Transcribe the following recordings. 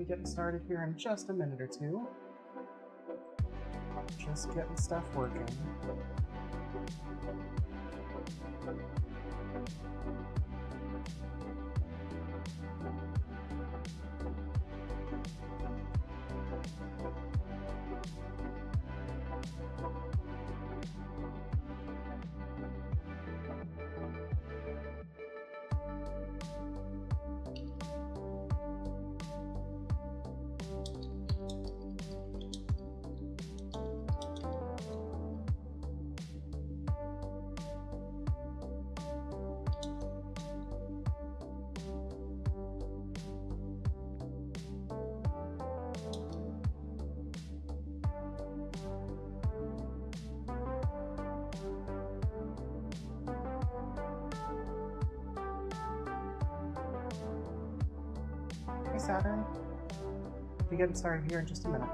be getting started here in just a minute or two. Just getting stuff working. Hey Saturn, we'll be getting started here in just a minute.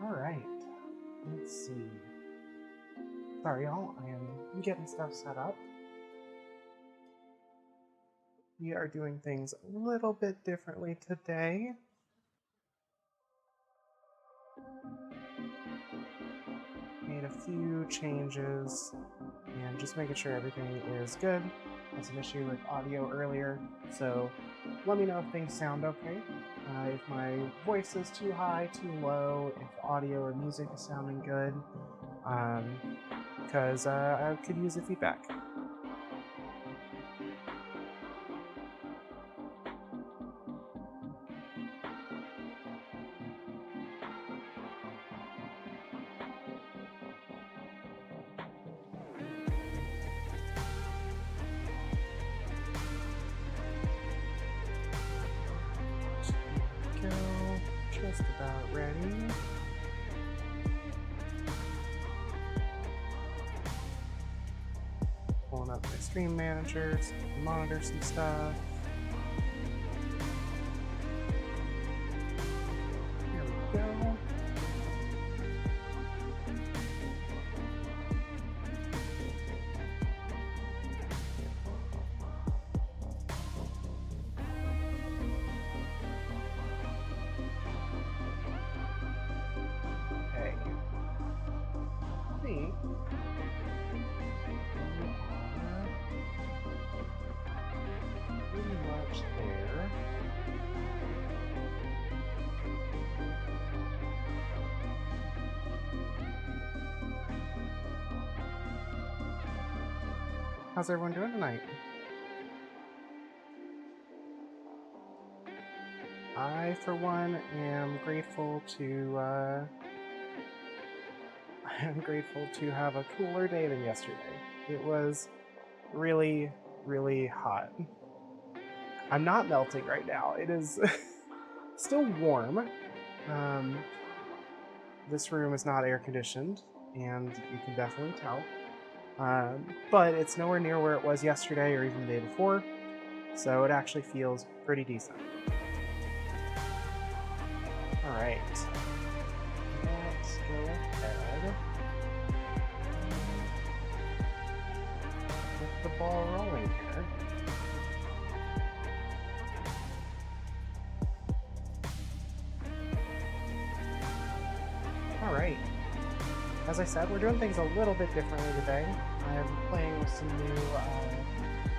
Alright, let's see. Sorry y'all, I am getting stuff set up. We are doing things a little bit differently today. Made a few changes and just making sure everything is good. That's an issue with audio earlier, so let me know if things sound okay. If my voice is too high, too low, if audio or music is sounding good, because I could use the feedback. Just about ready. Pulling up my stream manager so we can monitor some stuff. Here we go. There. How's everyone doing tonight? I, for one, am grateful to I'm grateful to have a cooler day than yesterday. It was really, really hot. I'm not melting right now. It is still warm. This room is not air conditioned, and you can definitely tell. But it's nowhere near where it was yesterday or even the day before, so it actually feels pretty decent. All right, let's go ahead. Get the ball rolling here. Alright, as I said, we're doing things a little bit differently today. I'm playing with some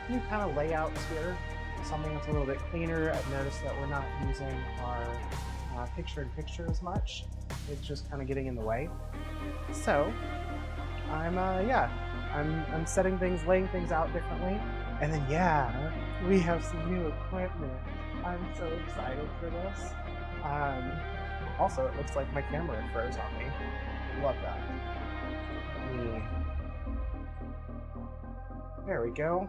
new kind of layouts here, something that's a little bit cleaner. I've noticed that we're not using our picture-in-picture as much. It's just kind of getting in the way. So, I'm setting things, laying things out differently. And then, we have some new equipment. I'm so excited for this. Also, it looks like my camera froze on me. Love that. There we go.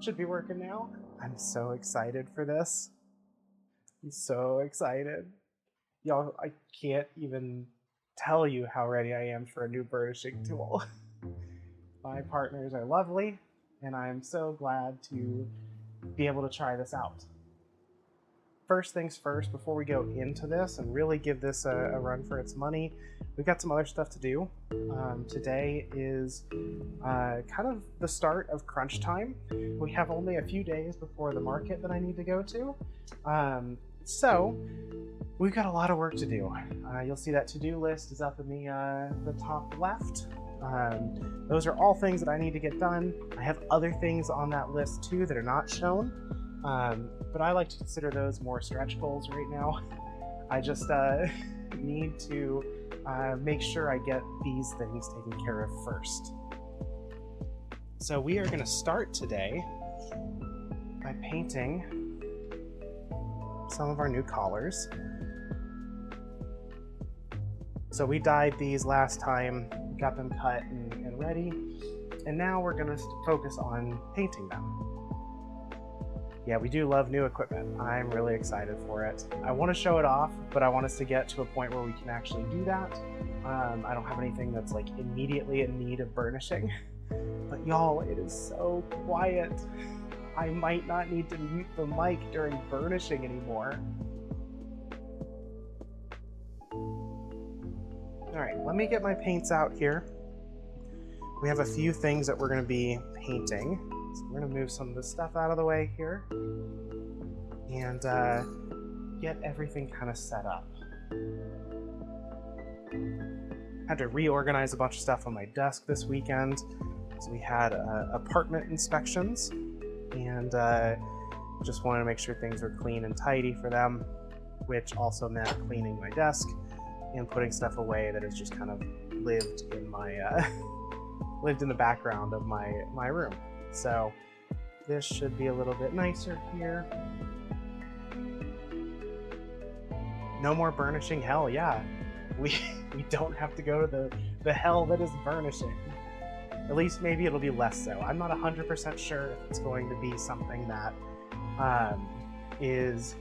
Should be working now. I'm so excited for this. I'm so excited. Y'all, I can't even tell you how ready I am for a new burnishing tool. My partners are lovely, and I'm so glad to be able to try this out. First things first, before we go into this and really give this a run for its money, we've got some other stuff to do. Today is kind of the start of crunch time. We have only a few days before the market that I need to go to. So we've got a lot of work to do. You'll see that to-do list is up in the top left. Those are all things that I need to get done. I have other things on that list too that are not shown. But I like to consider those more stretch goals right now. I just need to make sure I get these things taken care of first. So we are going to start today by painting some of our new collars. So we dyed these last time, got them cut and ready, and now we're going to focus on painting them. Yeah, we do love new equipment. I'm really excited for it. I want to show it off, but I want us to get to a point where we can actually do that. I don't have anything that's like immediately in need of burnishing. But y'all, it is so quiet. I might not need to mute the mic during burnishing anymore. All right, let me get my paints out here. We have a few things that we're going to be painting. So we're going to move some of this stuff out of the way here and get everything kind of set up. Had to reorganize a bunch of stuff on my desk this weekend. So we had apartment inspections and just wanted to make sure things were clean and tidy for them, which also meant cleaning my desk and putting stuff away that has just kind of lived in my lived in the background of my room. So this should be a little bit nicer here. No more burnishing hell, yeah. We don't have to go to the hell that is burnishing. At least maybe it'll be less so. I'm not 100% sure if it's going to be something that is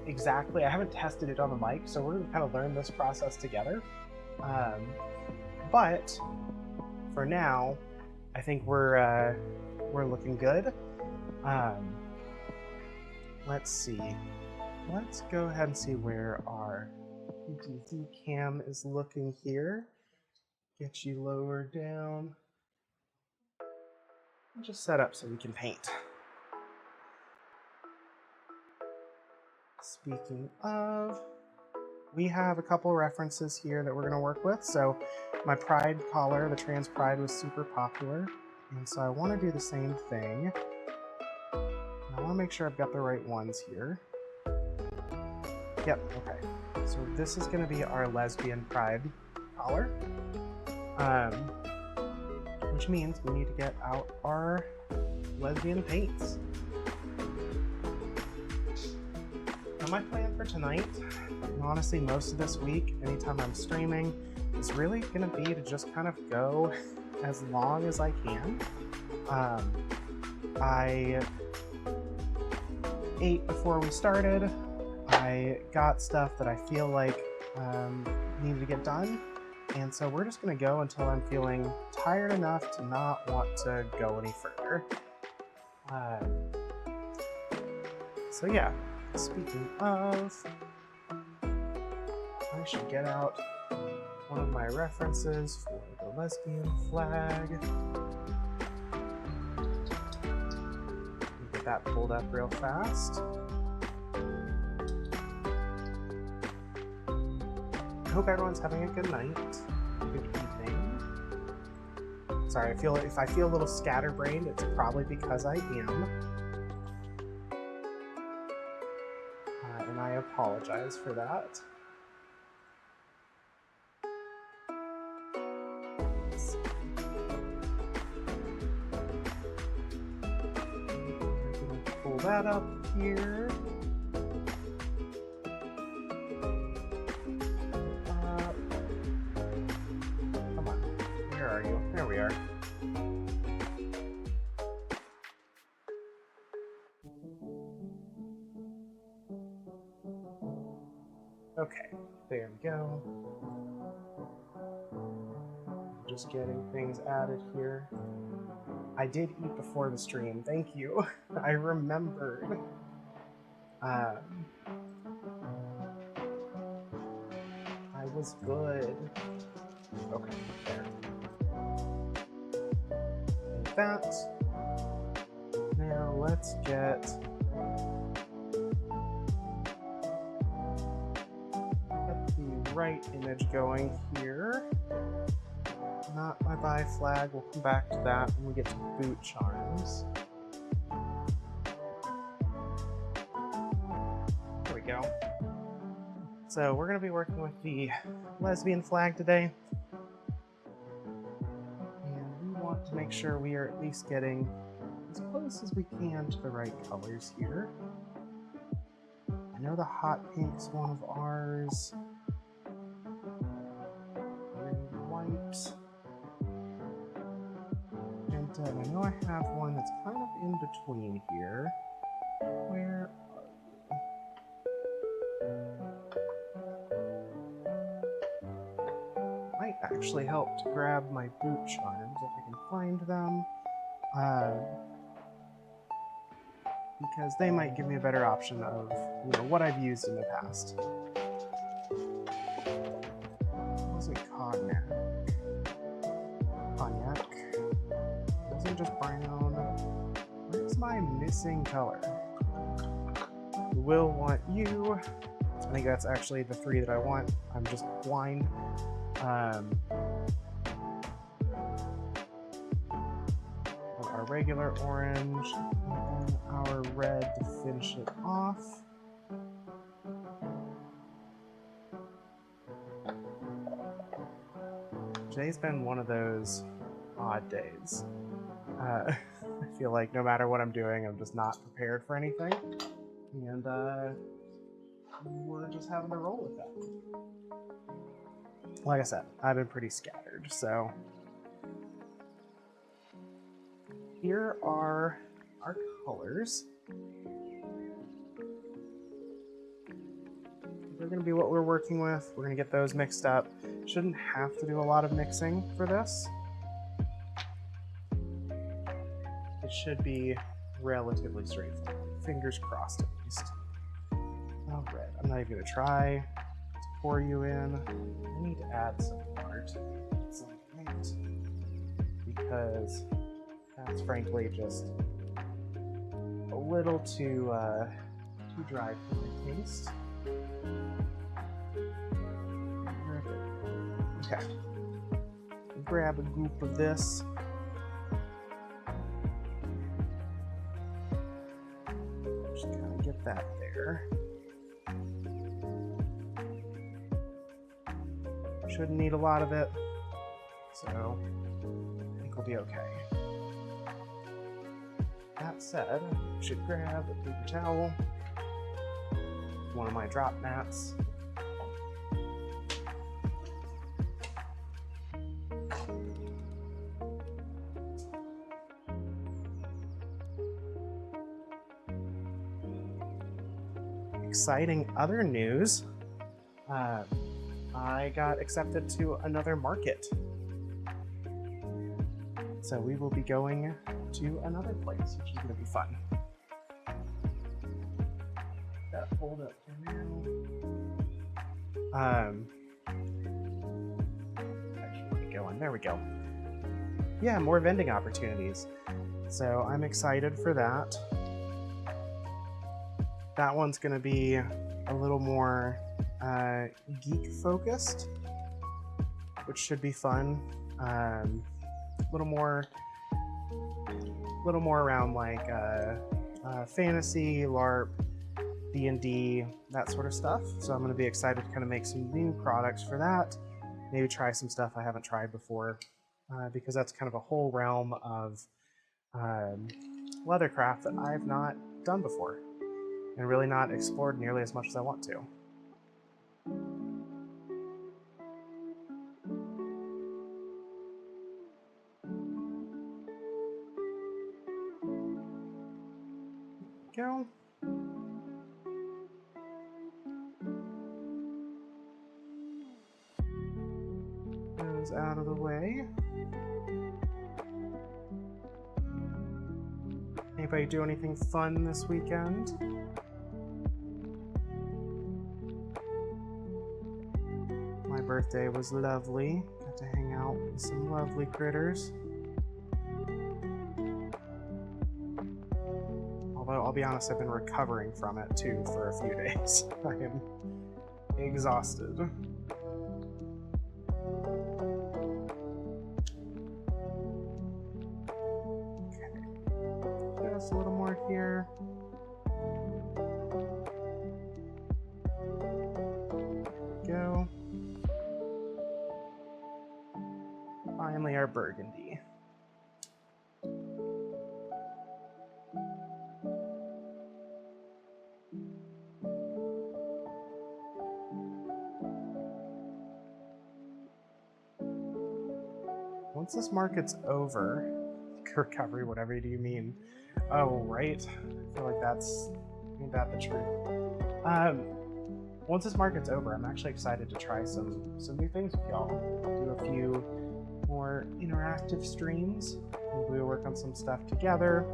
exactly, I haven't tested it on the mic, so we're going to kind of learn this process together. But for now, I think we're looking good. Let's see. Let's go ahead and see where our PTZ cam is looking here. Get you lower down. Just set up so we can paint. Speaking of, we have a couple references here that we're going to work with. So my Pride collar, the Trans Pride, was super popular, and so I want to do the same thing. I want to make sure I've got the right ones here. Yep, okay. So this is going to be our Lesbian Pride collar, which means we need to get out our lesbian paints. Now my plan for tonight, and honestly most of this week, anytime I'm streaming, is really going to be to just kind of go as long as I can. I ate before we started. I got stuff that I feel like needed to get done, and so we're just going to go until I'm feeling tired enough to not want to go any further. So yeah, speaking of, I should get out one of my references for the lesbian flag. Get that pulled up real fast. I hope everyone's having a good night, good evening. Sorry, if I feel a little scatterbrained, it's probably because I am. And I apologize for that. Pull that up here. Come on, where are you? There we are. Okay, there we go. Just getting things added here. I did eat before the stream, thank you. I remembered. I was good. Okay, there. Like that. Now let's get the right image going here. Not my bi flag, we'll come back to that when we get to boot charms. There we go. So we're going to be working with the lesbian flag today. And we want to make sure we are at least getting as close as we can to the right colors here. I know the hot pink's one of ours. Red and white. And I know I have one that's kind of in between here. Where might actually help to grab my boot charms if I can find them. Because they might give me a better option of, what I've used in the past. It wasn't cognac. Cognac. It wasn't just brown. Where's my missing color? Will want you. I think that's actually the three that I want. I'm just blind. Our regular orange, and then our red to finish it off. Today's been one of those odd days. I feel like no matter what I'm doing, I'm just not prepared for anything. And we're just having to roll with that. Like I said, I've been pretty scattered, so here are our colors. They're going to be what we're working with. We're going to get those mixed up. Shouldn't have to do a lot of mixing for this. should be relatively straightforward. Fingers crossed, at least. Oh, red. I'm not even gonna try to pour you in. I need to add some water to it's like that, because that's frankly just a little too dry for my taste. Okay. Grab a goop of this. Just kind of get that there. Shouldn't need a lot of it, so I think we'll be okay. That said, I should grab a paper towel, one of my drop mats. Exciting other news. I got accepted to another market. So we will be going to another place, which is going to be fun. That hold up for now. Actually, let me go in. There we go. Yeah, more vending opportunities. So I'm excited for that. That one's going to be a little more geek focused, which should be fun. A little more around like fantasy, LARP, D&D, that sort of stuff. So I'm going to be excited to kind of make some new products for that. Maybe try some stuff I haven't tried before, because that's kind of a whole realm of leathercraft that I've not done before and really not explored nearly as much as I want to. Go. Those out of the way. Anybody do anything fun this weekend? My birthday was lovely. Got to hang out with some lovely critters. Although, I'll be honest, I've been recovering from it too for a few days. I am exhausted. Okay. Just a little more here. There we go. Finally, our burgundy. Once this market's over, recovery, whatever do you mean? Oh, right. I feel like ain't that the truth? Once this market's over, I'm actually excited to try some new things with y'all. Do a few more interactive streams. Maybe we'll work on some stuff together.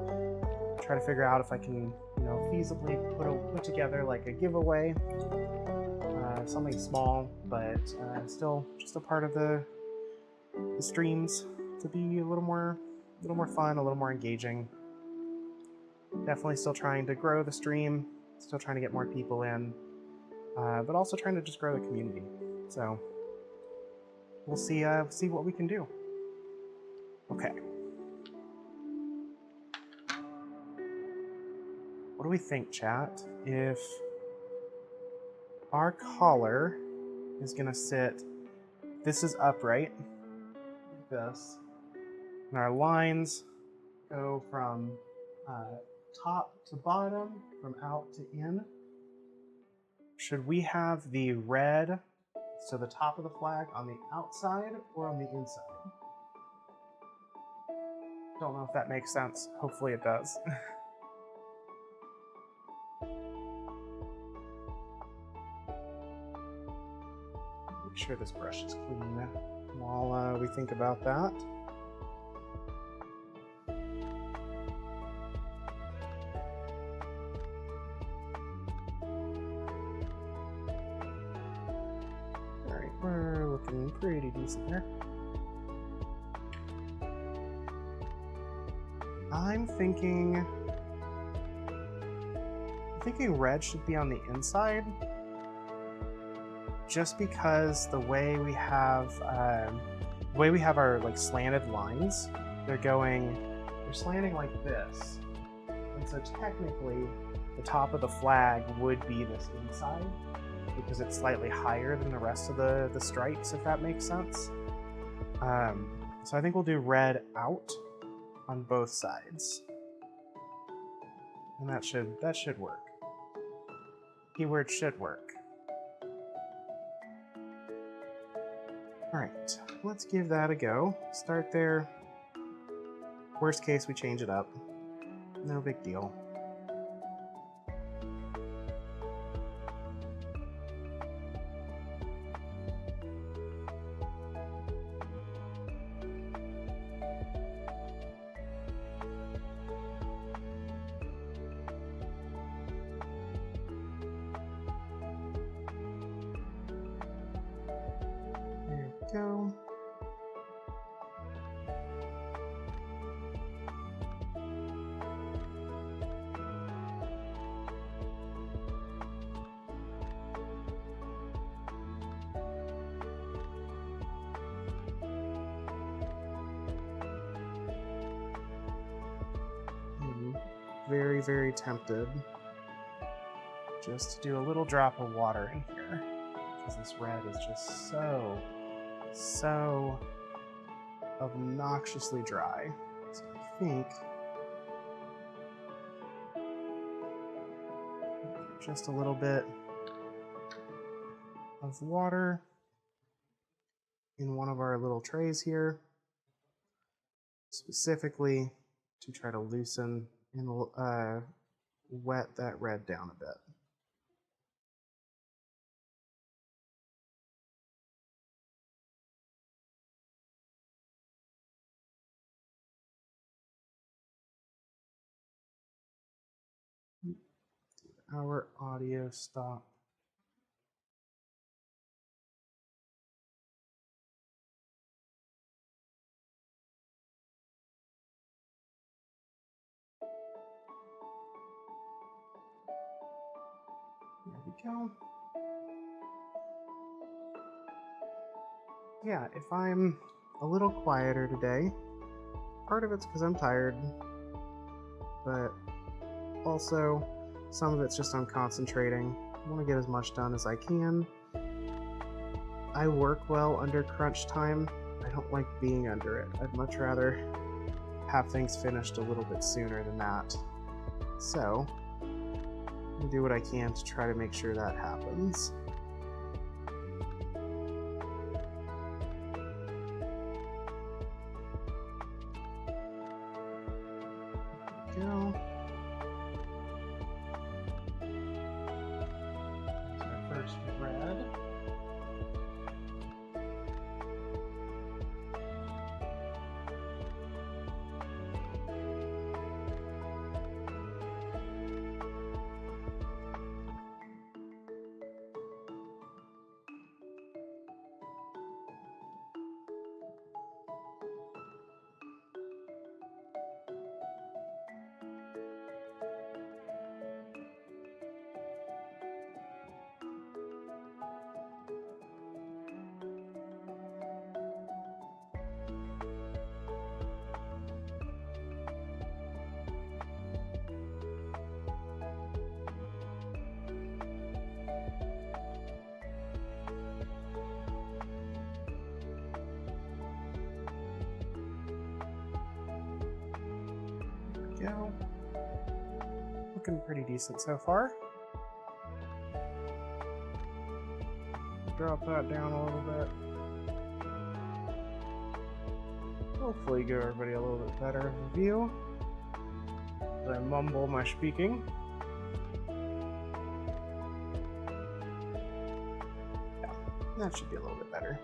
Try to figure out if I can, feasibly put together like a giveaway. Something small, but still just a part of the streams to be a little more fun, a little more engaging. Definitely still trying to grow the stream, still trying to get more people in, but also trying to just grow the community. So we'll see what we can do. Okay. What do we think, chat? If our collar is gonna sit, this is upright, like this, and our lines go from top to bottom, from out to in. Should we have the red, so the top of the flag, on the outside or on the inside? Don't know if that makes sense. Hopefully it does. Make sure this brush is clean while we think about that. we're looking pretty decent there. I'm thinking red should be on the inside, just because the way we have our like slanted lines, they're slanting like this, and so technically the top of the flag would be this inside because it's slightly higher than the rest of the stripes, if that makes sense. So I think we'll do red out on both sides, and that should work. Keyword should work. All right, let's give that a go. Start there. Worst case, we change it up. No big deal. There we go. Very, very tempted just to do a little drop of water in here, because this red is just so obnoxiously dry. So I think just a little bit of water in one of our little trays here, specifically to try to loosen and wet that red down a bit. Our audio stop. There we go. Yeah, if I'm a little quieter today, part of it's because I'm tired, but also some of it's just I'm concentrating. I want to get as much done as I can. I work well under crunch time. I don't like being under it. I'd much rather have things finished a little bit sooner than that. So, I'll do what I can to try to make sure that happens. There we go. There's our first red. Go. Looking pretty decent so far. Drop that down a little bit. Hopefully give everybody a little bit better of a view as I mumble my speaking. Yeah, that should be a little bit better.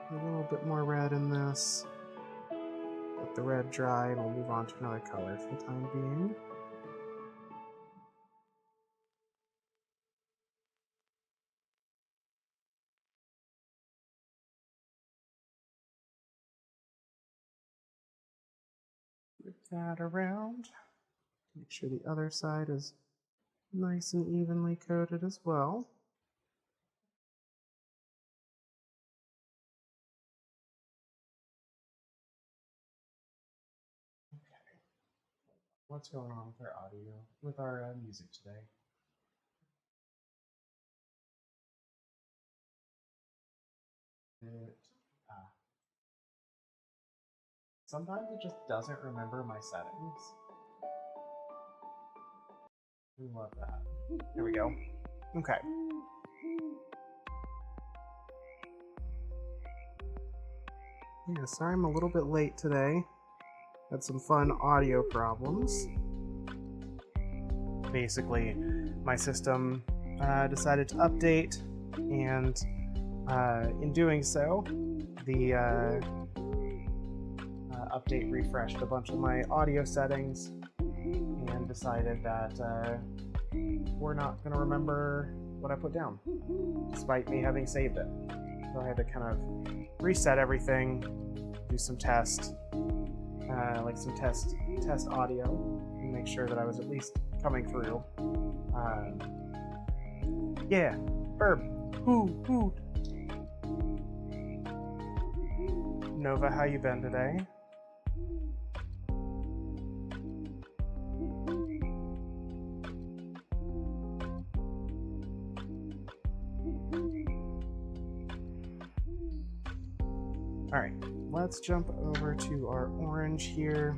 A little bit more red in this. Let the red dry and we'll move on to another color for the time being. Flip that around. Make sure the other side is nice and evenly coated as well. Okay. What's going on with our audio, with our music today? Sometimes it just doesn't remember my settings. We love that. There we go. Okay. Yeah, sorry I'm a little bit late today. Had some fun audio problems. Basically, my system decided to update, and in doing so, the update refreshed a bunch of my audio settings and decided that we're not going to remember what I put down, despite me having saved it. So I had to kind of reset everything, do some test, like some test audio, and make sure that I was at least coming through. Yeah, Herb, who? Nova, how you been today? All right, let's jump over to our orange here.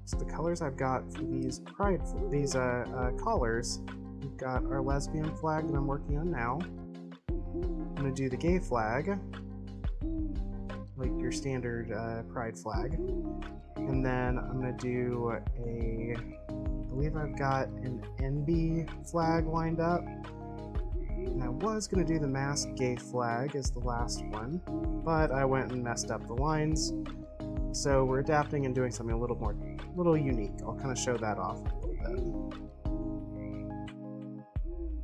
So the colors I've got for these collars, we've got our lesbian flag that I'm working on now. I'm gonna do the gay flag, like your standard pride flag, and then I'm gonna do I believe I've got an NB flag lined up. And I was gonna do the masked gay flag as the last one, but I went and messed up the lines. So we're adapting and doing something a little unique. I'll kind of show that off a little bit.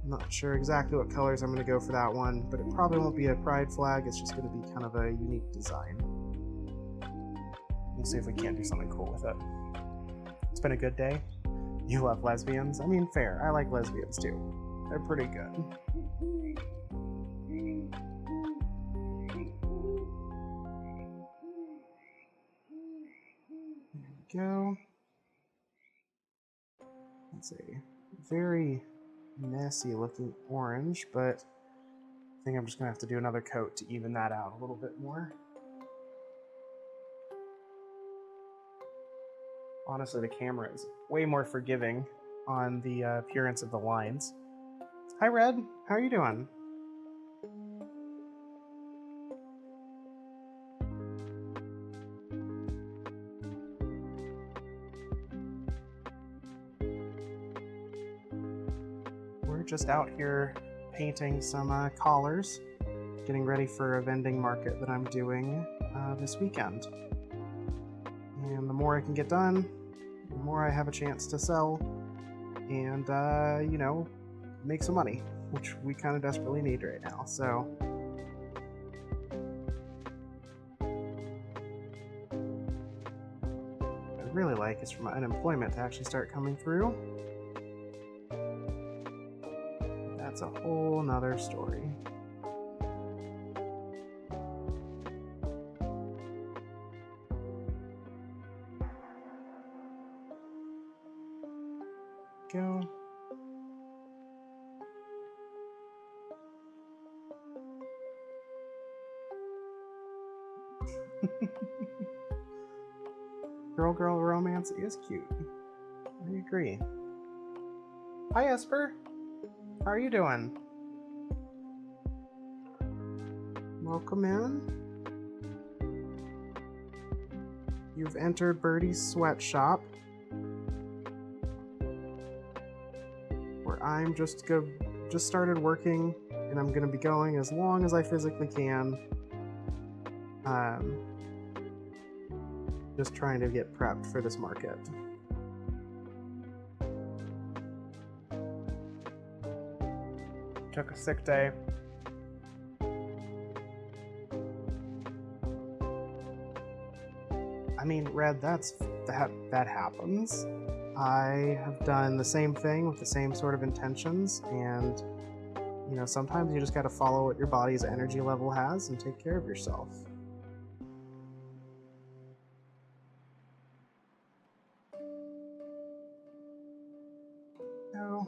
I'm not sure exactly what colors I'm going to go for that one, but it probably won't be a pride flag. It's just going to be kind of a unique design. We'll see if we can't do something cool with it. It's been a good day. You love lesbians? I mean, fair. I like lesbians too. They're pretty good. Go. That's a very messy looking orange, but I think I'm just gonna have to do another coat to even that out a little bit more. Honestly, the camera is way more forgiving on the appearance of the lines. Hi, Red. How are you doing? We're just out here painting some collars, getting ready for a vending market that I'm doing this weekend. And the more I can get done, the more I have a chance to sell and, you know, make some money, which we kind of desperately need right now. So what I'd really like is for my unemployment to actually start coming through. That's a whole nother story. Go. Girl-girl romance is cute. I agree. Hi, Esper. How are you doing? Welcome in. You've entered Birdie's sweatshop, where I'm just started working, and I'm gonna be going as long as I physically can. Just trying to get prepped for this market. Took a sick day. I mean, Red, that happens. I have done the same thing with the same sort of intentions, and you know, sometimes you just gotta follow what your body's energy level has and take care of yourself. Now,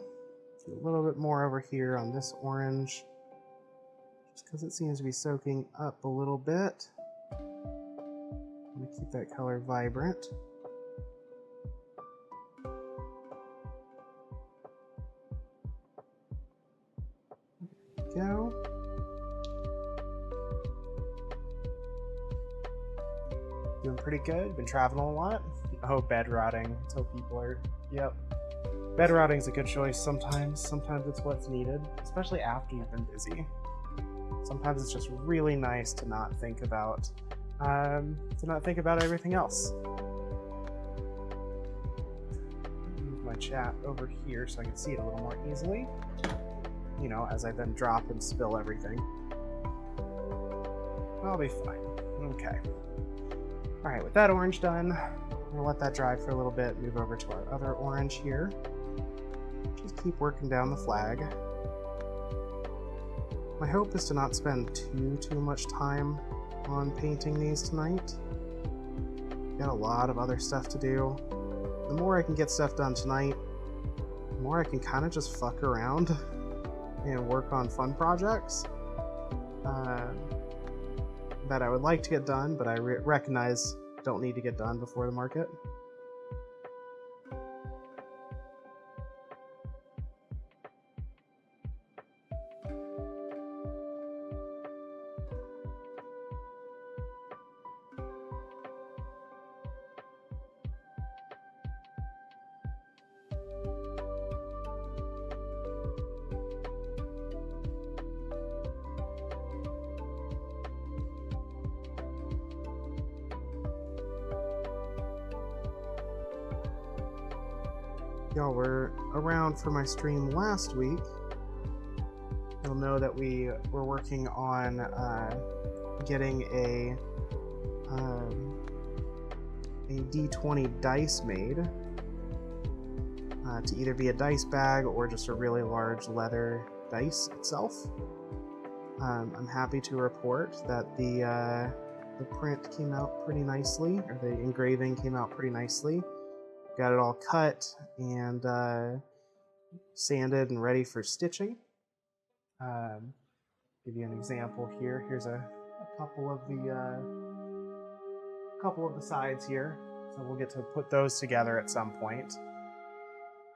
do a little bit more over here on this orange, just because it seems to be soaking up a little bit. I'm gonna keep that color vibrant. Go. Doing pretty good. Been traveling a lot. Oh, bed rotting. Until people are. Yep. Bed rotting is a good choice sometimes. Sometimes it's what's needed, especially after you've been busy. Sometimes it's just really nice to not think about everything else. Move my chat over here so I can see it a little more easily. You know, as I then drop and spill everything. I'll be fine. Okay. Alright, with that orange done, I'm gonna let that dry for a little bit, move over to our other orange here. Just keep working down the flag. My hope is to not spend too much time on painting these tonight. Got a lot of other stuff to do. The more I can get stuff done tonight, the more I can kind of just fuck around and work on fun projects that I would like to get done, but I recognize don't need to get done before the market. Y'all were around for my stream last week. You'll know that we were working on getting a D20 dice made to either be a dice bag or just a really large leather dice itself. I'm happy to report that the print came out pretty nicely, or the engraving came out pretty nicely. Got it all cut and sanded and ready for stitching. Give you an example here. Here's a couple of the sides here. So we'll get to put those together at some point.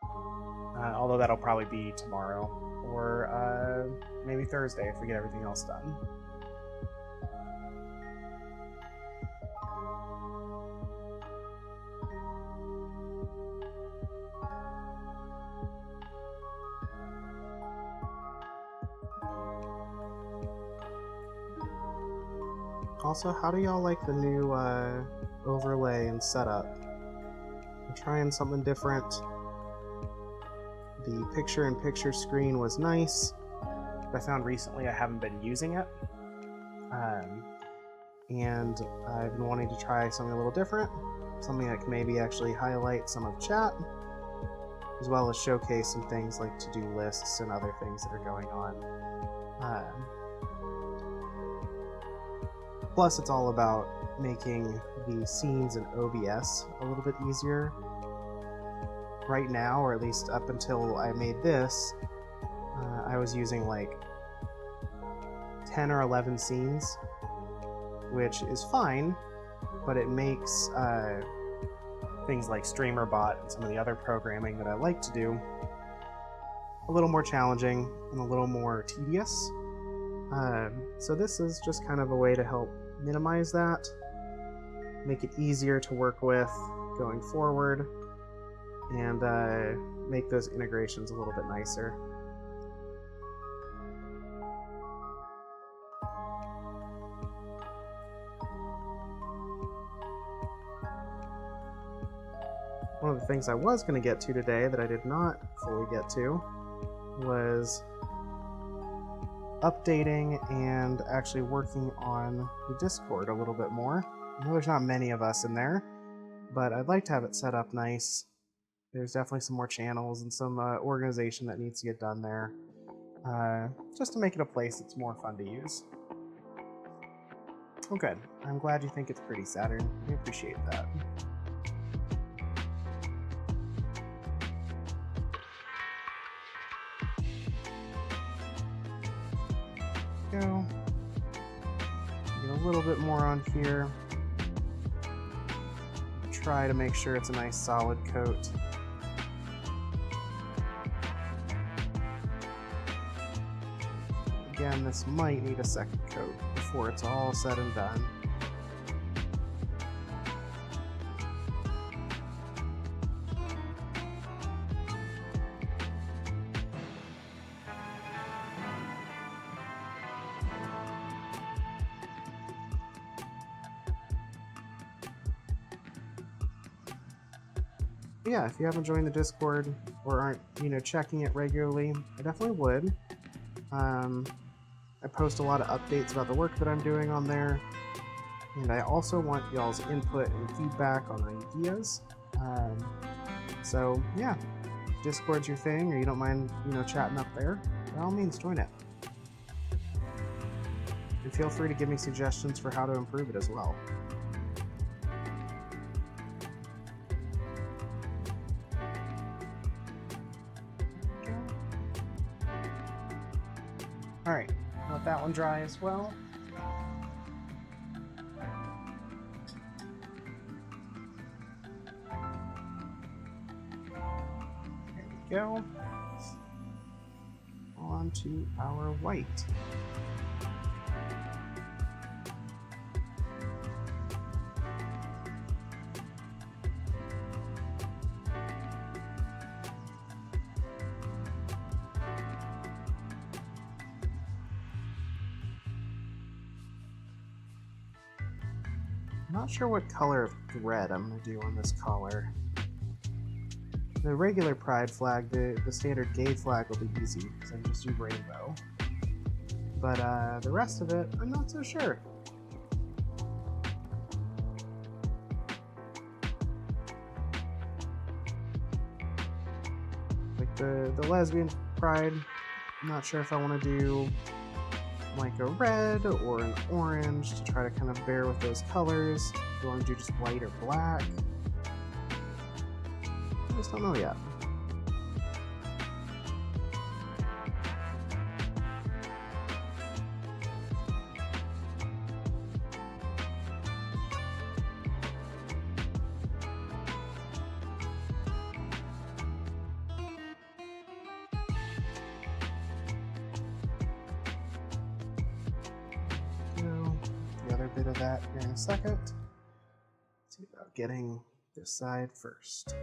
Although that'll probably be tomorrow or maybe Thursday if we get everything else done. Also, how do y'all like the new overlay and setup? I'm trying something different. The picture-in-picture screen was nice, but I found recently I haven't been using it. And I've been wanting to try something a little different, something that can maybe actually highlight some of chat, as well as showcase some things like to-do lists and other things that are going on. Plus, it's all about making the scenes in OBS a little bit easier. Right now, or at least up until I made this, I was using like 10 or 11 scenes, which is fine, but it makes things like StreamerBot and some of the other programming that I like to do a little more challenging and a little more tedious. So this is just kind of a way to help minimize that, make it easier to work with going forward, and make those integrations a little bit nicer. One of the things I was going to get to today that I did not fully get to was updating and actually working on the Discord a little bit more. I know there's not many of us in there, but I'd like to have it set up nice. There's definitely some more channels and some organization that needs to get done there, just to make it a place that's more fun to use. Oh, good. I'm glad you think it's pretty, Saturn. I appreciate that. Go. Get a little bit more on here. Try to make sure it's a nice solid coat. Again, this might need a second coat before it's all said and done. Yeah, if you haven't joined the Discord or aren't, checking it regularly, I definitely would. I post a lot of updates about the work that I'm doing on there, and I also want y'all's input and feedback on ideas. So yeah, if Discord's your thing, or you don't mind, chatting up there, by all means, join it. And feel free to give me suggestions for how to improve it as well. Alright, let that one dry as well. There we go. On to our white. I'm not sure what color of thread I'm going to do on this collar. The regular pride flag, the standard gay flag will be easy, because I can just do rainbow. But the rest of it, I'm not so sure. Like the lesbian pride, I'm not sure if I want to do like a red or an orange to try to kind of pair with those colors. Do you want to do just white or black? I just don't know yet. Bit of that here in a second. Let's see about getting this side first.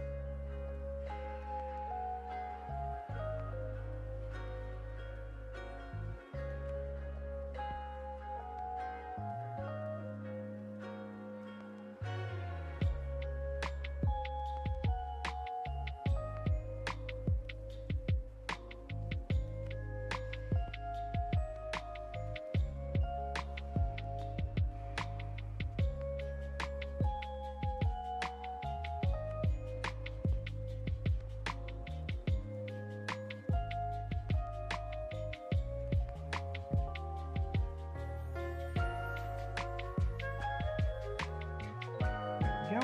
Go.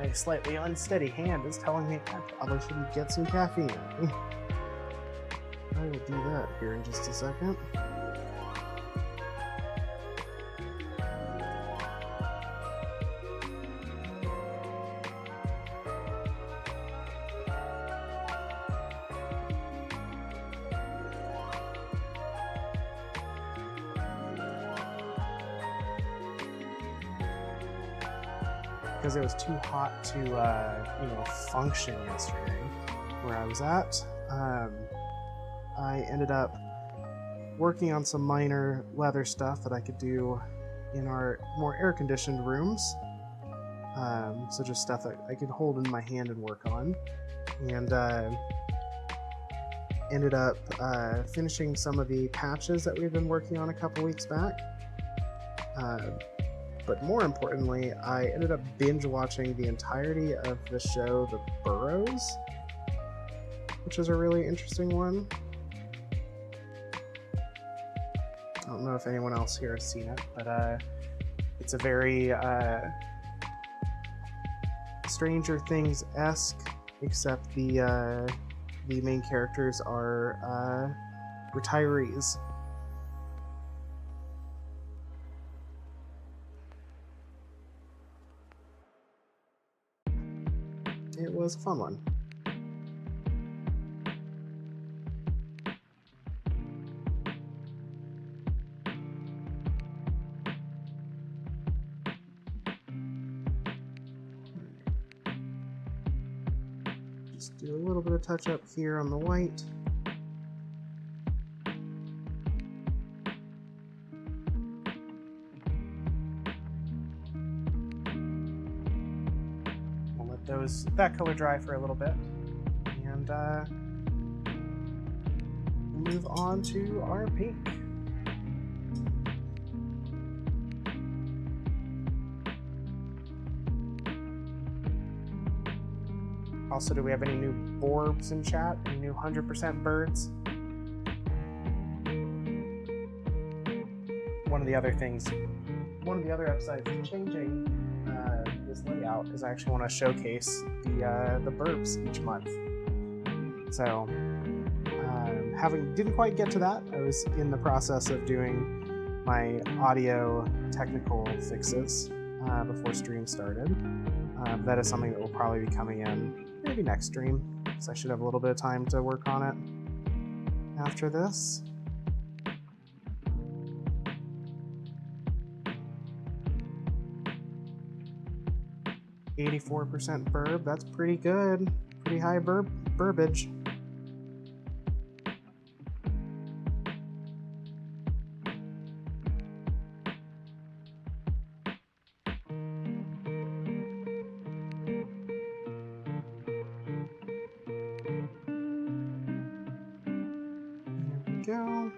My slightly unsteady hand is telling me I probably should get some caffeine. I will do that here in just a second. Because it was too hot to, function yesterday where I was at. I ended up working on some minor leather stuff that I could do in our more air-conditioned rooms. So just stuff that I could hold in my hand and work on. And ended up finishing some of the patches that we've been working on a couple weeks back. But more importantly, I ended up binge watching the entirety of the show The Burrows, which is a really interesting one. I don't know if anyone else here has seen it, but it's a very Stranger Things-esque, except the main characters are retirees. It was a fun one. Just do a little bit of touch up here on the white. That color dry for a little bit, and move on to our pink. Also, do we have any new Borbs in chat? Any new 100% birds? One of the other upsides changing this layout is I actually want to showcase the burps each month. So didn't quite get to that. I was in the process of doing my audio technical fixes before stream started. That is something that will probably be coming in maybe next stream, so I should have a little bit of time to work on it after this. %, burb, that's pretty good. Pretty high burbage. There we go.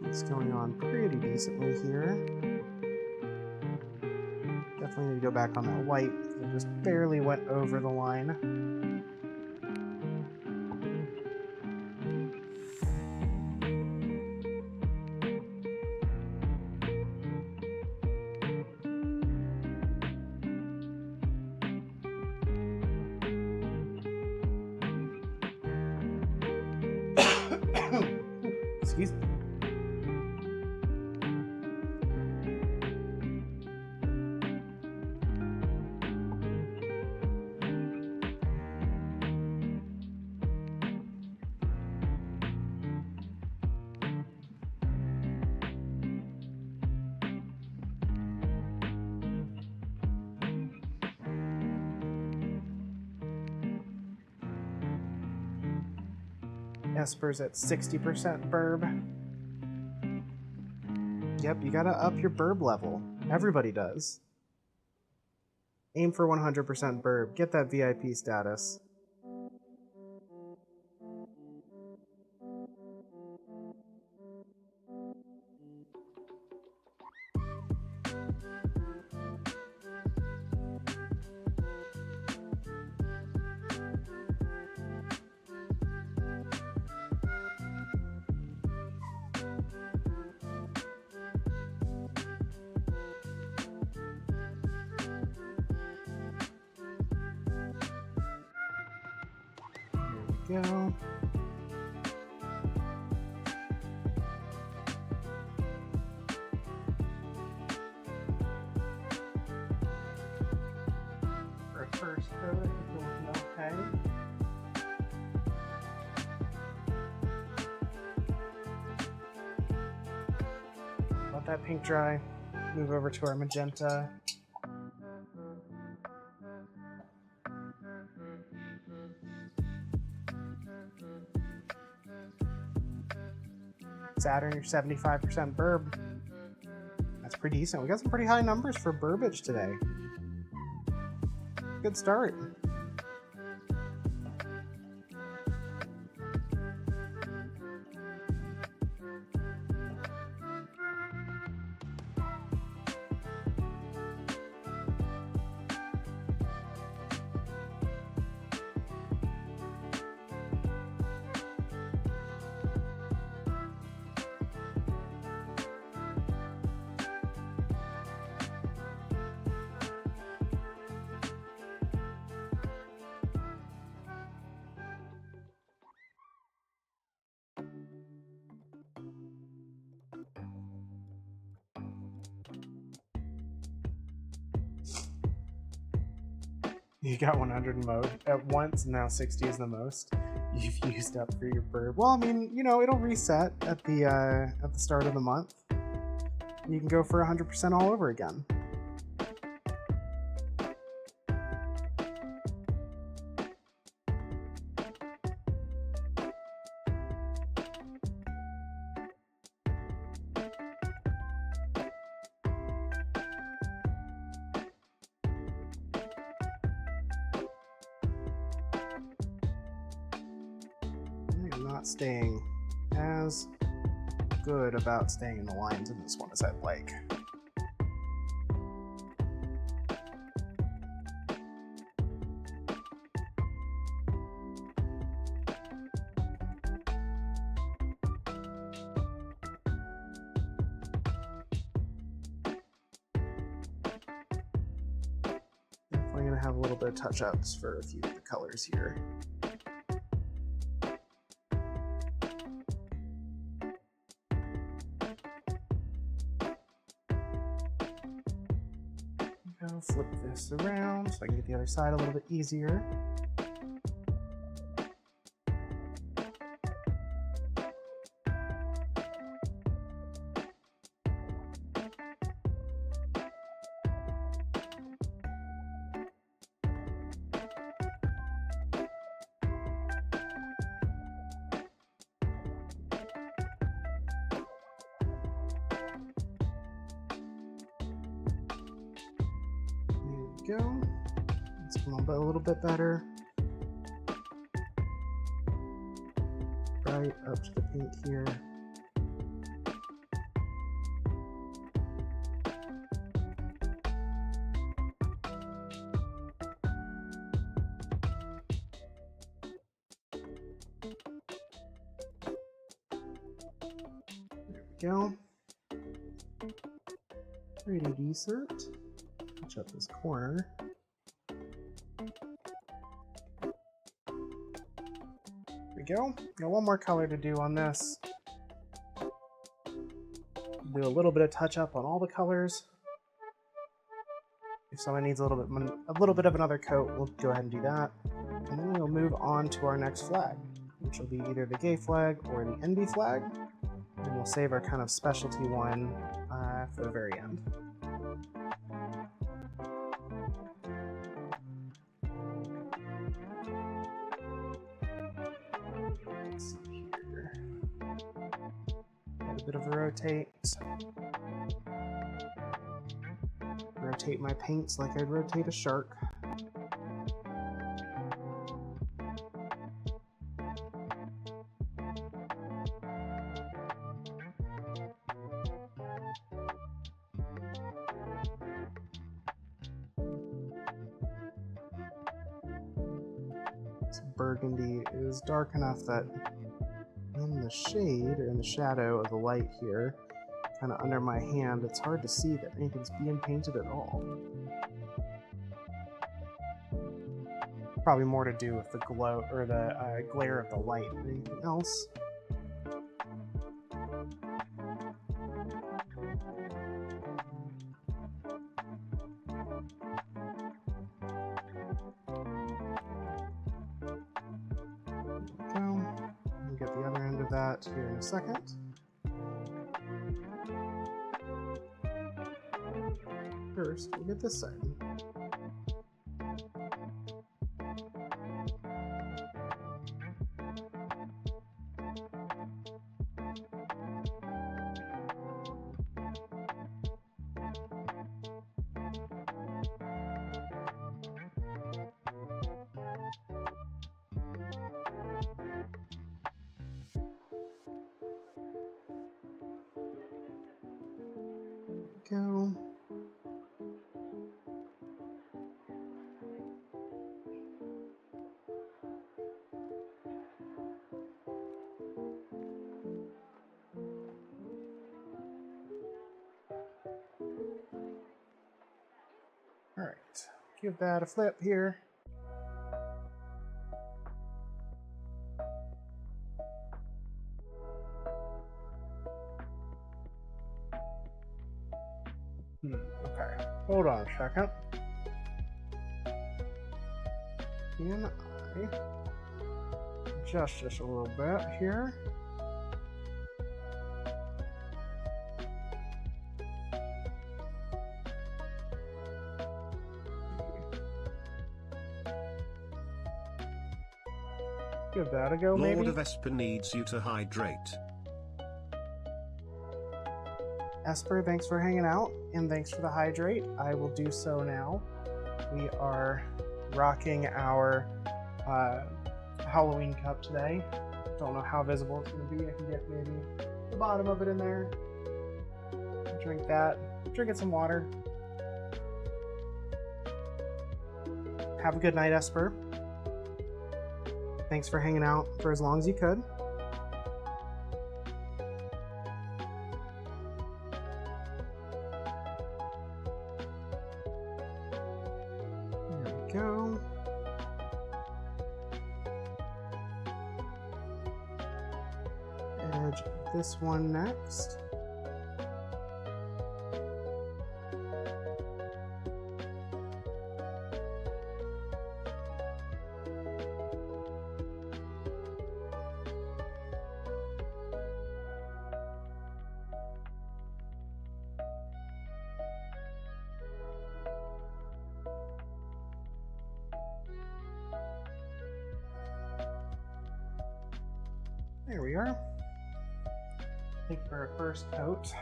It's going on pretty decently here. Definitely need to go back on that white, because it just barely went over the line. Excuse me. Esper's at 60% burb. Yep, you gotta up your burb level. Everybody does. Aim for 100% burb. Get that VIP status. we go. For a first coat, I think we're looking okay. Let that pink dry. Move over to our magenta. Saturn, you're 75% burb. That's pretty decent. We got some pretty high numbers for burbage today. Good start. You got 100 mode at once, and now 60 is the most you've used up for your burb. Well, I mean, you know, it'll reset at the start of the month. You can go for 100% all over again. Not staying as good about staying in the lines in this one as I'd like. Definitely gonna have a little bit of touch-ups for a few of the colors here. Flip this around so I can get the other side a little bit easier. Go. It's a little bit better. Right up to the pink here. There we go. Pretty decent. Touch up this corner. There we go. Got one more color to do on this. Do a little bit of touch up on all the colors. If someone needs a little bit of another coat, we'll go ahead and do that. And then we'll move on to our next flag, which will be either the gay flag or the NB flag. And we'll save our kind of specialty one for the very end. Let's see here. Add a bit of a rotate. Rotate my paints like I'd rotate a shark. Burgundy is dark enough that in the shade or in the shadow of the light here, kind of under my hand, it's hard to see that anything's being painted at all. Probably more to do with the glow or the glare of the light than anything else. We'll get the other end of that here in a second. First, we'll get this side. Go. All right, give that a flip here. Okay, hold on a second. Can I adjust this a little bit here? Give that a go, maybe? Lord of Esper needs you to hydrate. Esper, thanks for hanging out, and thanks for the hydrate. I will do so now. We are rocking our Halloween cup today. Don't know how visible it's going to be. I can get maybe the bottom of it in there. Drink that. Drinking some water. Have a good night, Esper. Thanks for hanging out for as long as you could. There we go. Edge this one next. There we are. I think for our first coat,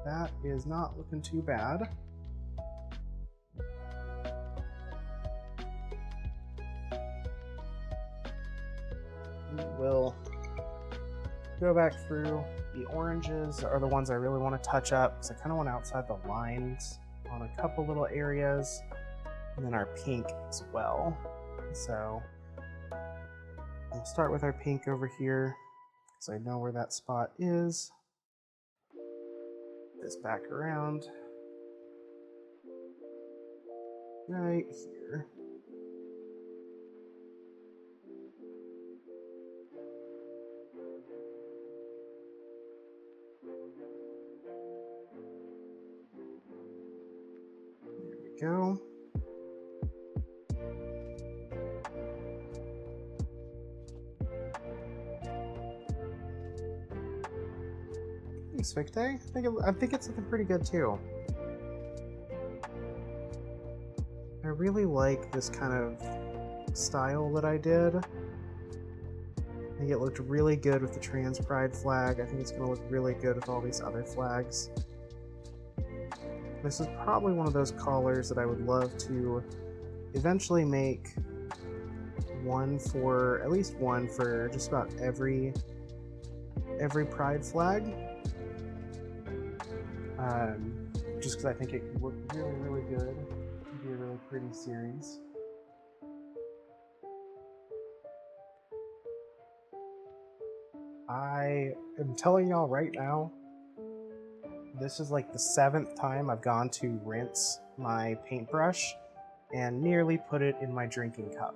that is not looking too bad. We will go back through. The oranges are the ones I really want to touch up because I kind of want outside the lines on a couple little areas, and then our pink as well. So we'll start with our pink over here. I know where that spot is. This back around. Right here. There we go. Thanks, Victe. I think it's looking pretty good too. I really like this kind of style that I did. I think it looked really good with the trans pride flag. I think it's going to look really good with all these other flags. This is probably one of those collars that I would love to eventually make at least one for just about every pride flag. Just because I think it could look really, really good. It'd be a really pretty series. I am telling y'all right now, this is like the 7th time I've gone to rinse my paintbrush and nearly put it in my drinking cup.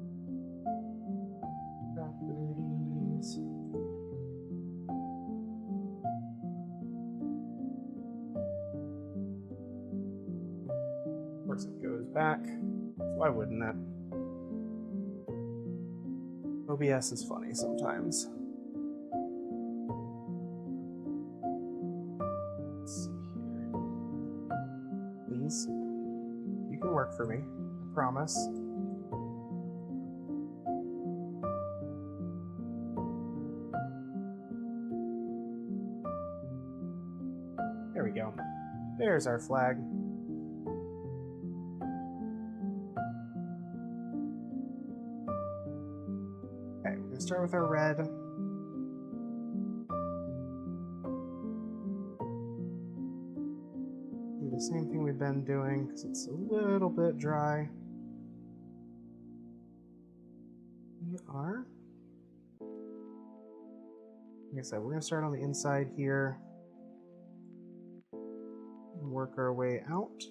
course it goes back. So why wouldn't it? OBS is funny sometimes. Let's see here. Please. You can work for me. I promise. There we go. There's our flag. Okay, we're gonna start with our red. Do the same thing we've been doing because it's a little bit dry. We are. Like I said, we're gonna start on the inside here. Work our way out.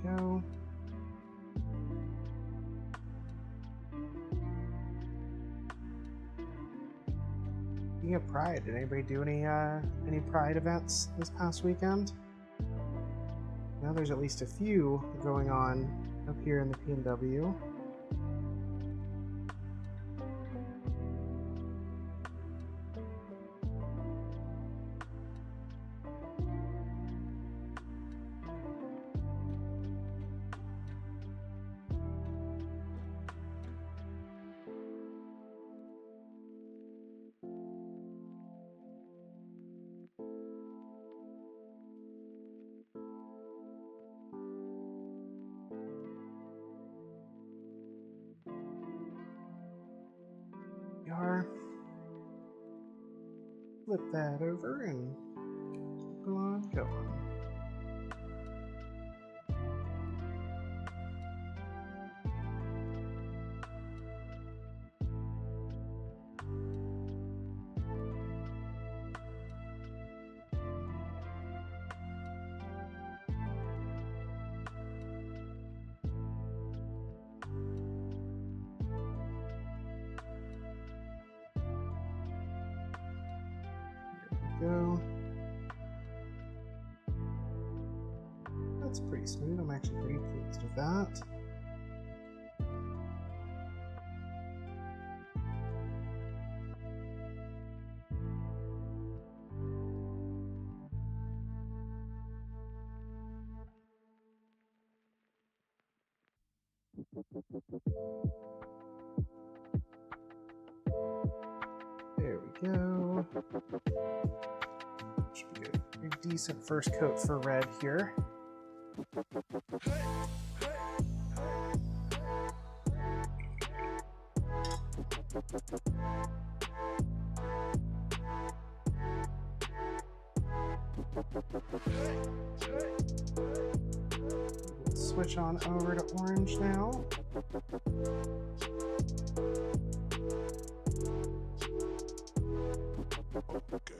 Go. Speaking of Pride, did anybody do any Pride events this past weekend? Now there's at least a few going on up here in the PNW. Flip that over and go on going. Go. That's pretty smooth. I'm actually pretty pleased with that. There we go. Should be a decent first coat for red here. Switch on over to orange now. Okay.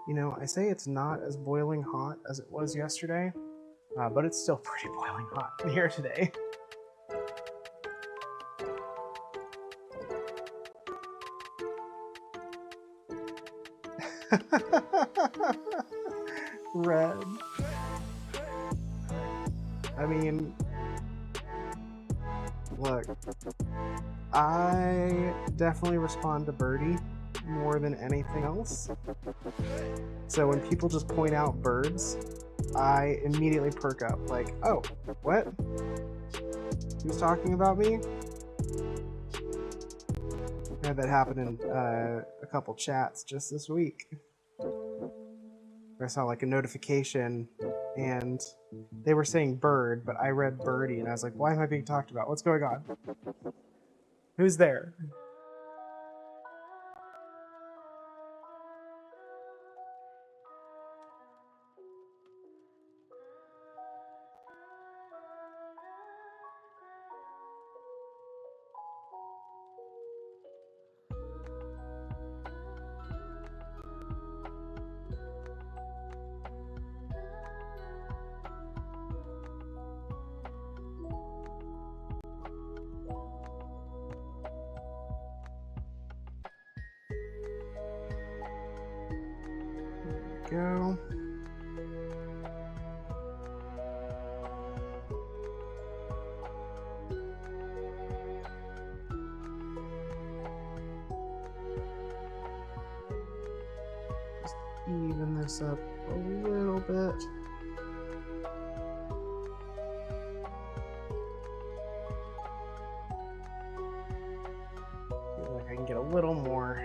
You know, I say it's not as boiling hot as it was yesterday, but it's still pretty boiling hot here today. Red. I mean, look, I definitely respond to Birdie more than anything else. So when people just point out birds, I immediately perk up, like, oh, what? Who's talking about me? I had that happen in a couple chats just this week. I saw like a notification and they were saying bird, but I read birdie and I was like, why am I being talked about? What's going on? Who's there? Go. Just even this up a little bit. Feel like I can get a little more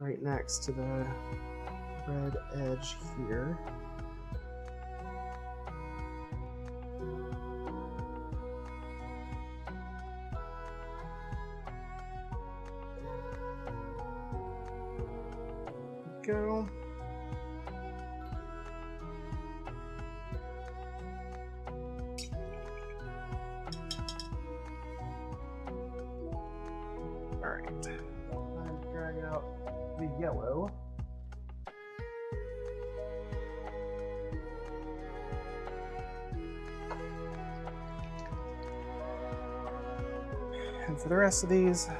right next to the red edge here. Go. All right. I'm dragging out the yellow. And for the rest of these,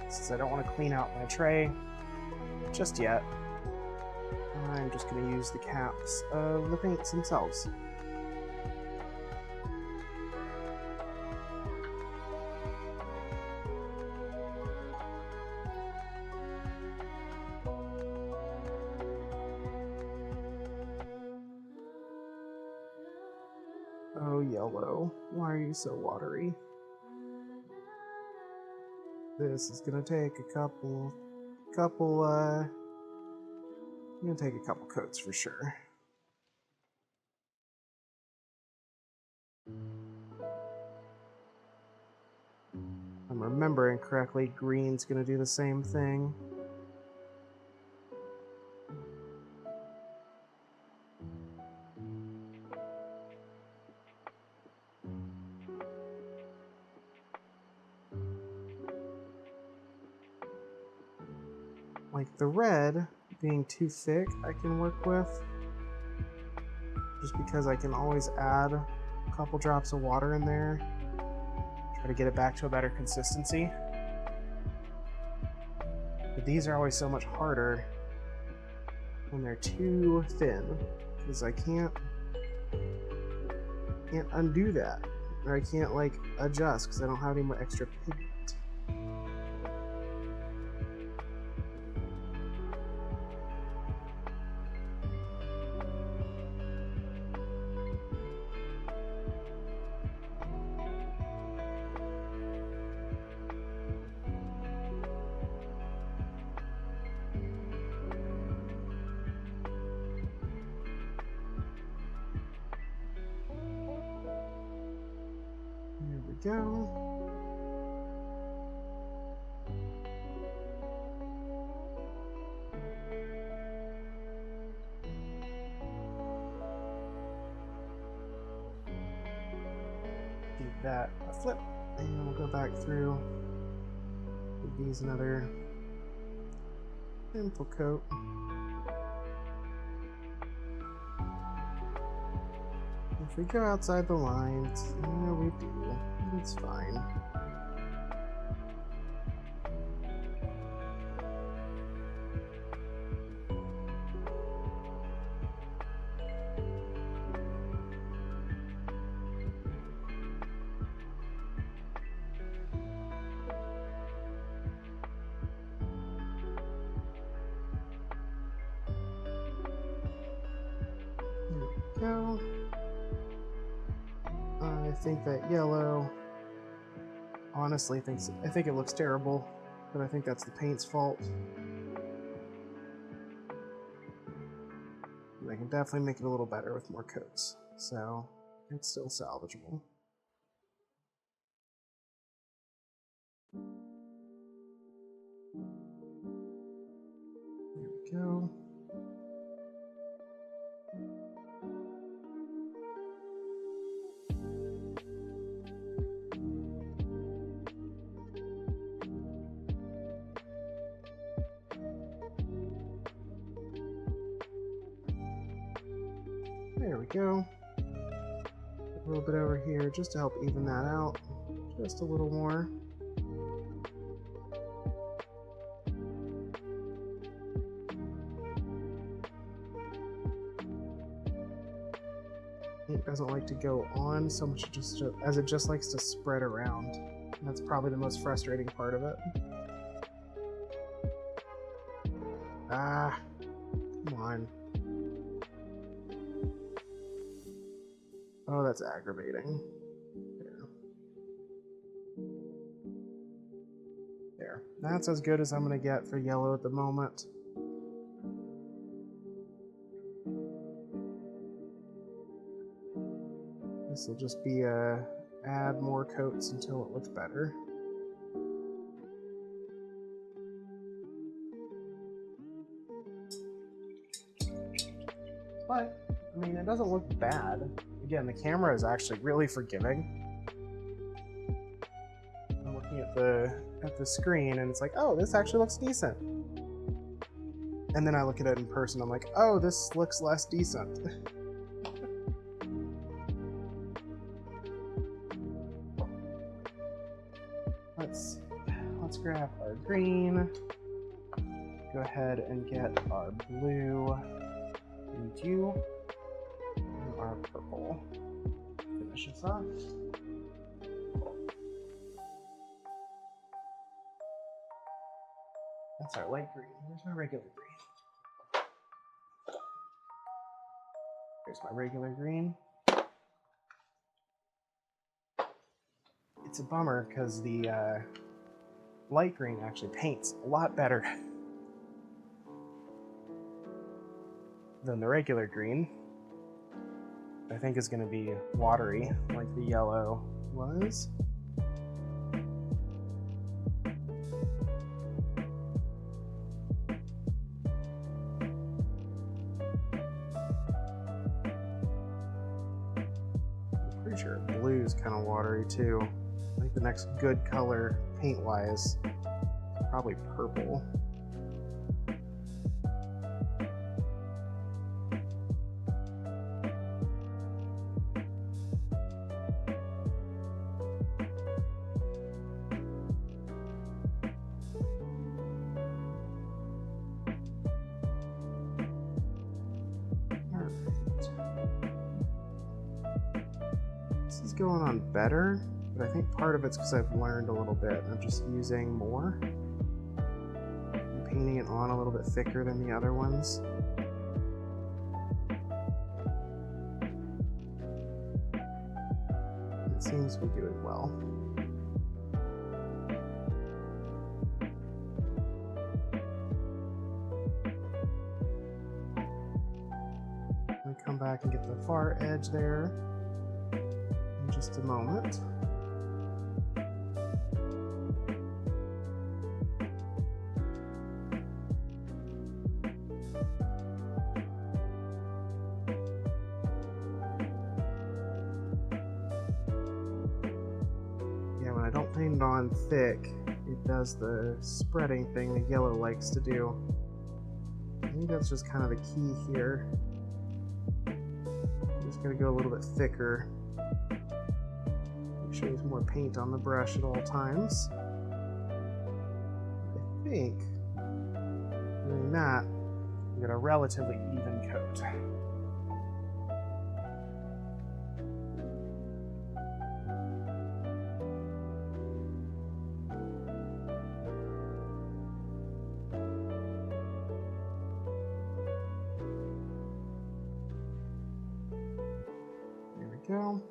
since I don't want to clean out my tray just yet, I'm just going to use the caps of the paints themselves. Oh, yellow, why are you so watery? This is going to take a couple, I'm going to take a couple coats for sure. If I'm remembering correctly, green's going to do the same thing. Like the red being too thick, I can work with. Just because I can always add a couple drops of water in there. Try to get it back to a better consistency. But these are always so much harder when they're too thin. Because I can't undo that. Or I can't like adjust because I don't have any more extra pigment. There we go. Give that a flip, and we'll go back through. Give these another simple coat. If we go outside the lines, yeah, we do. It's fine. go. I think that yellow, honestly, I think it looks terrible, but I think that's the paint's fault. And I can definitely make it a little better with more coats, so it's still salvageable. There we go. There we go. A little bit over here just to help even that out. Just a little more. It doesn't like to go on so much as it just likes to spread around. That's probably the most frustrating part of it. Ah, come on. Oh, that's aggravating. There. That's as good as I'm going to get for yellow at the moment. This will just be add more coats until it looks better. But, I mean, it doesn't look bad. Again, the camera is actually really forgiving. I'm looking at the screen and it's like, oh, this actually looks decent. And then I look at it in person, I'm like, oh, this looks less decent. Let's grab our green. Go ahead and get our blue and you and our purple. Finish this off. That's our light green. Where's my regular green? Here's my regular green. It's a bummer because the light green actually paints a lot better than the regular green. I think is going to be watery like the yellow was. I'm pretty sure blue is kind of watery too. I think the next good color paint-wise is probably purple. This is going on better, but I think part of it's because I've learned a little bit. I'm just using more. I'm painting it on a little bit thicker than the other ones. It seems to be doing well. I'm gonna come back and get the far edge there in just a moment. Yeah, when I don't paint it on thick, it does the spreading thing the yellow likes to do. I think that's just kind of the key here. I'm just going to go a little bit thicker. Make sure there's more paint on the brush at all times. I think doing that, you get a relatively even coat. go.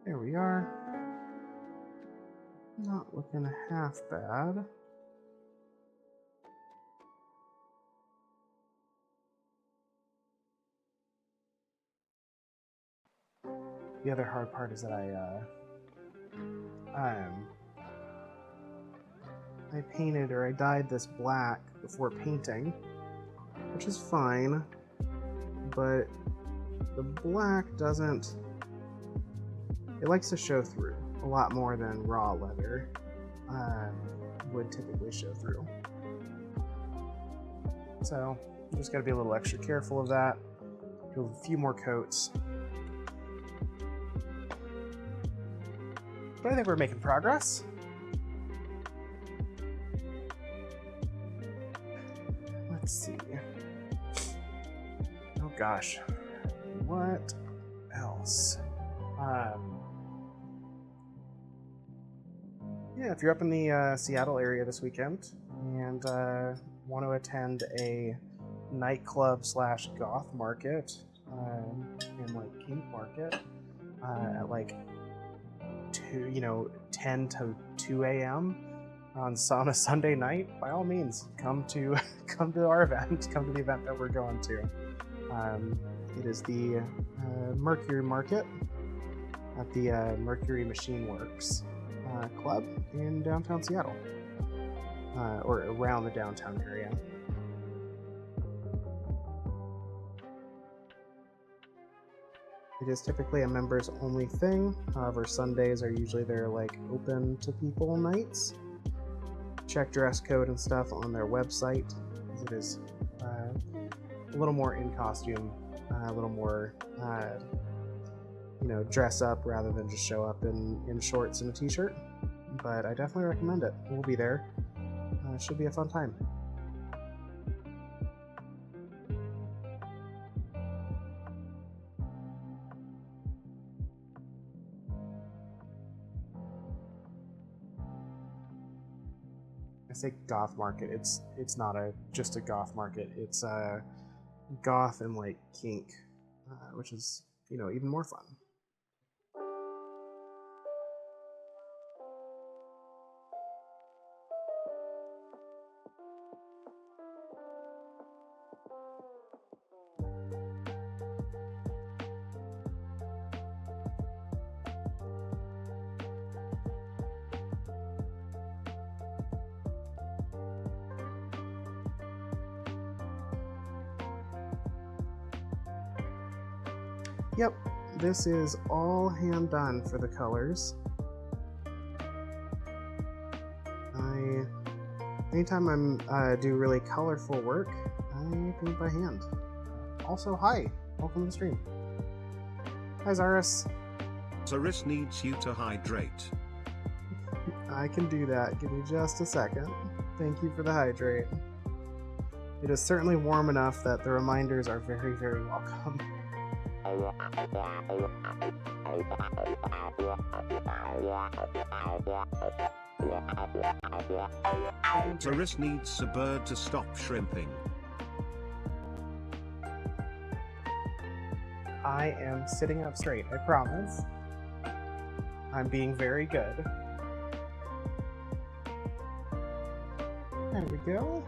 There we are. Not looking half bad. The other hard part is that I painted or I dyed this black before painting, which is fine, but the black doesn't, it likes to show through a lot more than raw leather would typically show through. So you just gotta be a little extra careful of that. Do a few more coats. But I think we're making progress. Let's see. Oh gosh. What else? Yeah, if you're up in the Seattle area this weekend and want to attend a nightclub / goth market in like Kink Market at like 10 to 2 a.m. on a Sunday night, by all means, come to our event. Come to the event that we're going to. It is the Mercury Market at the Mercury Machine Works Club in downtown Seattle, or around the downtown area. It is typically a members only thing. However, Sundays are usually their like open to people nights. Check dress code and stuff on their website, as it is a little more in costume, a little more dress up rather than just show up in shorts and a t-shirt. But I definitely recommend it. We'll be there. It should be a fun time. I say goth market. It's not just a goth market. It's goth and like kink, which is even more fun. Yep, this is all hand done for the colors. Anytime I'm do really colorful work, I paint by hand. Also, hi, welcome to the stream. Hi, Zaris. Zaris needs you to hydrate. I can do that. Give me just a second. Thank you for the hydrate. It is certainly warm enough that the reminders are very, very welcome. Zaris needs a bird to stop shrimping. I am sitting up straight, I promise. I'm being very good. There we go.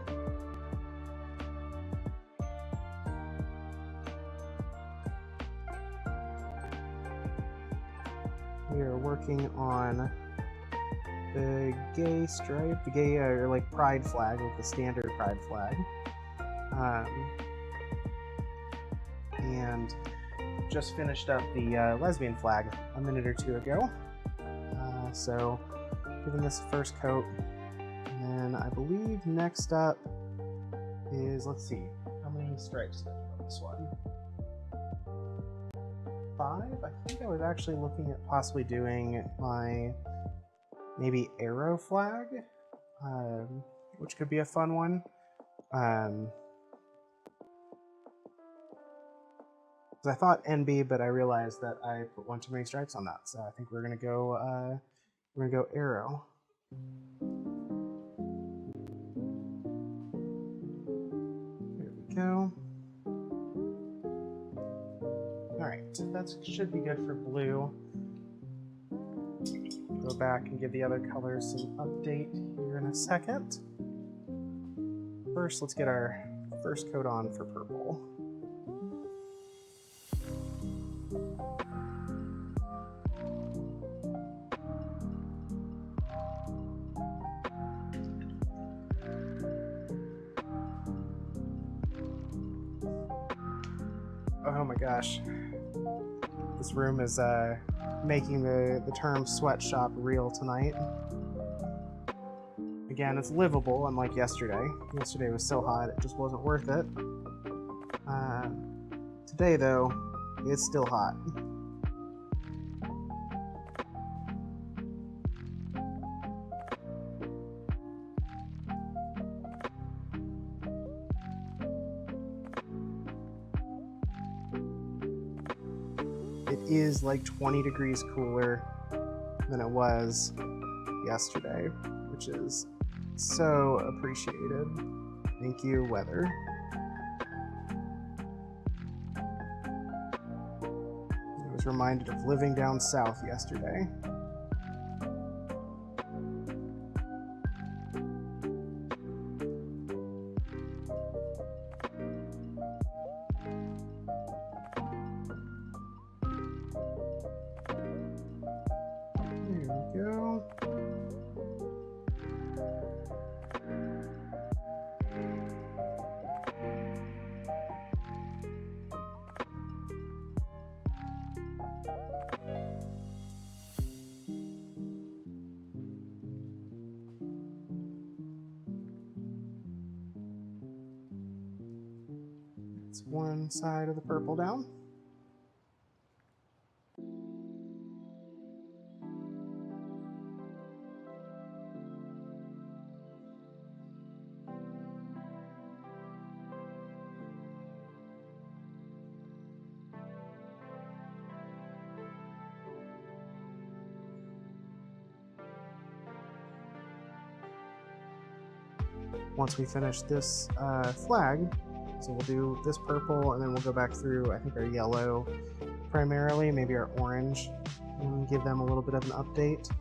We are working on the gay stripe, the gay or like pride flag, like the standard pride flag. And just finished up the lesbian flag a minute or two ago. So giving this a first coat. And then I believe next up is, let's see, how many stripes did I do on this one? 5? I think I was actually looking at possibly doing my maybe arrow flag, which could be a fun one. Because I thought NB, but I realized that I put one too many stripes on that. So I think we're gonna go arrow. There we go. All right, that should be good for blue. Go back and give the other colors some update here in a second. First, let's get our first coat on for purple. Oh my gosh. This room is making the term sweatshop real tonight. Again, it's livable, unlike yesterday. Yesterday was so hot, it just wasn't worth it. Today, though, it's still hot. It is like 20 degrees cooler than it was yesterday, which is so appreciated. Thank you, weather. I was reminded of living down south yesterday. There we go. That's one side of the purple down. Once we finish this flag, so we'll do this purple and then we'll go back through, I think, our yellow primarily, maybe our orange, and give them a little bit of an update.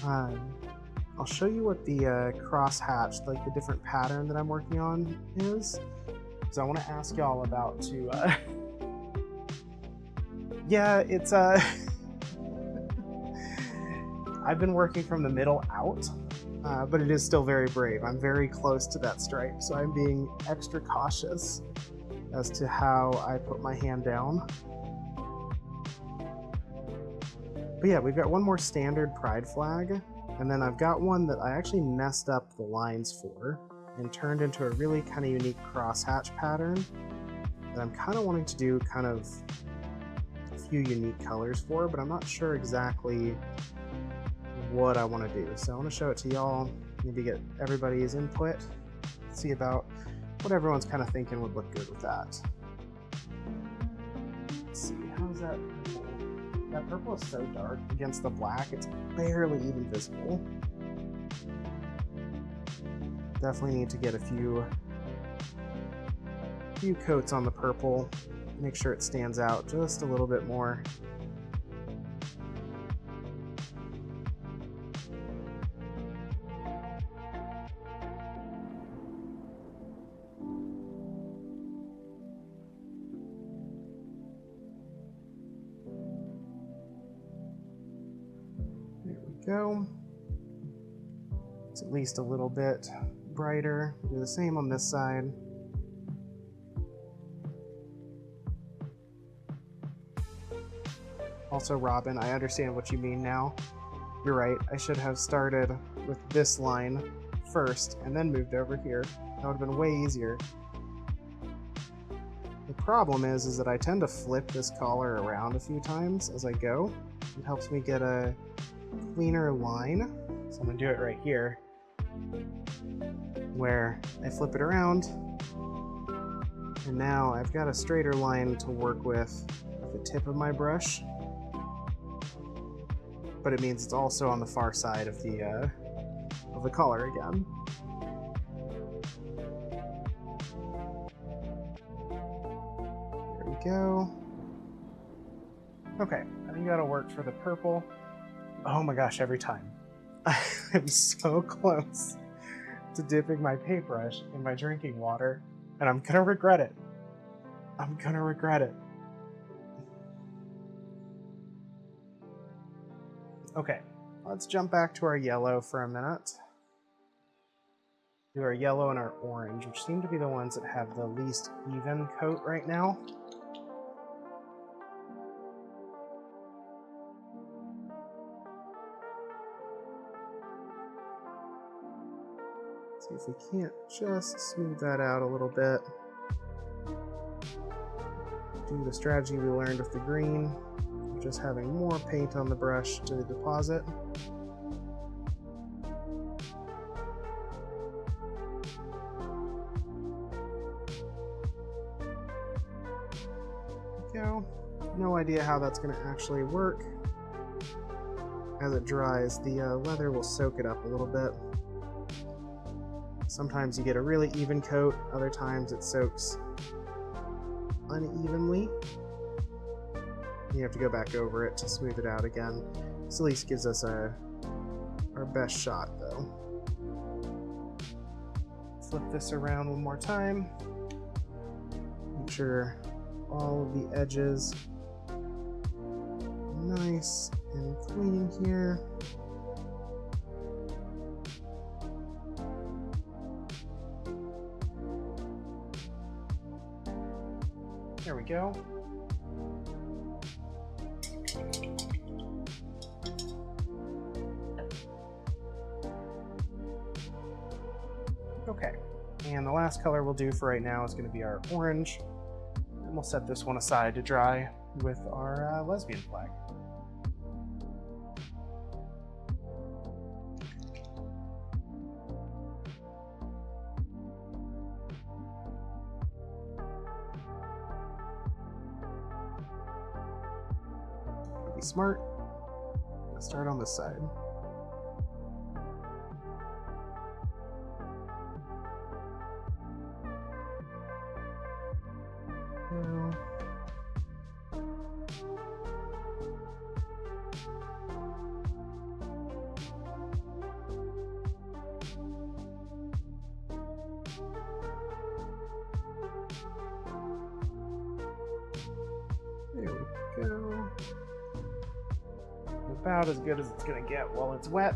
I'll show you what the cross hatch, like the different pattern that I'm working on is. So I want to ask y'all about yeah, it's I've been working from the middle out. But it is still very brave. I'm very close to that stripe, so I'm being extra cautious as to how I put my hand down. But yeah, we've got one more standard pride flag, and then I've got one that I actually messed up the lines for and turned into a really kind of unique crosshatch pattern that I'm kind of wanting to do kind of a few unique colors for, but I'm not sure exactly what I want to do. So I want to show it to y'all, maybe get everybody's input, see about what everyone's kind of thinking would look good with that. Let's see, how's that purple? That purple is so dark against the black, it's barely even visible. Definitely need to get a few coats on the purple, make sure it stands out just a little bit more. Go. It's at least a little bit brighter. Do the same on this side. Also, Robin, I understand what you mean now. You're right, I should have started with this line first and then moved over here. That would have been way easier. The problem is that I tend to flip this collar around a few times as I go. It helps me get a cleaner line. So I'm gonna do it right here, where I flip it around And now I've got a straighter line to work with the tip of my brush, but it means it's also on the far side of the collar again. There we go. Okay, I think that'll work for the purple. Oh my gosh, every time. I'm so close to dipping my paintbrush in my drinking water, and I'm gonna regret it. I'm gonna regret it. Okay, let's jump back to our yellow for a minute. Do our yellow and our orange, which seem to be the ones that have the least even coat right now. See if we can't just smooth that out a little bit. Do the strategy we learned with the green, just having more paint on the brush to deposit. Go. No idea how that's going to actually work. As it dries, the leather will soak it up a little bit. Sometimes you get a really even coat, other times it soaks unevenly. You have to go back over it to smooth it out again. This at least gives us our best shot though. Flip this around one more time. Make sure all of the edges are nice and clean here. There we go. Okay, and the last color we'll do for right now is going to be our orange. And we'll set this one aside to dry with our lesbian flag. Be smart. Let's start on this side. There we go. About as good as it's gonna get while it's wet.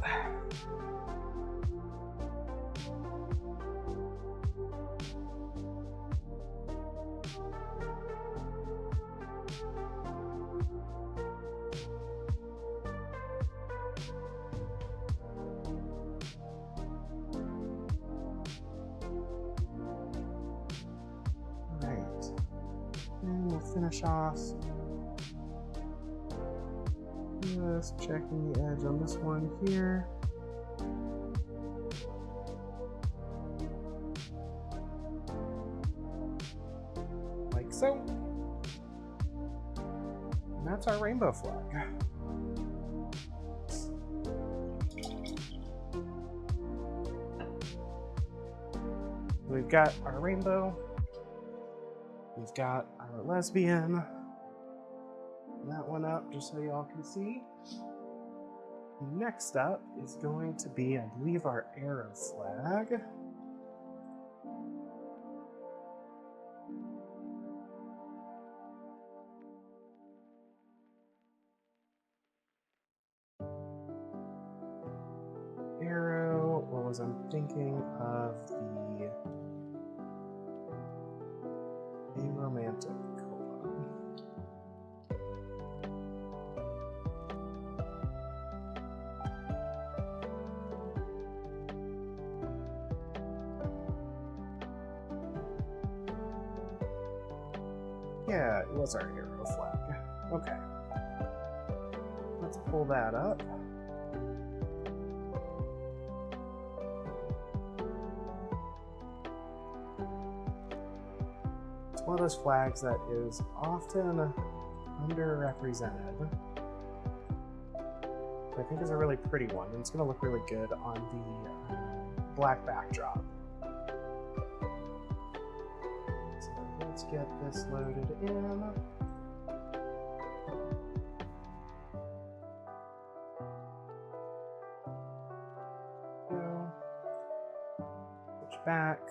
Alright. And we'll finish off just checking the edge on this one here. Like so. And that's our rainbow flag. We've got our rainbow. We've got our lesbian. That one up just so y'all can see. Next up is going to be, I believe, our arrow flag. Arrow, or was I thinking of the aromantic? Yeah, it was our arrow flag. Okay. Let's pull that up. those flags that is often underrepresented. I think is a really pretty one, and it's going to look really good on the black backdrop. So let's get this loaded in. Go. Switch back.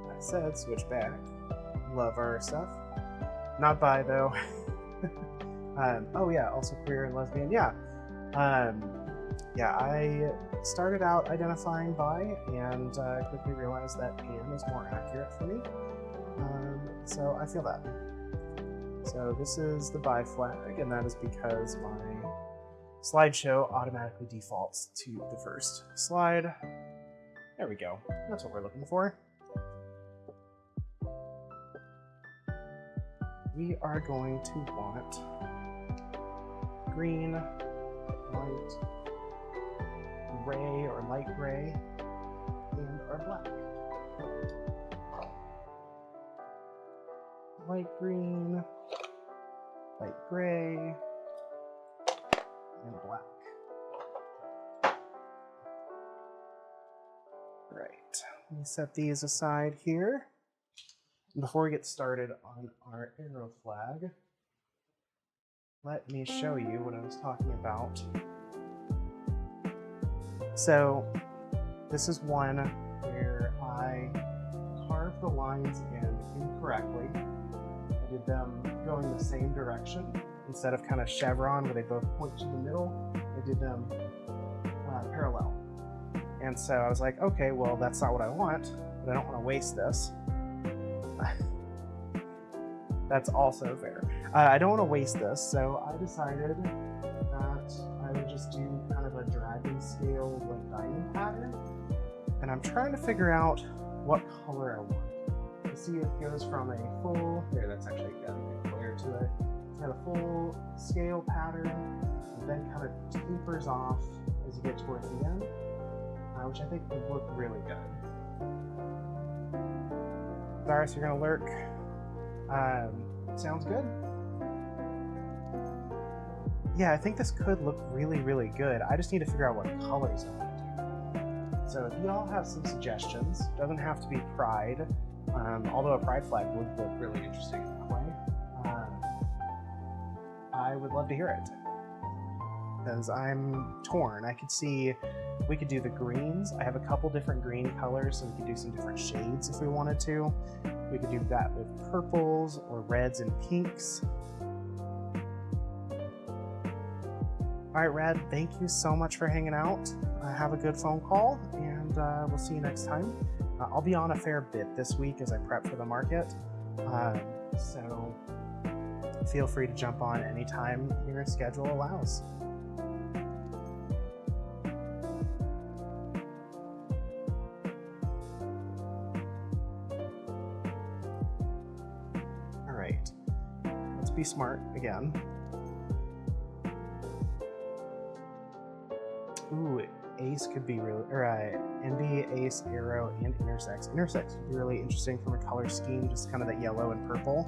I said switch back. Love our stuff. Not bi though. Oh yeah, also queer and lesbian. Yeah. Yeah, I started out identifying bi and quickly realized that pan is more accurate for me. So I feel that. So this is the bi flag, and that is because my slideshow automatically defaults to the first slide. There we go. That's what we're looking for. We are going to want green, white, gray or light gray, and our black. Light green, light gray, and black. Right, let me set these aside here. Before we get started on our arrow flag, let me show you what I was talking about. So this is one where I carved the lines in incorrectly. I did them going the same direction instead of kind of chevron where they both point to the middle. I did them parallel. And so I was like, okay, well, that's not what I want, but I don't want to waste this. That's also fair. I don't want to waste this, so I decided that I would just do kind of a dragon scale like diamond pattern. And I'm trying to figure out what color I want. To see if it goes from a full, there, that's actually got a good glare to it. It's got a full scale pattern, and then kind of tapers off as you get towards the end, which I think would look really good. Cyrus, you're gonna lurk. Sounds good. Yeah, I think this could look really, really good. I just need to figure out what colors I want to do. So if y'all have some suggestions, doesn't have to be pride, although a pride flag would look really interesting in that way. I would love to hear it. Because I'm torn. I could see we could do the greens. I have a couple different green colors, so we could do some different shades if we wanted to. We could do that with purples or reds and pinks. All right, Rad, thank you so much for hanging out. Have a good phone call, and we'll see you next time. I'll be on a fair bit this week as I prep for the market, so feel free to jump on anytime your schedule allows. All right, let's be smart again. Ooh, ace could be really, or NB, ace, arrow, and intersex. Intersex would be really interesting from a color scheme, just kind of that yellow and purple.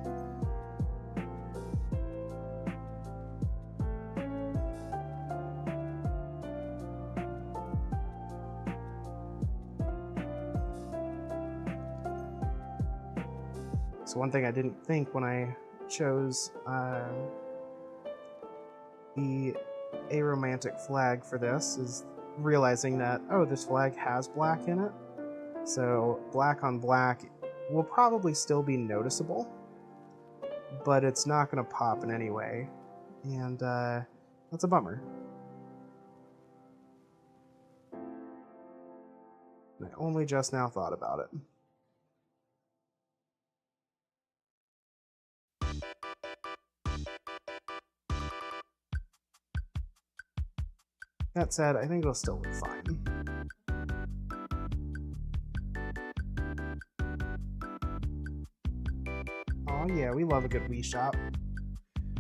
So one thing I didn't think when I chose the aromantic flag for this is realizing that, oh, this flag has black in it. So black on black will probably still be noticeable, but it's not going to pop in any way. And that's a bummer. I only just now thought about it. That said, I think it'll still look fine. Oh yeah, we love a good Wii shop.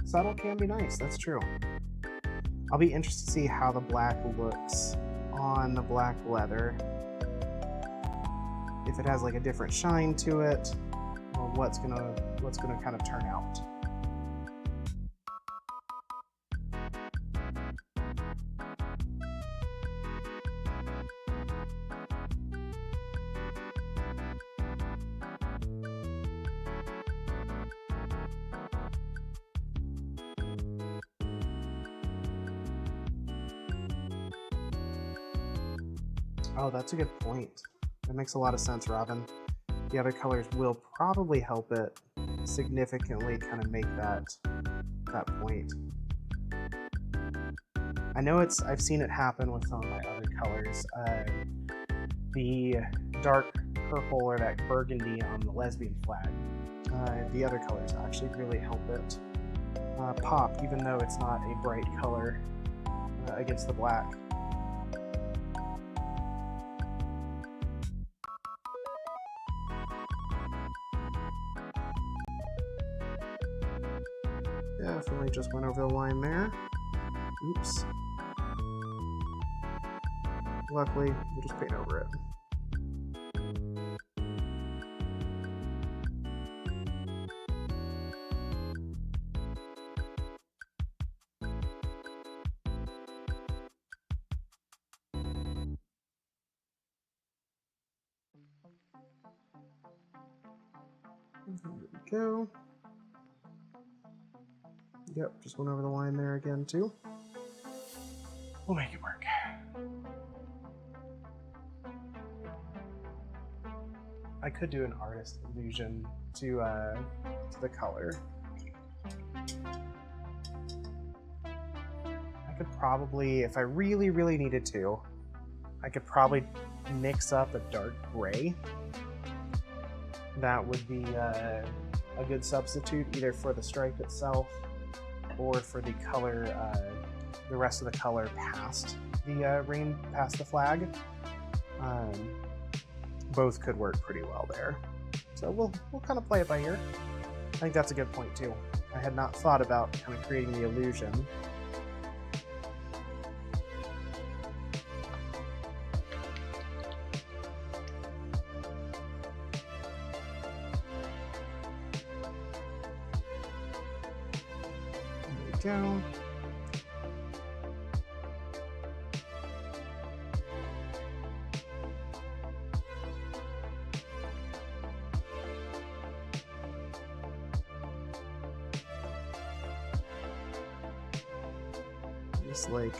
Subtle can be nice, that's true. I'll be interested to see how the black looks on the black leather. if it has like a different shine to it, or what's gonna kind of turn out. Oh, that's a good point. That makes a lot of sense, Robin. The other colors will probably help it significantly kind of make that point. I know I've seen it happen with some of my other colors. The dark purple or that burgundy on the lesbian flag. The other colors actually really help it pop, even though it's not a bright color against the black. Definitely just went over the line there. Oops. Luckily, we'll just paint over it. There we go. Yep, just went over the line there again too. We'll make it work. I could do an artist illusion to the color. I could probably, if I really, really needed to, I could probably mix up a dark gray. That would be a good substitute either for the stripe itself or for the color, the rest of the color past the flag. Both could work pretty well there. So we'll kind of play it by ear. I think that's a good point too. I had not thought about kind of creating the illusion. There we go. It's like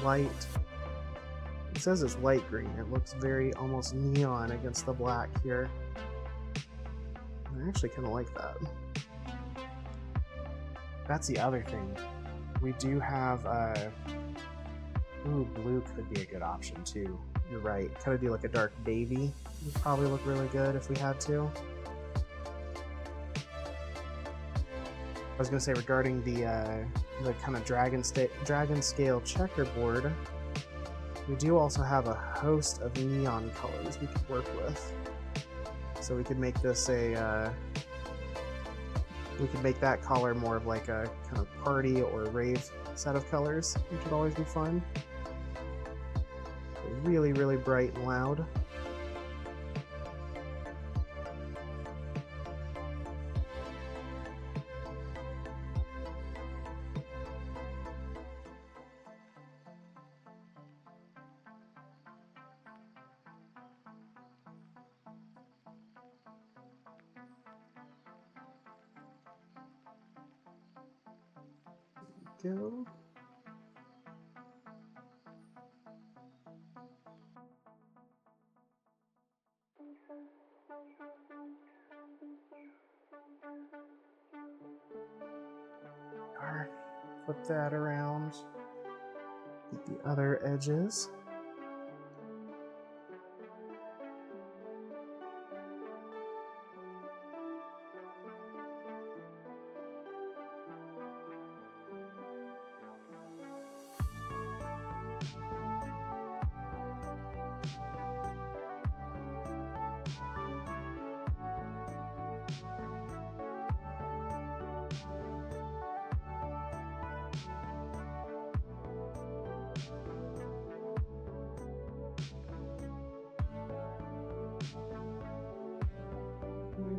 light. It says it's light green. It looks very almost neon against the black here. I actually kind of like that. That's the other thing. We do have ooh, blue could be a good option too. You're right. Kind of do like a dark navy. Would probably look really good if we had to. I was gonna say regarding the kind of dragon scale checkerboard, we do also have a host of neon colors we could work with. So we could make this we could make that color more of like a kind of party or rave set of colors, which would always be fun. Really, really bright and loud. Go. Flip that around. Get the other edges.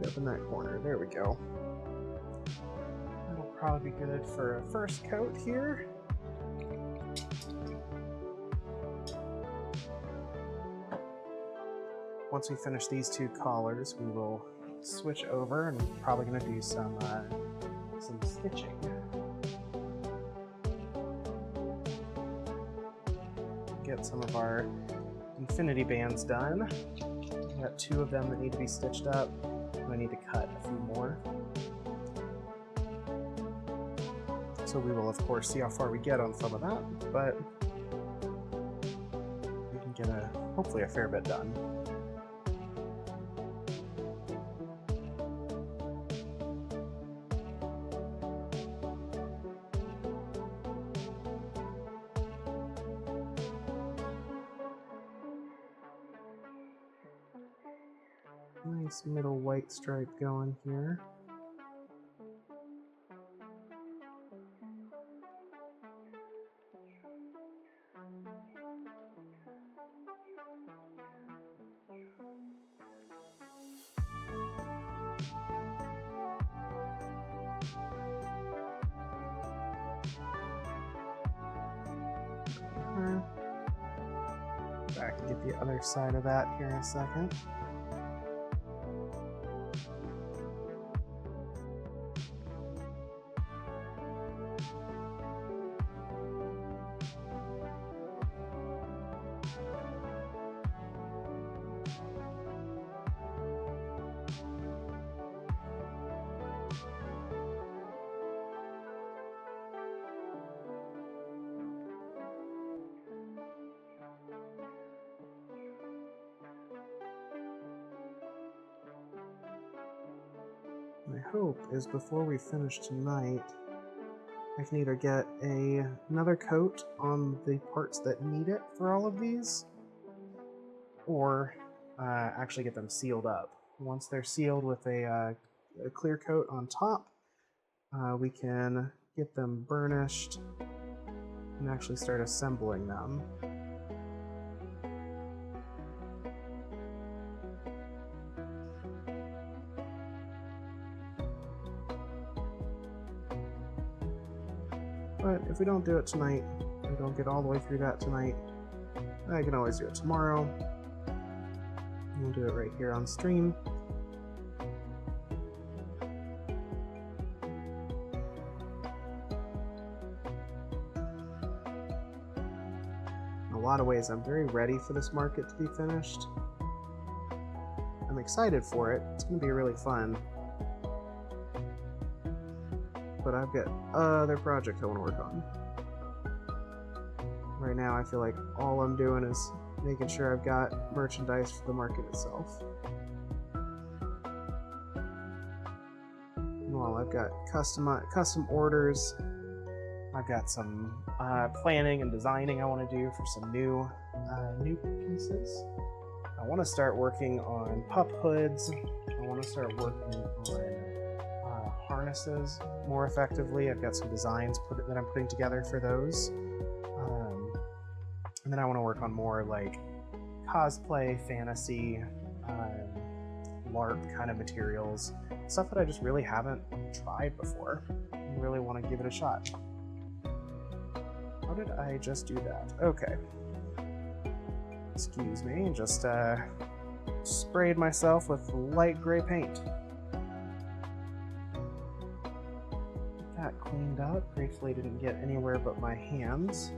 up in that corner. There we go. That'll probably be good for a first coat here. Once we finish these two collars, we will switch over and probably going to do some stitching. Get some of our infinity bands done. We've got 2 of them that need to be stitched up, and I need to cut a few more. So we will of course see how far we get on some of that, but we can get hopefully a fair bit done. Nice middle white stripe going here. Back and get the other side of that here in a second. My hope is before we finish tonight, I can either get another coat on the parts that need it for all of these, or actually get them sealed up. Once they're sealed with a clear coat on top, we can get them burnished and actually start assembling them. But if we don't do it tonight, we don't get all the way through that tonight, I can always do it tomorrow. We'll do it right here on stream. In a lot of ways, I'm very ready for this market to be finished. I'm excited for it. It's going to be really fun. But I've got other projects I want to work on. Right now I feel like all I'm doing is making sure I've got merchandise for the market itself. Well, I've got custom orders. I've got some planning and designing I want to do for some new pieces. I want to start working on pup hoods. I want to start working on harnesses more effectively. I've got some designs that I'm putting together for those. And then I want to work on more like cosplay, fantasy, LARP kind of materials. Stuff that I just really haven't tried before. I really want to give it a shot. How did I just do that? Okay. Excuse me, just sprayed myself with light gray paint. That cleaned up. Gratefully didn't get anywhere but my hands.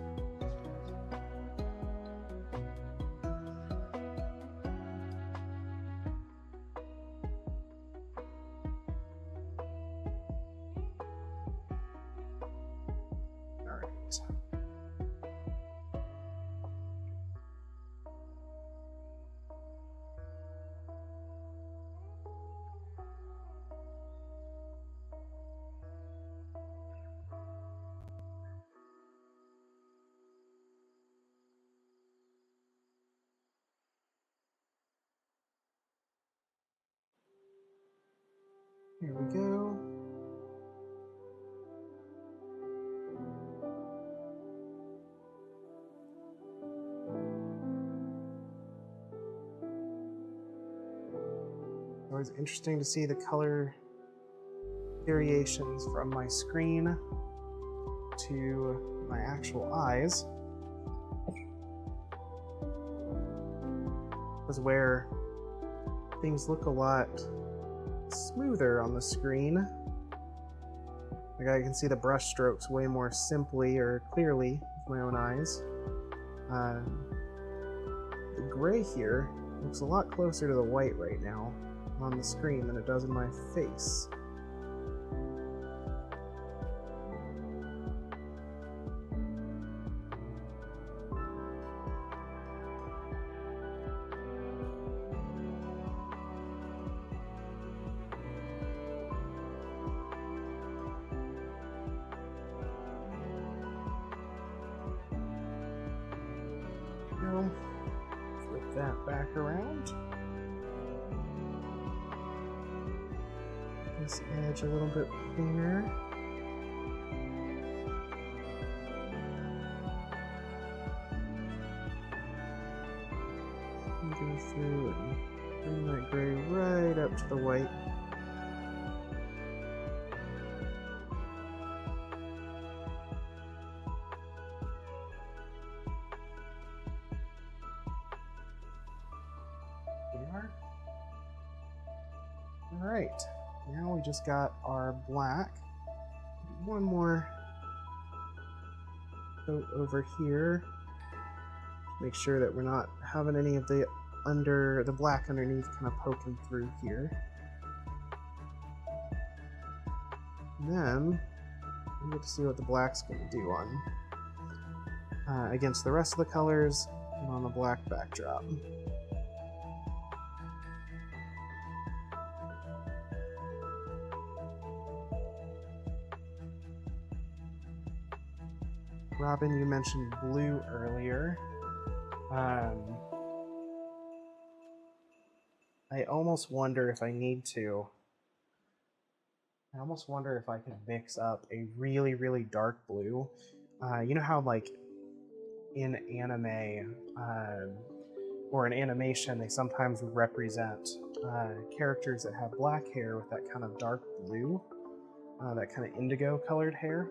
Alright. Here we go. always interesting to see the color variations from my screen to my actual eyes. Is where things look a lot smoother on the screen. Like I can see the brush strokes way more simply or clearly with my own eyes. The gray here looks a lot closer to the white right now on the screen than it does in my face. Flip that back around. This edge a little bit cleaner. And go through and bring that gray right up to the white. Alright, now we just got our black. One more coat over here. Make sure that we're not having any of the black underneath kind of poking through here. And then we get to see what the black's going to do on against the rest of the colors and on the black backdrop. Robin, you mentioned blue earlier. I almost wonder if I need to. I almost wonder if I could mix up a really, really dark blue. You know how, like, in anime or in animation, they sometimes represent characters that have black hair with that kind of dark blue, that kind of indigo colored hair.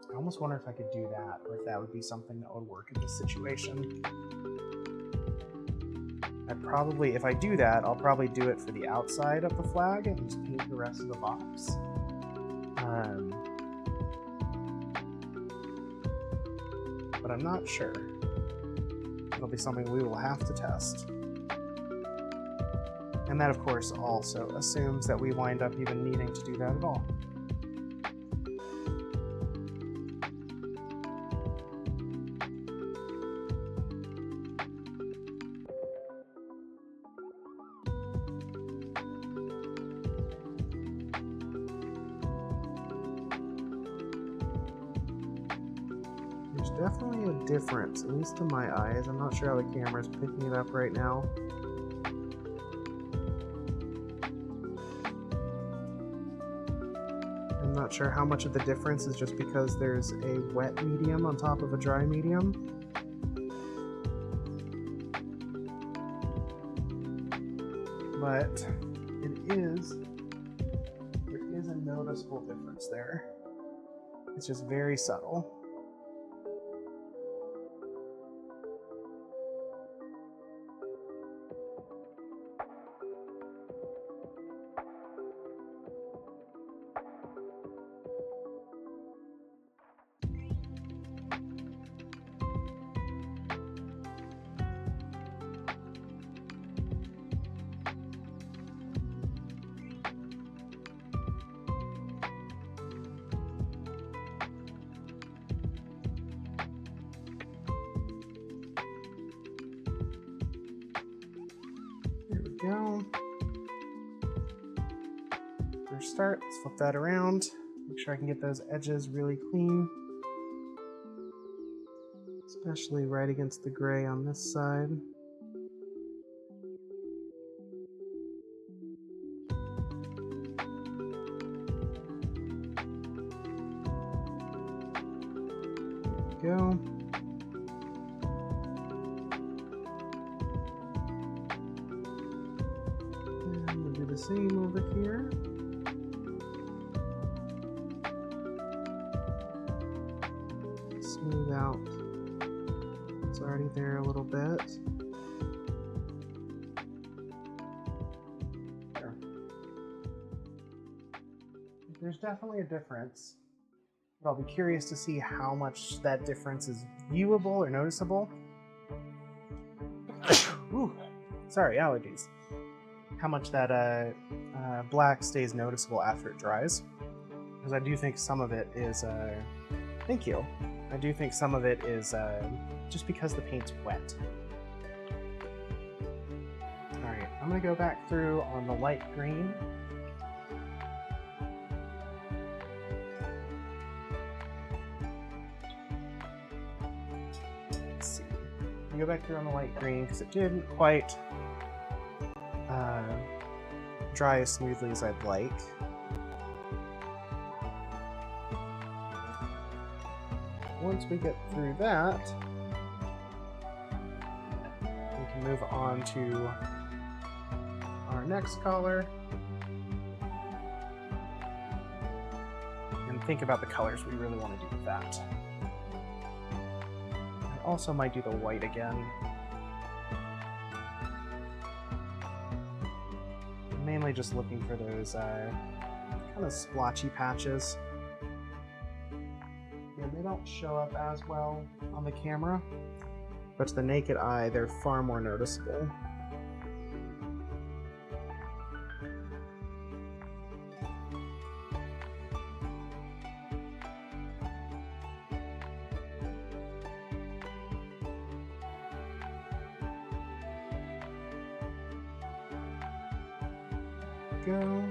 I almost wonder if I could do that, or if that would be something that would work in this situation. If I do that, I'll probably do it for the outside of the flag and just paint the rest of the box. But I'm not sure. It'll be something we will have to test. And that, of course, also assumes that we wind up even needing to do that at all. Definitely a difference, at least to my eyes. I'm not sure how the camera's picking it up right now. I'm not sure how much of the difference is just because there's a wet medium on top of a dry medium. But there is a noticeable difference there. It's just very subtle. Go. First start, let's flip that around. Make sure I can get those edges really clean. Especially right against the gray on this side. There we go. the same over here. Smooth out. It's already there a little bit. There. There's definitely a difference, but I'll be curious to see how much that difference is viewable or noticeable. Ooh, sorry, allergies. How much that black stays noticeable after it dries. Because I do think some of it is, thank you. I do think some of it is just because the paint's wet. Alright, I'm going to go back through on the light green. Let's see. I'm going to go back through on the light green because it didn't quite dry as smoothly as I'd like. Once we get through that, we can move on to our next color and think about the colors we really want to do with that. I also might do the white again. I'm mainly just looking for those kind of splotchy patches. They don't show up as well on the camera, but to the naked eye, they're far more noticeable. Go.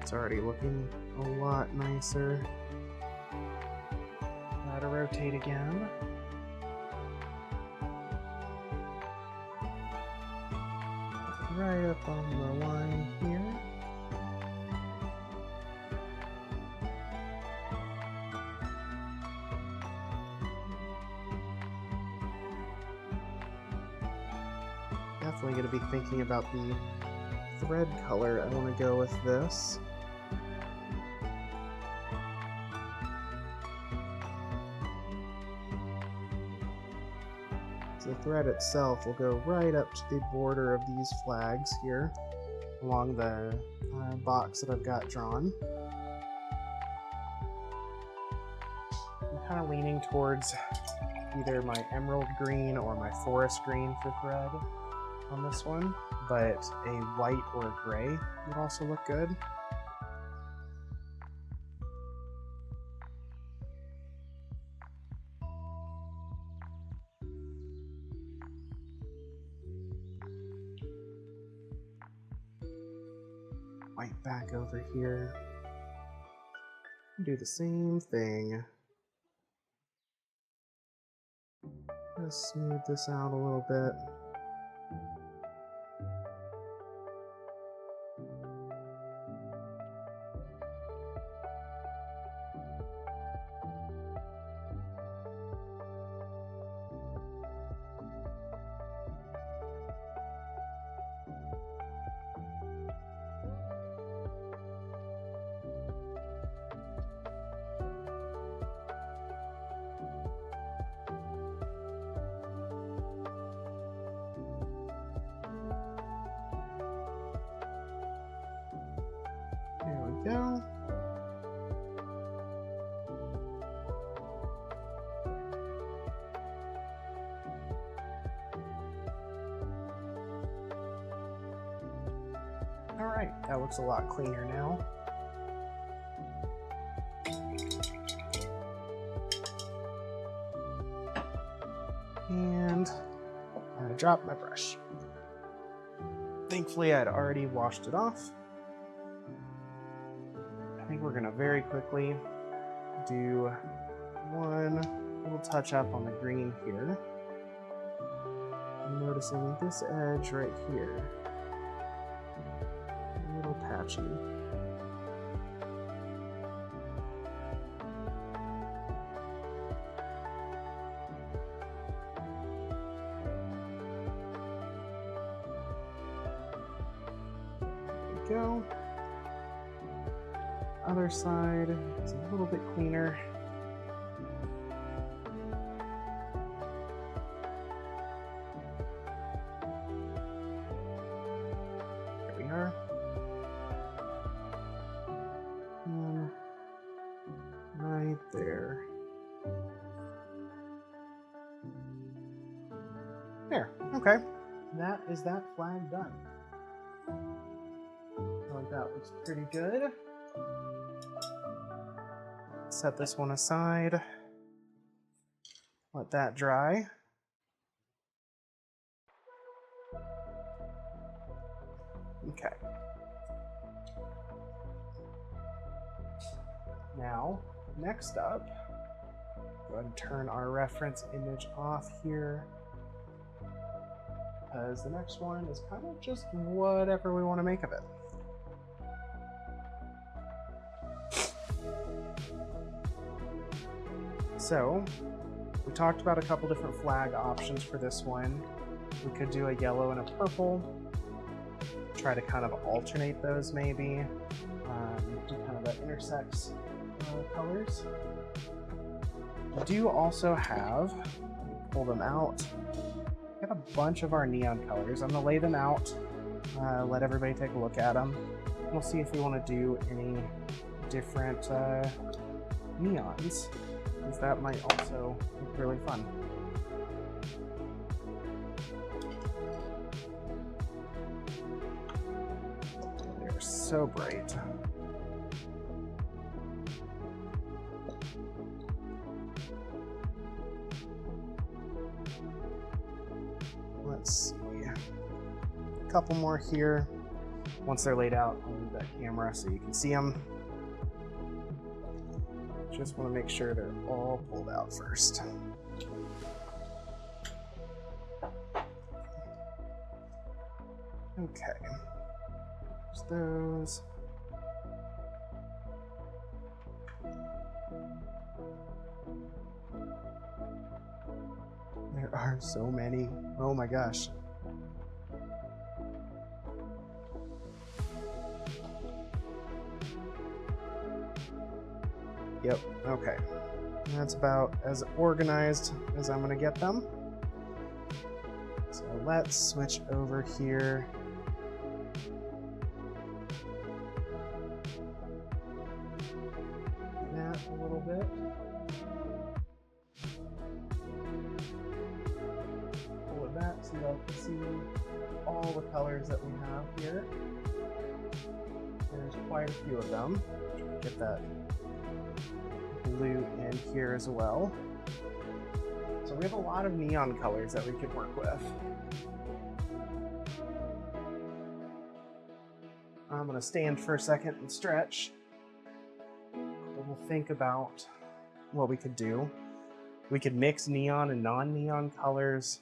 It's already looking a lot nicer. Gotta rotate again. Right up on the line here. Definitely gonna be thinking about the thread color. I want to go with this. The thread itself will go right up to the border of these flags here along the box that I've got drawn. I'm kind of leaning towards either my emerald green or my forest green for thread on this one, but a white or a gray would also look good. White back over here. Do the same thing. Just smooth this out a little bit. There we go. Alright, that looks a lot cleaner now. And I dropped my brush. Thankfully, I'd already washed it off. I think we're going to very quickly do one little touch up on the green here. I'm noticing this edge right here. A little patchy. we go. Other side is a little bit cleaner. There we are. And right there. There, okay. That is that flag done. I think that looks pretty good. Set this one aside. Let that dry. Okay. Now, next up, go ahead and turn our reference image off here, because the next one is kind of just whatever we want to make of it. So, we talked about a couple different flag options for this one. We could do a yellow and a purple, try to kind of alternate those maybe, do kind of the intersex colors. We do also have, pull them out, we have a bunch of our neon colors. I'm going to lay them out, let everybody take a look at them. We'll see if we want to do any different neons, because that might also look really fun. They're so bright. Let's see. A couple more here. Once they're laid out, I'll move that camera so you can see them. Just want to make sure they're all pulled out first. Okay. There's those. There are so many. Oh my gosh. Yep, okay. That's about as organized as I'm gonna get them. So let's switch over here. That a little bit. Pull it back so y'all can see all the colors that we have here. There's quite a few of them. Get that blue in here as well. So we have a lot of neon colors that we could work with. I'm gonna stand for a second and stretch. We'll think about what we could do. We could mix neon and non-neon colors.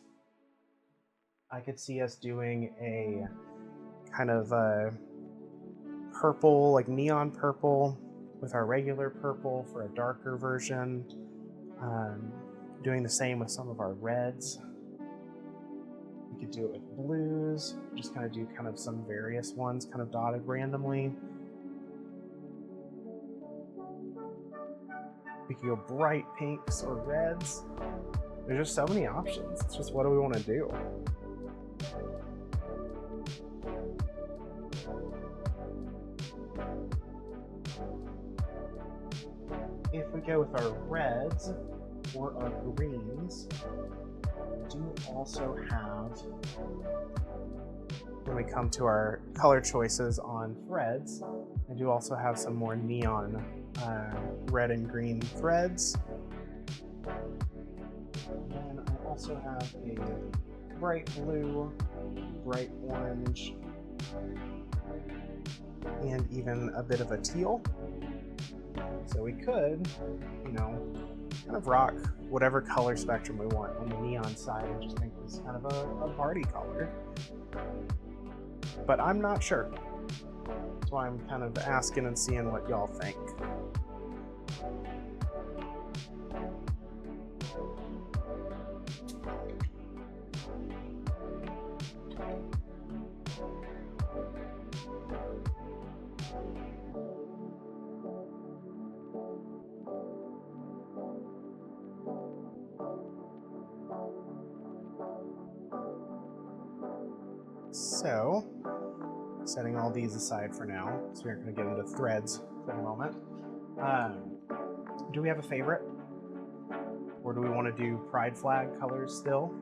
I could see us doing a kind of a purple, like neon purple, with our regular purple for a darker version. Doing the same with some of our reds. We could do it with blues, just kind of do kind of some various ones kind of dotted randomly. We could go bright pinks or reds. There's just so many options. It's just what do we want to do? If we go with our reds or our greens, we do also have, when we come to our color choices on threads, I do also have some more neon red and green threads. And then I also have a bright blue, bright orange, and even a bit of a teal. So we could, you know, kind of rock whatever color spectrum we want on the neon side and just make this kind of a party color. But I'm not sure. That's why I'm kind of asking and seeing what y'all think. So, setting all these aside for now, so we're going to get into threads for the moment. Do we have a favorite? Or do we want to do pride flag colors still?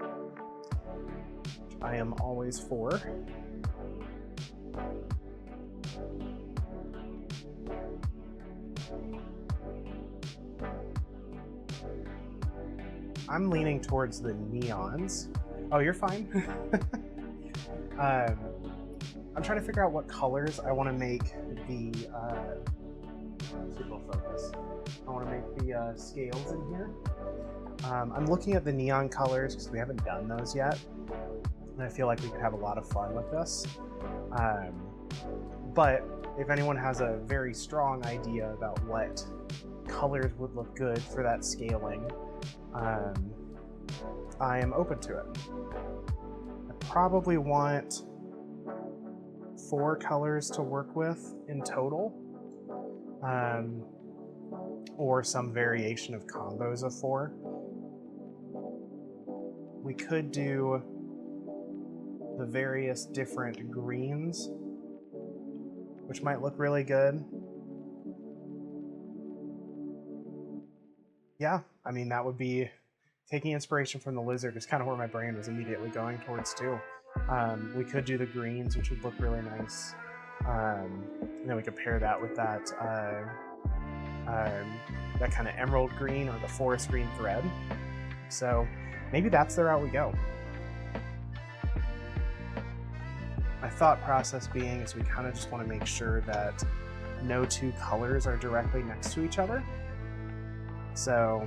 I am always for. I'm leaning towards the neons. Oh, you're fine. I'm trying to figure out what colors I want to make the focus. I want to make the scales in here. I'm looking at the neon colors because we haven't done those yet, and I feel like we could have a lot of fun with this. But if anyone has a very strong idea about what colors would look good for that scaling, I am open to it. I probably want 4 colors to work with in total, or some variation of combos of 4. We could do the various different greens, which might look really good. Yeah, I mean, that would be taking inspiration from the lizard is kind of where my brain was immediately going towards too. We could do the greens, which would look really nice. And then we could pair that with that that kind of emerald green or the forest green thread. So maybe that's the route we go. My thought process being is we kind of just want to make sure that no 2 colors are directly next to each other. So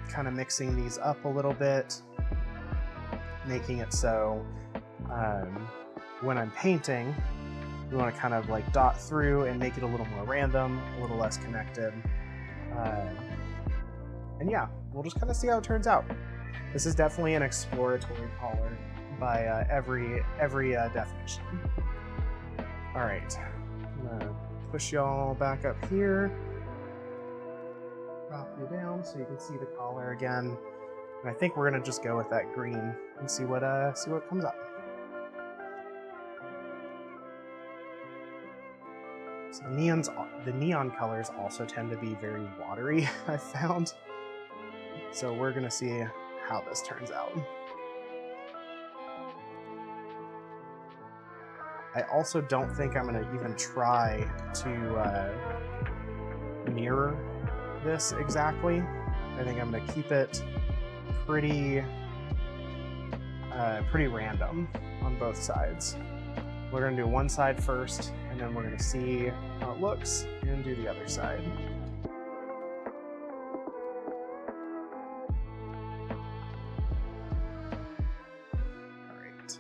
kind of mixing these up a little bit, making it so when I'm painting, we want to kind of like dot through and make it a little more random, a little less connected. And yeah, we'll just kind of see how it turns out. This is definitely an exploratory color by every definition. All right, I'm gonna push y'all back up here, drop you down so you can see the collar again. And I think we're gonna just go with that green and see what comes up. So the neon colors also tend to be very watery, I've found. So we're gonna see how this turns out. I also don't think I'm gonna even try to mirror this exactly. I think I'm gonna keep it pretty random on both sides. We're gonna do one side first, and then we're gonna see how it looks and do the other side. All right.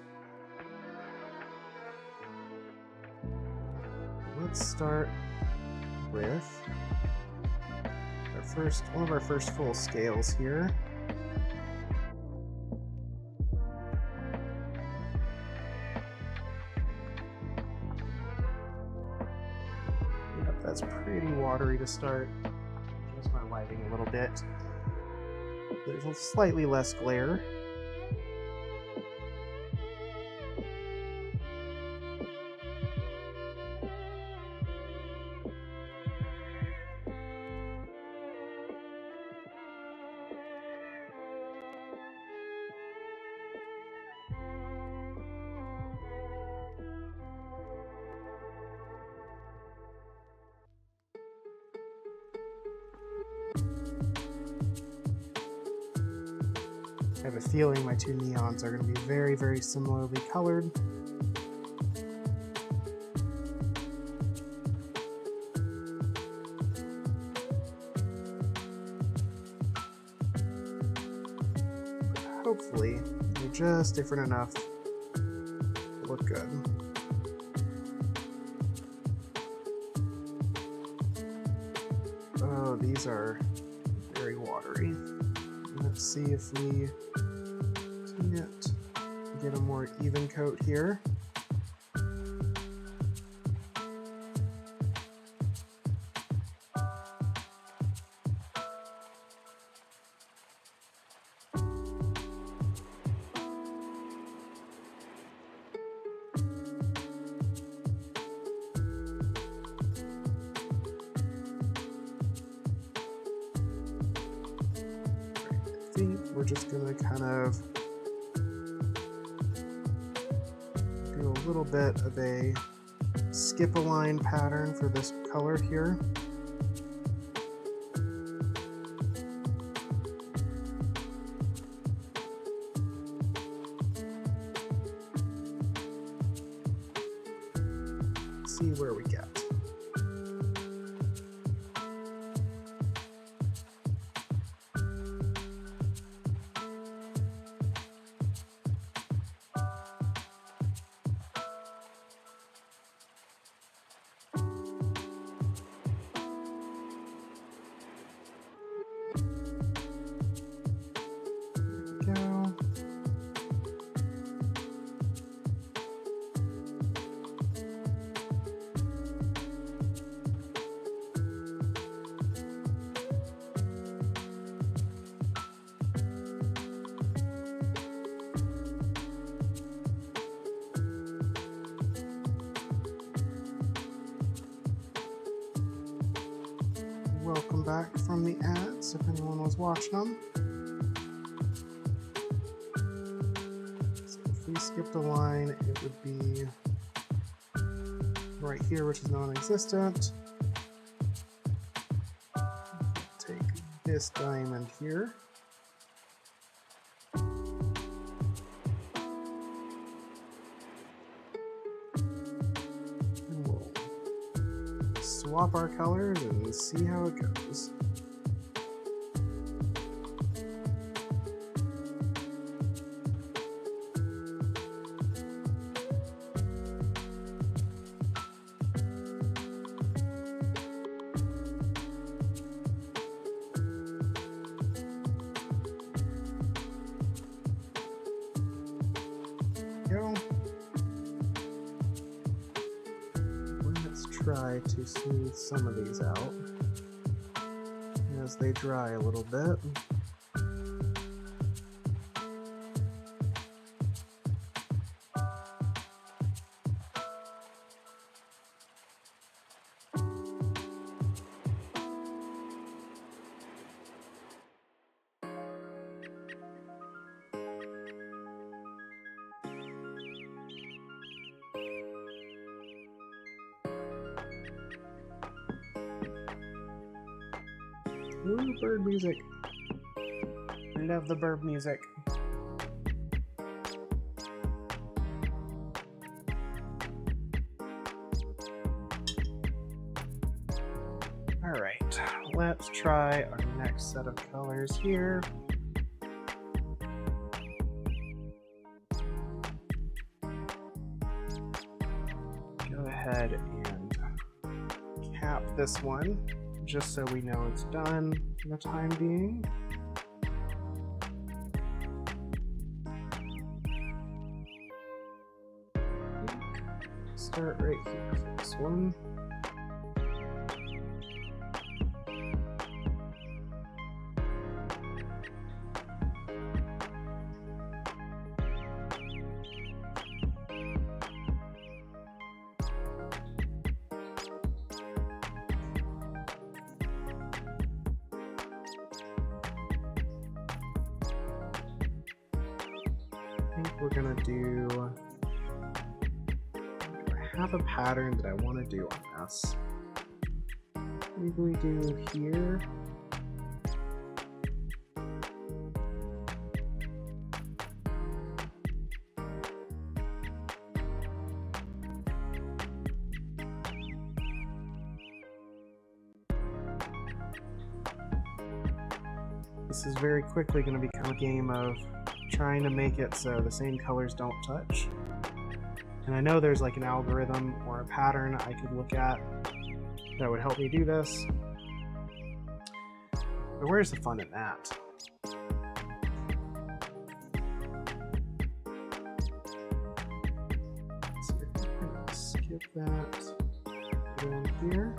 Let's start with one of our first full scales here. That's pretty watery to start. Adjust my lighting a little bit. There's a slightly less glare. I have a feeling my 2 neons are going to be very, very similarly colored. Hopefully, they're just different enough to look good. Oh, these are very watery. Let's see if we can't get a more even coat here. we're just gonna kind of do a little bit of a skip a line pattern for this color here. See where we get. Go. Welcome back from the ads, if anyone was watching them. So if we skipped a line, it would be right here, which is non-existent. Take this diamond here. And we'll swap our colors and see how it goes. Go. Let's try to smooth some of these out as they dry a little bit. Ooh, bird music. I love the bird music. Alright, let's try our next set of colors here. Go ahead and cap this one, just so we know it's done for the time being. Start right here for this one. I think we're gonna do, I have a pattern that I want to do on this. Maybe we do here. This is very quickly going to become a game of trying to make it so the same colors don't touch. And I know there's like an algorithm or a pattern I could look at that would help me do this. But where's the fun in that? So we're going to skip that, go in here.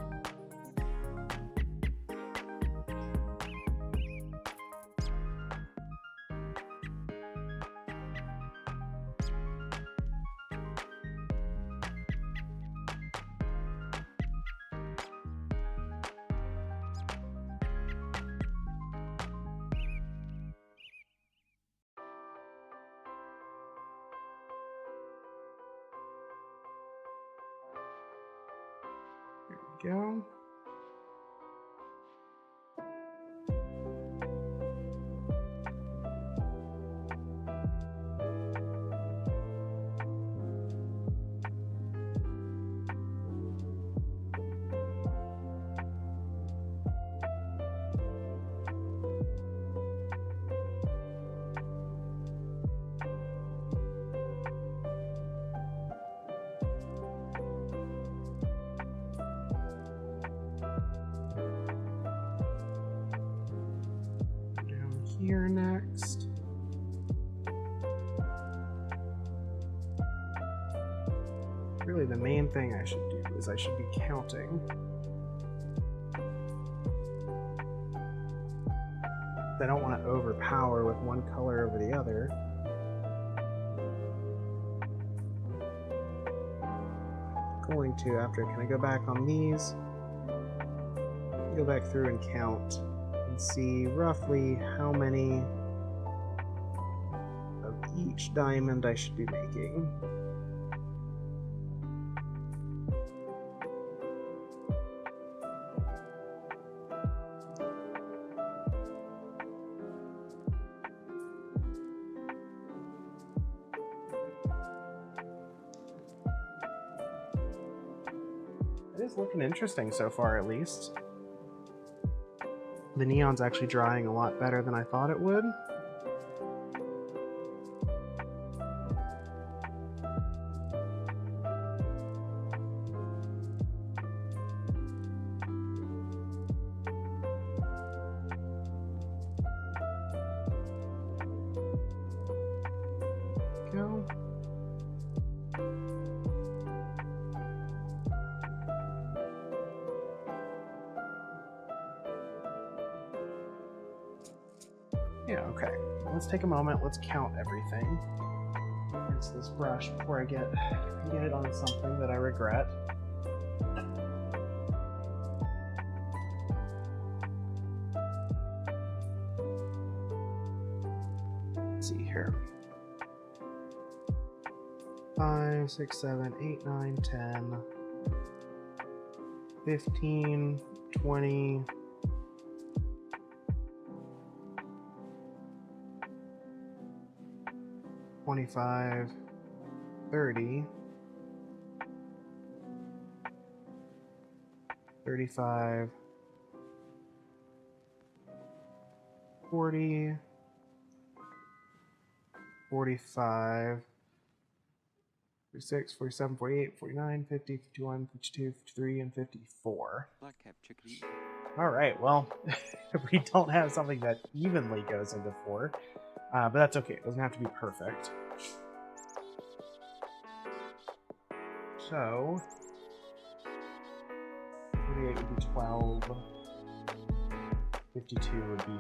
go. Here next. Really, the main thing I should do is I should be counting. I don't want to overpower with one color over the other. I'm going to, after, can I go back on these? Go back through and count and see roughly how many of each diamond I should be making. It is looking interesting so far, at least. The neon's actually drying a lot better than I thought it would. Go. Yeah, okay. Let's take a moment. Let's count everything. Rinse this brush before I get it on something that I regret. Let's see here. 5, 6, 7, 8, 9, 10, 15, 20, 25, 30, 35, 40, 45, 46, 47, 48, 49, 50, 51, 52, 53, and 54. Alright, well, we don't have something that evenly goes into 4, but that's okay. It doesn't have to be perfect. So, 48 would be 12, 52 would be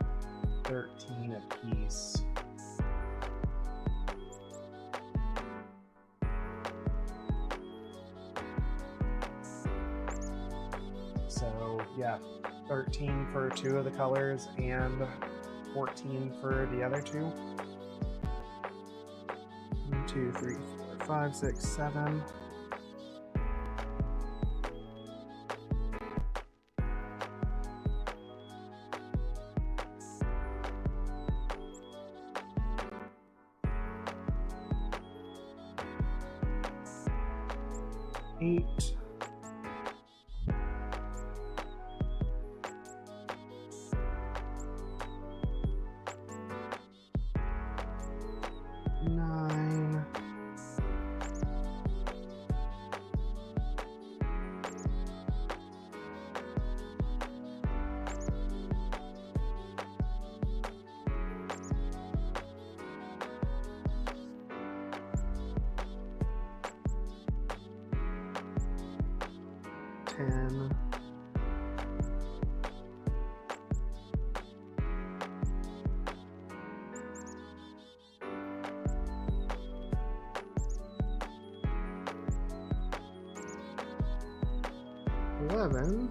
13 apiece. So, yeah, 13 for 2 of the colors and 14 for the other 2. 1, 2, 3, 4, 5, 6, 7. Eight. 9. 10. 11.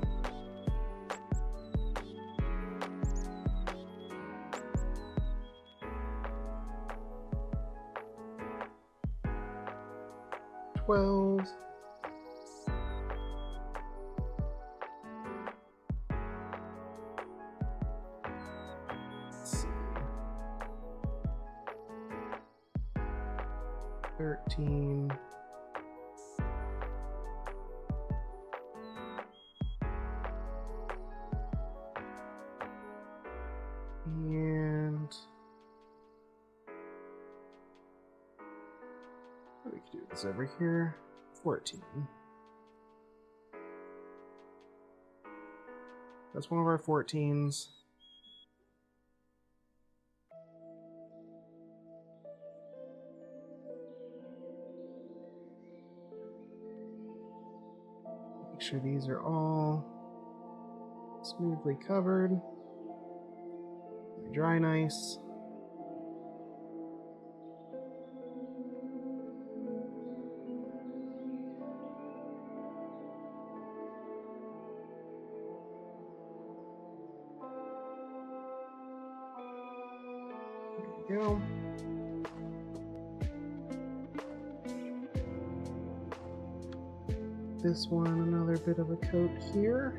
12. 13. And we can do this over here. 14. That's one of our 14s. Make sure these are all smoothly covered. Dry nice. There we go. This one, another bit of a coat here.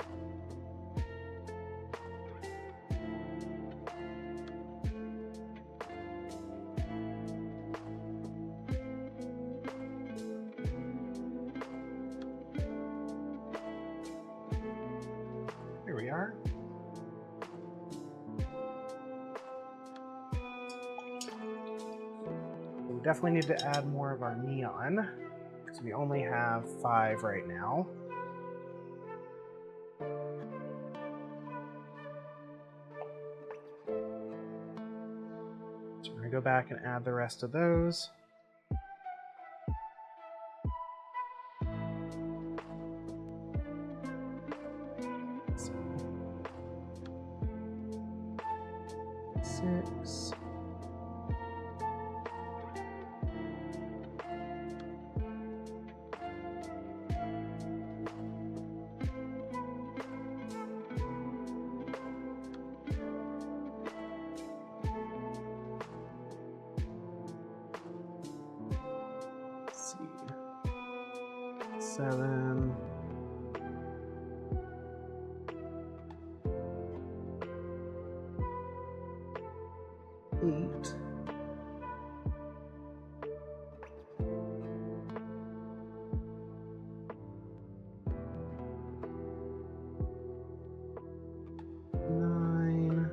Here we are. We definitely need to add more of our neon, because we only have 5 right now. So we're going to go back and add the rest of those. Six. Let's see. 7. 8. 9.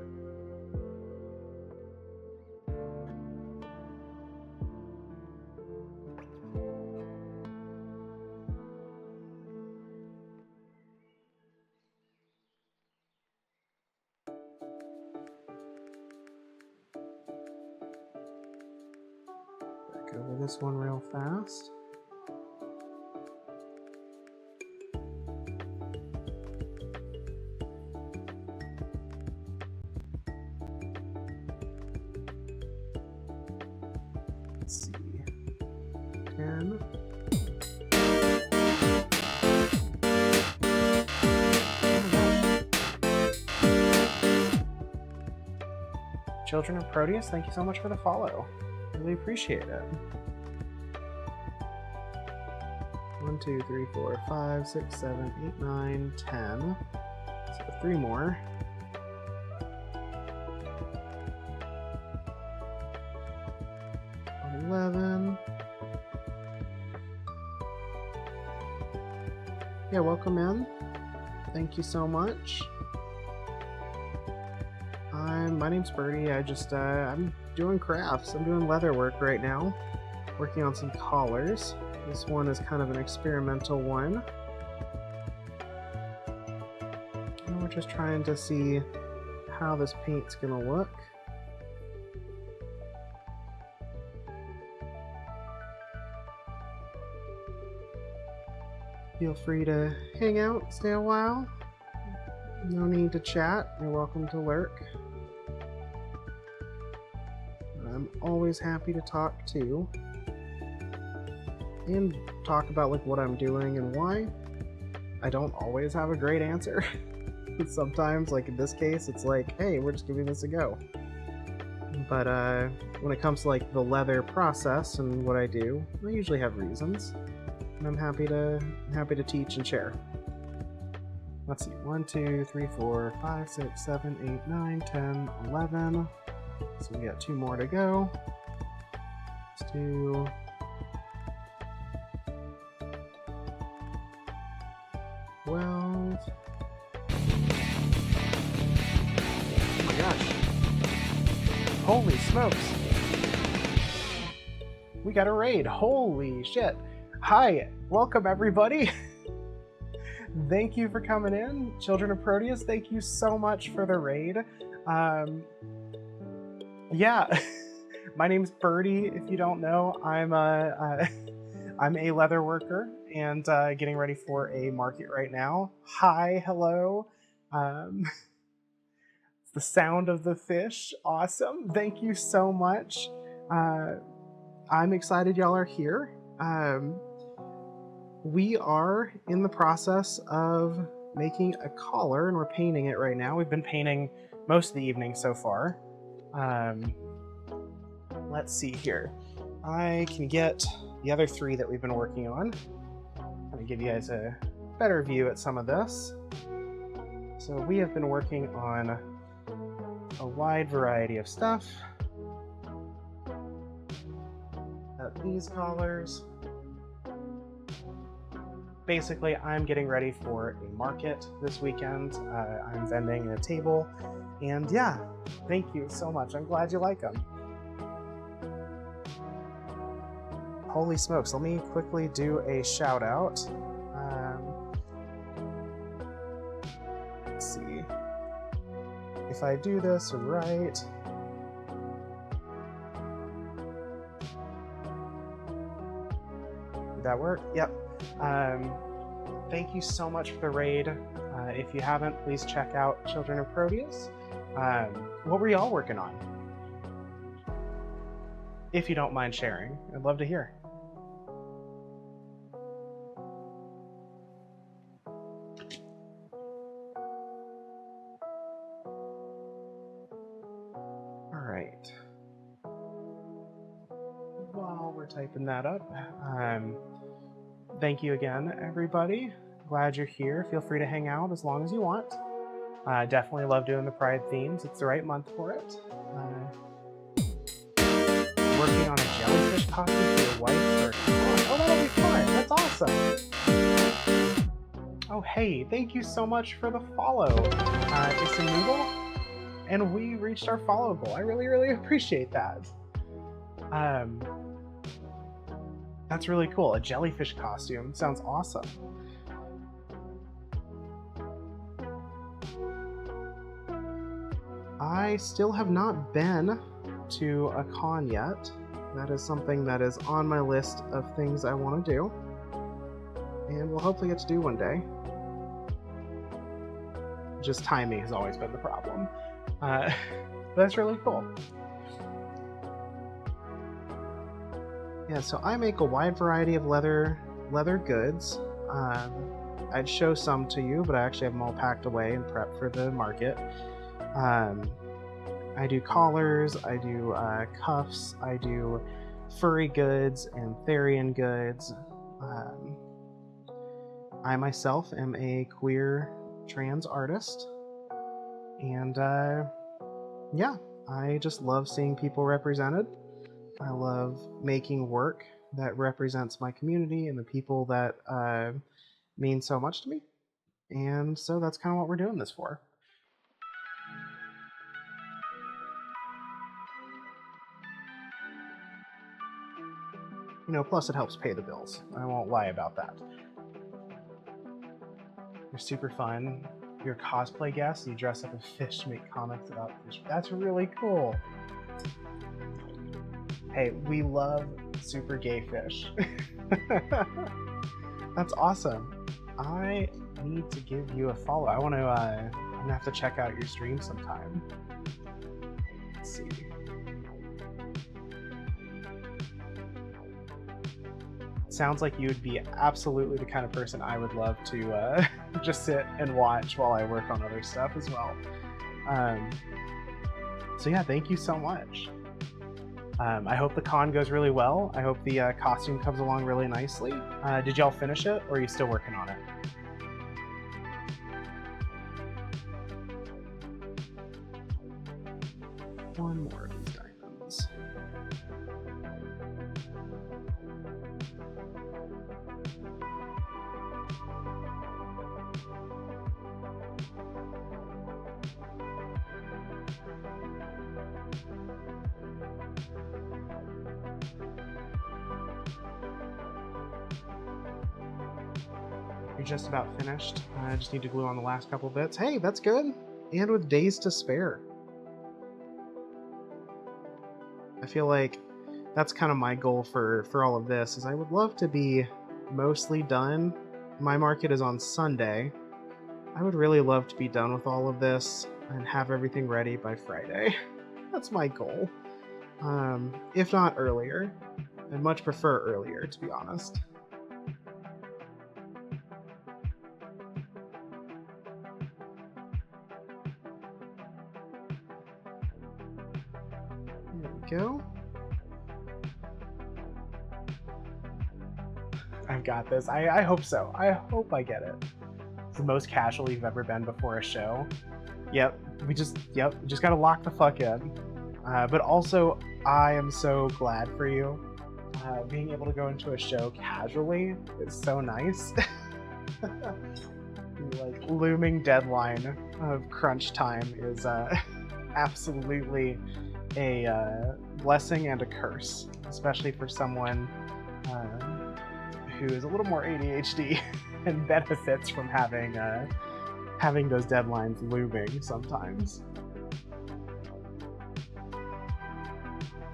'Go over this one real fast. Let's see. 10. Children of Proteus, thank you so much for the follow. Really appreciate it. 1, 2, 3, 4, 5, 6, 7, 8, 9, 10. So 3 more. Yeah, welcome in. Thank you so much. My name's Birdie. I'm doing crafts. I'm doing leather work right now. Working on some collars. This one is kind of an experimental one. And we're just trying to see how this paint's gonna look. Feel free to hang out, stay a while. No need to chat. You're welcome to lurk. I'm always happy to talk too. And talk about like what I'm doing and why. I don't always have a great answer. Sometimes, like in this case, it's like, hey, we're just giving this a go. But when it comes to like the leather process and what I do, I usually have reasons. And I'm happy to teach and share. Let's see, 1, 2, 3, 4, 5, 6, 7, 8, 9, 10, 11. So we got 2 more to go. Let's do 12. Oh my gosh. Holy smokes. We got a raid. Holy shit. Hi, welcome everybody. Thank you for coming in. Children of Proteus, thank you so much for the raid. Yeah, my name's Birdie. If you don't know, I'm a leather worker and getting ready for a market right now. Hi, hello. It's the sound of the fish. Awesome. Thank you so much. I'm excited y'all are here. We are in the process of making a collar and we're painting it right now. We've been painting most of the evening so far. Let's see here. I can get the other 3 that we've been working on. Let me give you guys a better view at some of this. So we have been working on a wide variety of stuff. These collars. Basically, I'm getting ready for a market this weekend. I'm vending at a table, and yeah, thank you so much. I'm glad you like them. Holy smokes, let me quickly do a shout out. Let's see if I do this right. Did that work? Yep. Thank you so much for the raid. If you haven't, please check out Children of Proteus. What were y'all working on? If you don't mind sharing, I'd love to hear. All right. While we're typing that up, thank you again, everybody. Glad you're here. Feel free to hang out as long as you want. Definitely love doing the Pride themes. It's the right month for it. Working on a jellyfish costume for your wife or oh, that'll be fun. That's awesome. Oh, hey, thank you so much for the follow. It's a noodle, and we reached our follow goal. I really, really appreciate that. That's really cool. A jellyfish costume sounds awesome. I still have not been to a con yet. That is something that is on my list of things I want to do, and we'll hopefully get to do one day. Just timing has always been the problem. But that's really cool. Yeah, so I make a wide variety of leather goods. I'd show some to you, but I actually have them all packed away and prepped for the market. I do collars, I do cuffs, I do furry goods and Therian goods. I myself am a queer trans artist, and yeah, I just love seeing people represented. I love making work that represents my community and the people that mean so much to me, and so that's kind of what we're doing this for. You know, plus it helps pay the bills. I won't lie about that. You're super fun. You're a cosplay guest. You dress up as fish to make comics about fish. That's really cool. Hey, we love super gay fish. That's awesome. I need to give you a follow. I'm gonna have to check out your stream sometime. Let's see. Sounds like you would be absolutely the kind of person I would love to just sit and watch while I work on other stuff as well. So yeah, thank you so much. I hope the con goes really well. I hope the costume comes along really nicely. Did y'all finish it, or are you still working on it? One more of these diamonds. You're just about finished. I just need to glue on the last couple bits. Hey, that's good. And with days to spare. I feel like that's kind of my goal for all of this, is I would love to be mostly done. My market is on Sunday. I would really love to be done with all of this and have everything ready by Friday. That's my goal. If not earlier. I'd much prefer earlier, to be honest. There we go. I've got this. I hope so. I hope I get it. It's the most casual you've ever been before a show. Yep, we just gotta lock the fuck in. But also, I am so glad for you. Being able to go into a show casually is so nice. The like looming deadline of crunch time is absolutely a blessing and a curse, especially for someone who is a little more ADHD and benefits from having those deadlines looming sometimes.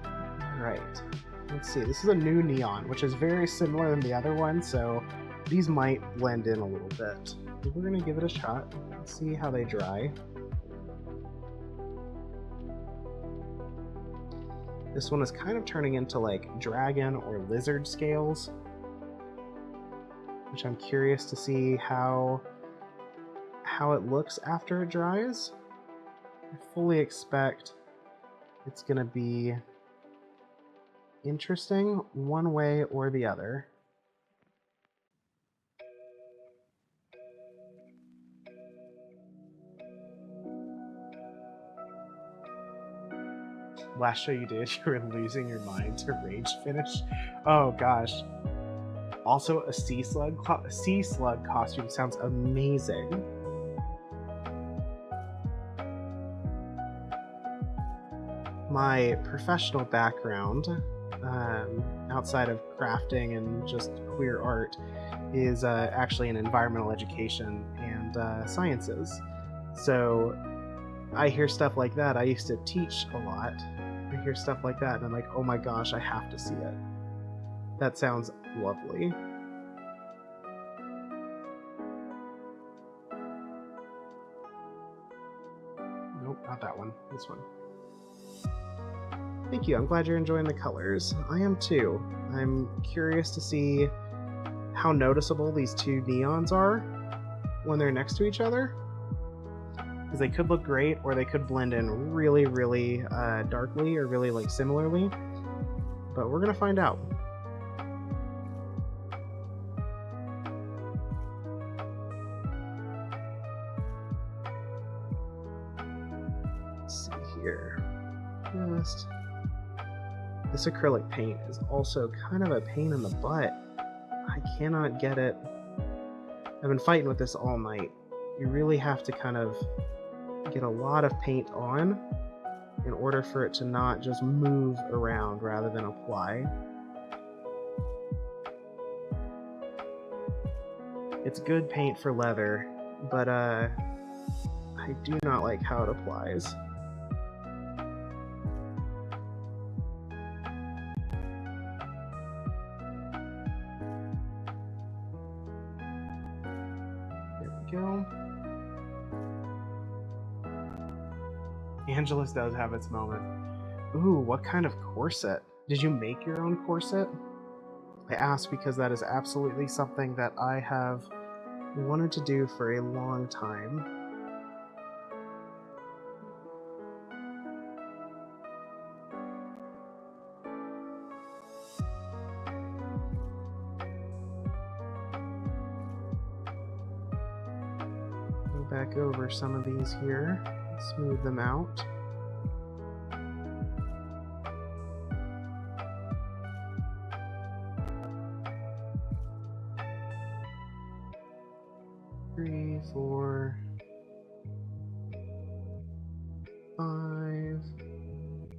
All right, let's see. This is a new neon, which is very similar than the other one, so these might blend in a little bit. But we're gonna give it a shot. Let's see how they dry. This one is kind of turning into like dragon or lizard scales, which I'm curious to see how it looks after it dries. I fully expect it's gonna be interesting one way or the other. Last show you did, you were losing your mind to rage finish. Oh gosh. Also, a sea slug costume sounds amazing. My professional background, outside of crafting and just queer art, is actually in environmental education and sciences. So I hear stuff like that. I used to teach a lot. I hear stuff like that, and I'm like, oh my gosh, I have to see it. That sounds lovely. Nope, not that one. This one. Thank you. I'm glad you're enjoying the colors. I am too. I'm curious to see how noticeable these two neons are when they're next to each other. Because they could look great, or they could blend in really, really darkly, or really like similarly. But we're gonna find out. Let's see here. This acrylic paint is also kind of a pain in the butt. I cannot get it. I've been fighting with this all night. You really have to kind of get a lot of paint on in order for it to not just move around rather than apply. It's good paint for leather, but I do not like how it applies. There we go. Angelus does have its moment. Ooh, what kind of corset? Did you make your own corset? I ask because that is absolutely something that I have wanted to do for a long time. Go back over some of these here, smooth them out. Three, 4, 5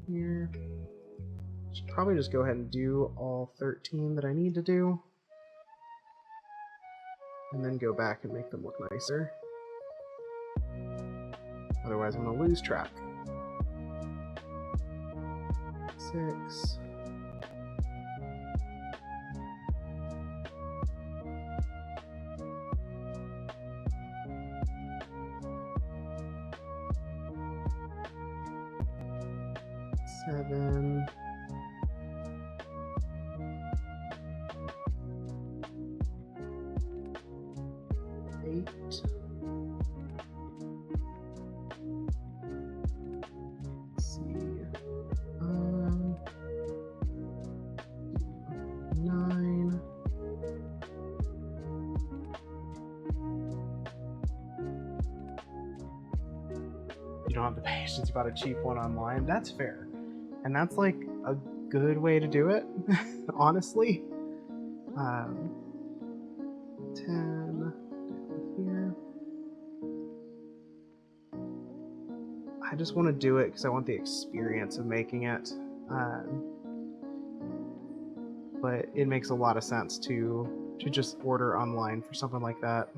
here. probably just go ahead and do all 13 that I need to do. And then go back and make them look nicer. Otherwise I'm going to lose track. 6. 7. 8. Let's see. 9. You don't have the patience, you bought a cheap one online. That's fair. And that's like a good way to do it, honestly. 10 down here. I just want to do it because I want the experience of making it. But it makes a lot of sense to just order online for something like that.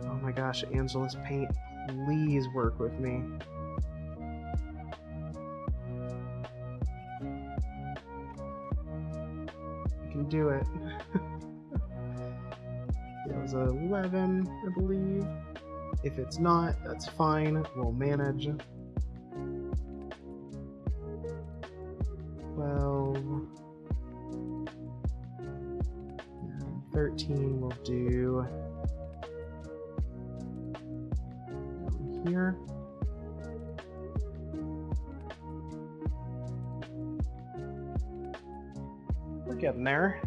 Oh my gosh, Angela's paint, please work with me. You can do it. It was 11, I believe. If it's not, that's fine. We'll manage. 12. And 13 we'll do down here. We're getting there.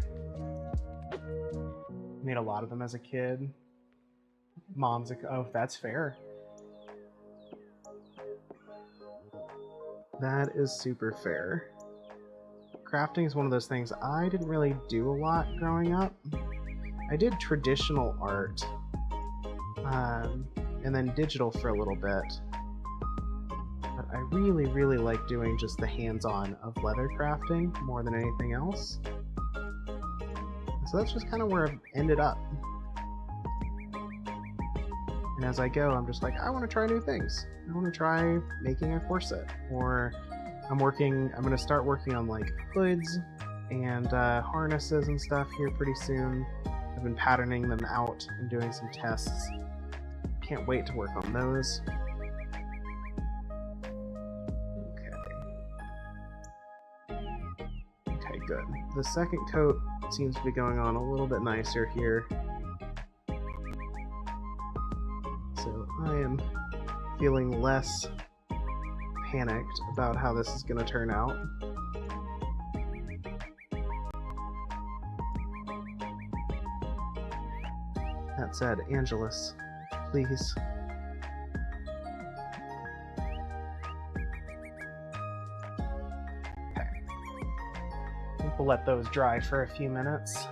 Made a lot of them as a kid. Mom's like, oh, that's fair. That is super fair. Crafting is one of those things I didn't really do a lot growing up. I did traditional art, and then digital for a little bit. But I really, really like doing just the hands-on of leather crafting more than anything else. So that's just kind of where I've ended up. And as I go, I'm just like, I want to try new things. I want to try making a corset, or I'm going to start working on like hoods and harnesses and stuff here pretty soon. I've been patterning them out and doing some tests. Can't wait to work on those. Okay, good. The second coat seems to be going on a little bit nicer here. So I am feeling less panicked about how this is going to turn out. That said, Angelus, please. Okay. I think we'll let those dry for a few minutes.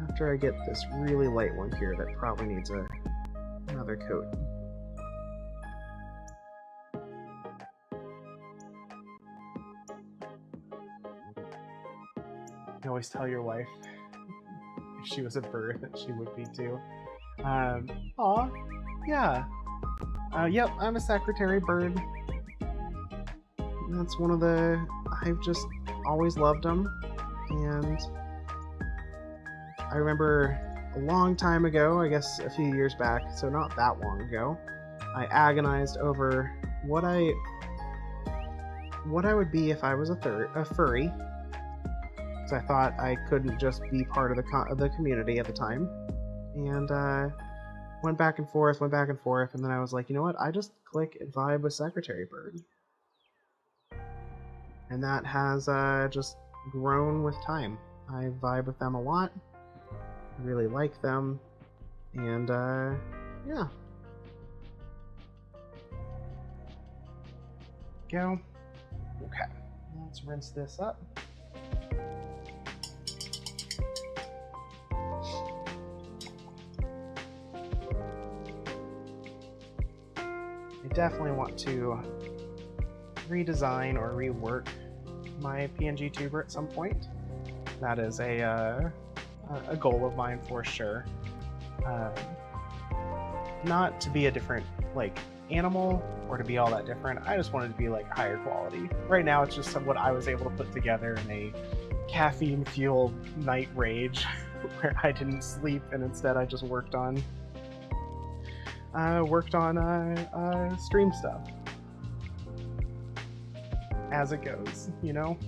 After I get this really light one here that probably needs another coat. You always tell your wife if she was a bird that she would be too. Aw, yeah. Yep, I'm a secretary bird. That's one of the... I've just always loved them. And I remember a long time ago, I guess a few years back, so not that long ago, I agonized over what I would be if I was a furry. So I thought I couldn't just be part of the community at the time, and went back and forth, and then I was like, you know what? I just click and vibe with Secretary Bird, and that has just grown with time. I vibe with them a lot. I really like them, and yeah. Go. Okay, let's rinse this up. I definitely want to redesign or rework my PNG tuber at some point. That is a goal of mine for sure. Not to be a different like animal or to be all that different. I just wanted to be like higher quality. Right now, it's just what I was able to put together in a caffeine-fueled night rage, where I didn't sleep and instead I just worked on stream stuff as it goes, you know.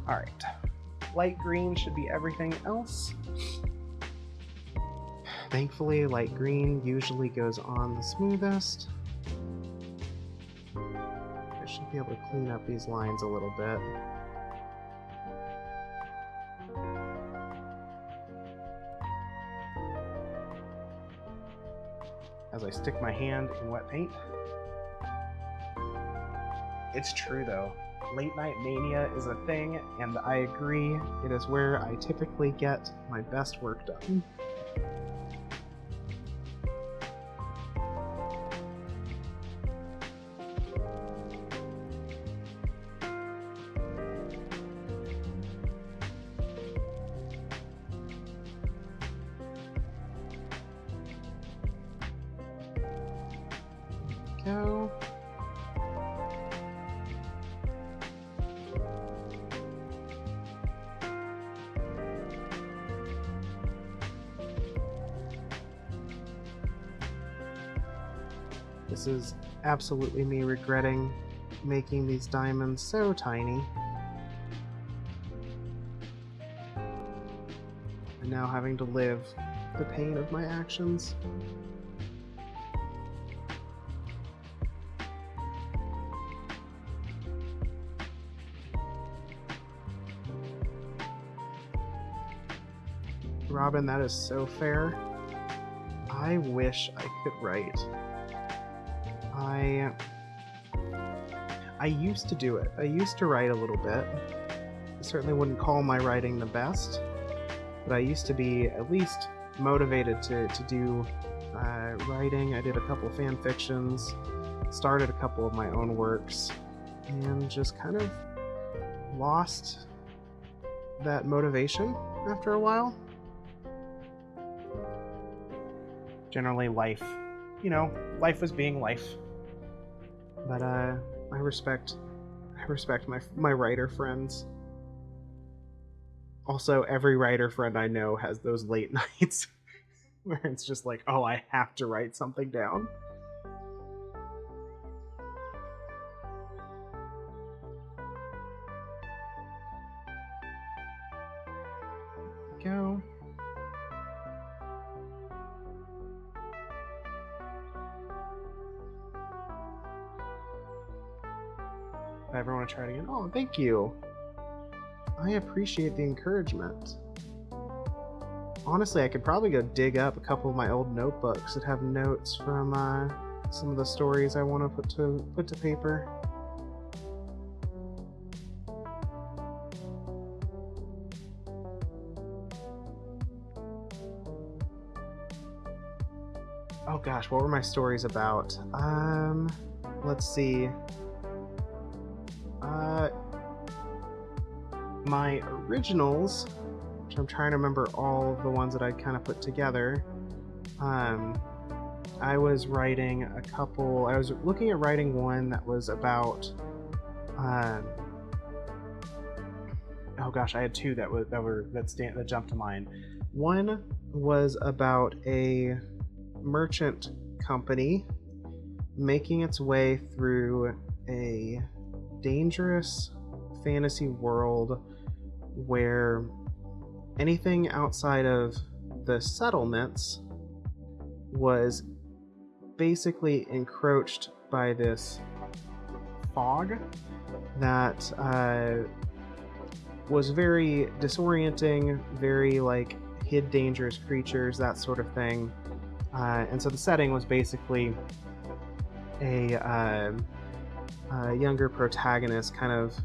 All right. Light green should be everything else. Thankfully, light green usually goes on the smoothest. I should be able to clean up these lines a little bit. As I stick my hand in wet paint. It's true though. Late night mania is a thing, and I agree, it is where I typically get my best work done. Go. This is absolutely me regretting making these diamonds so tiny. And now having to live the pain of my actions. Robin, that is so fair. I wish I could write. I used to do it. I used to write a little bit. I certainly wouldn't call my writing the best, but I used to be at least motivated to do writing. I did a couple fan fictions, started a couple of my own works, and just kind of lost that motivation after a while. Generally, life, life was being life. But I respect my writer friends. Also, every writer friend I know has those late nights where it's just like, oh, I have to write something down. Go. If I ever want to try it again, oh, thank you. I appreciate the encouragement. Honestly, I could probably go dig up a couple of my old notebooks that have notes from some of the stories I want to put to paper. Oh gosh, what were my stories about? Let's see. My originals, which I'm trying to remember all of the ones that I kind of put together. I was writing a couple. I was looking at writing one that was about. Oh gosh, I had two that jumped to mind. One was about a merchant company making its way through a dangerous fantasy world where anything outside of the settlements was basically encroached by this fog that was very disorienting, very like hid dangerous creatures, that sort of thing. And so the setting was basically a younger protagonist kind of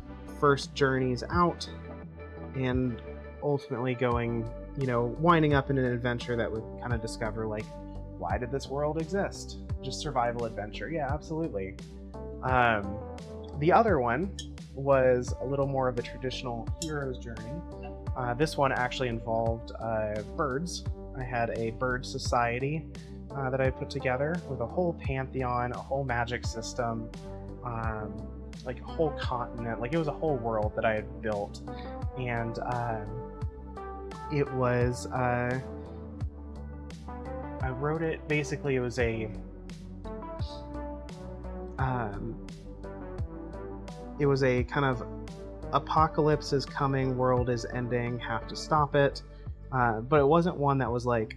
first journeys out and ultimately going you know, winding up in an adventure that would kind of discover, like, why did this world exist? Just survival adventure. Yeah, absolutely. The other one was a little more of a traditional hero's journey. This one actually involved birds. I had a bird society that I put together with a whole pantheon, a whole magic system, like a whole continent. Like, it was a whole world that I had built. And it was, I wrote it, basically it was a, kind of apocalypse is coming, world is ending, have to stop it. But it wasn't one that was like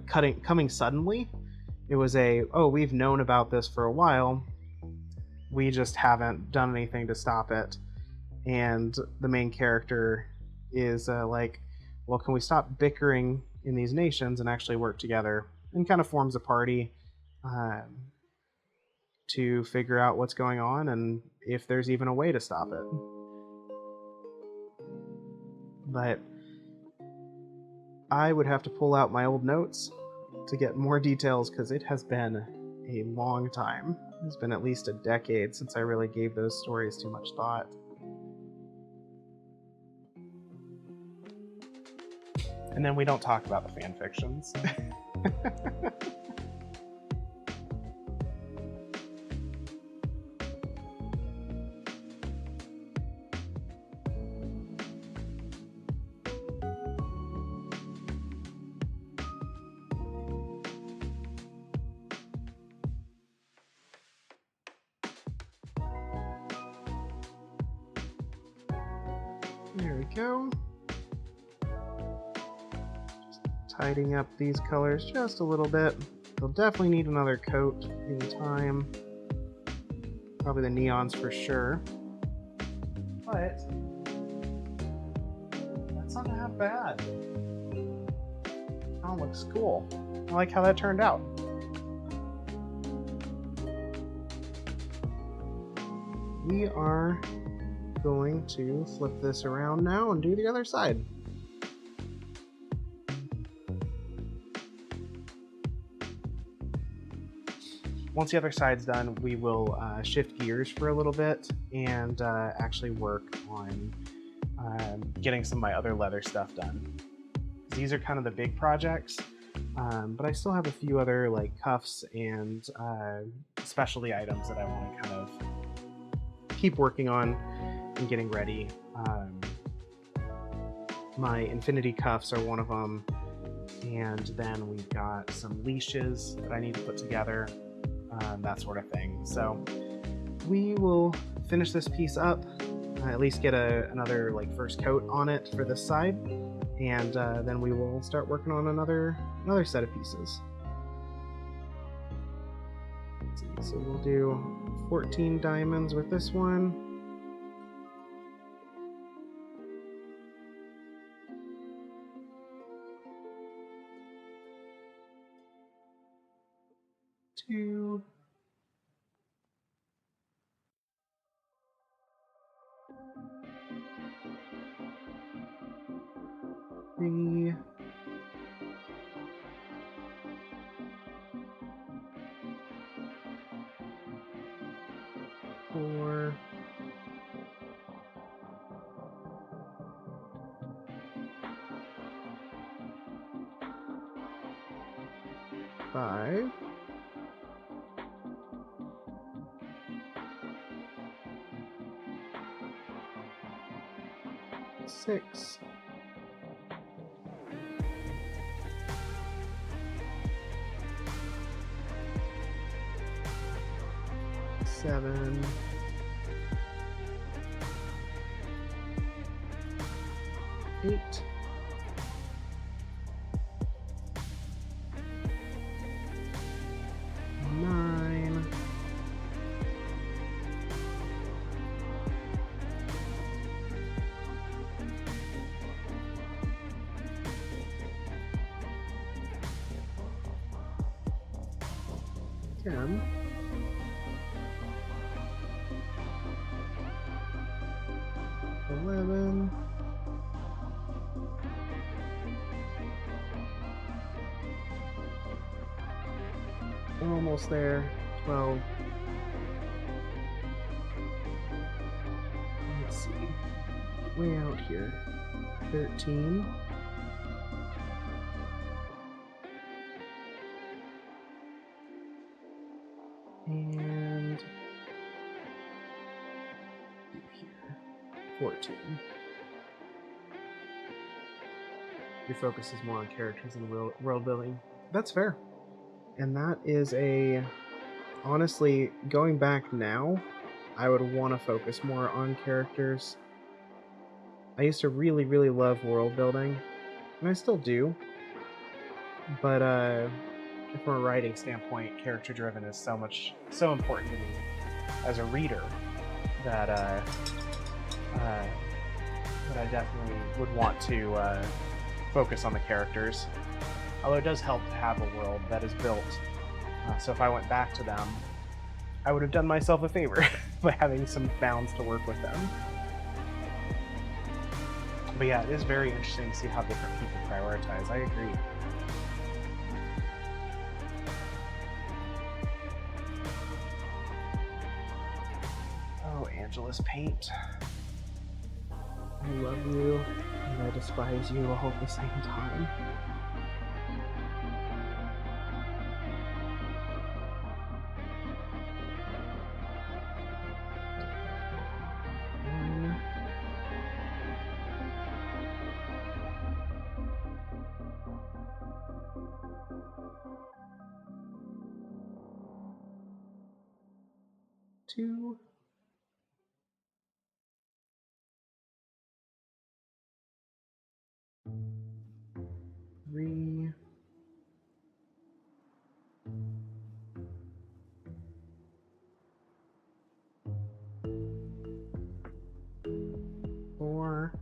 coming suddenly. It was oh, we've known about this for a while, we just haven't done anything to stop it. And the main character is like, well, can we stop bickering in these nations and actually work together? And kind of forms a party to figure out what's going on and if there's even a way to stop it. But I would have to pull out my old notes to get more details, because it has been a long time. It's been at least a decade since I really gave those stories too much thought. And then we don't talk about the fan fictions. There we go. Just tidying up these colors just a little bit. They'll definitely need another coat in time. Probably the neons for sure. But that's not half bad. Oh, looks cool. I like how that turned out. We are going to flip this around now and do the other side. Once the other side's done, we will shift gears for a little bit and actually work on getting some of my other leather stuff done. These are kind of the big projects, but I still have a few other like cuffs and specialty items that I want to kind of keep working on and getting ready. My infinity cuffs are one of them, and then we've got some leashes that I need to put together, that sort of thing. So we will finish this piece up, at least get another like first coat on it for this side, and then we will start working on another set of pieces. Let's see, so we'll do 14 diamonds with this one. Two. Three. 4. 5. 6. 7. 8. 9. 10. 11. We're almost there. 12. Let's see. Way out here. 13. And here. 14. Your focus is more on characters and world building. That's fair. And that is a... Honestly, going back now, I would want to focus more on characters. I used to really, really love world building, and I still do. But from a writing standpoint, character driven is so important to me as a reader that that I definitely would want to focus on the characters. Although it does help to have a world that is built. So if I went back to them, I would have done myself a favor by having some bounds to work with them. But yeah, it is very interesting to see how different people prioritize. I agree. Oh, Angela's paint. I love you, and I despise you all at the same time. Two. Three. Four.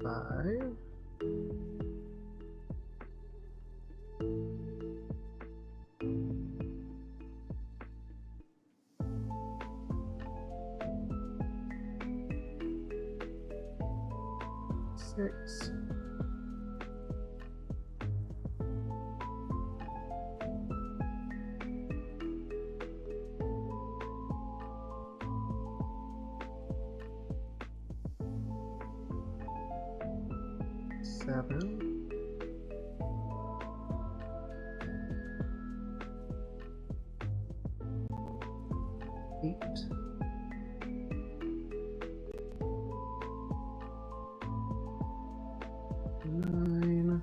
5. 6. 7. 8. 9.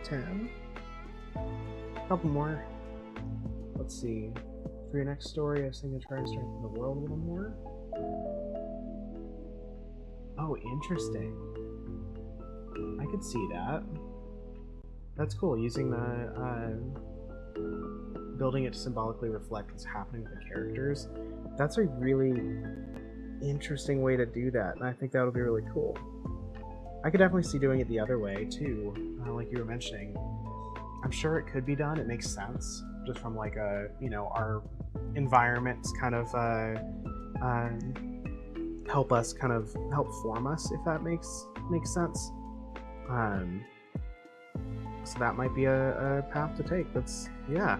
10. A couple more. Let's see. For your next story, I was thinking to try and strengthen the world a little more. Oh, interesting. I could see that. That's cool, using the building it to symbolically reflect what's happening with the characters. That's a really interesting way to do that, and I think that'll be really cool. I could definitely see doing it the other way too, like you were mentioning. I'm sure it could be done. It makes sense, just from like our environments kind of help form us, if that makes sense. So that might be a path to take. Yeah.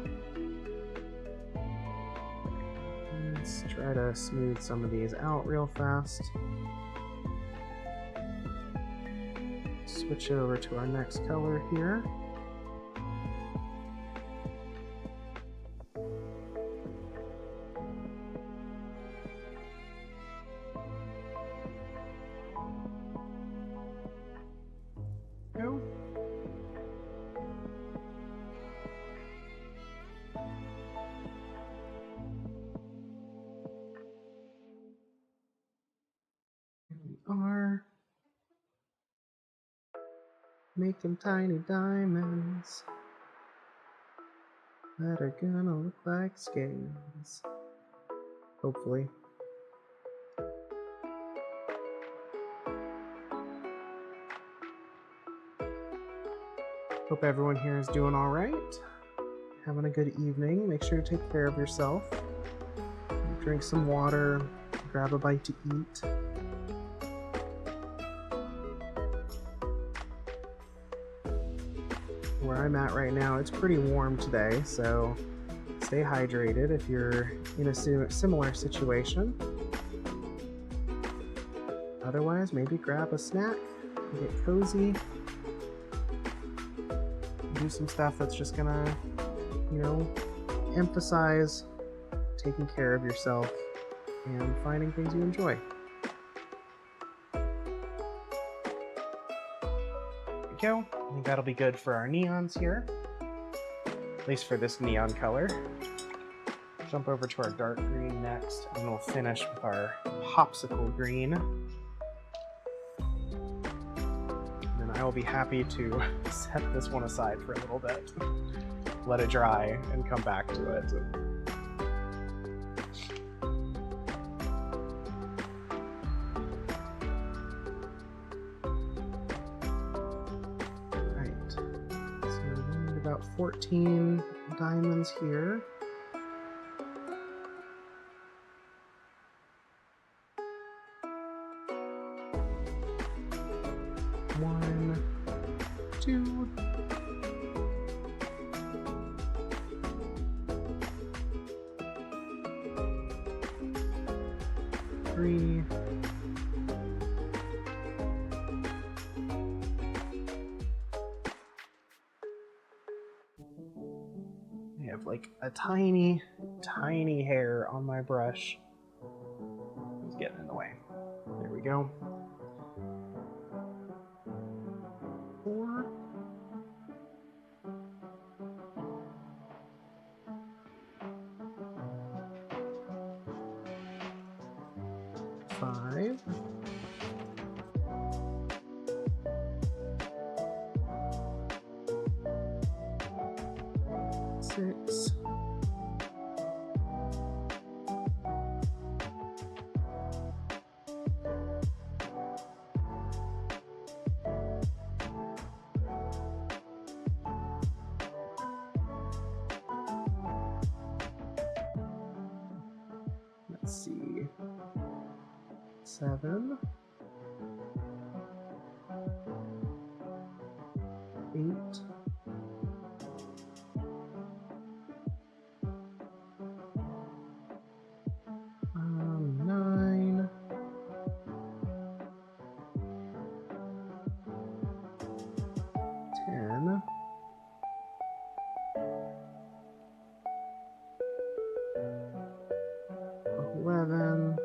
Let's try to smooth some of these out real fast. Switch over to our next color here. Go. Here we are. Making tiny diamonds that are gonna look like scales. Hopefully. Hope everyone here is doing all right. Having a good evening. Make sure to take care of yourself. Drink some water. Grab a bite to eat. Where I'm at right now, it's pretty warm today, so stay hydrated if you're in a similar situation. Otherwise, maybe grab a snack, get cozy, do some stuff that's just gonna, emphasize taking care of yourself and finding things you enjoy. There we go. I think that'll be good for our neons here, at least for this neon color. Jump over to our dark green next, and we'll finish with our popsicle green. And then I will be happy to set this one aside for a little bit, let it dry, and come back to it. Alright, so we need about 14 diamonds here. One, two, three, I have like a tiny hair on my brush. It's getting in the way. There we go. 4. 5. 6. 7. 8. 9. 10. 11.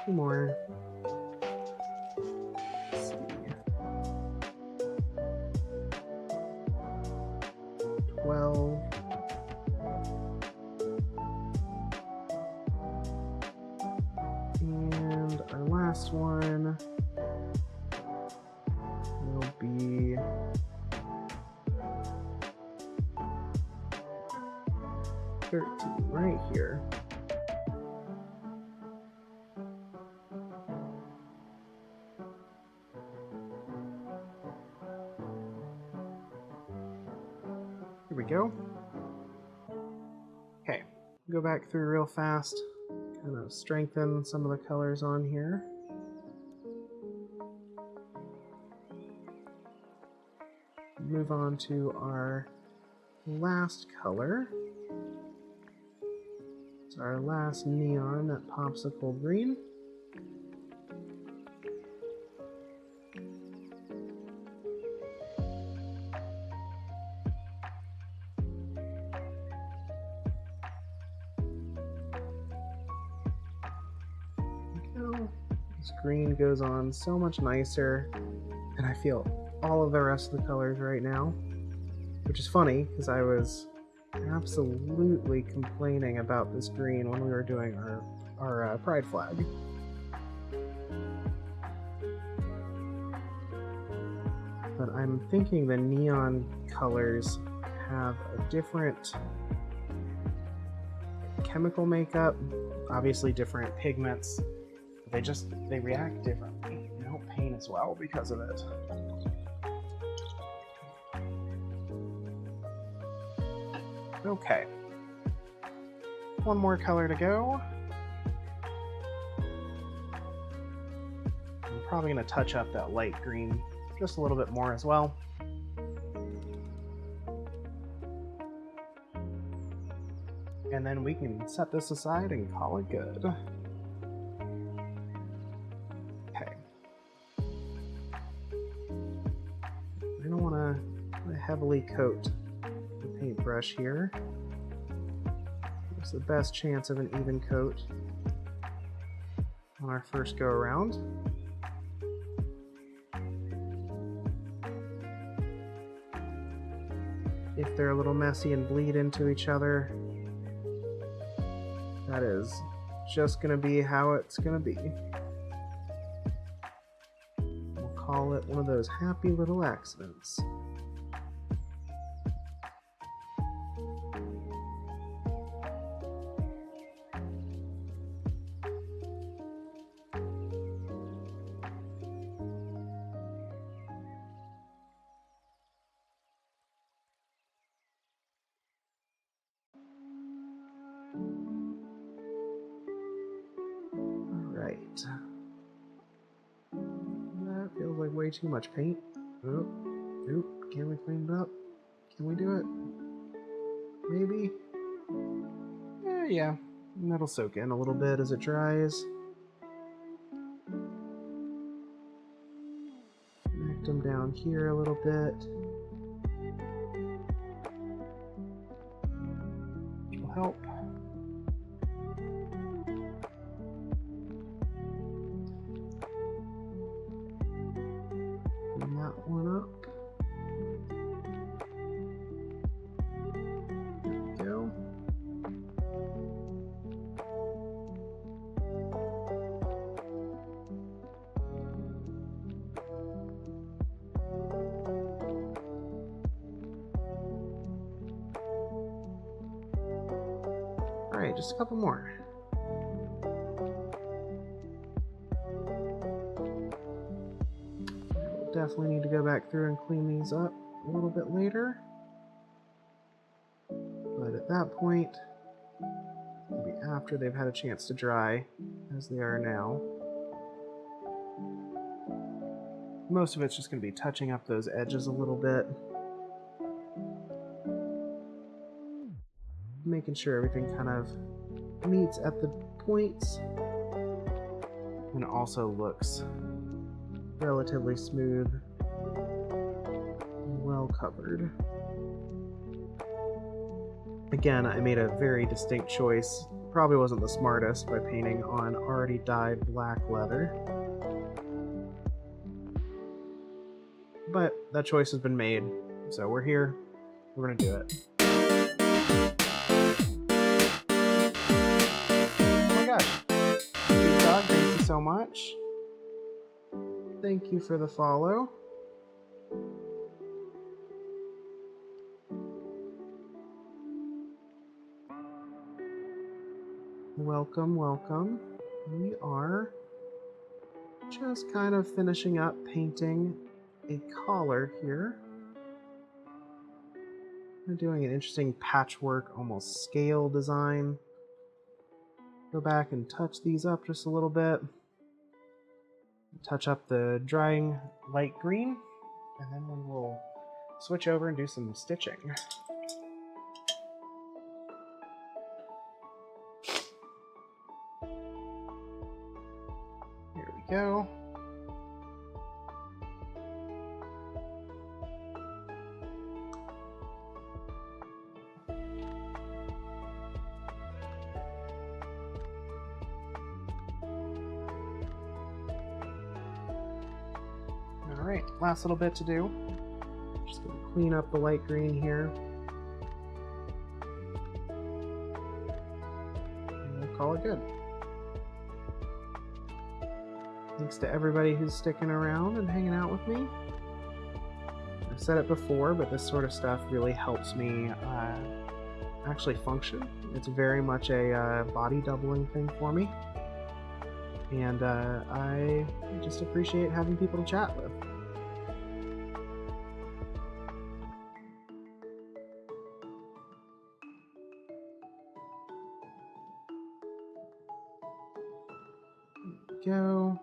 2 more. Let's see. 12. And our last one will be 13 right here. Here we go. Okay, go back through real fast, kind of strengthen some of the colors on here. Move on to our last color. It's our last neon, that popsicle green. This green goes on so much nicer, and I feel all of the rest of the colors right now, which is funny because I was absolutely complaining about this green when we were doing our pride flag. But I'm thinking the neon colors have a different chemical makeup, obviously different pigments. They react differently. They don't paint as well because of it. Okay. One more color to go. I'm probably going to touch up that light green just a little bit more as well. And then we can set this aside and call it good. Okay. I don't want to heavily coat the paintbrush here. It's the best chance of an even coat on our first go around. If they're a little messy and bleed into each other, that is just going to be how it's going to be. We'll call it one of those happy little accidents. That feels like way too much paint. Oop, oop, can we clean it up? Can we do it? Maybe? Yeah, and that'll soak in a little bit as it dries. Connect them down here a little bit. Will help. Clean that one up. There we go. Alright, just a couple more. We'll definitely need to go back through and clean these up a little bit later. But at that point, it'll be after they've had a chance to dry, as they are now. Most of it's just going to be touching up those edges a little bit. Making sure everything kind of meets at the points and also looks relatively smooth and well covered. Again, I made a very distinct choice. Probably wasn't the smartest by painting on already dyed black leather. But that choice has been made, so we're here. We're gonna do it. Thank you so much. Thank you for the follow. Welcome, welcome. We are just kind of finishing up painting a collar here. We're doing an interesting patchwork, almost scale design. Go back and touch these up just a little bit. Touch up the drying light green, and then we will switch over and do some stitching. Here we go. Alright, last little bit to do. Just going to clean up the light green here. And we'll call it good. Thanks to everybody who's sticking around and hanging out with me. I've said it before, but this sort of stuff really helps me actually function. It's very much a body doubling thing for me. And I just appreciate having people to chat with. Go.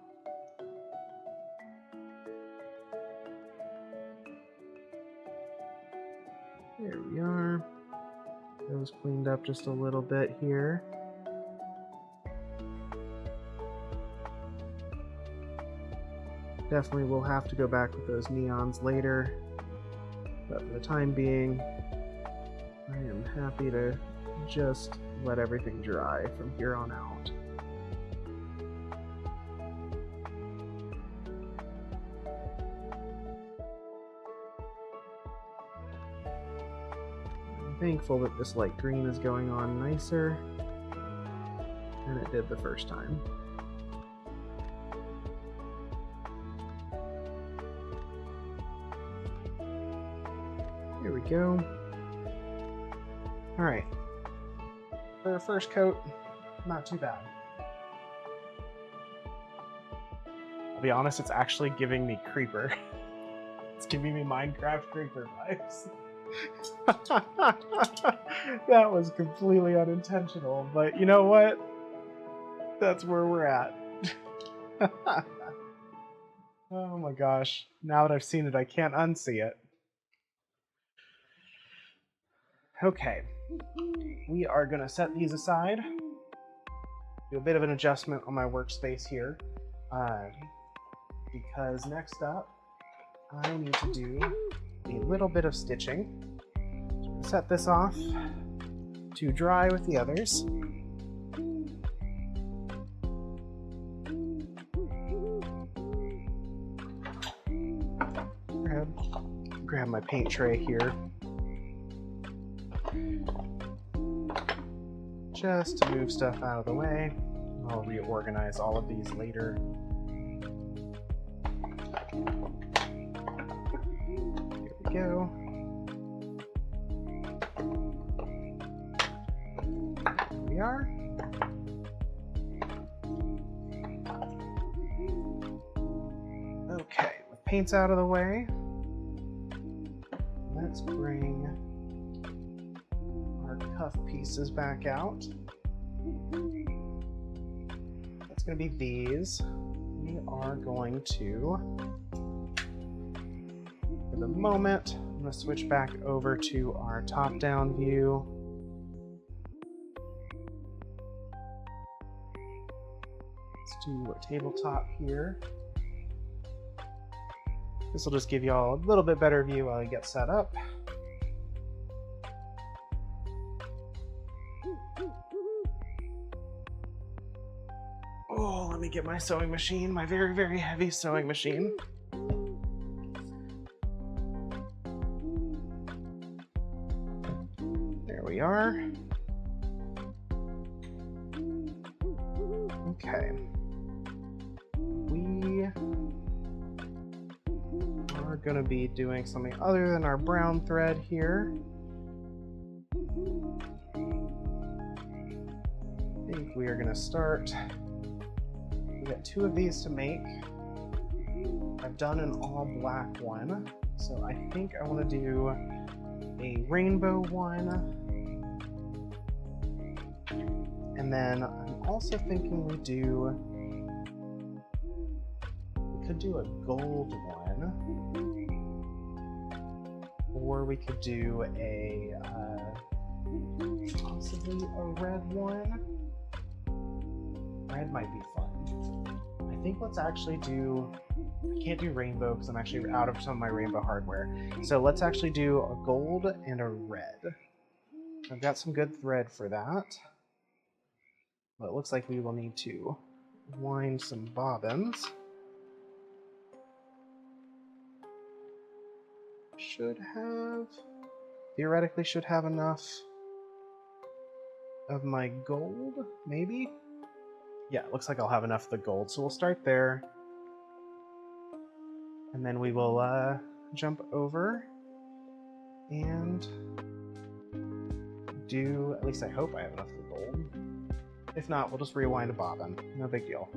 There we are. Those cleaned up just a little bit here. Definitely will have to go back with those neons later, but for the time being, I am happy to just let everything dry from here on out. I'm thankful that this light green is going on nicer than it did the first time. Here we go. Alright. For a first coat, not too bad. I'll be honest, it's actually giving me Creeper. It's giving me Minecraft Creeper vibes. That was completely unintentional, but you know what? That's where we're at. Oh my gosh. Now that I've seen it, I can't unsee it. Okay. We are going to set these aside. Do a bit of an adjustment on my workspace here. Because next up, I need to do a little bit of stitching. Set this off to dry with the others. Grab my paint tray here. Just to move stuff out of the way. I'll reorganize all of these later. Here we go. Here we are. Okay, with paints out of the way, let's bring our cuff pieces back out. That's going to be these. We are going to, for the moment, I'm going to switch back over to our top-down view. Let's do a tabletop here. This will just give you all a little bit better view while you get set up. Oh, let me get my sewing machine, my very, very heavy sewing machine. There we are. Okay. We are going to be doing something other than our brown thread here. I think we are going to start. We got 2 of these to make. I've done an all black one, so I think I want to do a rainbow one. And then I'm also thinking we could do a gold one, or we could do a possibly a red one. Red might be fun. I think let's actually do, I can't do rainbow because I'm actually out of some of my rainbow hardware. So let's actually do a gold and a red. I've got some good thread for that. But it looks like we will need to wind some bobbins. Theoretically should have enough of my gold, maybe? Yeah, it looks like I'll have enough of the gold, so we'll start there. And then we will jump over and do, at least I hope I have enough for gold. If not, we'll just rewind a bobbin. No big deal.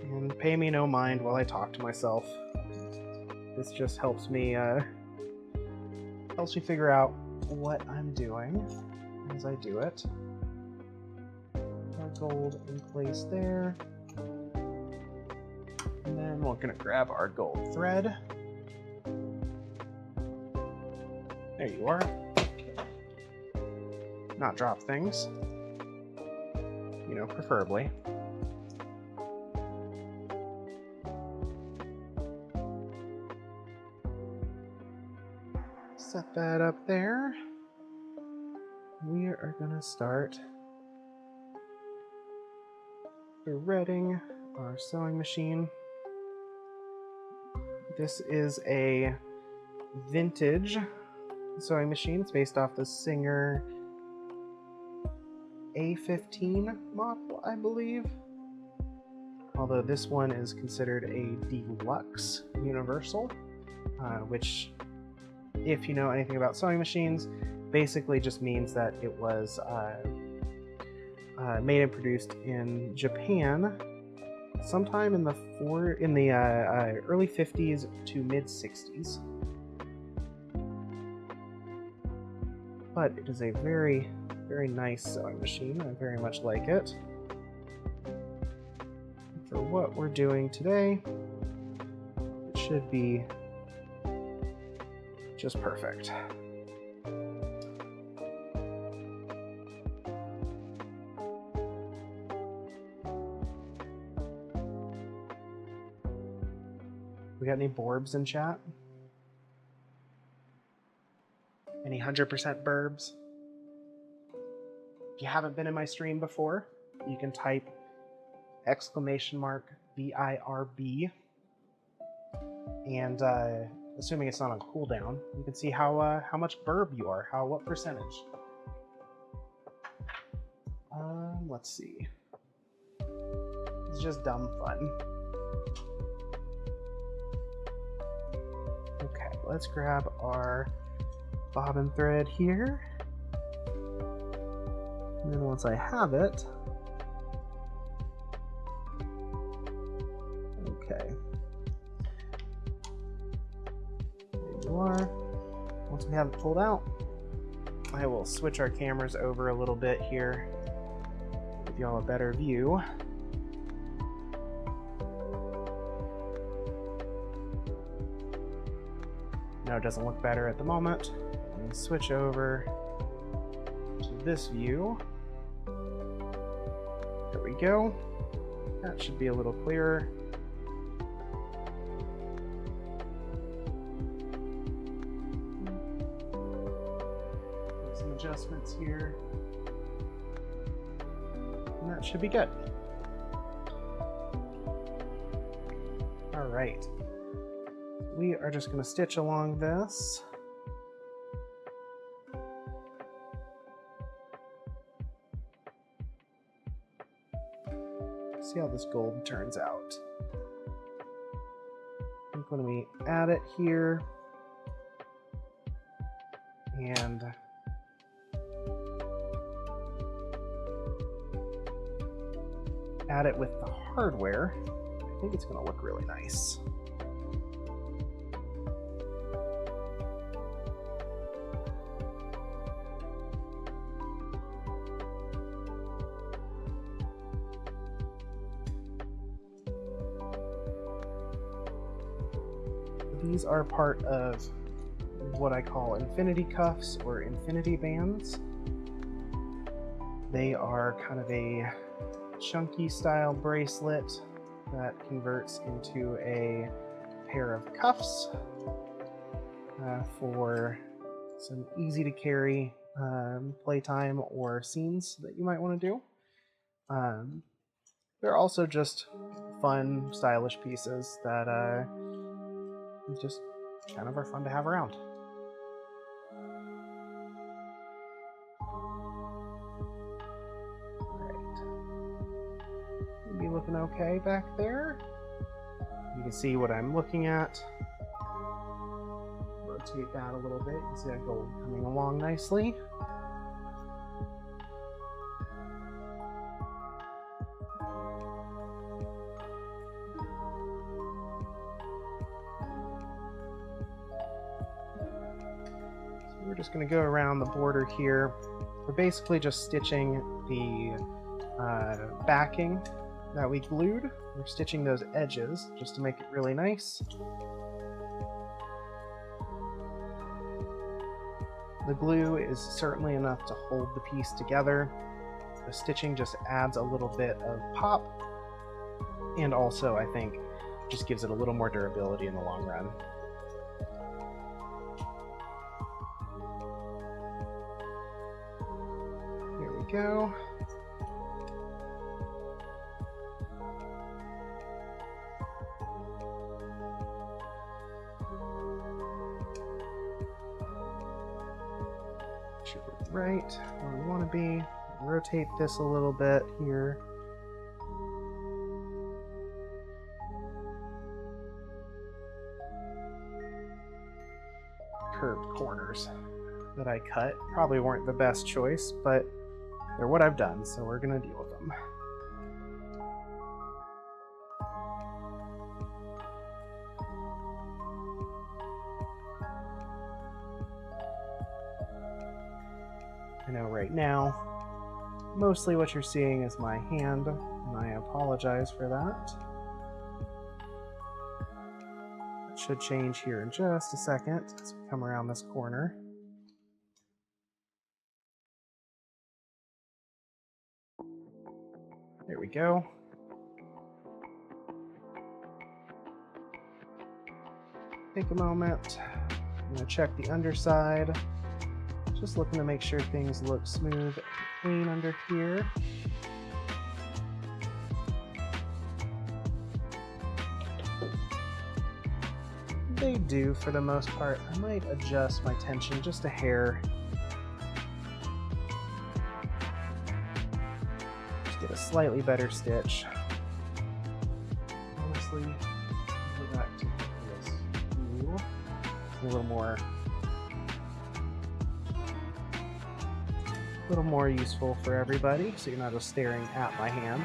And pay me no mind while I talk to myself. This just helps me figure out what I'm doing as I do it. Our gold in place there. And then we're gonna grab our gold thread. There you are. Not drop things. You know, preferably. Set that up there. We are gonna start threading our sewing machine. This is a vintage sewing machine. It's based off the Singer A15 model, I believe. Although this one is considered a deluxe universal, which, if you know anything about sewing machines, basically just means that it was made and produced in Japan sometime in the early 50s to mid 60s. But it is a very, very nice sewing machine. I very much like it. For what we're doing today, it should be just perfect. We got any Borbs in chat? Any 100% Burbs? If you haven't been in my stream before, you can type !BIRB, and assuming it's not on cooldown, you can see how much burb you are, what percentage. Let's see. It's just dumb fun. Okay, let's grab our bobbin thread here. And then once I have it, okay. There you are. Once we have it pulled out, I will switch our cameras over a little bit here, give y'all a better view. No, it doesn't look better at the moment. Let me switch over to this view. There we go. That should be a little clearer. Make some adjustments here. And that should be good. All right. We are just going to stitch along this. See how this gold turns out. I think when we add it here and add it with the hardware, I think it's going to look really nice. These are part of what I call infinity cuffs or infinity bands. They are kind of a chunky style bracelet that converts into a pair of cuffs for some easy to carry playtime or scenes that you might want to do. They're also just fun, stylish pieces that just kind of are fun to have around. Be looking okay back there. You can see what I'm looking at. We're rotate that a little bit. You can see that gold coming along nicely. So we're just going to go around the border here. We're basically just stitching the backing that we glued. We're stitching those edges just to make it really nice. The glue is certainly enough to hold the piece together. The stitching just adds a little bit of pop, and also I think just gives it a little more durability in the long run. Here we go. Right where we want to be. Rotate this a little bit here. Curved corners that I cut probably weren't the best choice, but they're what I've done, so we're going to deal with them. I know right now, mostly what you're seeing is my hand, and I apologize for that. It should change here in just a second as we come around this corner. There we go. Take a moment. I'm going to check the underside. Just looking to make sure things look smooth and clean under here. They do for the most part. I might adjust my tension just a hair. Just get a slightly better stitch. Honestly, go back to this glue. A little more useful for everybody, so you're not just staring at my hand.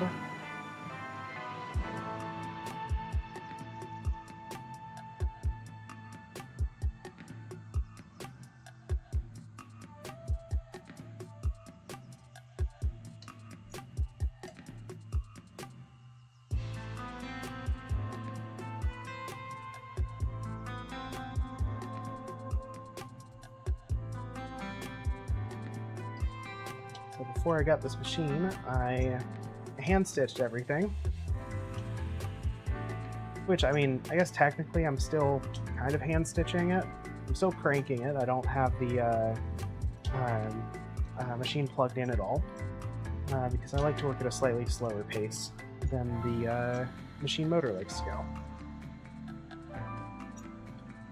So before I got this machine, I hand stitched everything. Which, I mean, I guess technically I'm still kind of hand stitching it. I'm still cranking it. I don't have the machine plugged in at all. Because I like to work at a slightly slower pace than the machine motor likes to go.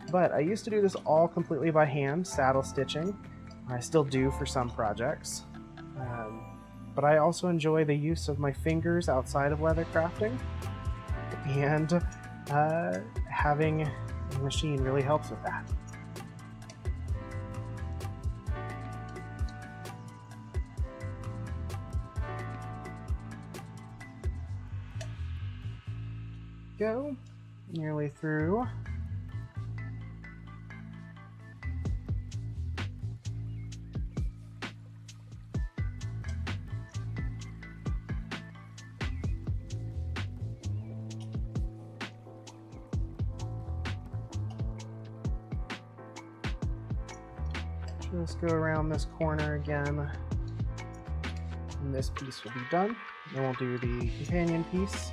But I used to do this all completely by hand, saddle stitching. I still do for some projects. But I also enjoy the use of my fingers outside of leathercrafting, and having a machine really helps with that. Go, nearly through. Just go around this corner again, and this piece will be done. Then we'll do the companion piece.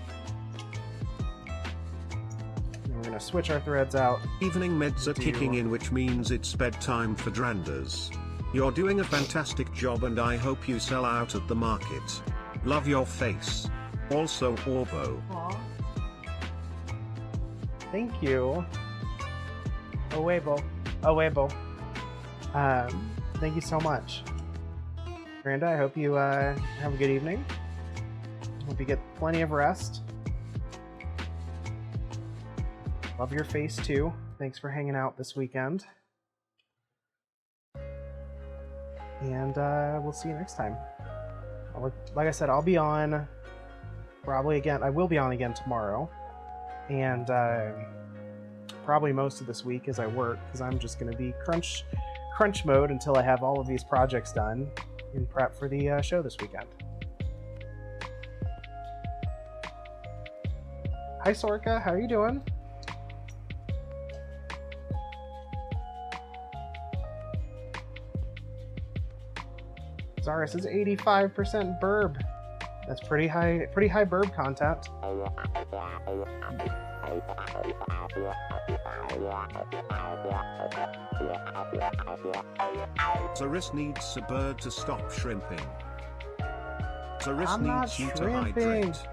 And we're going to switch our threads out. Evening meds are kicking in, which means it's bedtime for Dranders. You're doing a fantastic job and I hope you sell out at the market. Love your face. Also Orbo. Aww. Thank you. Awebo. Awebo. Thank you so much. Miranda, I hope you have a good evening. Hope you get plenty of rest. Love your face too. Thanks for hanging out this weekend. and we'll see you next time. Like I said, I'll be on probably again. I will be on again tomorrow, and probably most of this week as I work, because I'm just going to be crunch mode until I have all of these projects done in prep for the show this weekend. Hi Sorka, how are you doing? Zaris is 85% burb. That's pretty high burb content. Zaris needs a bird to stop shrimping. Zaris I'm not needs you to shrimping. hydrate.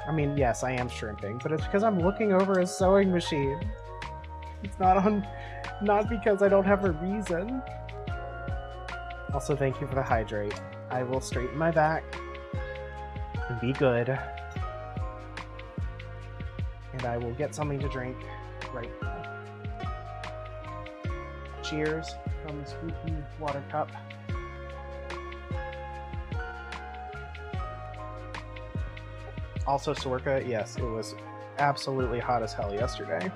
I mean, yes, I am shrimping, but it's because I'm looking over a sewing machine. It's not because I don't have a reason. Also, thank you for the hydrate. I will straighten my back and be good. And I will get something to drink right now. Cheers from the squeaky water cup. Also, Sorka, yes, it was absolutely hot as hell yesterday.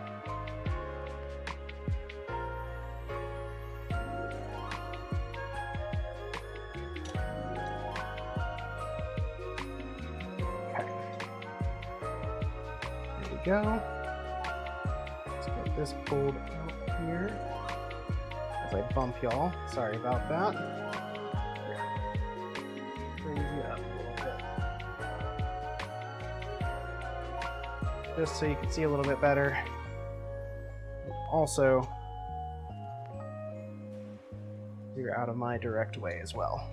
Go. Let's get this pulled out here as I bump y'all. Sorry about that. Raise you up a little bit. Just so you can see a little bit better. Also, you're out of my direct way as well.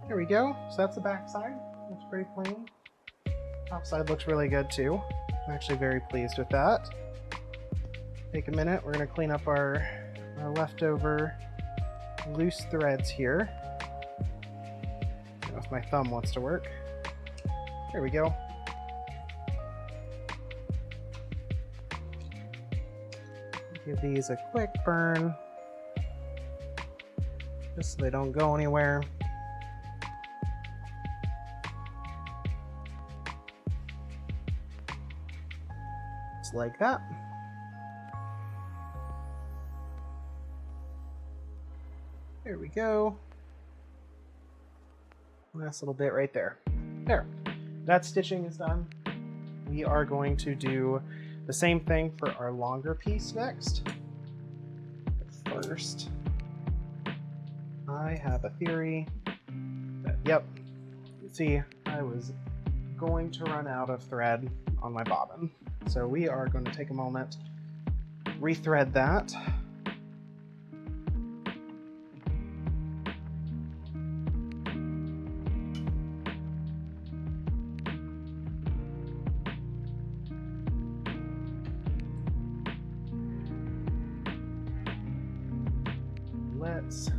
There we go. So that's the back side. Looks pretty clean. Top side looks really good too. I'm actually very pleased with that. Take a minute, we're going to clean up our leftover loose threads here. If my thumb wants to work. There we go. Give these a quick burn, just so they don't go anywhere. Like that. There we go. Last little bit right there. There. That stitching is done. We are going to do the same thing for our longer piece next. But first, I have a theory that, yep, you see, I was going to run out of thread on my bobbin. So we are going to take a moment, rethread that. Let's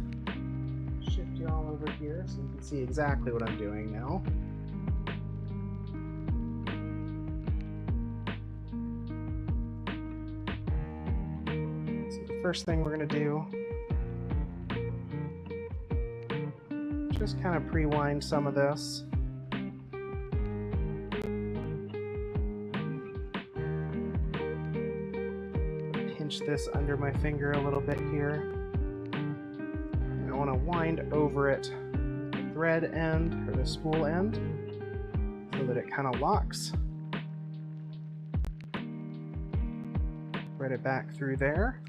shift you all over here so you can see exactly what I'm doing now. First thing we're going to do, just kind of pre-wind some of this. Pinch this under my finger a little bit here. And I want to wind over it, the thread end or the spool end, so that it kind of locks. Thread it back through there.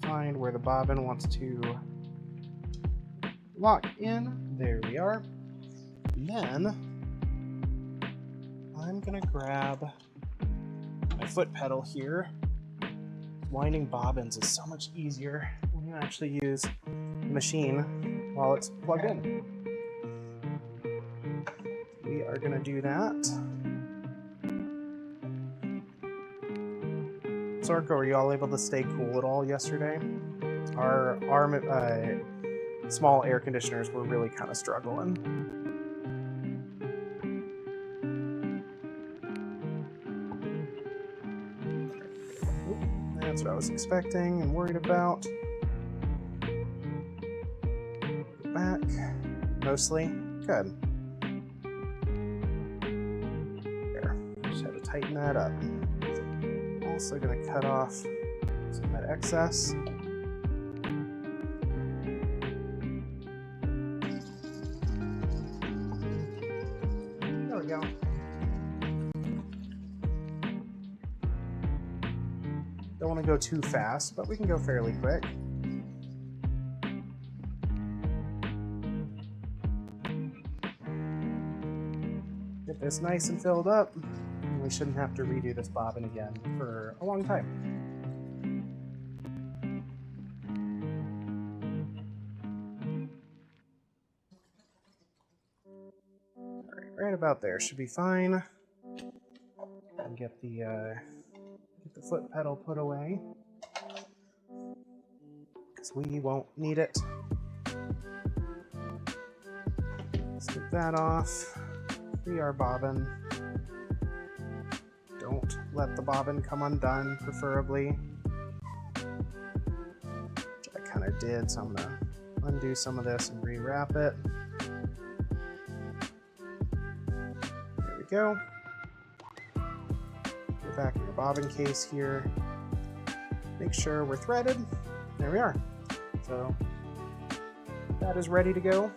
Find where the bobbin wants to lock in. There we are. And then I'm gonna grab my foot pedal here. Winding bobbins is so much easier when you actually use the machine while it's plugged in. We are gonna do that. Sorko, were you all able to stay cool at all yesterday? Our small air conditioners were really kind of struggling. That's what I was expecting and worried about. Back, mostly. Good. There. Just had to tighten that up. Also going to cut off some of that excess. There we go. Don't want to go too fast, but we can go fairly quick. Get this nice and filled up. We shouldn't have to redo this bobbin again for a long time. Alright, right about there should be fine. And get the foot pedal put away, because we won't need it. Let's get that off. Free our bobbin. Don't let the bobbin come undone, preferably. Which I kind of did, so I'm going to undo some of this and rewrap it. There we go. Go back in the bobbin case here. Make sure we're threaded. There we are. So that is ready to go.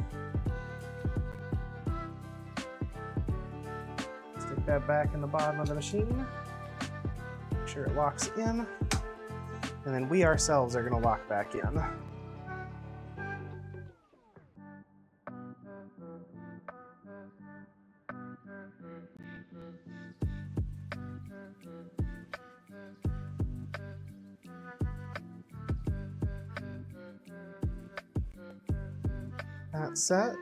Stick that back in the bottom of the machine. Make sure it locks in. And then we ourselves are going to lock back in. That's set.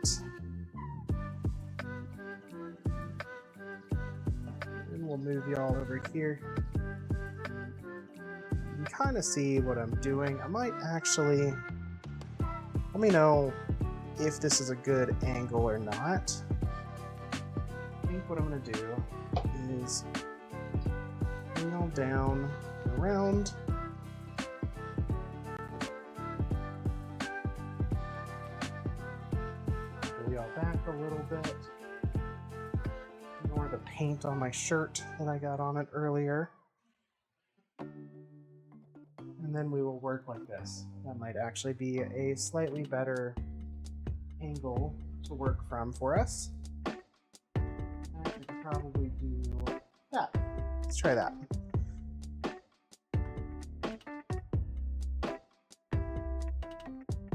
And we'll move y'all over here. You can kind of see what I'm doing. I might actually, let me know if this is a good angle or not. I think what I'm going to do is nail down and around. Back a little bit. Ignore the paint on my shirt that I got on it earlier. And then we will work like this. That might actually be a slightly better angle to work from for us. I could probably do that. Let's try that.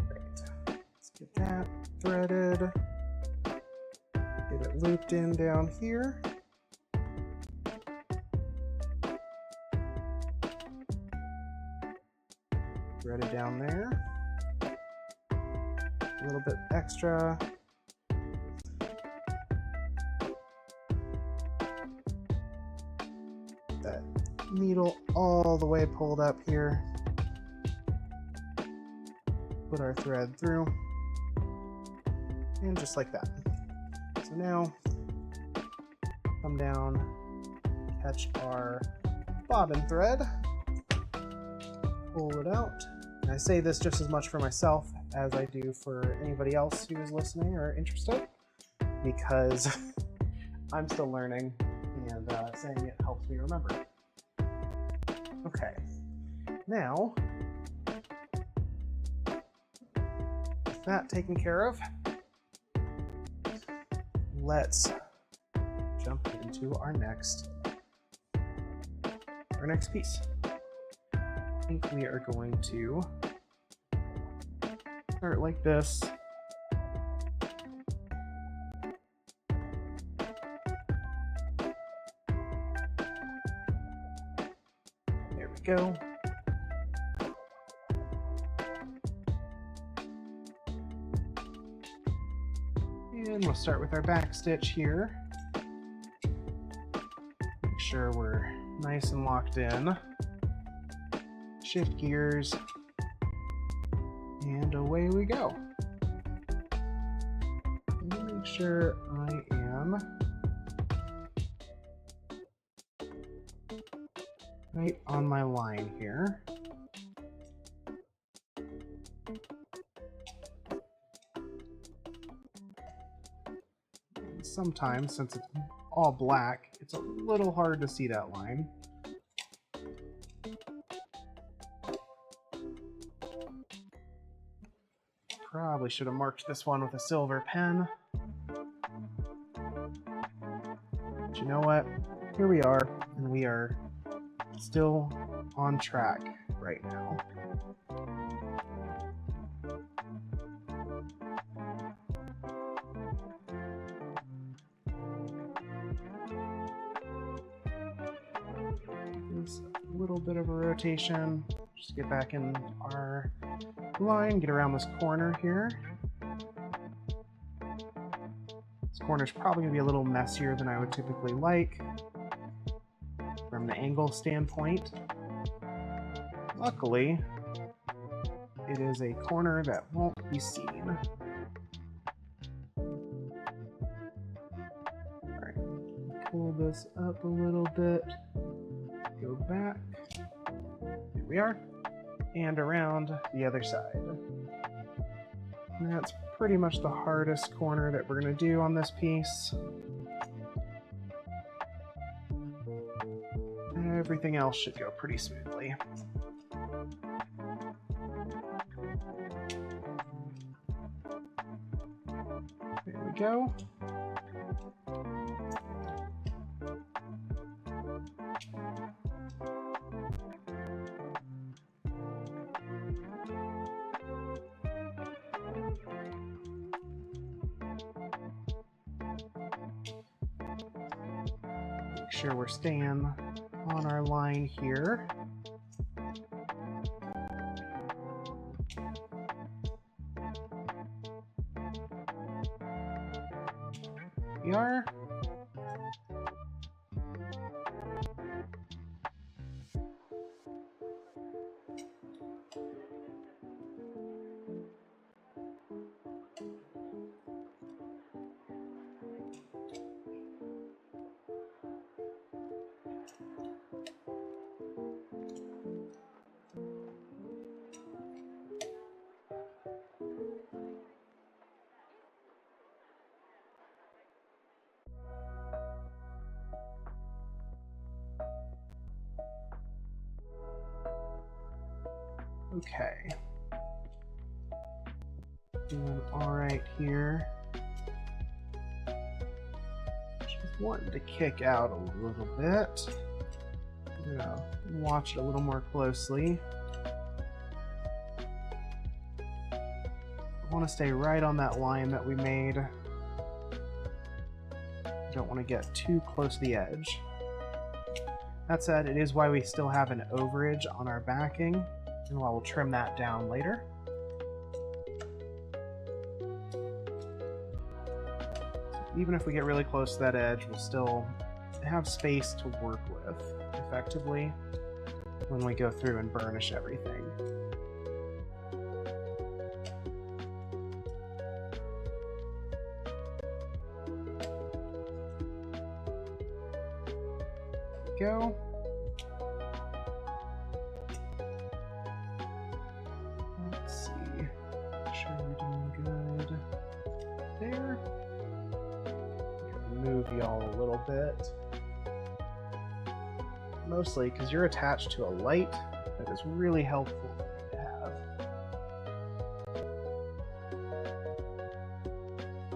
Great. Let's get that threaded. Get it looped in down here. Thread it down there. A little bit extra. That needle all the way pulled up here. Put our thread through. And just like that. So now, come down, catch our bobbin thread, pull it out. And I say this just as much for myself as I do for anybody else who is listening or interested, because I'm still learning, and saying it helps me remember. Okay, now, with that taken care of, let's jump into our next piece. I think we are going to start like this. There we go. And we'll start with our back stitch here. Make sure we're nice and locked in. Shift gears, and away we go. Let me make sure I am right on my line here. sometimes, since it's all black, it's a little hard to see that line. Probably should have marked this one with a silver pen. But you know what? Here we are, and we are still on track right now. Just a little bit of a rotation. Just get back in our line, get around this corner here. This corner's probably going to be a little messier than I would typically like from the angle standpoint. Luckily, it is a corner that won't be seen. Alright, pull this up a little bit, go back, here we are, and around the other side. And that's pretty much the hardest corner that we're going to do on this piece. Everything else should go pretty smoothly. There we go. Make sure we're staying on our line here. We are. Okay. Doing alright here. Just wanting to kick out a little bit. I'm gonna watch it a little more closely. I want to stay right on that line that we made. Don't want to get too close to the edge. That said, it is why we still have an overage on our backing, and while we'll trim that down later. Even if we get really close to that edge, we'll still have space to work with effectively when we go through and burnish everything. Go. Let's see. Make sure we're doing good there. Move y'all a little bit. Mostly because you're attached to a light that is really helpful to have.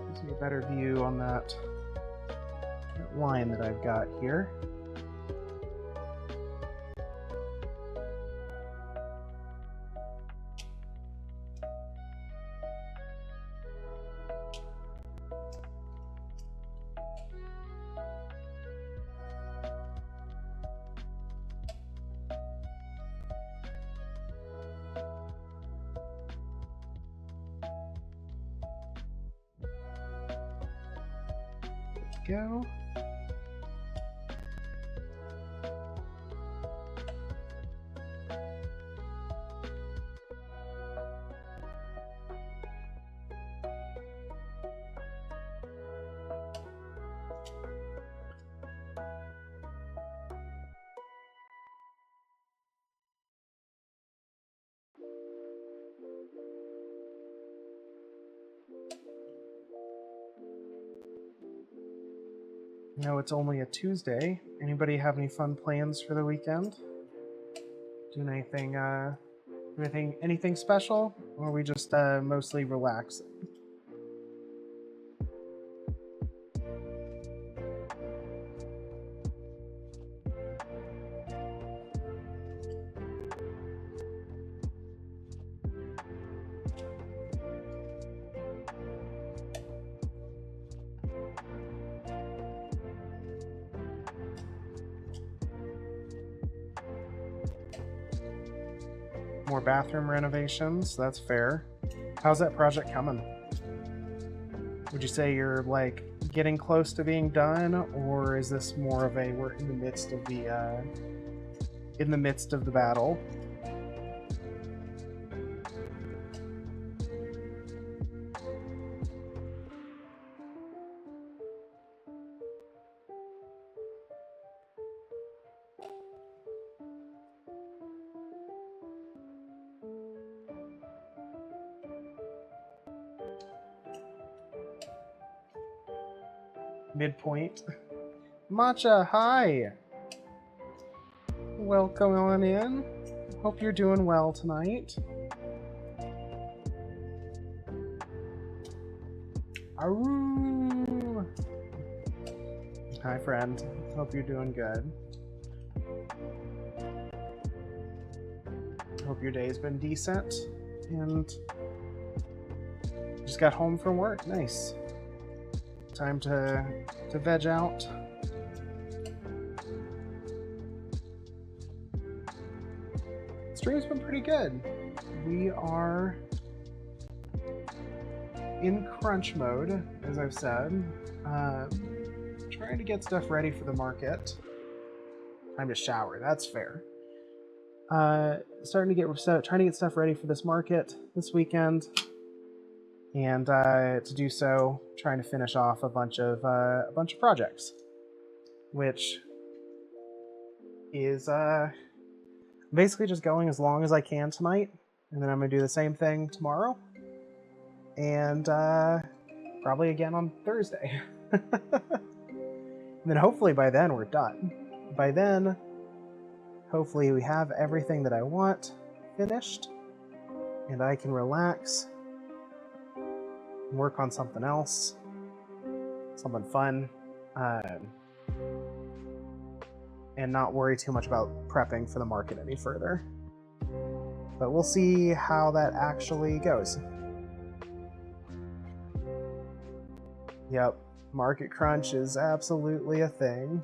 Gives me a better view on that line that I've got here. Go. know it's only a Tuesday. Anybody have any fun plans for the weekend? Doing anything special? Or are we just mostly relaxing? More bathroom renovations, that's fair. How's that project coming? Would you say you're like getting close to being done, or is this more of a we're in the midst of the battle? Midpoint. Matcha, hi! Welcome on in. Hope you're doing well tonight. Aroo! Hi, friend. Hope you're doing good. Hope your day's been decent. And just got home from work. Nice. Time to veg out. Stream's been pretty good. We are in crunch mode, as I've said. Trying to get stuff ready for the market. Time to shower, that's fair. Trying to get stuff ready for this market this weekend. And to do so, trying to finish off a bunch of projects, which is basically just going as long as I can tonight, and then I'm gonna do the same thing tomorrow, and probably again on Thursday. And then hopefully by then we're done. By then, hopefully we have everything that I want finished, and I can relax. Work on something else, something fun, and not worry too much about prepping for the market any further. But we'll see how that actually goes. Yep, market crunch is absolutely a thing.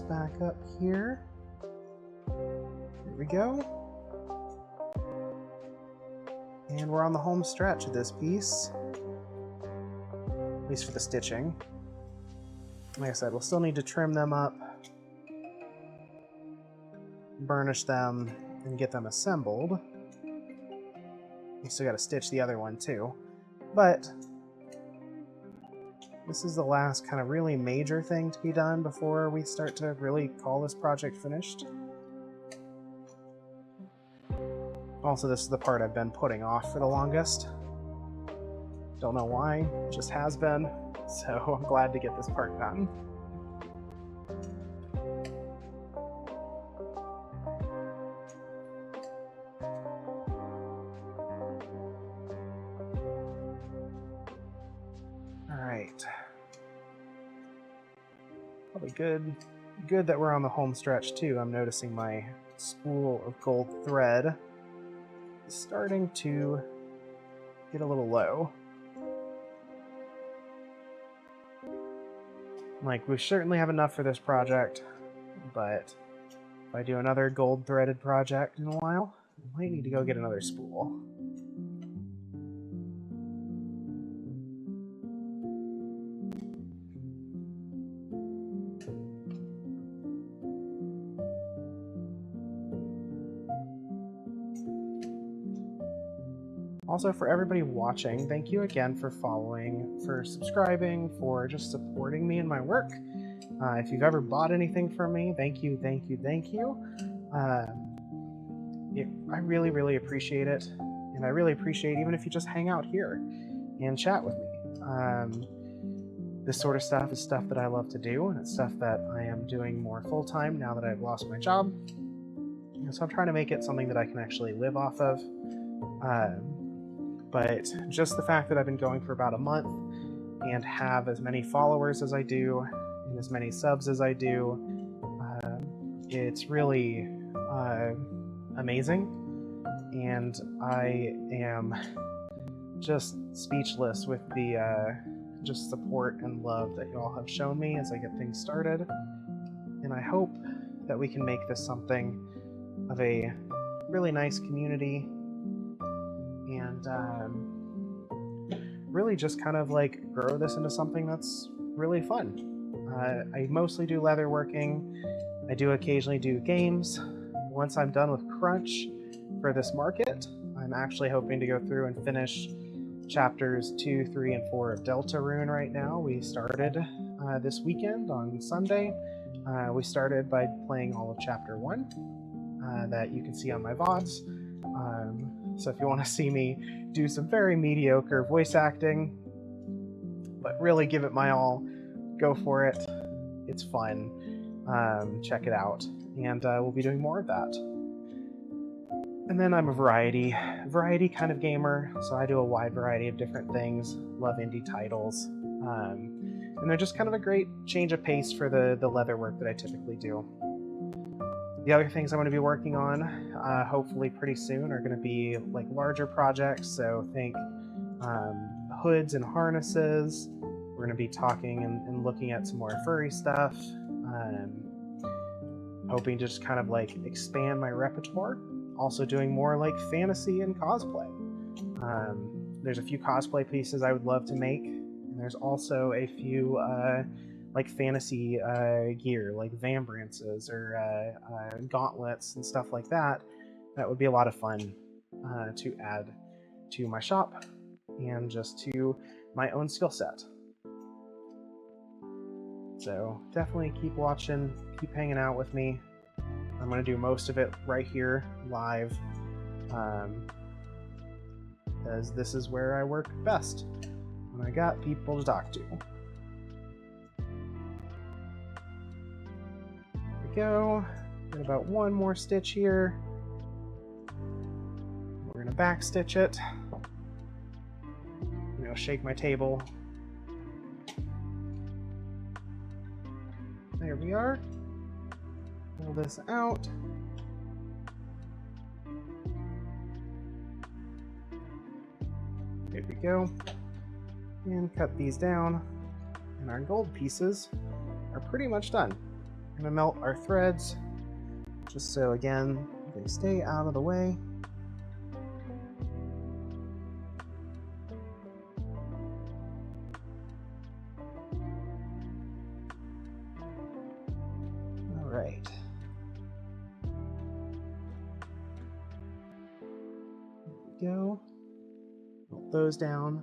Back up here. Here we go. And we're on the home stretch of this piece. At least for the stitching. Like I said, we'll still need to trim them up, burnish them, and get them assembled. We still gotta stitch the other one too. But this is the last kind of really major thing to be done before we start to really call this project finished. Also, this is the part I've been putting off for the longest. Don't know why, it just has been. So I'm glad to get this part done. Alright. Probably good that we're on the home stretch too. I'm noticing my spool of gold thread is starting to get a little low. Like, we certainly have enough for this project, but if I do another gold threaded project in a while, I might need to go get another spool. Also, for everybody watching, thank you again for following, for subscribing, for just supporting me in my work. If you've ever bought anything from me, thank you, thank you, thank you. I really, really appreciate it. And I really appreciate even if you just hang out here and chat with me. This sort of stuff is stuff that I love to do, and it's stuff that I am doing more full-time now that I've lost my job. And so I'm trying to make it something that I can actually live off of. But just the fact that I've been going for about a month and have as many followers as I do and as many subs as I do, it's really amazing. And I am just speechless with the just support and love that you all have shown me as I get things started. And I hope that we can make this something of a really nice community and really just kind of like grow this into something that's really fun. I mostly do leatherworking. I do occasionally do games. Once I'm done with Crunch for this market, I'm actually hoping to go through and finish chapters 2, 3, and 4 of Deltarune right now. We started this weekend on Sunday. We started by playing all of chapter 1 that you can see on my VODs. So if you want to see me do some very mediocre voice acting, but really give it my all, go for it. It's fun. Check it out. And we'll be doing more of that. And then I'm a variety kind of gamer, so I do a wide variety of different things. Love indie titles. And they're just kind of a great change of pace for the leather work that I typically do. The other things I'm going to be working on, hopefully pretty soon, are going to be like larger projects. So think hoods and harnesses. We're going to be talking and looking at some more furry stuff. Hoping to just kind of like expand my repertoire. Also doing more like fantasy and cosplay. There's a few cosplay pieces I would love to make. And there's also a few like fantasy gear, like vambrances or gauntlets and stuff like that. That would be a lot of fun to add to my shop and just to my own skill set. So definitely keep watching, keep hanging out with me. I'm going to do most of it right here live, as this is where I work best, when I got people to talk to. There we go. Got about one more stitch here. We're going to back stitch it. Shake my table. There we are. Pull this out. There we go. And cut these down. And our gold pieces are pretty much done. I'm gonna melt our threads, just so again, they stay out of the way. All right. Go. Melt those down.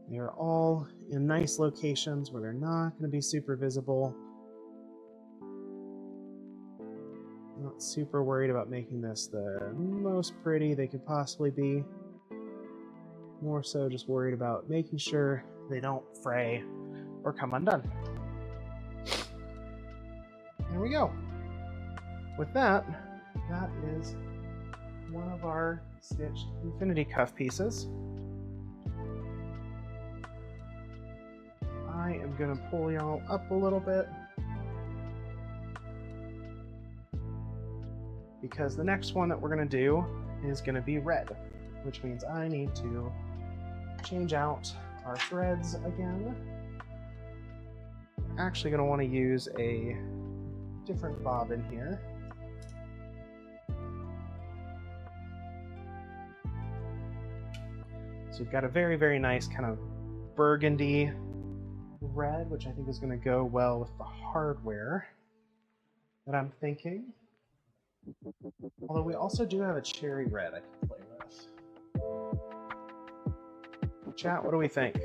They are all in nice locations where they're not going to be super visible. Not super worried about making this the most pretty they could possibly be. More so just worried about making sure they don't fray or come undone. There we go. With that, that is one of our stitched infinity cuff pieces. I am going to pull y'all up a little bit because the next one that we're going to do is going to be red, which means I need to change out our threads again. I'm actually going to want to use a different bobbin here. So we've got a very, very nice kind of burgundy red, which I think is going to go well with the hardware that I'm thinking. Although we also do have a cherry red I can play with. Chat, what do we think?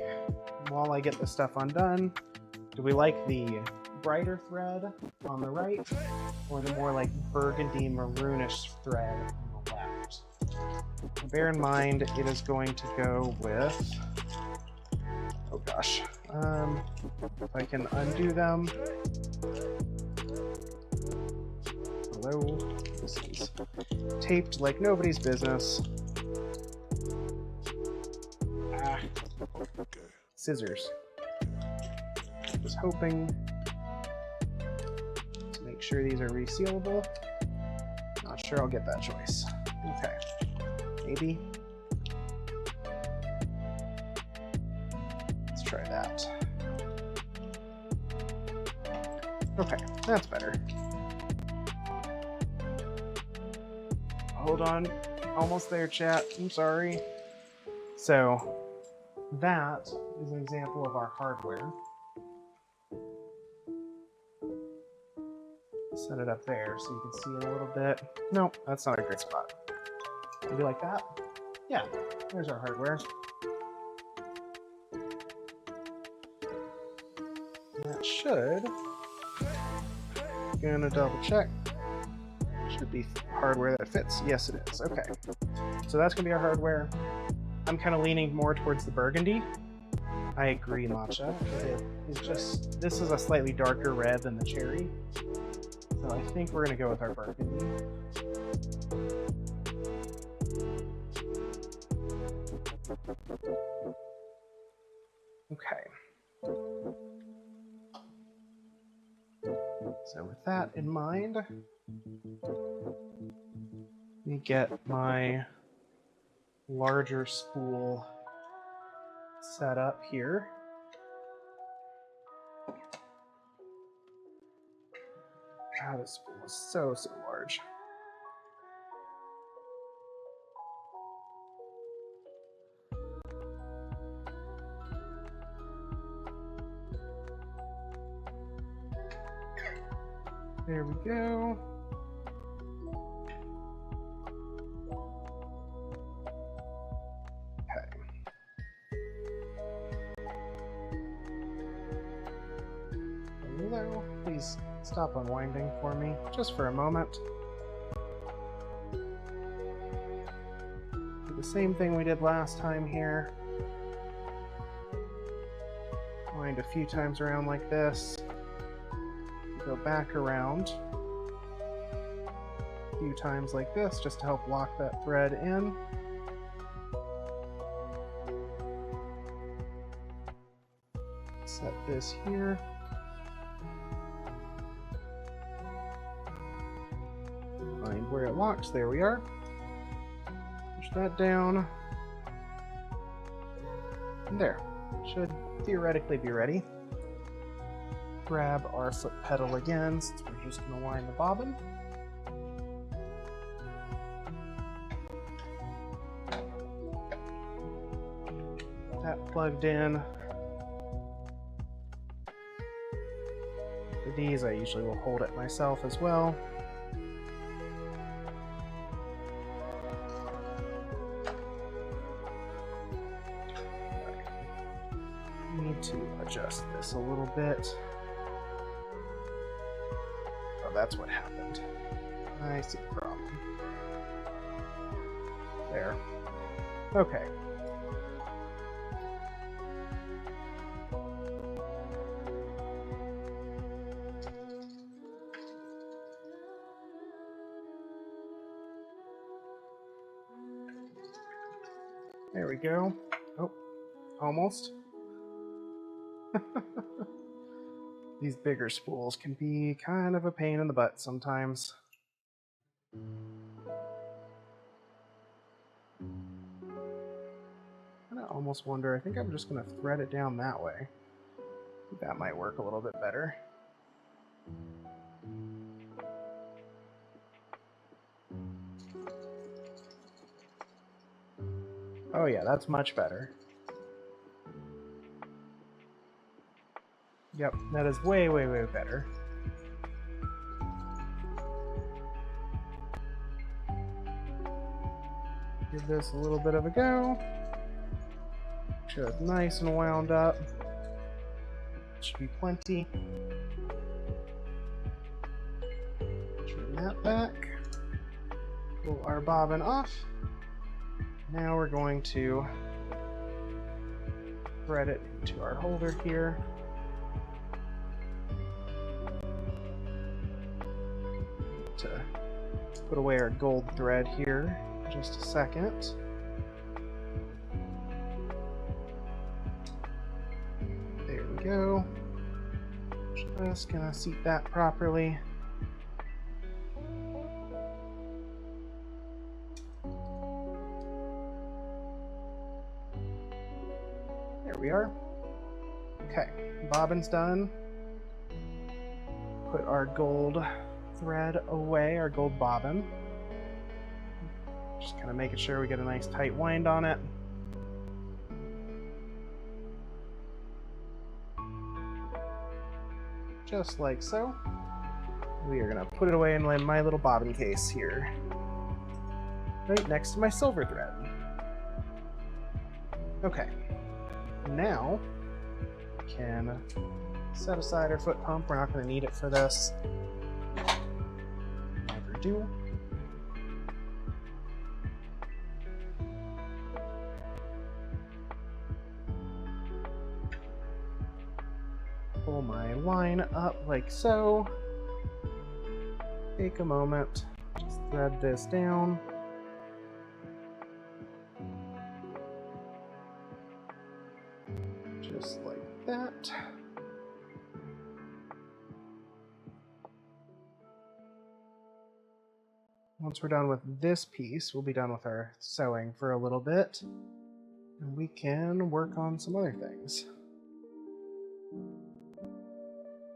While I get this stuff undone, do we like the brighter thread on the right, or the more like burgundy maroonish thread on the left. Bear in mind, it is going to go with, oh gosh, if I can undo them. Hello, this is taped like nobody's business. Ah, scissors. Just hoping to make sure these are resealable. Not sure I'll get that choice. Okay, maybe. Let's try that. Okay, that's better. Hold on, almost there, chat. I'm sorry. So, that is an example of our hardware. Set it up there so you can see it a little bit. Nope, that's not a great spot. Maybe like that? Yeah, there's our hardware. That should, gonna double check. Should be hardware that fits. Yes, it is. Okay. So that's gonna be our hardware. I'm kind of leaning more towards the burgundy. I agree, Matcha. It is just, this is a slightly darker red than the cherry. So I think we're gonna go with our burgundy. Okay. So with that in mind, let me get my larger spool set up here. Ah, this spool is so large. There we go. Okay. Hello, please stop unwinding for me, just for a moment. Do the same thing we did last time here. Wind a few times around like this. Go back around a few times like this just to help lock that thread in. Set this here. Find where it locks. There we are. Push that down. And there. Should theoretically be ready. Grab our foot pedal again, since we're just going to wind the bobbin. That plugged in. For these, I usually will hold it myself as well. Need to adjust this a little bit. That's what happened. I see the problem. There. Okay. There we go. Oh, almost. These bigger spools can be kind of a pain in the butt sometimes. I almost wonder, I think I'm just going to thread it down that way. I think that might work a little bit better. Oh yeah, that's much better. Yep, that is way better. Give this a little bit of a go. Make sure it's nice and wound up. Should be plenty. pull our bobbin off. Now we're going to thread it into our holder here. To put away our gold thread here in just a second. There we go. Just gonna seat that properly. There we are. Okay, bobbin's done. Put our gold thread away, our gold bobbin. Just kind of making sure we get a nice tight wind on it. Just like so. We are going to put it away in my little bobbin case here, right next to my silver thread. Okay, now we can set aside our foot pump. We're not going to need it for this. Never do. Pull my line up like so. Take a moment, just thread this down. Just like that. Once we're done with this piece, we'll be done with our sewing for a little bit, and we can work on some other things.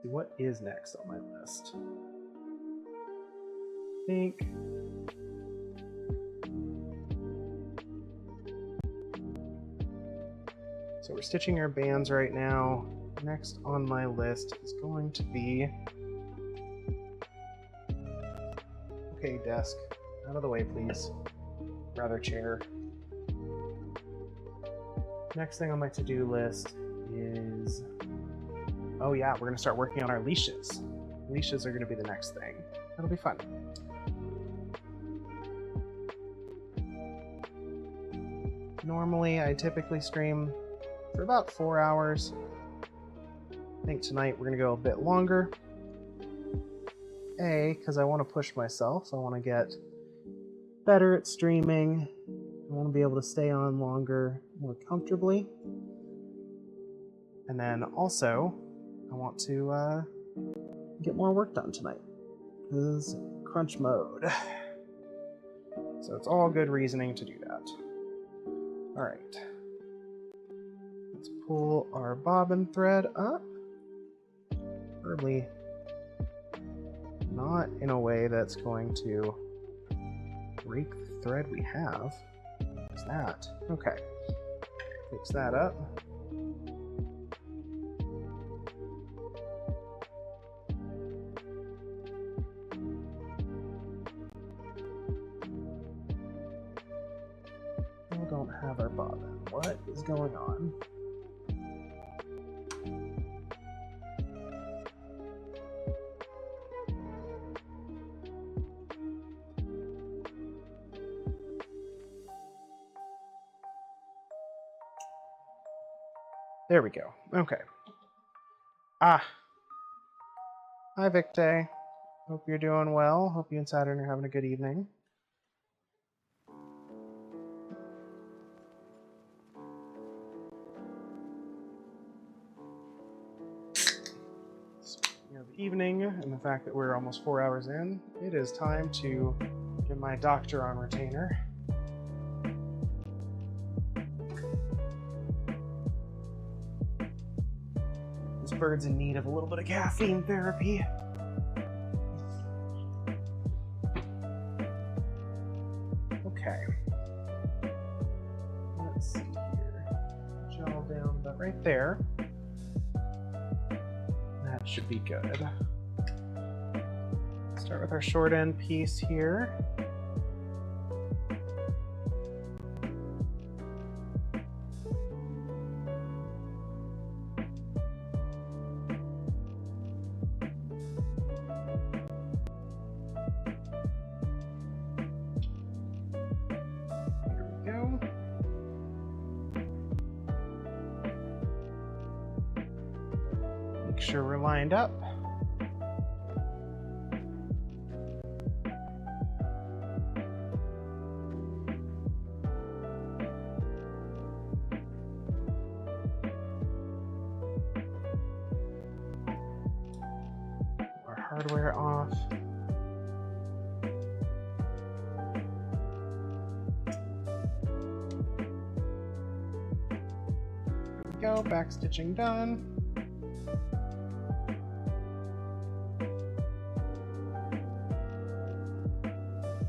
What is next on my list? I think so. We're stitching our bands right now. Next on my list is going to be, okay, desk, out of the way, please. Rather, chair. Next thing on my to-do list is, oh yeah, we're gonna start working on our leashes. Leashes are gonna be the next thing. That'll be fun. Normally, I typically stream for about 4 hours. I think tonight we're gonna go a bit longer. Because I want to push myself. I want to get better at streaming. I want to be able to stay on longer, more comfortably. And then also, I want to get more work done tonight. This is crunch mode. So it's all good reasoning to do that. Alright. Let's pull our bobbin thread up. Preferably not in a way that's going to break the thread we have. What's that? Okay. Fix that up. We don't have our bobbin. What is going on? There we go. Okay. Hi, Victe. Hope you're doing well. Hope you and Saturn are having a good evening. Speaking of evening and the fact that we're almost 4 hours in, it is time to get my doctor on retainer. This bird's in need of a little bit of caffeine therapy. Okay. Let's see here. Gel down about right there. That should be good. Start with our short end piece here. Make sure we're lined up. Our hardware off. There we go, back stitching done.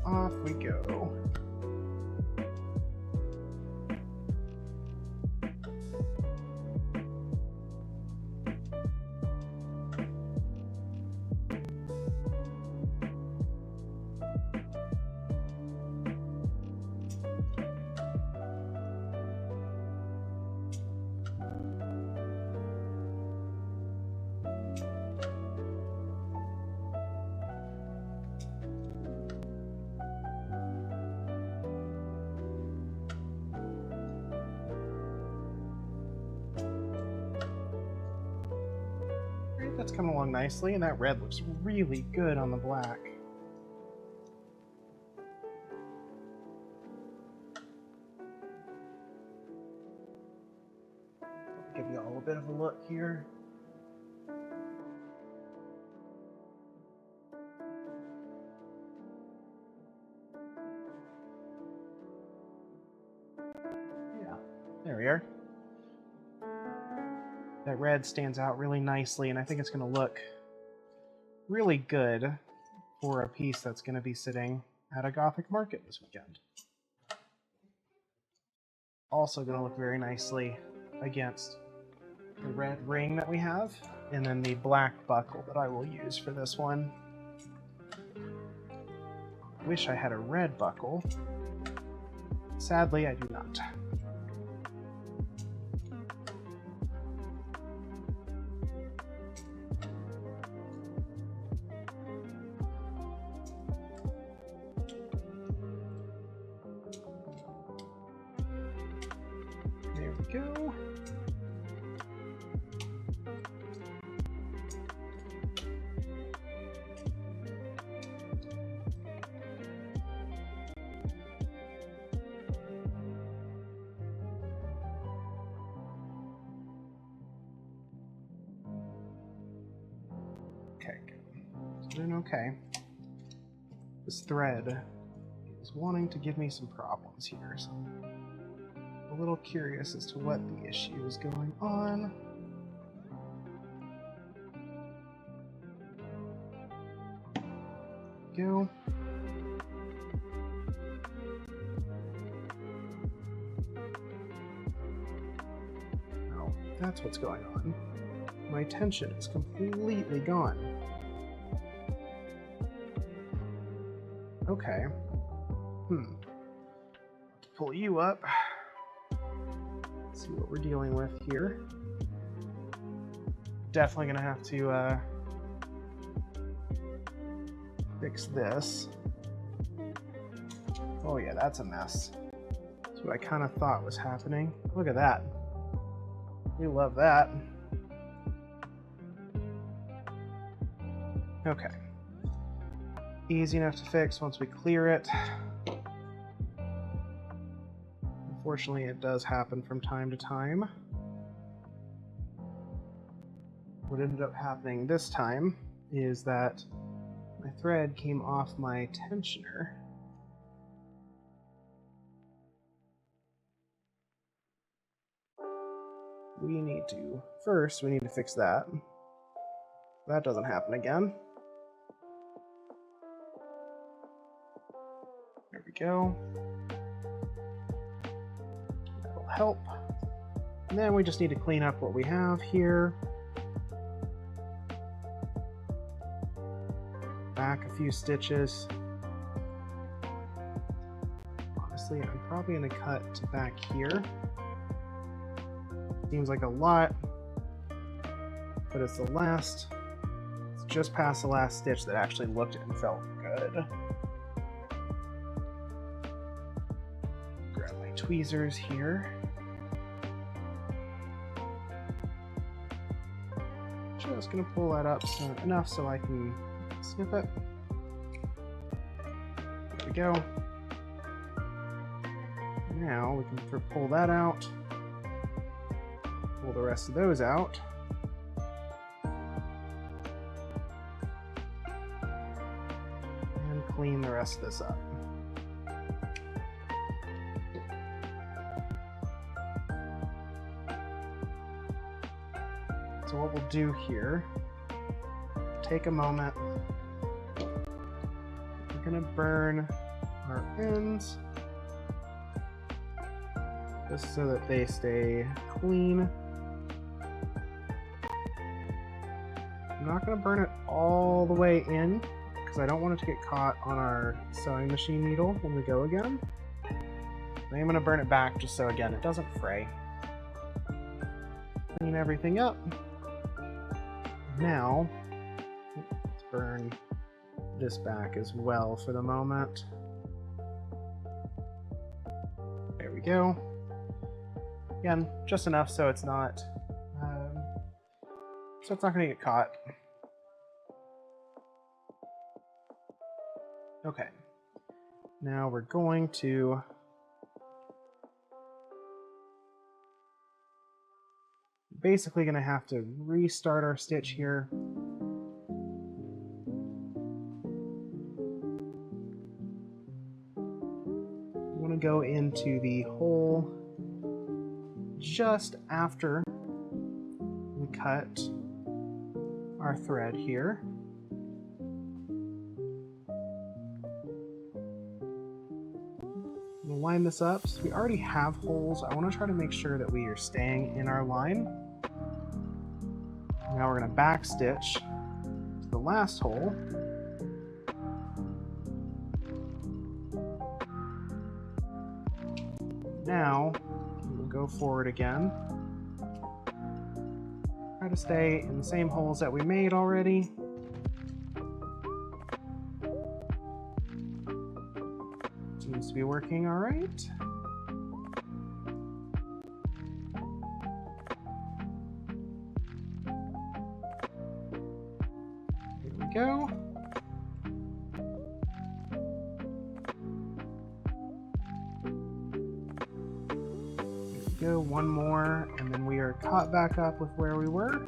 Off we go. That's coming along nicely, and that red looks really good on the black. Give you all a bit of a look here. Yeah, there we are. That red stands out really nicely, and I think it's going to look really good for a piece that's going to be sitting at a Gothic market this weekend. Also going to look very nicely against the red ring that we have, and then the black buckle that I will use for this one. Wish I had a red buckle. Sadly, I do not. There we go. Okay, good. Doing okay. This thread is wanting to give me some problems here, so I'm a little curious as to what the issue is going on. Go. Oh, that's what's going on. My tension is completely gone. Okay. Pull you up. See what we're dealing with here. Definitely gonna have to fix this. Oh yeah, that's a mess. That's what I kind of thought was happening. Look at that. We love that. Okay. Easy enough to fix once we clear it. Unfortunately, it does happen from time to time. What ended up happening this time is that my thread came off my tensioner. We need to fix that. That doesn't happen again. There we go. That'll help. And then we just need to clean up what we have here. Back a few stitches. Honestly, I'm probably going to cut to back here. Seems like a lot, but it's just past the last stitch that actually looked and felt good. Grab my tweezers here. just gonna pull that up enough so I can snip it. There we go. Now we can pull that out. Pull the rest of those out. And clean the rest of this up. So what we'll do here, take a moment. We're gonna burn our ends just so that they stay clean. I'm not gonna burn it all the way in because I don't want it to get caught on our sewing machine needle when we go again. I am gonna burn it back just so again it doesn't fray. Clean everything up. Now, let's burn this back as well for the moment. There we go. Again, just enough so it's not going to get caught. Okay. Now we're going to basically going to have to restart our stitch here. We want to go into the hole just after we cut our thread here. We'll line this up. So we already have holes. I want to try to make sure that we are staying in our line. Now we're going to back stitch to the last hole. Now we'll go forward again. Try to stay in the same holes that we made already. Seems to be working all right. Here we go. Go one more, and then we are caught back up with where we were.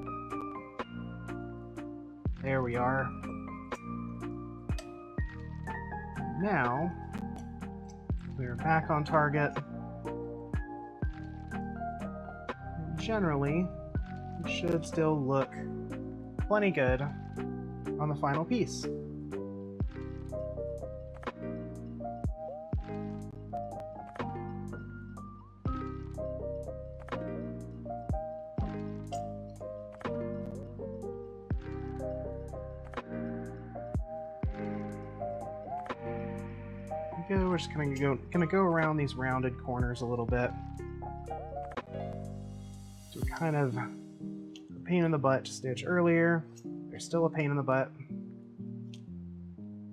There we are. Now we're back on target. And generally, it should still look plenty good on the final piece. We're just gonna go around these rounded corners a little bit. So we're kind of a pain in the butt to stitch earlier. They're still a pain in the butt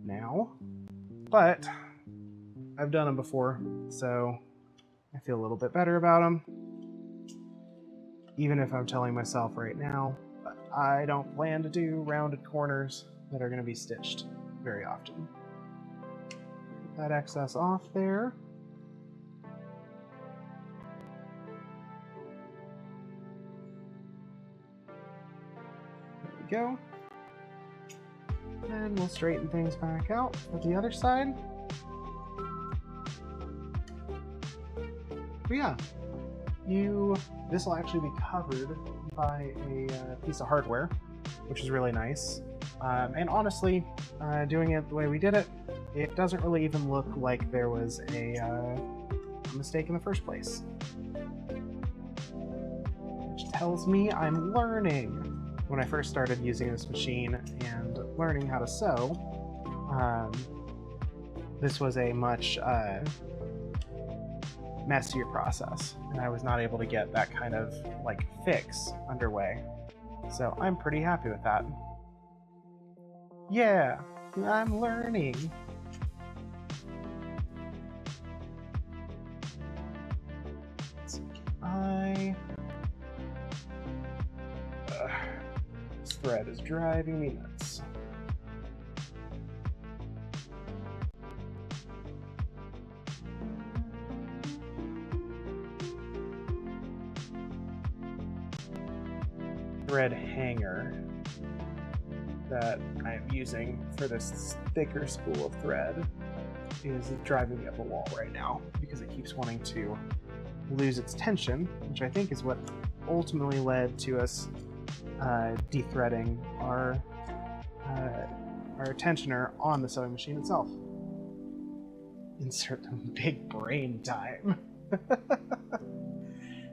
now, but I've done them before, so I feel a little bit better about them. Even if I'm telling myself right now, I don't plan to do rounded corners that are going to be stitched very often. That excess off there. There we go. And we'll straighten things back out with the other side. But yeah, this will actually be covered by a piece of hardware, which is really nice. And honestly, doing it the way we did it, it doesn't really even look like there was a mistake in the first place. Which tells me I'm learning. When I first started using this machine and learning how to sew, this was a much messier process, and I was not able to get that kind of fix underway. So I'm pretty happy with that. Yeah, I'm learning. thread is driving me nuts. Thread hanger that I am using for this thicker spool of thread is driving me up a wall right now because it keeps wanting to lose its tension, which I think is what ultimately led to us dethreading our tensioner on the sewing machine itself. Insert the big brain time.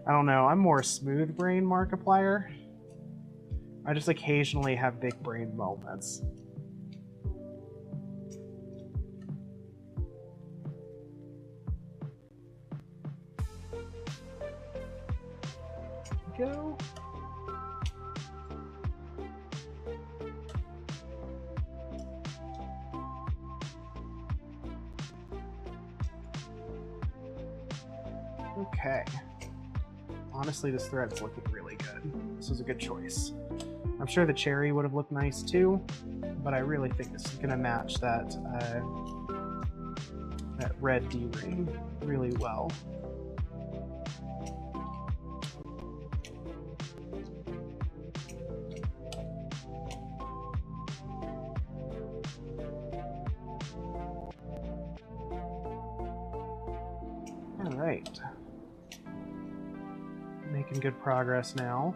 I don't know, I'm more smooth brain Markiplier. I just occasionally have big brain moments. Go. Okay. Honestly, this thread's looking really good. This was a good choice. I'm sure the cherry would have looked nice too, but I really think this is going to match that red D-ring really well. All right. Making good progress now.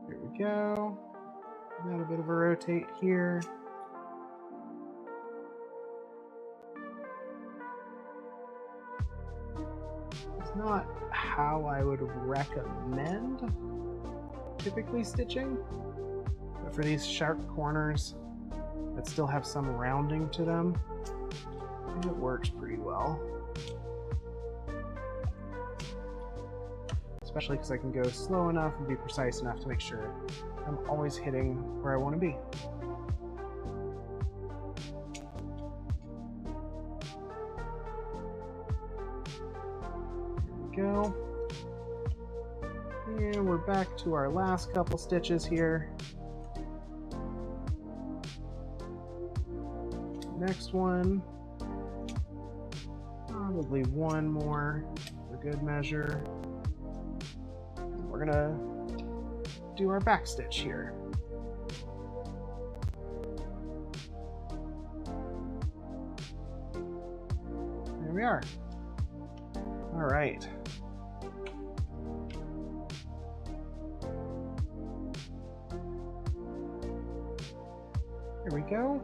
There we go. Got a bit of a rotate here. It's not how I would recommend typically stitching, but for these sharp corners that still have some rounding to them, it works pretty well. Especially because I can go slow enough and be precise enough to make sure I'm always hitting where I want to be. There we go. And we're back to our last couple stitches here. Next one, probably one more for good measure. We're gonna do our back stitch here. There we are. All right. There we go.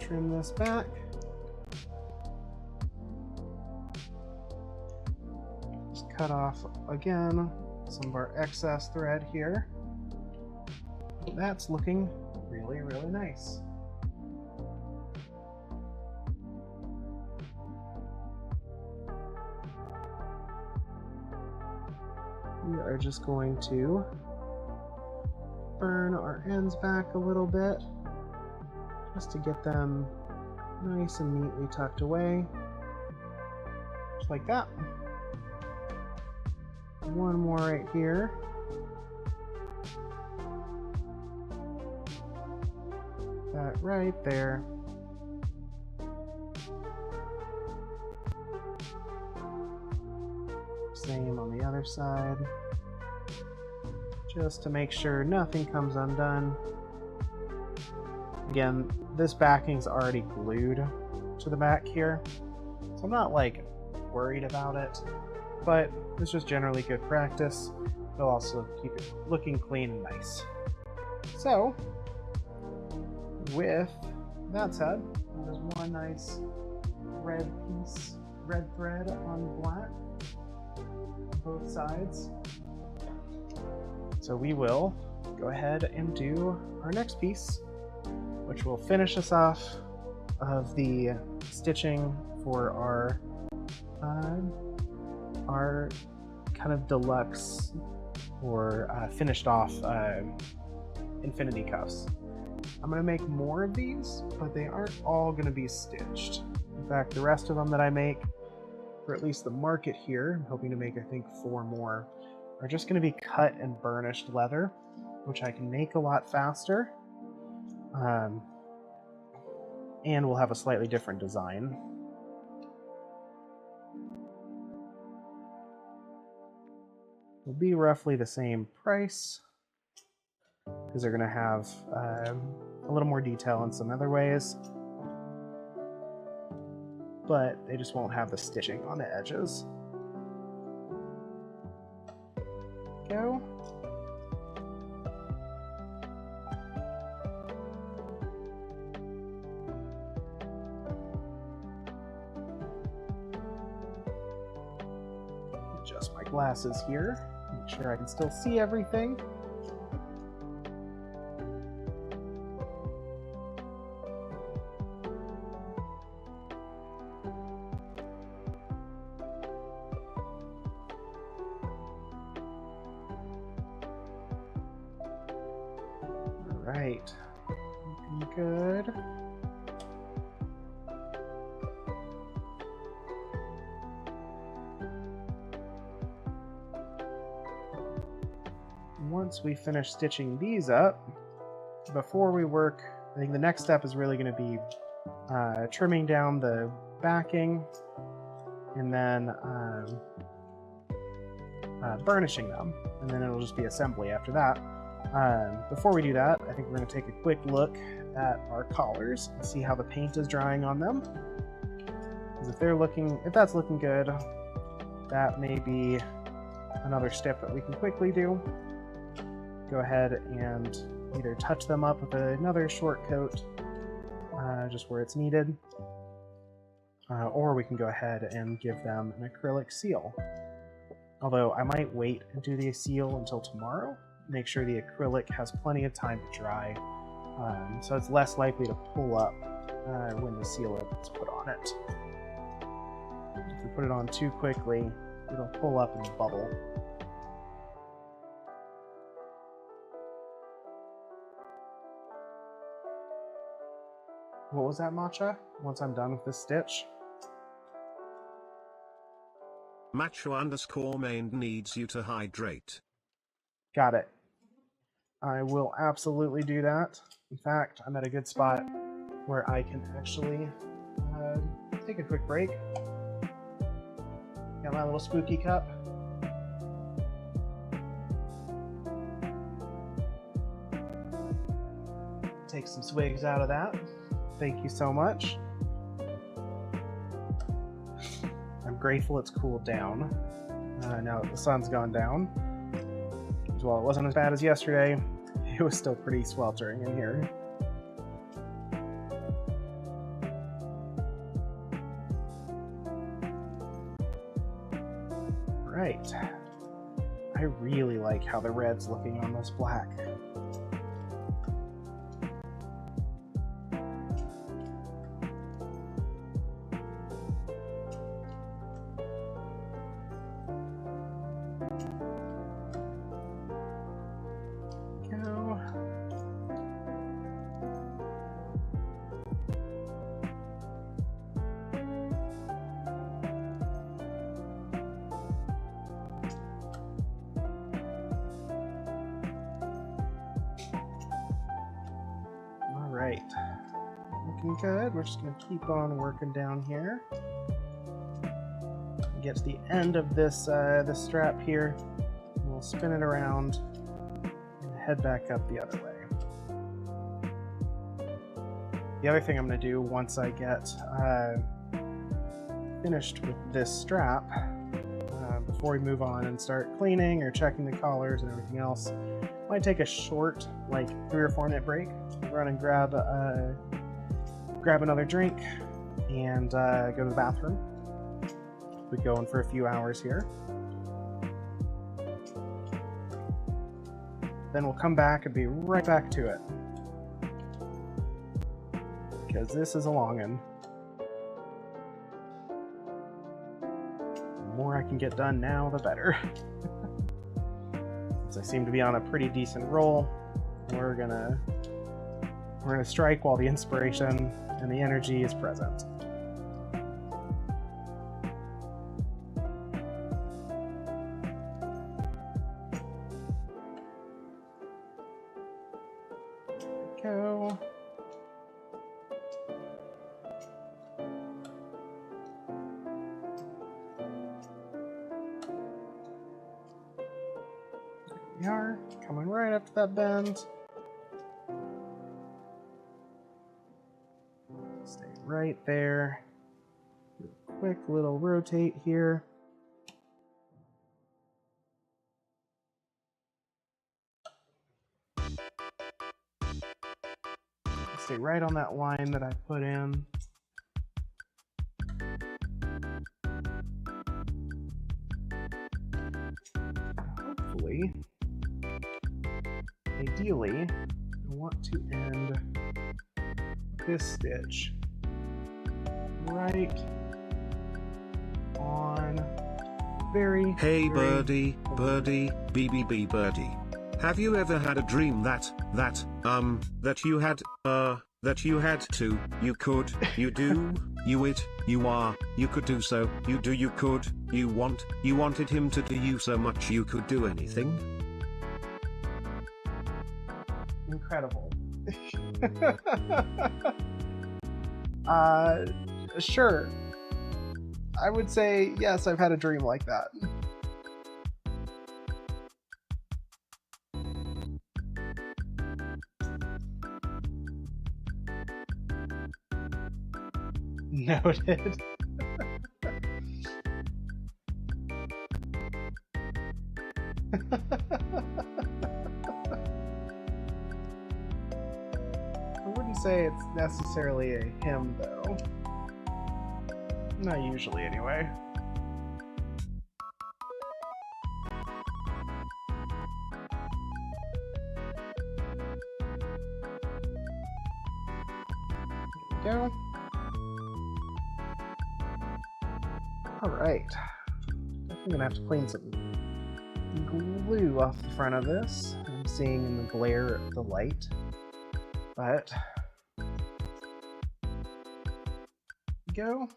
Trim this back. Just cut off again some of our excess thread here. That's looking really, really nice. We are just going to burn our ends back a little bit just to get them nice and neatly tucked away, just like that. One more right here. That right there. Same on the other side. Just to make sure nothing comes undone. Again, this backing's already glued to the back here, so I'm not like worried about it, but it's just generally good practice. It'll also keep it looking clean and nice. So, with that said, there's one nice red piece, red thread on black on both sides. So we will go ahead and do our next piece, which will finish us off of the stitching for our kind of deluxe or finished off infinity cuffs. I'm going to make more of these, but they aren't all going to be stitched. In fact, the rest of them that I make, for at least the market here, I'm hoping to make, I think, 4 more, are just going to be cut and burnished leather, which I can make a lot faster, and will have a slightly different design. Will be roughly the same price, because they're going to have a little more detail in some other ways, but they just won't have the stitching on the edges. Go. Adjust my glasses here, make sure I can still see everything. Right, looking good. Once we finish stitching these up, before we work, I think the next step is really going to be trimming down the backing and then burnishing them, and then it'll just be assembly after that. Before we do that, I think we're going to take a quick look at our collars and see how the paint is drying on them. Because if that's looking good, that may be another step that we can quickly do. Go ahead and either touch them up with another short coat, just where it's needed, or we can go ahead and give them an acrylic seal. Although I might wait and do the seal until tomorrow, make sure the acrylic has plenty of time to dry, so it's less likely to pull up when the seal is put on it. If we put it on too quickly, it'll pull up and bubble. What was that, Matcha? Once I'm done with this stitch? Macho_main needs you to hydrate. Got it. I will absolutely do that. In fact, I'm at a good spot where I can actually take a quick break. Got my little spooky cup. Take some swigs out of that. Thank you so much. I'm grateful it's cooled down now that the sun's gone down. While it wasn't as bad as yesterday, it was still pretty sweltering in here. Right. I really like how the red's looking on this black. Alright, looking good. We're just going to keep on working down here. Get to the end of this this strap here. We'll spin it around and head back up the other way. The other thing I'm going to do once I get finished with this strap, before we move on and start cleaning or checking the collars and everything else, I might take a short, like 3 or 4 minute break, run and grab another drink, and go to the bathroom. We'll be going for a few hours here. Then we'll come back and be right back to it. because this is a long one. The more I can get done now, the better. Since I seem to be on a pretty decent roll, we're gonna strike while the inspiration and the energy is present. Go. There we are, coming right up to that bend. Stay right there. Do a quick little rotate here. Stay right on that line that I put in. Hopefully, ideally, I want to end this stitch right on Hey very birdie, birdie, BBB birdie. Have you ever had a dream that you had to, you could, you do, you it, you are, you could do so, you do, you could, you wanted him to do you so much you could do anything? incredible. Sure. I would say yes, I've had a dream like that. Noted. I wouldn't say it's necessarily a hymn, though. Not usually, anyway. There we go. Alright. I'm gonna have to clean some glue off the front of this. I'm seeing in the glare of the light. But go.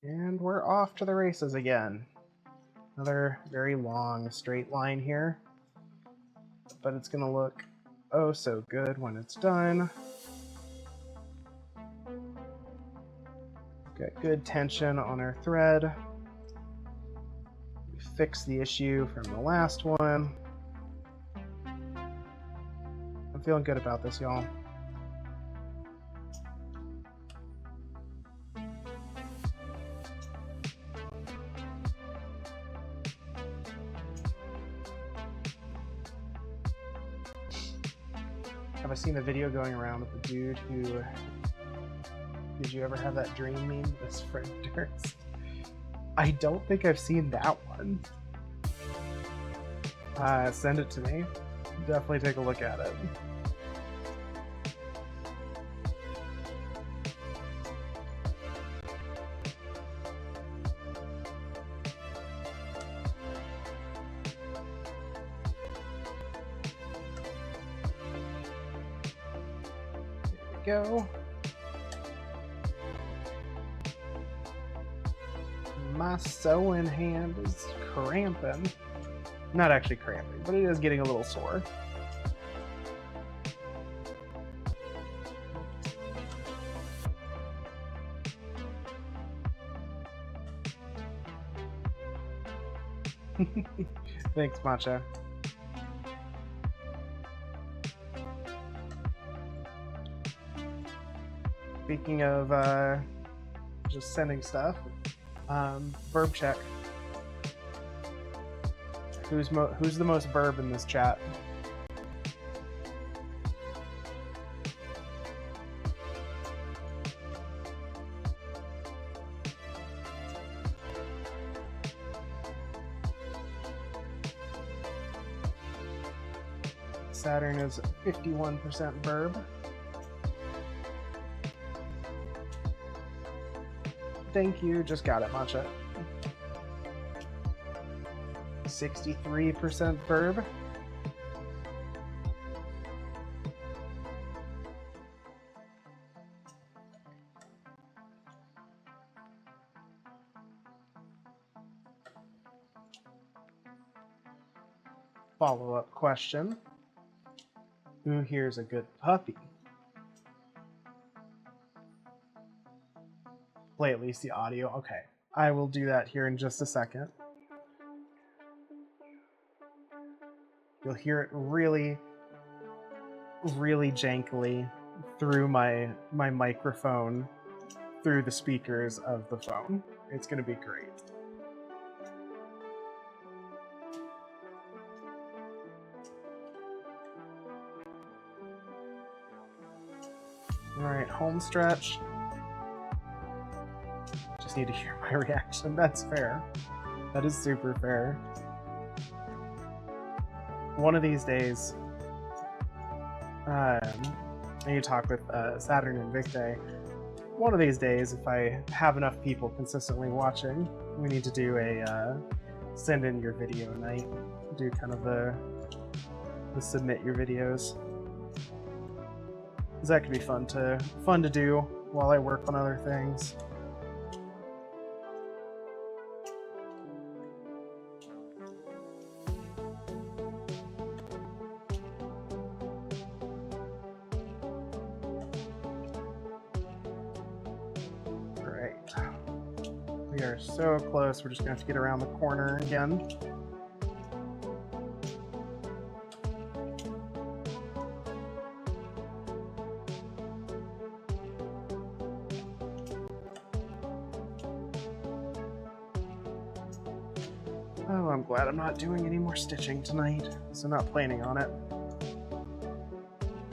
And we're off to the races again. Another very long straight line here. But it's gonna look oh so good when it's done. Got good tension on our thread. We fixed the issue from the last one. I'm feeling good about this, y'all. Have I seen a video going around with a dude who... Did you ever have that dream meme? This friend Durst? I don't think I've seen that one. Send it to me. Definitely take a look at it. There we go. My sewing hand is cramping. Not actually cramping, but it is getting a little sore. Thanks, Matcha. Speaking of just sending stuff, verb check. Who's the most verb in this chat? Saturn is 51% verb. Thank you. Just got it, Matcha. 63% verb. Follow-up question. Who here's a good puppy? Play at least the audio. Okay. I will do that here in just a second. You'll hear it really, really jankily through my microphone, through the speakers of the phone. It's going to be great. All right, home stretch. Just need to hear my reaction. That's fair. That is super fair. One of these days, I need to talk with Saturn and Victor. One of these days, if I have enough people consistently watching, we need to do a send in your video night. Do kind of the submit your videos. Because that could be fun to do while I work on other things. We are so close, we're just gonna have to get around the corner again. Oh, I'm glad I'm not doing any more stitching tonight, so I'm not planning on it.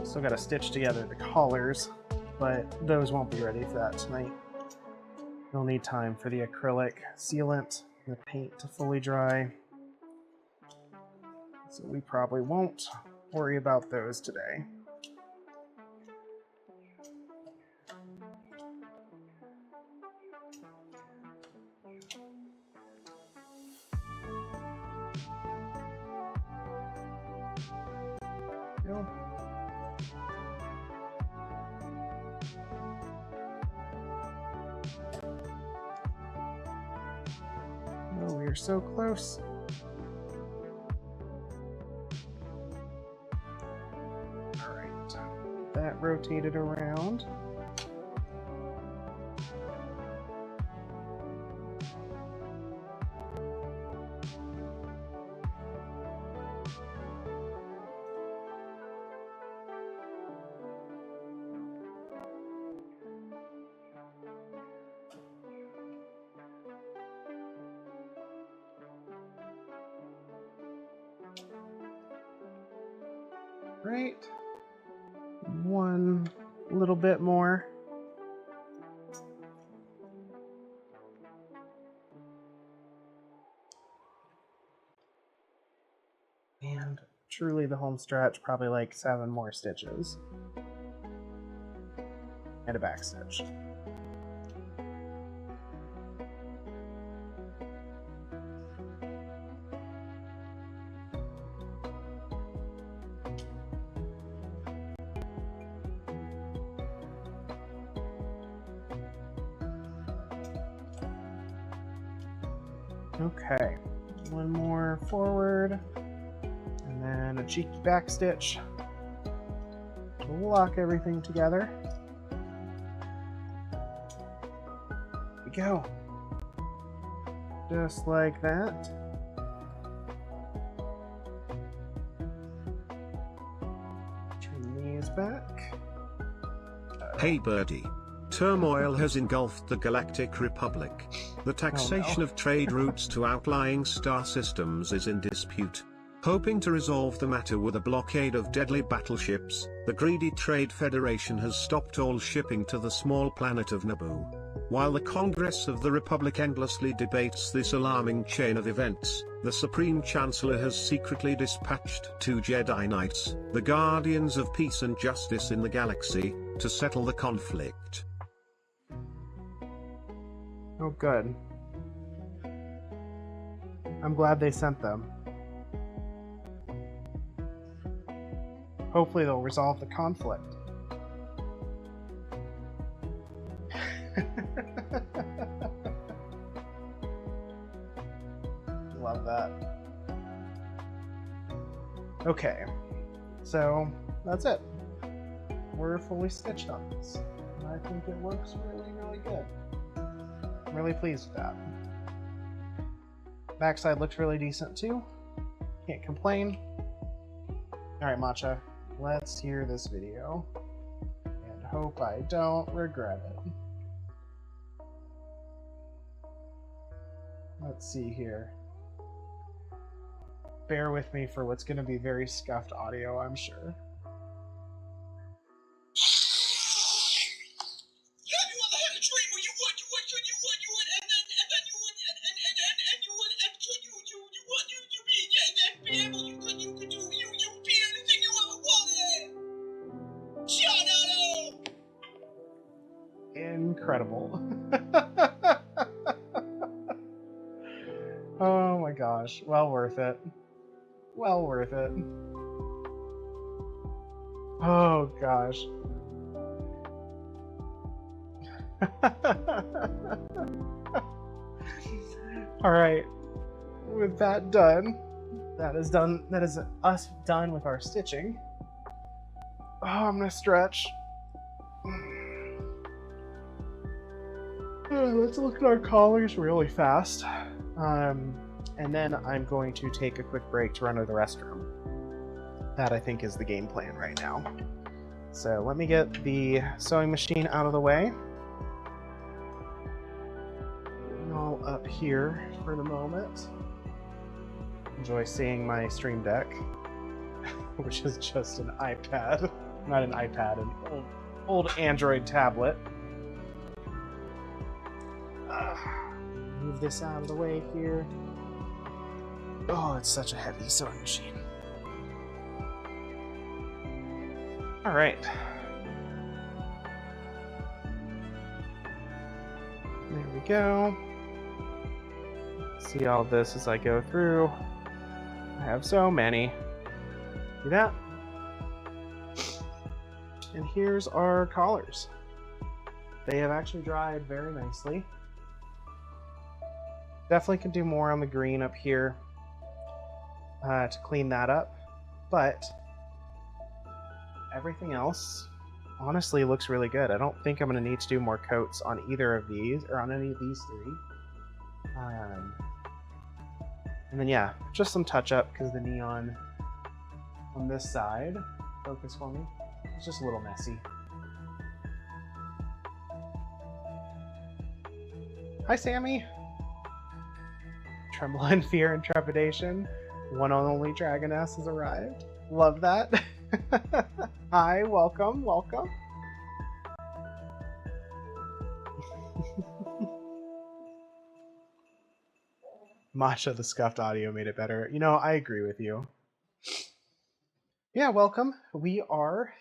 Still gotta stitch together the collars, but those won't be ready for that tonight. You'll need time for the acrylic sealant and the paint to fully dry. So we probably won't worry about those today. Go. Oh, we are so close. All right, that rotated around. Right. One little bit more. And truly the home stretch, probably like 7 more stitches. And a back stitch. Okay, one more forward, and then a cheeky back stitch to lock everything together. Here we go. Just like that. Turn these back. Hey birdie. Turmoil has engulfed the Galactic Republic. The taxation of trade routes to outlying star systems is in dispute. Hoping to resolve the matter with a blockade of deadly battleships, the greedy Trade Federation has stopped all shipping to the small planet of Naboo. While the Congress of the Republic endlessly debates this alarming chain of events, the Supreme Chancellor has secretly dispatched 2 Jedi Knights, the Guardians of Peace and Justice in the Galaxy, to settle the conflict. Oh, good. I'm glad they sent them. Hopefully they'll resolve the conflict. Love that. Okay, so that's it. We're fully stitched on this. I think it looks really, really good. I'm really pleased with that. Backside looks really decent too. Can't complain. Alright, Matcha, let's hear this video and hope I don't regret it. Let's see here. Bear with me for what's going to be very scuffed audio, I'm sure. Incredible. Oh my gosh, well worth it. Well worth it. Oh gosh. Alright, with that done, that is us done with our stitching. Oh, I'm gonna stretch. Let's look at our collars really fast. And then I'm going to take a quick break to run to the restroom. That, I think, is the game plan right now. So let me get the sewing machine out of the way. All up here for the moment. Enjoy seeing my Stream Deck, which is just an iPad. Not an iPad, an old Android tablet. Move this out of the way here. Oh, it's such a heavy sewing machine. All right. There we go. See all of this as I go through. I have so many. See that? And here's our collars. They have actually dried very nicely. Definitely could do more on the green up here to clean that up, but everything else honestly looks really good. I don't think I'm going to need to do more coats on either of these, or on any of these three. And then yeah, just some touch up because the neon on this side, focus for me, it's just a little messy. Hi Sammy! Tremble in fear and trepidation. One and only Dragoness has arrived. Love that. Hi, welcome, welcome. Masha, the scuffed audio made it better. You know, I agree with you. Yeah, welcome. We are,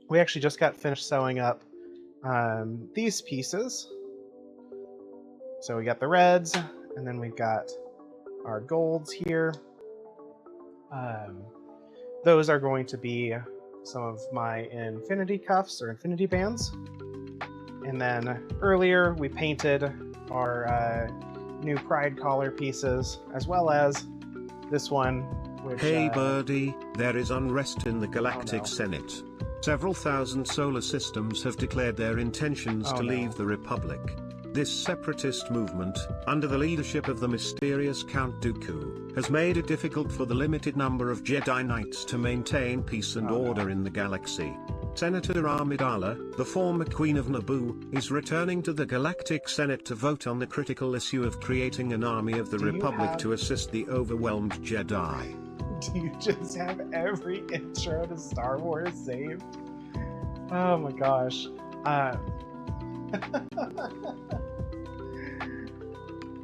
we actually just got finished sewing up these pieces. So we got the reds, and then we've got our golds here. Those are going to be some of my infinity cuffs or infinity bands. And then earlier we painted our new pride collar pieces, as well as this one, which... Hey birdie, there is unrest in the Galactic Senate. Several thousand solar systems have declared their intentions to leave the Republic. This separatist movement, under the leadership of the mysterious Count Dooku, has made it difficult for the limited number of Jedi Knights to maintain peace and order in the galaxy. Senator Amidala, the former Queen of Naboo, is returning to the Galactic Senate to vote on the critical issue of creating an army of the Republic to assist the overwhelmed Jedi. Do you just have every intro to Star Wars saved? Oh my gosh.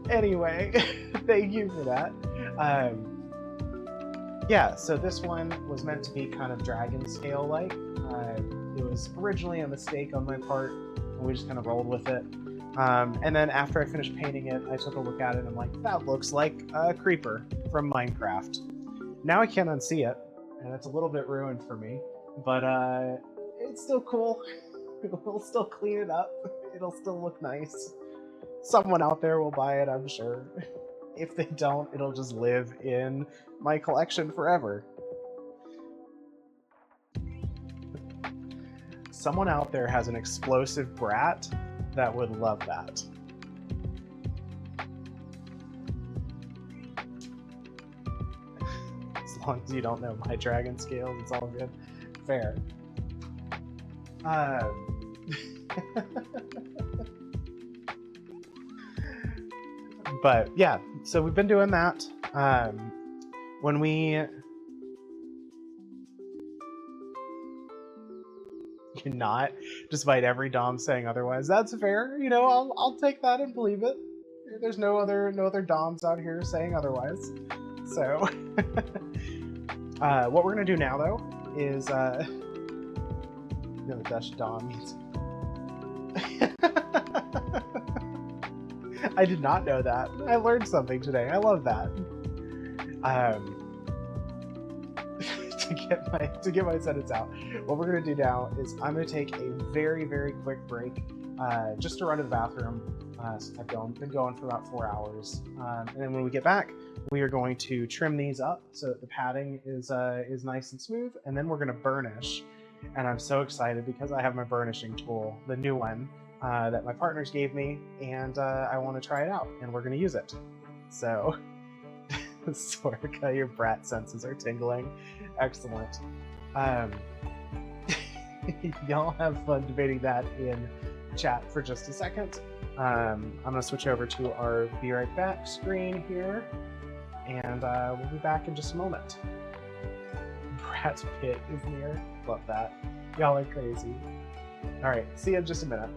Anyway, thank you for that. Yeah, so this one was meant to be kind of dragon scale like. It was originally a mistake on my part, and we just kind of rolled with it. And then after I finished painting it, I took a look at it and I'm like, that looks like a creeper from Minecraft. Now I can't unsee it, and it's a little bit ruined for me, but it's still cool. We'll still clean it up. It'll still look nice. Someone out there will buy it, I'm sure. If they don't, it'll just live in my collection forever. Someone out there has an explosive brat that would love that. As long as you don't know my dragon scales, it's all good. Fair. But yeah, so we've been doing that. When we... You're not, despite every Dom saying otherwise. That's fair. You know, I'll take that and believe it. There's no other Doms out here saying otherwise. So, what we're gonna do now though is the Dutch Dom means. I did not know that. I learned something today. I love that. To get my sentence out, what we're going to do now is I'm going to take a very, very quick break just to run to the bathroom since I've been going for about 4 hours. And then when we get back, we are going to trim these up so that the padding is nice and smooth, and then we're going to burnish. And I'm so excited because I have my burnishing tool, the new one that my partners gave me, and I want to try it out, and we're going to use it. So... Sorka, your brat senses are tingling. Excellent. Y'all have fun debating that in chat for just a second. I'm going to switch over to our Be Right Back screen here, and we'll be back in just a moment. Brat's pit is near. Love that. Y'all are crazy. Alright, see you in just a minute.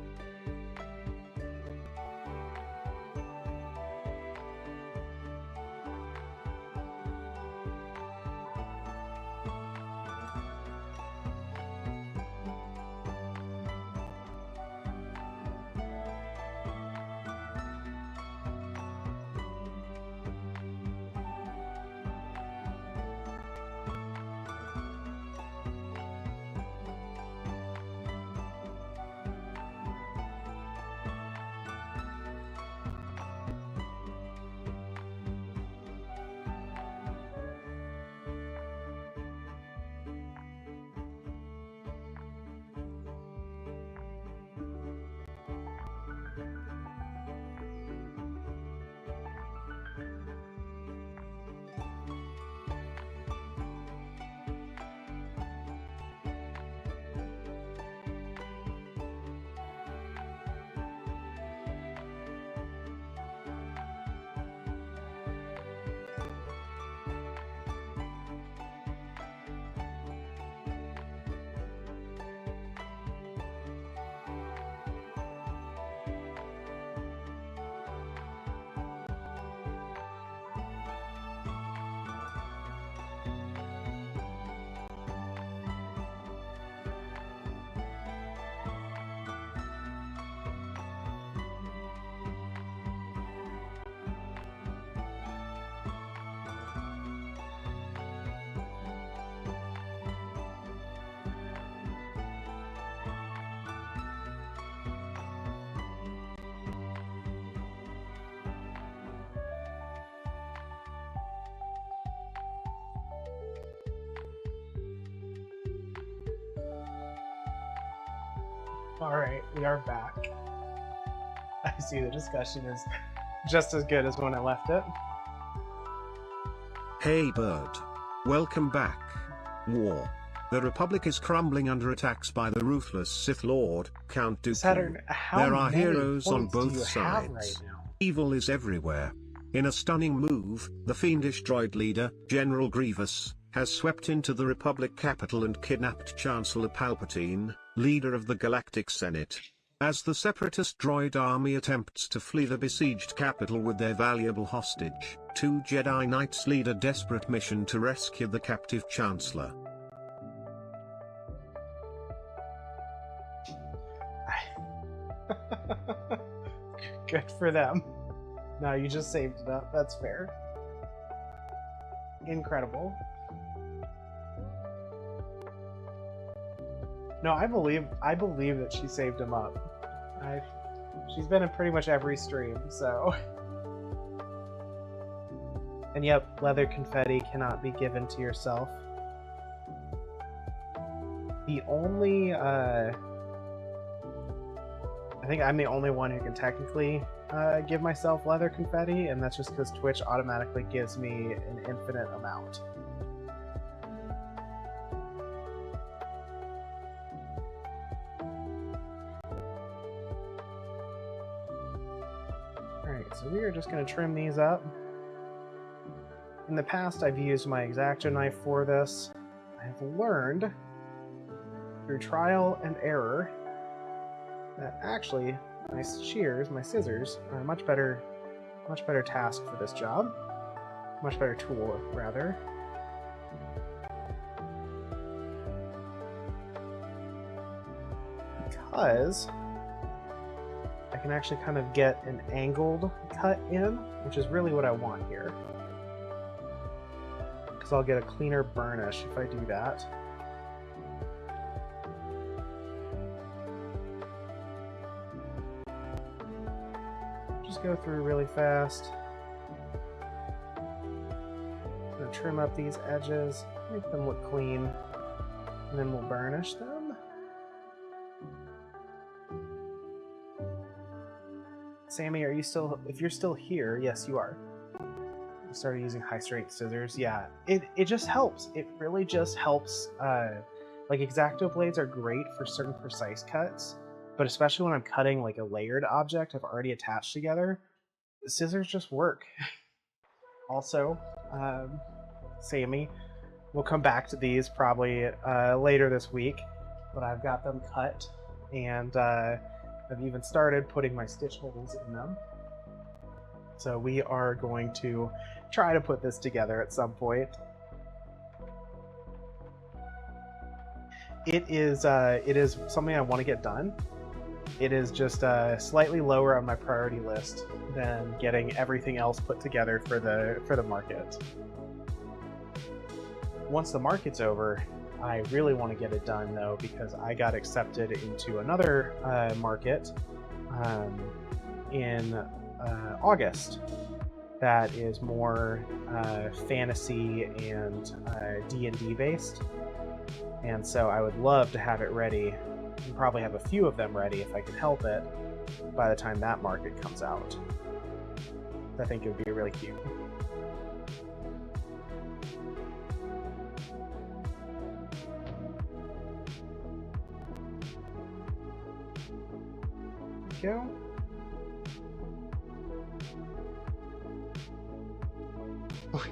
Alright, we are back. I see the discussion is just as good as when I left it. Hey bird. Welcome back. War. The Republic is crumbling under attacks by the ruthless Sith Lord, Count Dooku. Saturn, how there are many heroes on points do both you sides. have right now? Evil is everywhere. In a stunning move, the fiendish droid leader, General Grievous, has swept into the Republic capital and kidnapped Chancellor Palpatine, leader of the Galactic Senate. As the Separatist droid army attempts to flee the besieged capital with their valuable hostage, two Jedi Knights lead a desperate mission to rescue the captive Chancellor. Good for them. No, you just saved it up. That's fair. Incredible. No, I believe that she saved him up. She's been in pretty much every stream, so. And yep, leather confetti cannot be given to yourself. The only, I think I'm the only one who can technically give myself leather confetti, and that's just because Twitch automatically gives me an infinite amount. Alright, so we are just going to trim these up. In the past, I've used my X-Acto knife for this. I have learned through trial and error that actually my shears, my scissors, are a much better task for this job. Much better tool, rather. Because I can actually kind of get an angled cut in, which is really what I want here. Because I'll get a cleaner burnish if I do that. Just go through really fast. I'm going to trim up these edges, make them look clean, and then we'll burnish them. Sammy, are you still, if you're still here, yes you are. I started using high strength scissors. Yeah, it just helps. It really just helps. Like X-Acto blades are great for certain precise cuts, but especially when I'm cutting like a layered object I've already attached together, the scissors just work. Also, Sammy, we'll come back to these probably later this week, but I've got them cut, and I've even started putting my stitch holes in them. So we are going to try to put this together at some point. It is something I want to get done. It is just slightly lower on my priority list than getting everything else put together for the market. Once the market's over, I really want to get it done though, because I got accepted into another market in August that is more fantasy and D&D based, and so I would love to have it ready, and probably have a few of them ready if I can help it by the time that market comes out. I think it would be really cute. There we go.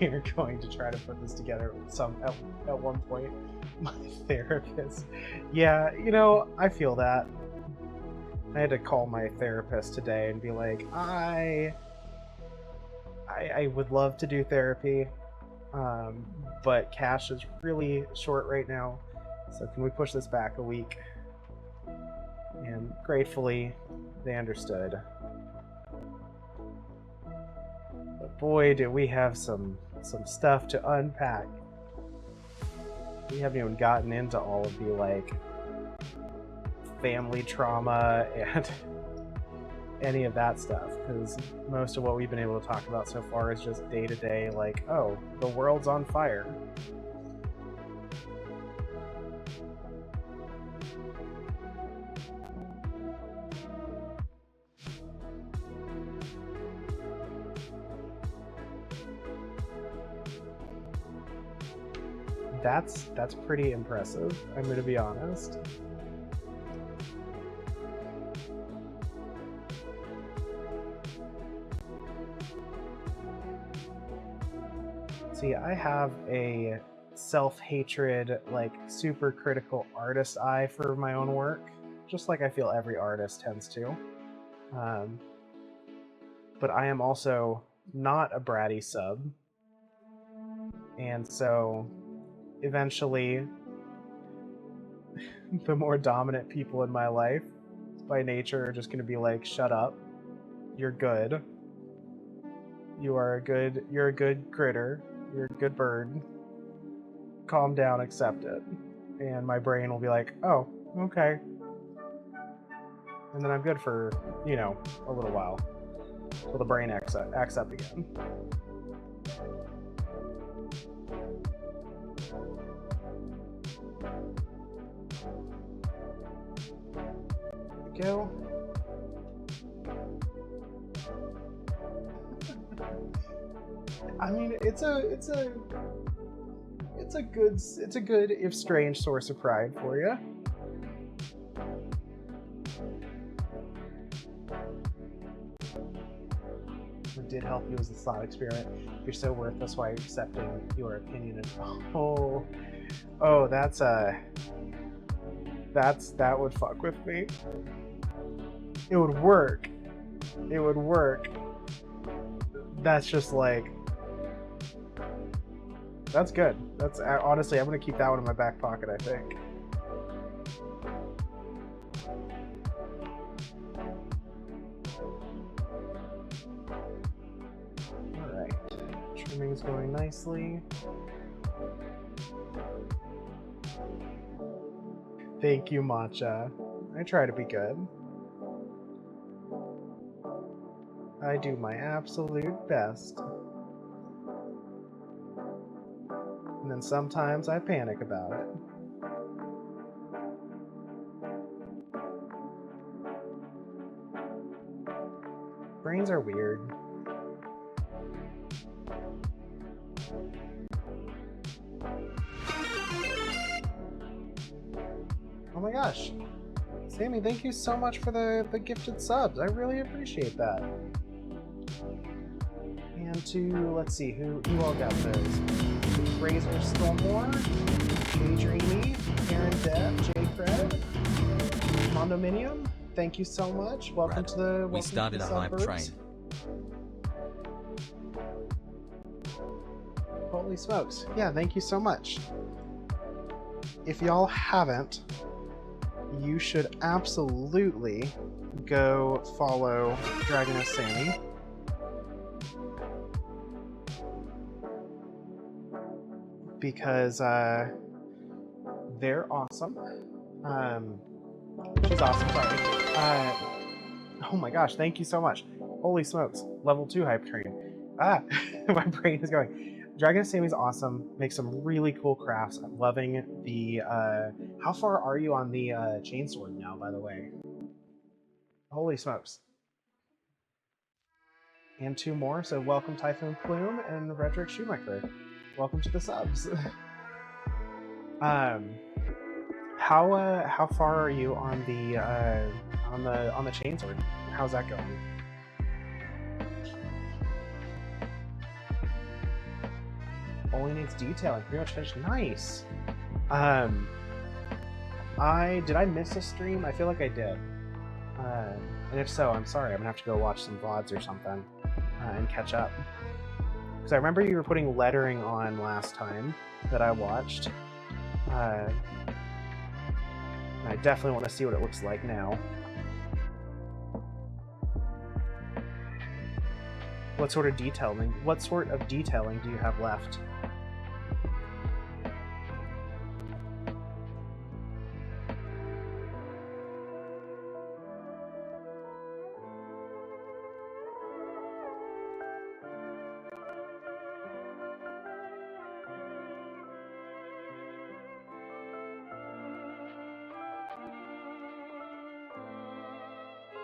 We are going to try to put this together at one point. My therapist. Yeah, you know, I feel that. I had to call my therapist today and be like, I would love to do therapy, but cash is really short right now, so can we push this back a week? And gratefully, they understood. But boy, do we have some stuff to unpack. We haven't even gotten into all of the like family trauma and any of that stuff, because most of what we've been able to talk about so far is just day-to-day, like, oh, the world's on fire. That's pretty impressive, I'm gonna be honest. See, I have a self-hatred, like super critical artist eye for my own work, just like I feel every artist tends to. But I am also not a bratty sub, and so eventually the more dominant people in my life by nature are just going to be like, shut up. You're good. You're a good critter. You're a good bird. Calm down, accept it. And my brain will be like, oh, okay. And then I'm good for, a little while. Till the brain acts up again. Go. I mean, it's a good if strange source of pride for you. What did help you was the thought experiment. You're so worthless. Why accepting your opinion? That would fuck with me. It would work. That's just like, that's good. That's honestly, I'm gonna keep that one in my back pocket, I think. All right, trimming's going nicely. Thank you, Matcha. I try to be good. I do my absolute best. And then sometimes I panic about it. Brains are weird. Oh my gosh. Sammy, thank you so much for the gifted subs. I really appreciate that. And to, let's see, who all got those? Razor Stillmore, Jay Dreamy, Aaron Depp, Jay Cred, Mondominium, thank you so much. Welcome to the We started a hype train. Holy smokes. Yeah, thank you so much. If y'all haven't, you should absolutely go follow Dragoness Sammy. Because they're awesome. She's awesome, sorry. Oh my gosh, thank you so much. Holy smokes, level 2 hype train. My brain is going. Dragon Sammy's awesome, makes some really cool crafts. I'm loving the, how far are you on the chainsword now, by the way? Holy smokes. And 2 more, so welcome Typhoon Plume and Redrick Shoemaker. Welcome to the subs. How far are you on the chainsword? How's that going? Only needs detailing. Pretty much finished. Nice. Did I miss a stream? I feel like I did. And if so, I'm sorry. I'm gonna have to go watch some VODs or something and catch up. Because I remember you were putting lettering on last time that I watched. I definitely want to see what it looks like now. What sort of detailing do you have left?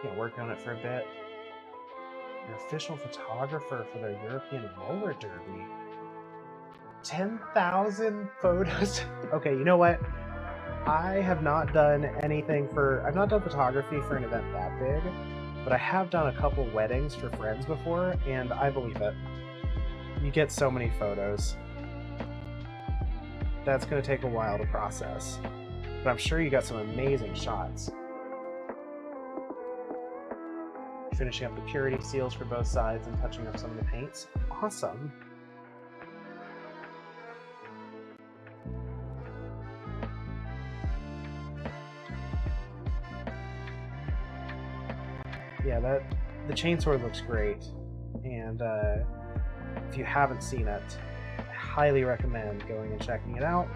Yeah, work on it for a bit. Your official photographer for the European Roller Derby. 10,000 photos. Okay, you know what? I have not done I've not done photography for an event that big, but I have done a couple weddings for friends before, and I believe it. You get so many photos. That's going to take a while to process, but I'm sure you got some amazing shots. Finishing up the purity seals for both sides and touching up some of the paints. Awesome. Yeah, the chainsword looks great, and if you haven't seen it, I highly recommend going and checking it out.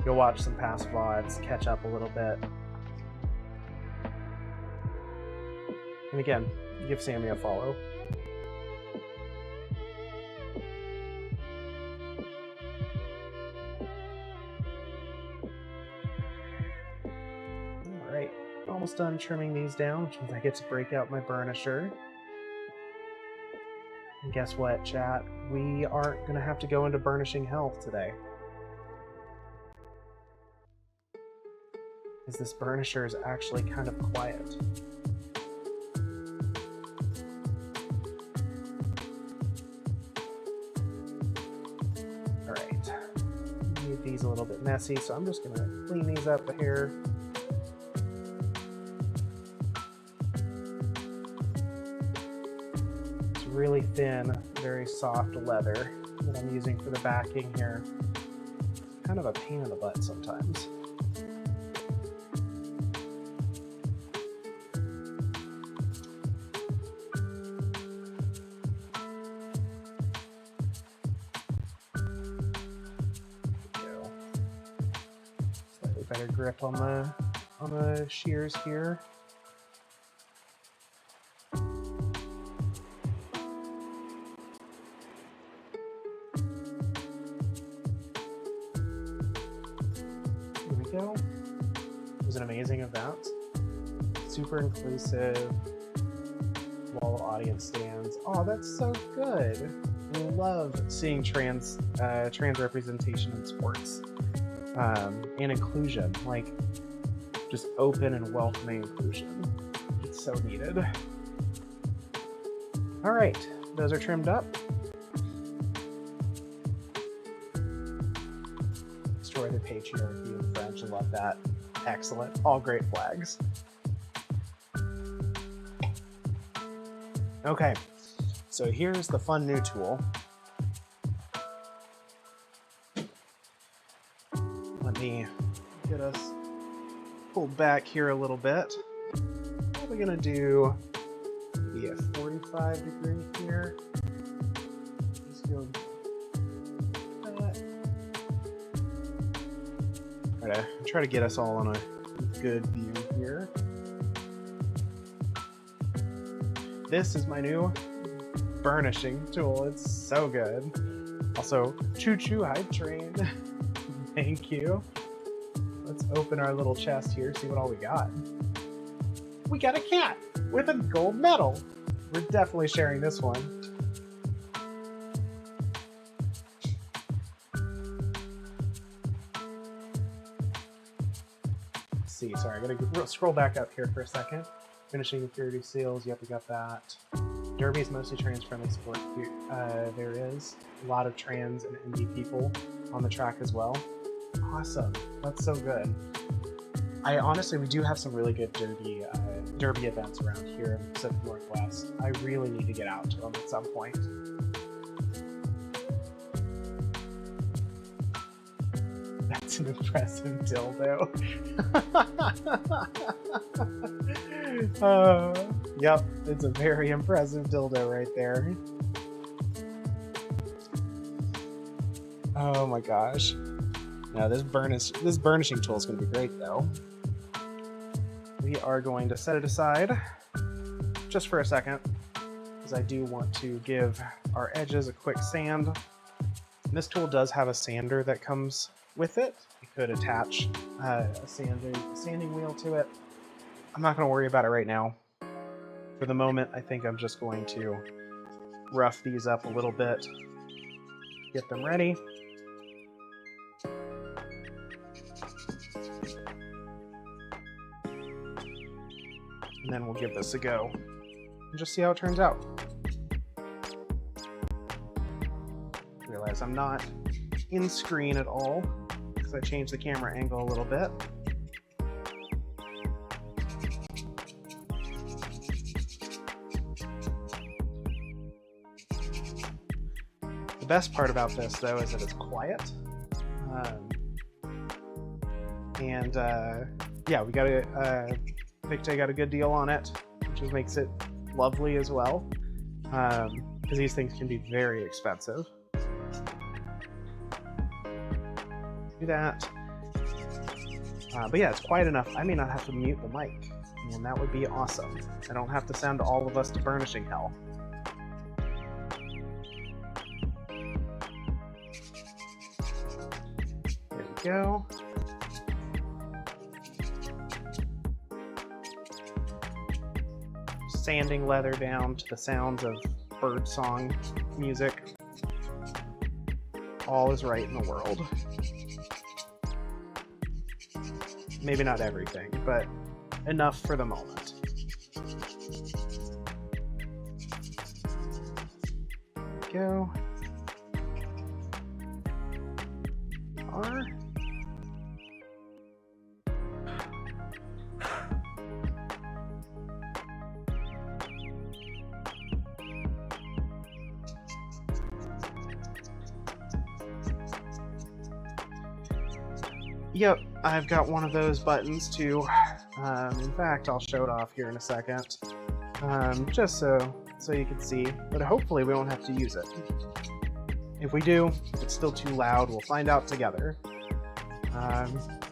Go watch some past VODs, catch up a little bit. And again, give Sammy a follow. Alright, almost done trimming these down, which means I get to break out my burnisher. And guess what, chat? We aren't going to have to go into burnishing health today. Because this burnisher is actually kind of quiet. Alright. Need these a little bit messy, so I'm just going to clean these up here. It's really thin, very soft leather that I'm using for the backing here. It's kind of a pain in the butt sometimes. Better grip on the shears here. Here we go. It was an amazing event. Super inclusive. Wall audience stands. Oh, that's so good. I love seeing trans representation in sports. And inclusion, like just open and welcoming inclusion. It's so needed. All right, those are trimmed up. Destroy the patriarchy in French, I love that. Excellent, all great flags. Okay, so here's the fun new tool. Let me get us pulled back here a little bit. Probably gonna do maybe a 45 degree here. Just go like that. Try to get us all on a good view here. This is my new burnishing tool. It's so good. Also, choo-choo hype train. Thank you. Let's open our little chest here, see what all we got. We got a cat with a gold medal. We're definitely sharing this one. Let's see, sorry, I gotta scroll back up here for a second. Finishing the purity seals, yep, we got that. Derby is mostly trans-friendly sport. There is a lot of trans and NB people on the track as well. Awesome, that's so good. We do have some really good derby events around here in the Pacific Northwest. I really need to get out to them at some point. That's an impressive dildo. Yep, it's a very impressive dildo right there. Oh my gosh. Now this burnishing tool is going to be great though. We are going to set it aside just for a second because I do want to give our edges a quick sand. And this tool does have a sander that comes with it. You could attach a sanding wheel to it. I'm not going to worry about it right now. For the moment, I think I'm just going to rough these up a little bit, get them ready. And then we'll give this a go and just see how it turns out. Realize I'm not in screen at all because I changed the camera angle a little bit. The best part about this though is that it's quiet. Yeah, we got Victor got a good deal on it. which makes it lovely as well. Because these things can be very expensive. Do that. But yeah, it's quiet enough. I may not have to mute the mic, and that would be awesome. I don't have to send all of us to burnishing hell. There we go. Sanding leather down to the sounds of birdsong music. All is right in the world. Maybe not everything, but enough for the moment. Go. R. Yep, I've got one of those buttons too. In fact, I'll show it off here in a second, just so you can see, but hopefully we won't have to use it. If we do, it's still too loud, we'll find out together.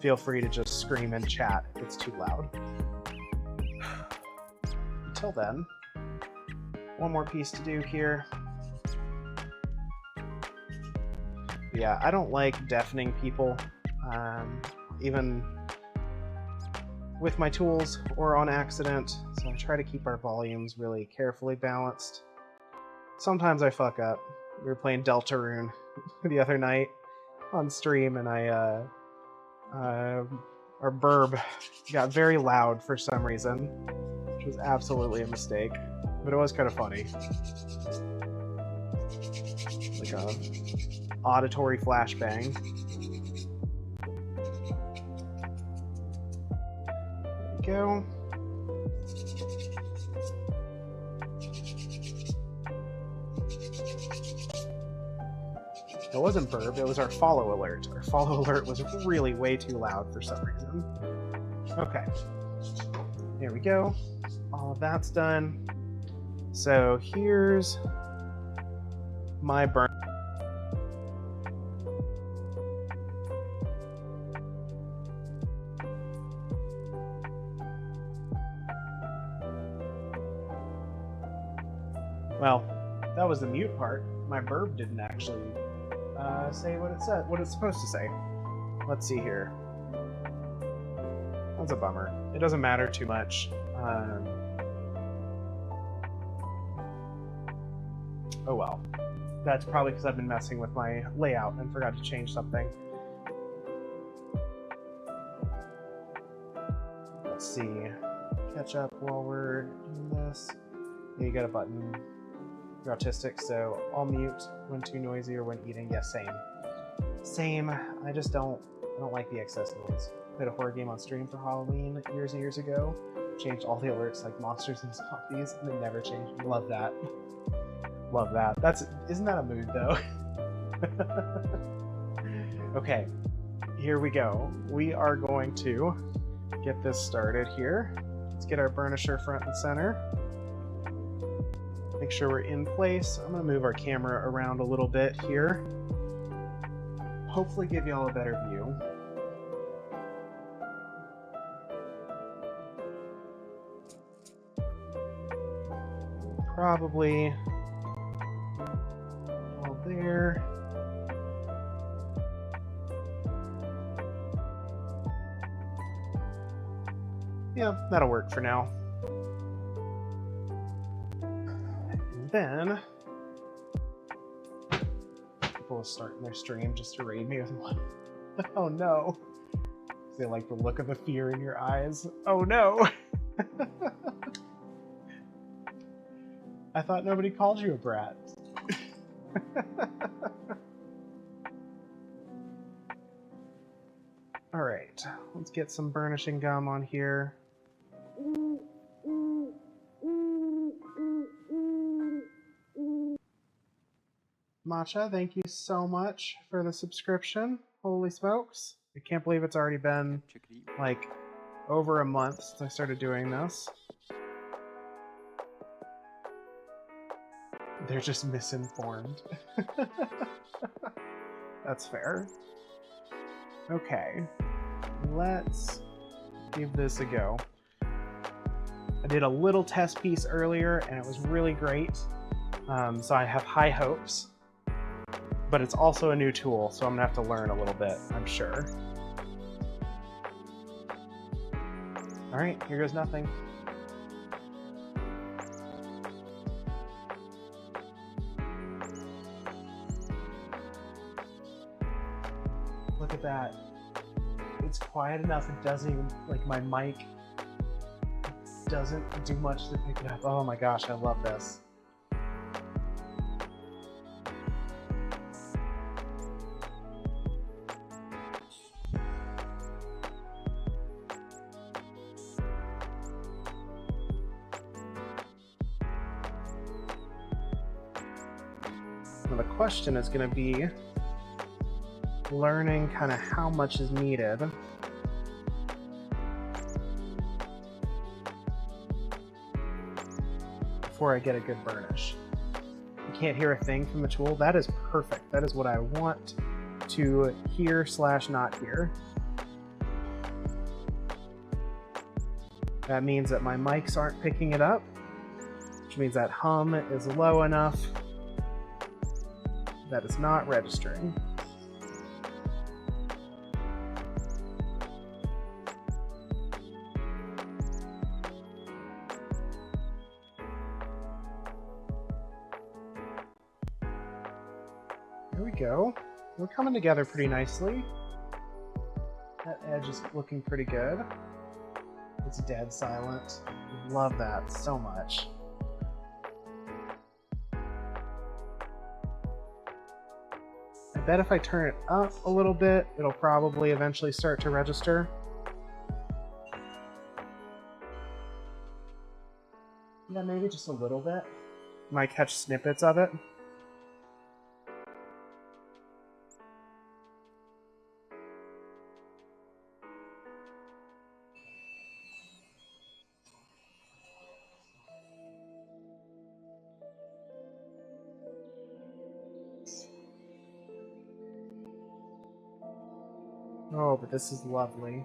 Feel free to just scream in chat if it's too loud. Until then, one more piece to do here. Yeah, I don't like deafening people. Even with my tools or on accident, so I try to keep our volumes really carefully balanced. Sometimes I fuck up. We were playing Deltarune the other night on stream, and our burb got very loud for some reason, which was absolutely a mistake, but it was kind of funny. Like a auditory flashbang. Go. It wasn't burb, it was our follow alert. Our follow alert was really way too loud for some reason. Okay. There we go. All of that's done. So here's my burn. Well, that was the mute part. My burb didn't actually say what it said, what it's supposed to say. Let's see here. That's a bummer. It doesn't matter too much. Oh well. That's probably because I've been messing with my layout and forgot to change something. Let's see. Catch up while we're doing this. Yeah, you got a button. You're autistic, so I'll mute when too noisy or when eating. Yeah, same. Same. I don't like the excess noise. Played a horror game on stream for Halloween years and years ago. Changed all the alerts like monsters and zombies, and they never changed. Love that. Love that. Isn't that a mood though? Okay, here we go. We are going to get this started here. Let's get our burnisher front and center. Make sure we're in place. I'm going to move our camera around a little bit here. Hopefully give you all a better view. Probably all there. Yeah, that'll work for now. Then people will start their stream just to raid me with one. Oh no. They like the look of the fear in your eyes. Oh no. I thought nobody called you a brat. Alright, let's get some burnishing gum on here. Matcha, thank you so much for the subscription. Holy smokes. I can't believe it's already been like over a month since I started doing this. They're just misinformed. That's fair. Okay, let's give this a go. I did a little test piece earlier and it was really great, so I have high hopes. But it's also a new tool, so I'm gonna have to learn a little bit, I'm sure. All right, here goes nothing. Look at that. It's quiet enough, it doesn't even, like, my mic doesn't do much to pick it up. Oh my gosh, I love this. Now the question is going to be learning kind of how much is needed. Before I get a good burnish. You can't hear a thing from the tool. That is perfect. That is what I want to hear / not hear. That means that my mics aren't picking it up, which means that hum is low enough that it's not registering. There we go. We're coming together pretty nicely. That edge is looking pretty good. It's dead silent. Love that so much. I bet if I turn it up a little bit, it'll probably eventually start to register. Yeah, maybe just a little bit. Might catch snippets of it. Oh, but this is lovely.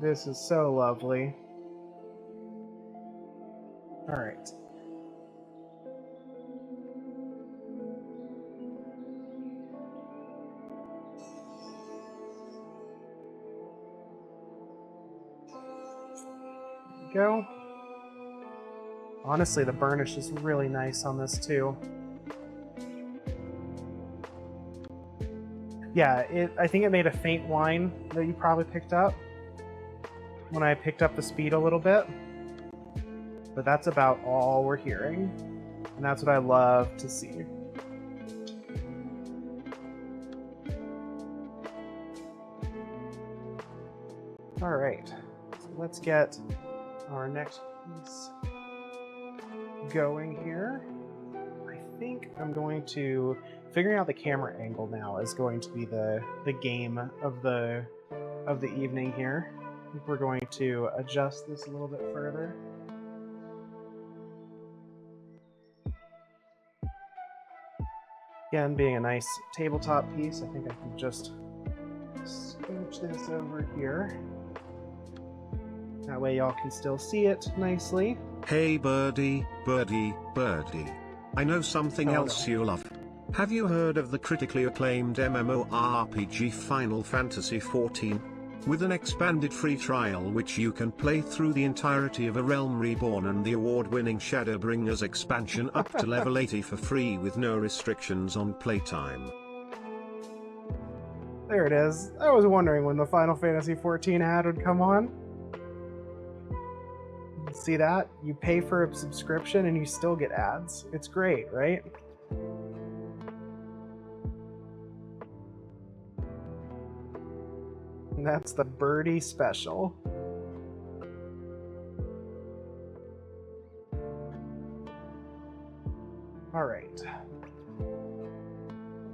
This is so lovely. All right. There we go. Honestly, the burnish is really nice on this too. Yeah, I think it made a faint whine that you probably picked up when I picked up the speed a little bit. But that's about all we're hearing. And that's what I love to see. All right, so let's get our next piece going here. I think I'm going to figuring out the camera angle now is going to be the game of the evening here. I think we're going to adjust this a little bit further. Again, being a nice tabletop piece, I think I can just scooch this over here. That way y'all can still see it nicely. Hey birdie, birdie, birdie. I know something else you love. Have you heard of the critically acclaimed MMORPG Final Fantasy XIV? With an expanded free trial which you can play through the entirety of A Realm Reborn and the award-winning Shadowbringers expansion up to level 80 for free with no restrictions on playtime. There it is. I was wondering when the Final Fantasy XIV ad would come on. See that? You pay for a subscription and you still get ads. It's great, right? And that's the birdie special. All right.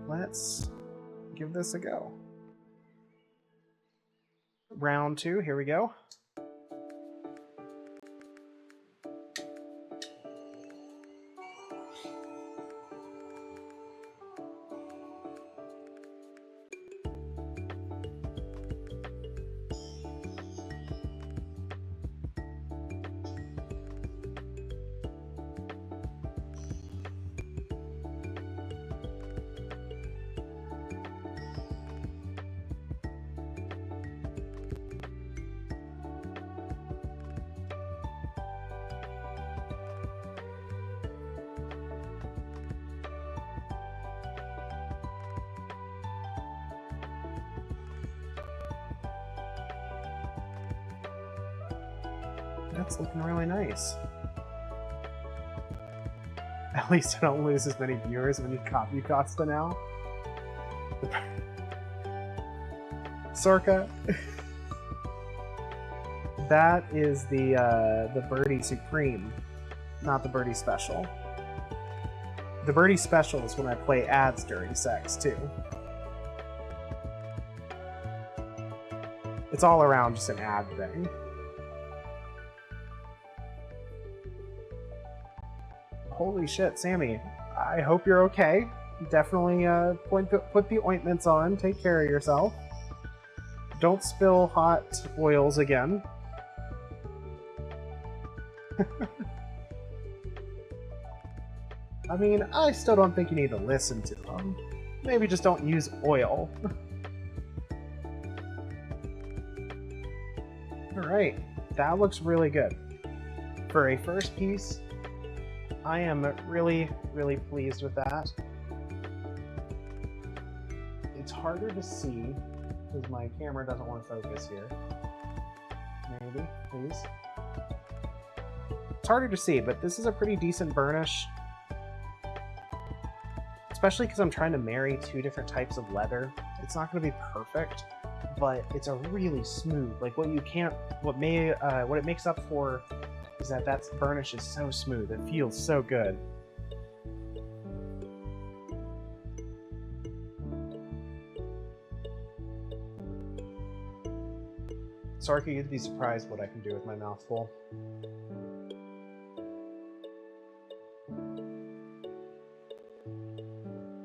Let's give this a go. Round 2, here we go. That's looking really nice. At least I don't lose as many viewers when you copy Costa now. Sorka. That is the Birdie Supreme, not the Birdie Special. The Birdie Special is when I play ads during sex, too. It's all around just an ad thing. Holy shit, Sammy. I hope you're okay. Definitely put the ointments on. Take care of yourself. Don't spill hot oils again. I mean, I still don't think you need to listen to them. Maybe just don't use oil. Alright, that looks really good. For a first piece, I am really, really pleased with that. It's harder to see because my camera doesn't want to focus here. Maybe, please. It's harder to see, but this is a pretty decent burnish. Especially because I'm trying to marry two different types of leather. It's not going to be perfect, but it's a really smooth. Like what it makes up for is that burnish is so smooth. It feels so good. Sarky, you'd be surprised what I can do with my mouth full.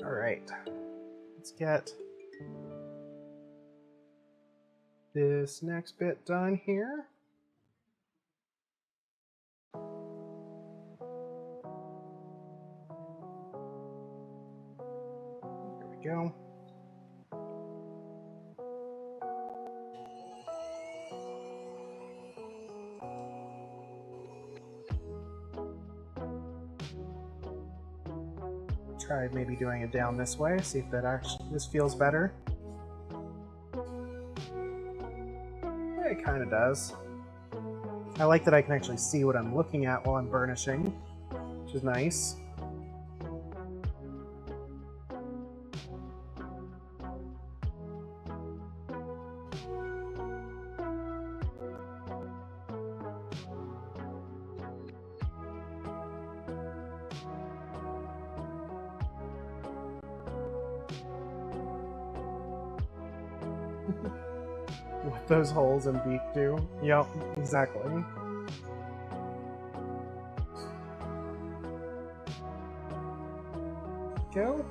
Alright, let's get this next bit done here. There we go. Try maybe doing it down this way, see if this feels better. Yeah, it kind of does. I like that I can actually see what I'm looking at while I'm burnishing, which is nice. What those holes in beak do. Yep, exactly. Go.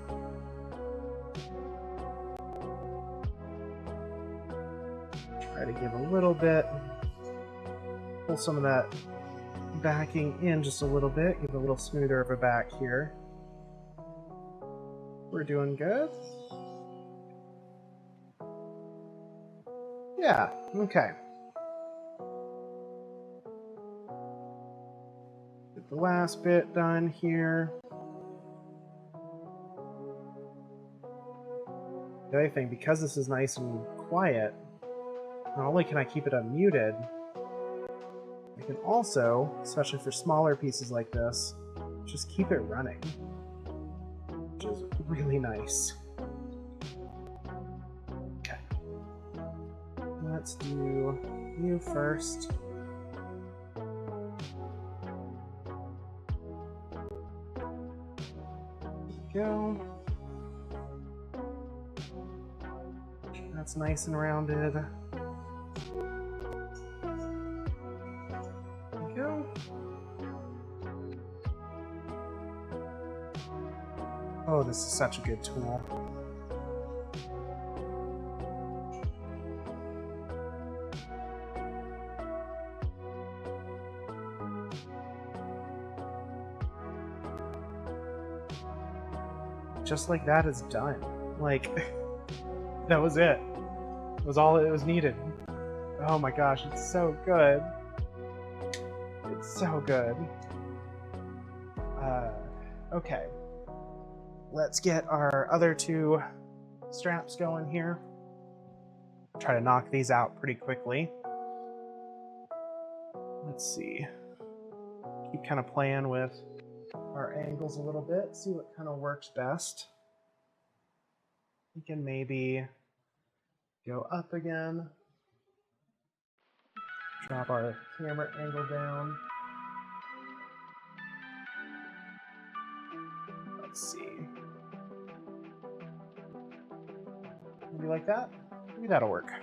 Try to give a little bit. Pull some of that backing in just a little bit. Give a little smoother of a back here. We're doing good. Yeah, okay. Get the last bit done here. The other thing, because this is nice and quiet, not only can I keep it unmuted, I can also, especially for smaller pieces like this, just keep it running, which is really nice. Okay. Let's do you first. Go. That's nice and rounded. There we go. Oh, this is such a good tool. Just like that is done. Like, that was it. It was all it was needed. Oh my gosh, it's so good. It's so good. Okay. Let's get our other two straps going here. Try to knock these out pretty quickly. let's see. Keep kind of playing with our angles a little bit, see what kind of works best. We can maybe go up again, drop our camera angle down. Let's see. Maybe like that? Maybe that'll work.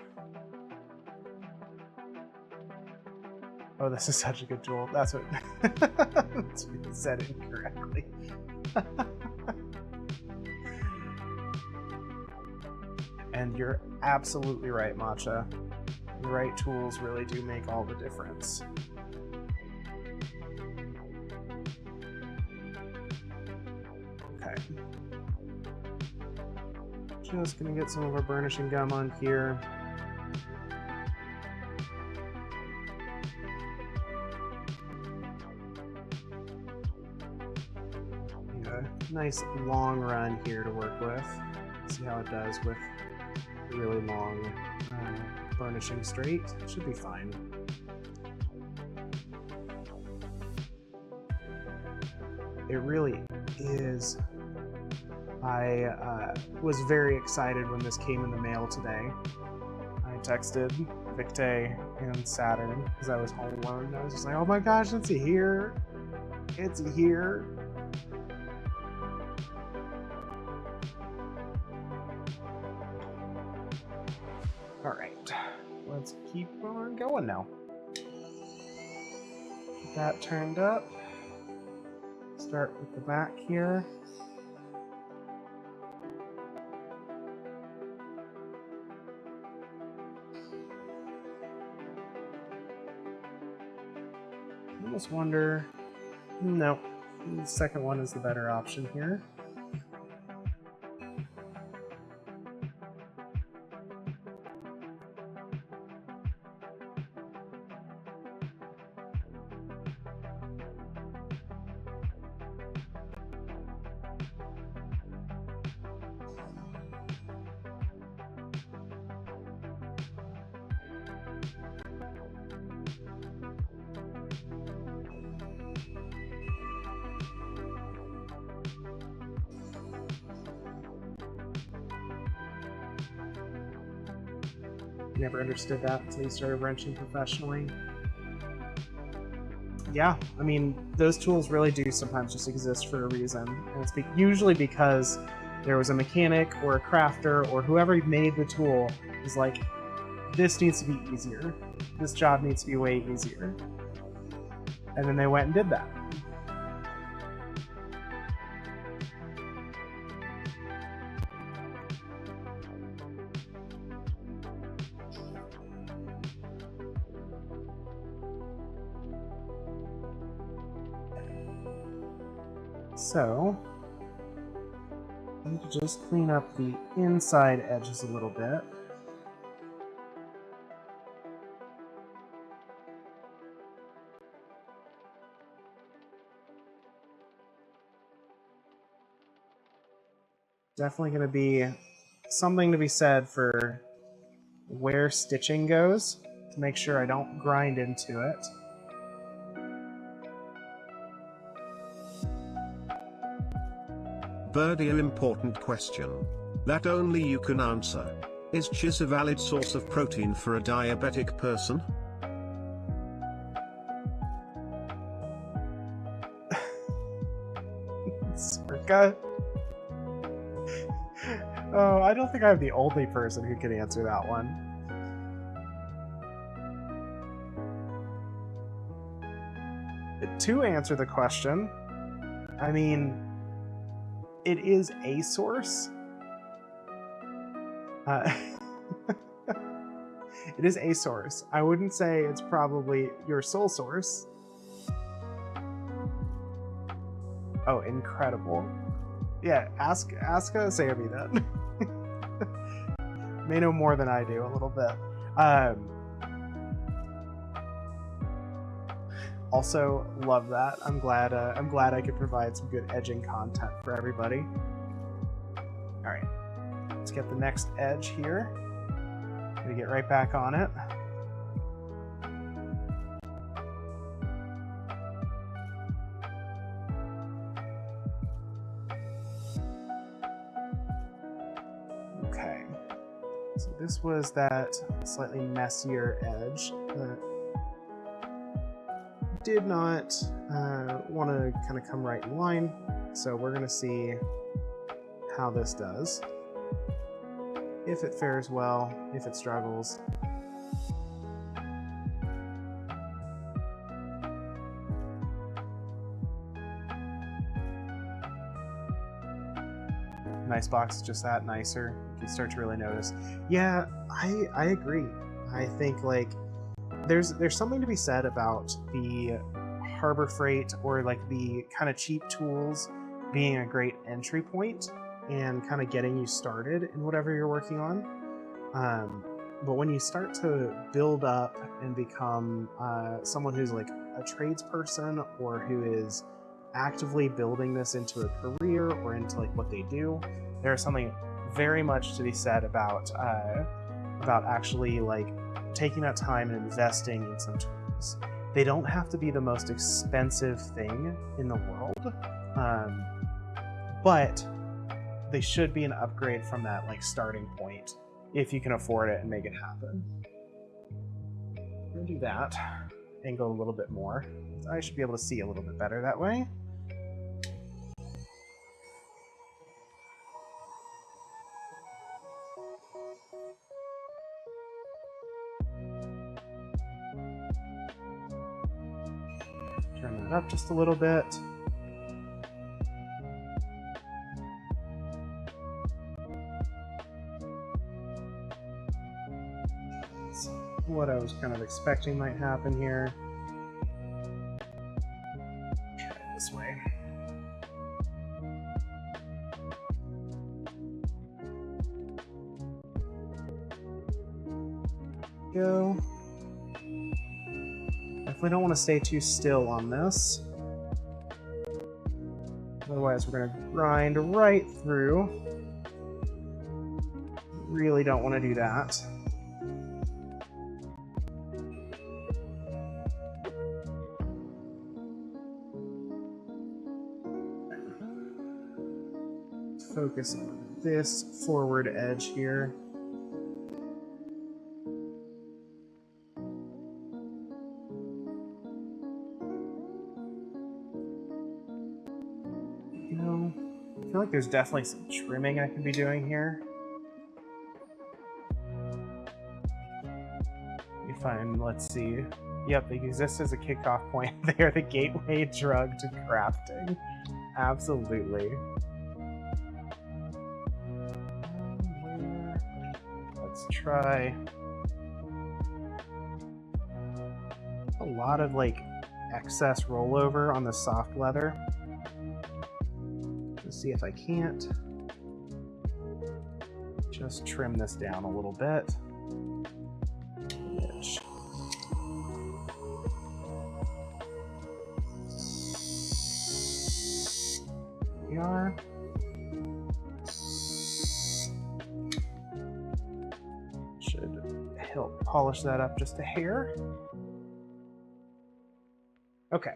Oh, this is such a good tool. That's what, that's what you said incorrectly. And you're absolutely right, Matcha. The right tools really do make all the difference. Okay. Just gonna get some of our burnishing gum on here. Nice long run here to work with. See how it does with really long burnishing straight. Should be fine. It really is. I was very excited when this came in the mail today. I texted Victe and Saturn because I was home alone. I was just like, oh my gosh, it's here. It's here. All right, let's keep on going now. Get that turned up. Start with the back here. I almost wonder, no, the second one is the better option here. Never understood that until you started wrenching professionally. Yeah, I mean, those tools really do sometimes just exist for a reason. And it's usually because there was a mechanic or a crafter or whoever made the tool is like, this needs to be easier. This job needs to be way easier. And then they went and did that. So, I need to just clean up the inside edges a little bit. Definitely going to be something to be said for where stitching goes, to make sure I don't grind into it. Birdie, an important question that only you can answer. Is cheese a valid source of protein for a diabetic person? Circa? Oh, I don't think I'm the only person who can answer that one. To answer the question, I mean, it is a source. It is a source. I wouldn't say it's probably your sole source. Oh, incredible. Yeah, ask Sammy then. May know more than I do a little bit. Also, love that. I'm glad I could provide some good edging content for everybody. All right, let's get the next edge here. Gonna get right back on it. So this was that slightly messier edge that did not want to kind of come right in line. So we're going to see how this does. If it fares well, if it struggles. Nice box, just that nicer. You start to really notice. Yeah, I agree. I think like there's something to be said about the Harbor Freight or like the kind of cheap tools being a great entry point and kind of getting you started in whatever you're working on. But when you start to build up and become someone who's like a tradesperson or who is actively building this into a career or into like what they do, there's something very much to be said about actually like taking that time and investing in some tools. They don't have to be the most expensive thing in the world, but they should be an upgrade from that like starting point if you can afford it and make it happen. I'm gonna do that and go a little bit more. I should be able to see a little bit better that way. Turn that up just a little bit. That's what I was kind of expecting might happen here. Try it this way. Go. Definitely don't want to stay too still on this. Otherwise, we're going to grind right through. Really don't want to do that. Focus on this forward edge here. I feel like there's definitely some trimming I could be doing here. If I'm, let's see. Yep, they exist as a kickoff point. They are the gateway drug to crafting. Absolutely. Let's try a lot of like excess rollover on the soft leather. Let's see if I can't just trim this down a little bit. Edge. Here we are. Should help polish that up just a hair. Okay.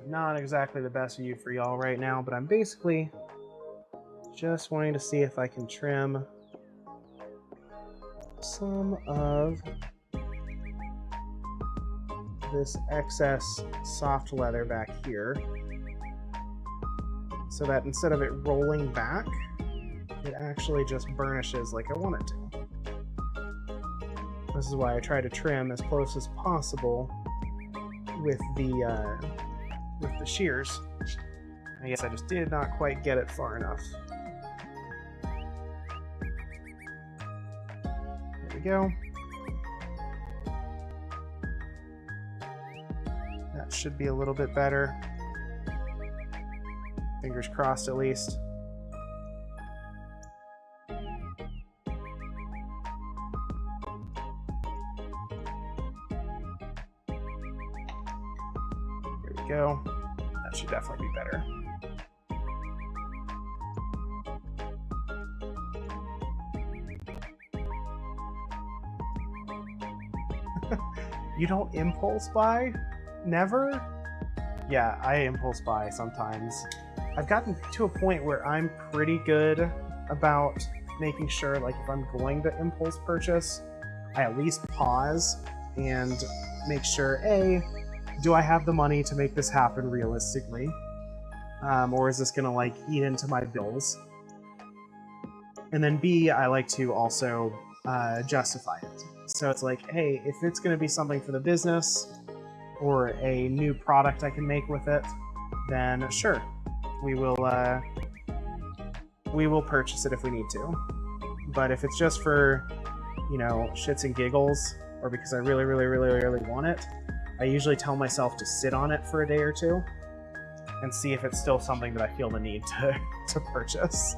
Not exactly the best view for y'all right now, but I'm basically just wanting to see if I can trim some of this excess soft leather back here so that instead of it rolling back, it actually just burnishes like I want it to. This is why I try to trim as close as possible with the shears. I guess I just did not quite get it far enough. There we go. That should be a little bit better. Fingers crossed at least. There we go. That should definitely be better. You don't impulse buy? Never? Yeah, I impulse buy sometimes. I've gotten to a point where I'm pretty good about making sure, like, if I'm going to impulse purchase, I at least pause and make sure, A, do I have the money to make this happen realistically? Or is this gonna like eat into my bills? And then B, I like to also justify it. So it's like, hey, if it's gonna be something for the business or a new product I can make with it, then sure, we will purchase it if we need to. But if it's just for, you know, shits and giggles, or because I really, really, really, really want it, I usually tell myself to sit on it for a day or two and see if it's still something that I feel the need to purchase.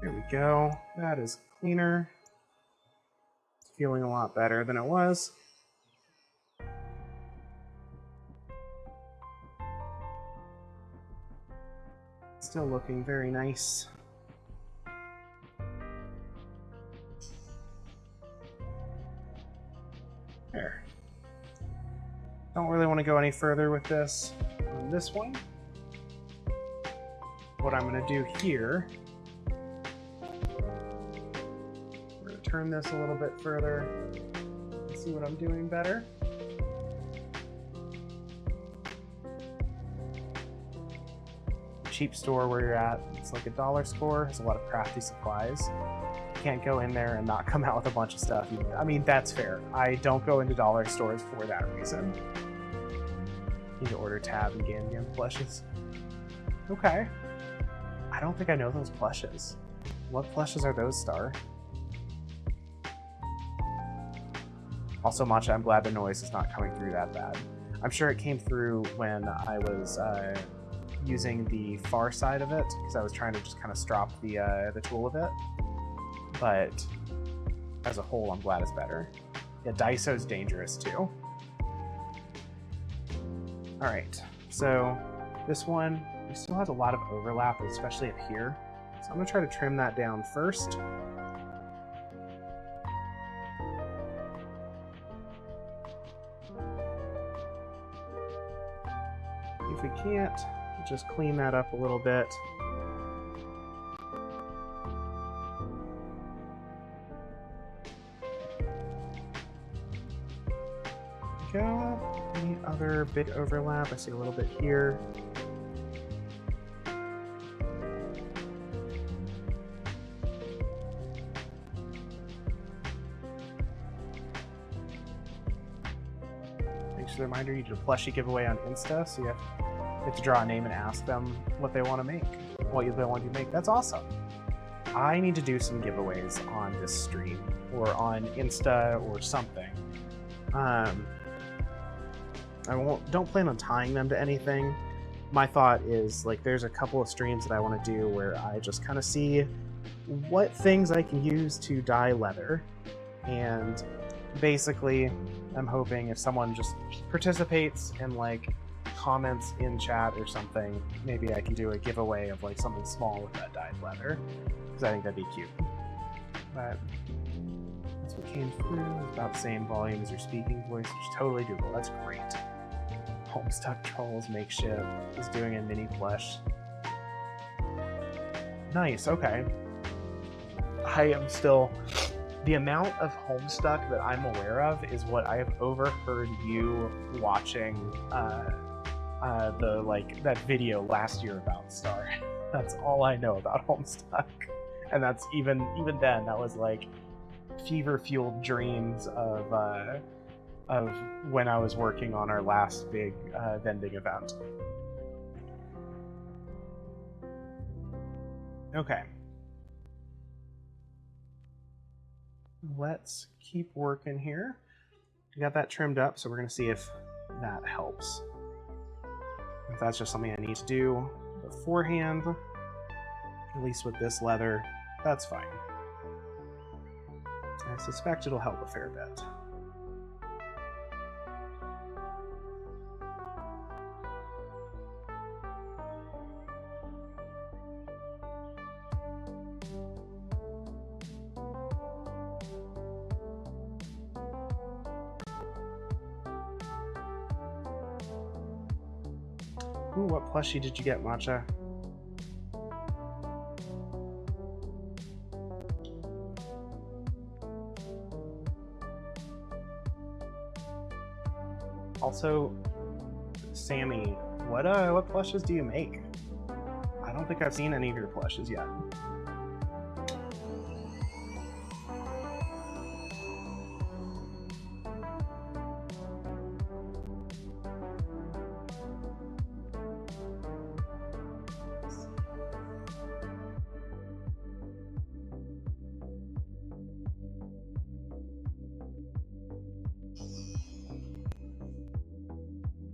There we go. That is cleaner. It's feeling a lot better than it was. Still looking very nice. There. Don't really want to go any further with this on this one. What I'm going to do here, we're going to turn this a little bit further and see what I'm doing better. Cheap store where you're at, it's like a dollar store, has a lot of crafty supplies. You can't go in there and not come out with a bunch of stuff. I mean, that's fair. I don't go into dollar stores for that reason. Need to order Tab and Gam plushes. Okay. I don't think I know those plushes. What plushes are those, Star? Also, Matcha, I'm glad the noise is not coming through that bad. I'm sure it came through when I was using the far side of it, because I was trying to just kind of strop the tool a bit. But as a whole, I'm glad it's better. Yeah, Daiso's dangerous too. All right, so this one, we still has a lot of overlap, especially up here. So I'm gonna try to trim that down first. If we can't, just clean that up a little bit. Go. Any other big overlap? I see a little bit here. Thanks for the reminder, you did a plushie giveaway on Insta, so you have to draw a name and ask them what they want to make, what they want you to make. That's awesome. I need to do some giveaways on this stream or on Insta or something. Don't plan on tying them to anything. My thought is, like, there's a couple of streams that I want to do where I just kind of see what things I can use to dye leather, and basically I'm hoping if someone just participates and like comments in chat or something, maybe I can do a giveaway of like something small with that dyed leather, because I think that'd be cute. But that's what came through. It's about the same volume as your speaking voice, which is totally doable. That's great. Homestuck Trolls Makeshift is doing a mini plush. Nice, okay. I am still... The amount of Homestuck that I'm aware of is what I have overheard you watching that video last year about Star. That's all I know about Homestuck. And that's even then, that was like fever-fueled dreams of when I was working on our last big vending event. Okay. Let's keep working here. We got that trimmed up, so we're going to see if that helps. If that's just something I need to do beforehand, at least with this leather, that's fine. I suspect it'll help a fair bit. Ooh, what plushie did you get, Matcha? Also, Sammy, what plushes do you make? I don't think I've seen any of your plushes yet.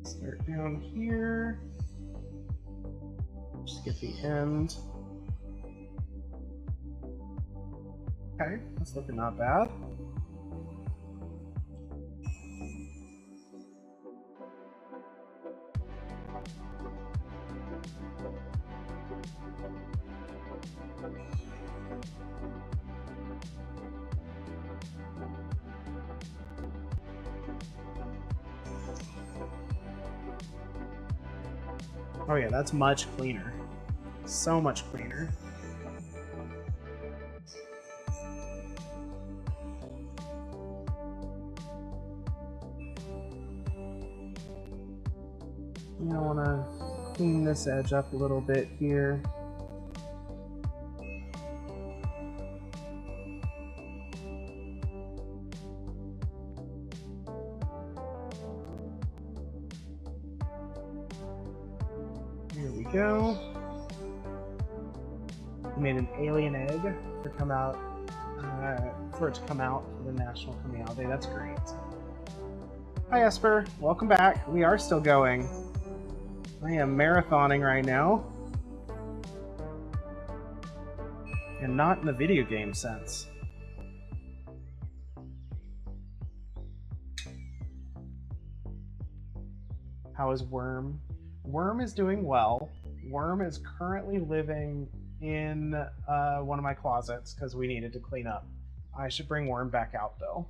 Start down here. Just get the end. Okay, that's looking not bad. Oh yeah, that's much cleaner. So much cleaner. You know, want to clean this edge up a little bit here. Here we go. We made an alien egg to come out, for it to come out for the National Coming Out Day. That's great. Hi Esper, welcome back. We are still going. I am marathoning right now. And not in the video game sense. How is Worm? Worm is doing well. Worm is currently living in one of my closets because we needed to clean up. I should bring Worm back out though.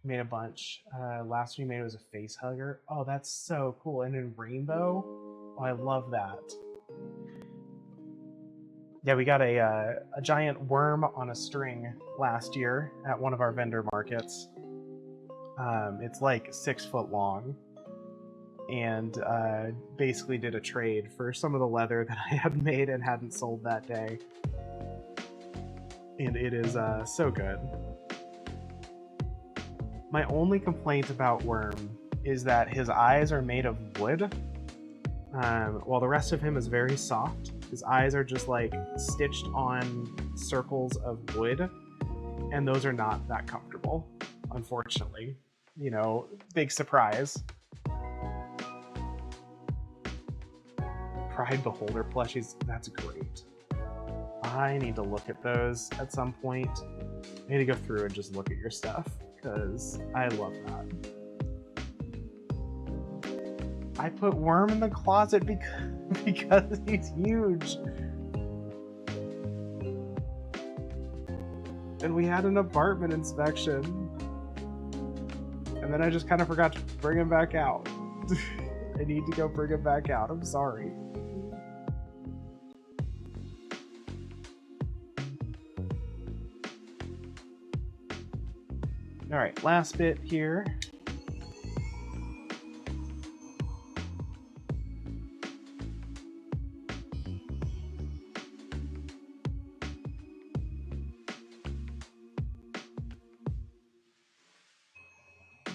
Made a bunch. Last we made was a face hugger. Oh, that's so cool. And in rainbow. Oh, I love that. Yeah, we got a giant worm on a string last year at one of our vendor markets. It's like 6 foot long, and basically did a trade for some of the leather that I had made and hadn't sold that day. And it is so good. My only complaint about Worm is that his eyes are made of wood, while the rest of him is very soft. His eyes are just like stitched on circles of wood, and those are not that comfortable, unfortunately. You know, big surprise. Pride Beholder plushies, that's great. I need to look at those at some point. I need to go through and just look at your stuff, because I love that. I put Worm in the closet because he's huge. And we had an apartment inspection. And then I just kind of forgot to bring him back out. I need to go bring him back out. I'm sorry. All right, last bit here.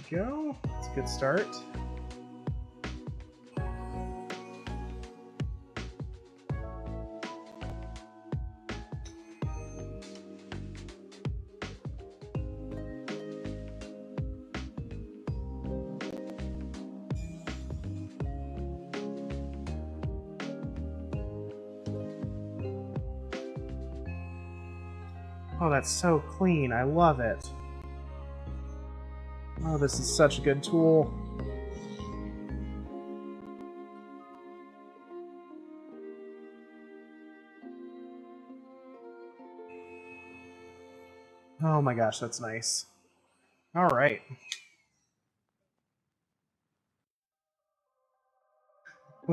Go. It's a good start. Oh, that's so clean. I love it. Oh, this is such a good tool. Oh my gosh, that's nice. All right.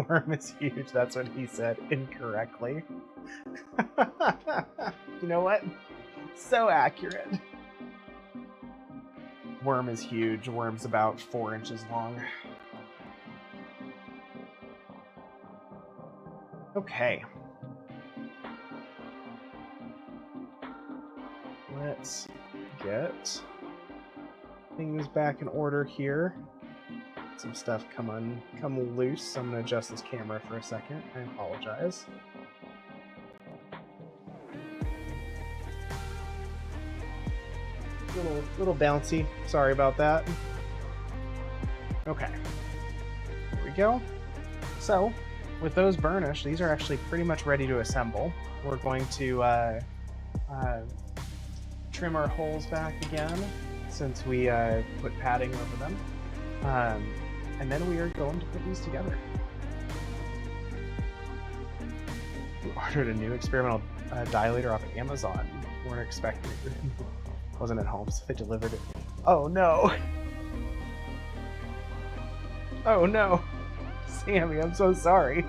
Worm is huge. That's what he said incorrectly. You know what? So accurate. Worm is huge. Worm's about 4 inches long. Okay. Let's get things back in order here. Some stuff come loose. I'm gonna adjust this camera for a second. I apologize. Little bouncy. Sorry about that. Okay. There we go. So, with those burnished, these are actually pretty much ready to assemble. We're going to trim our holes back again since we put padding over them. And then we are going to put these together. We ordered a new experimental dilator off of Amazon. We weren't expecting it. Wasn't at home, so they delivered it. Oh no! Oh no! Sammy, I'm so sorry.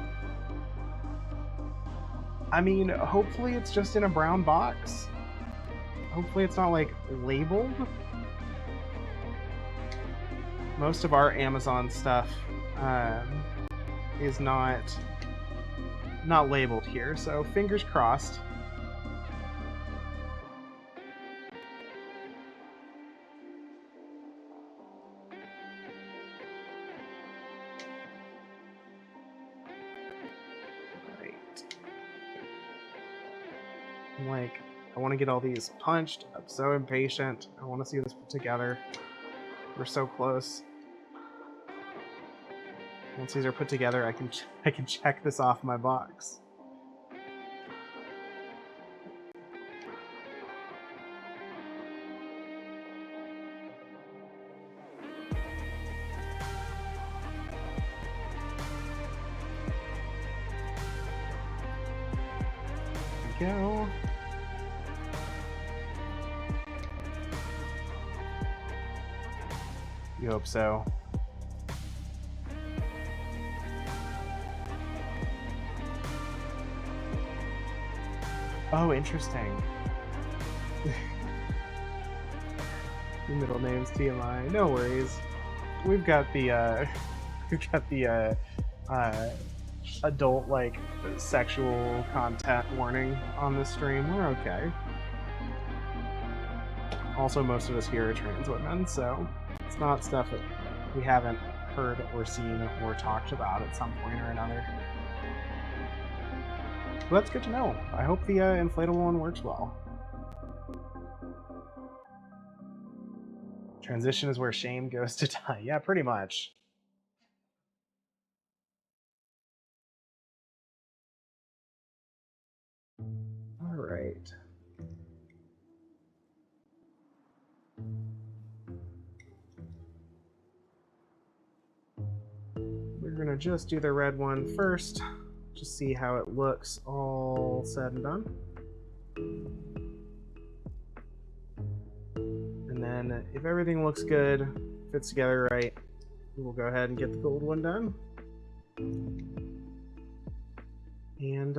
I mean, hopefully it's just in a brown box. Hopefully it's not, like, labeled. Most of our Amazon stuff is not labeled here, so fingers crossed. Like, I want to get all these punched. I'm so impatient. I want to see this put together. We're so close. Once these are put together, I can check this off my box. There we go. You hope so. Oh, interesting. Your middle name's TMI. No worries. We've got the adult, like, sexual content warning on this stream. We're okay. Also, most of us here are trans women, so it's not stuff that we haven't heard or seen or talked about at some point or another. Well, that's good to know. I hope the inflatable one works well. Transition is where shame goes to die. Yeah, pretty much. All right. We're gonna just do the red one first. Just see how it looks all said and done. And then if everything looks good, fits together right, we'll go ahead and get the gold one done. And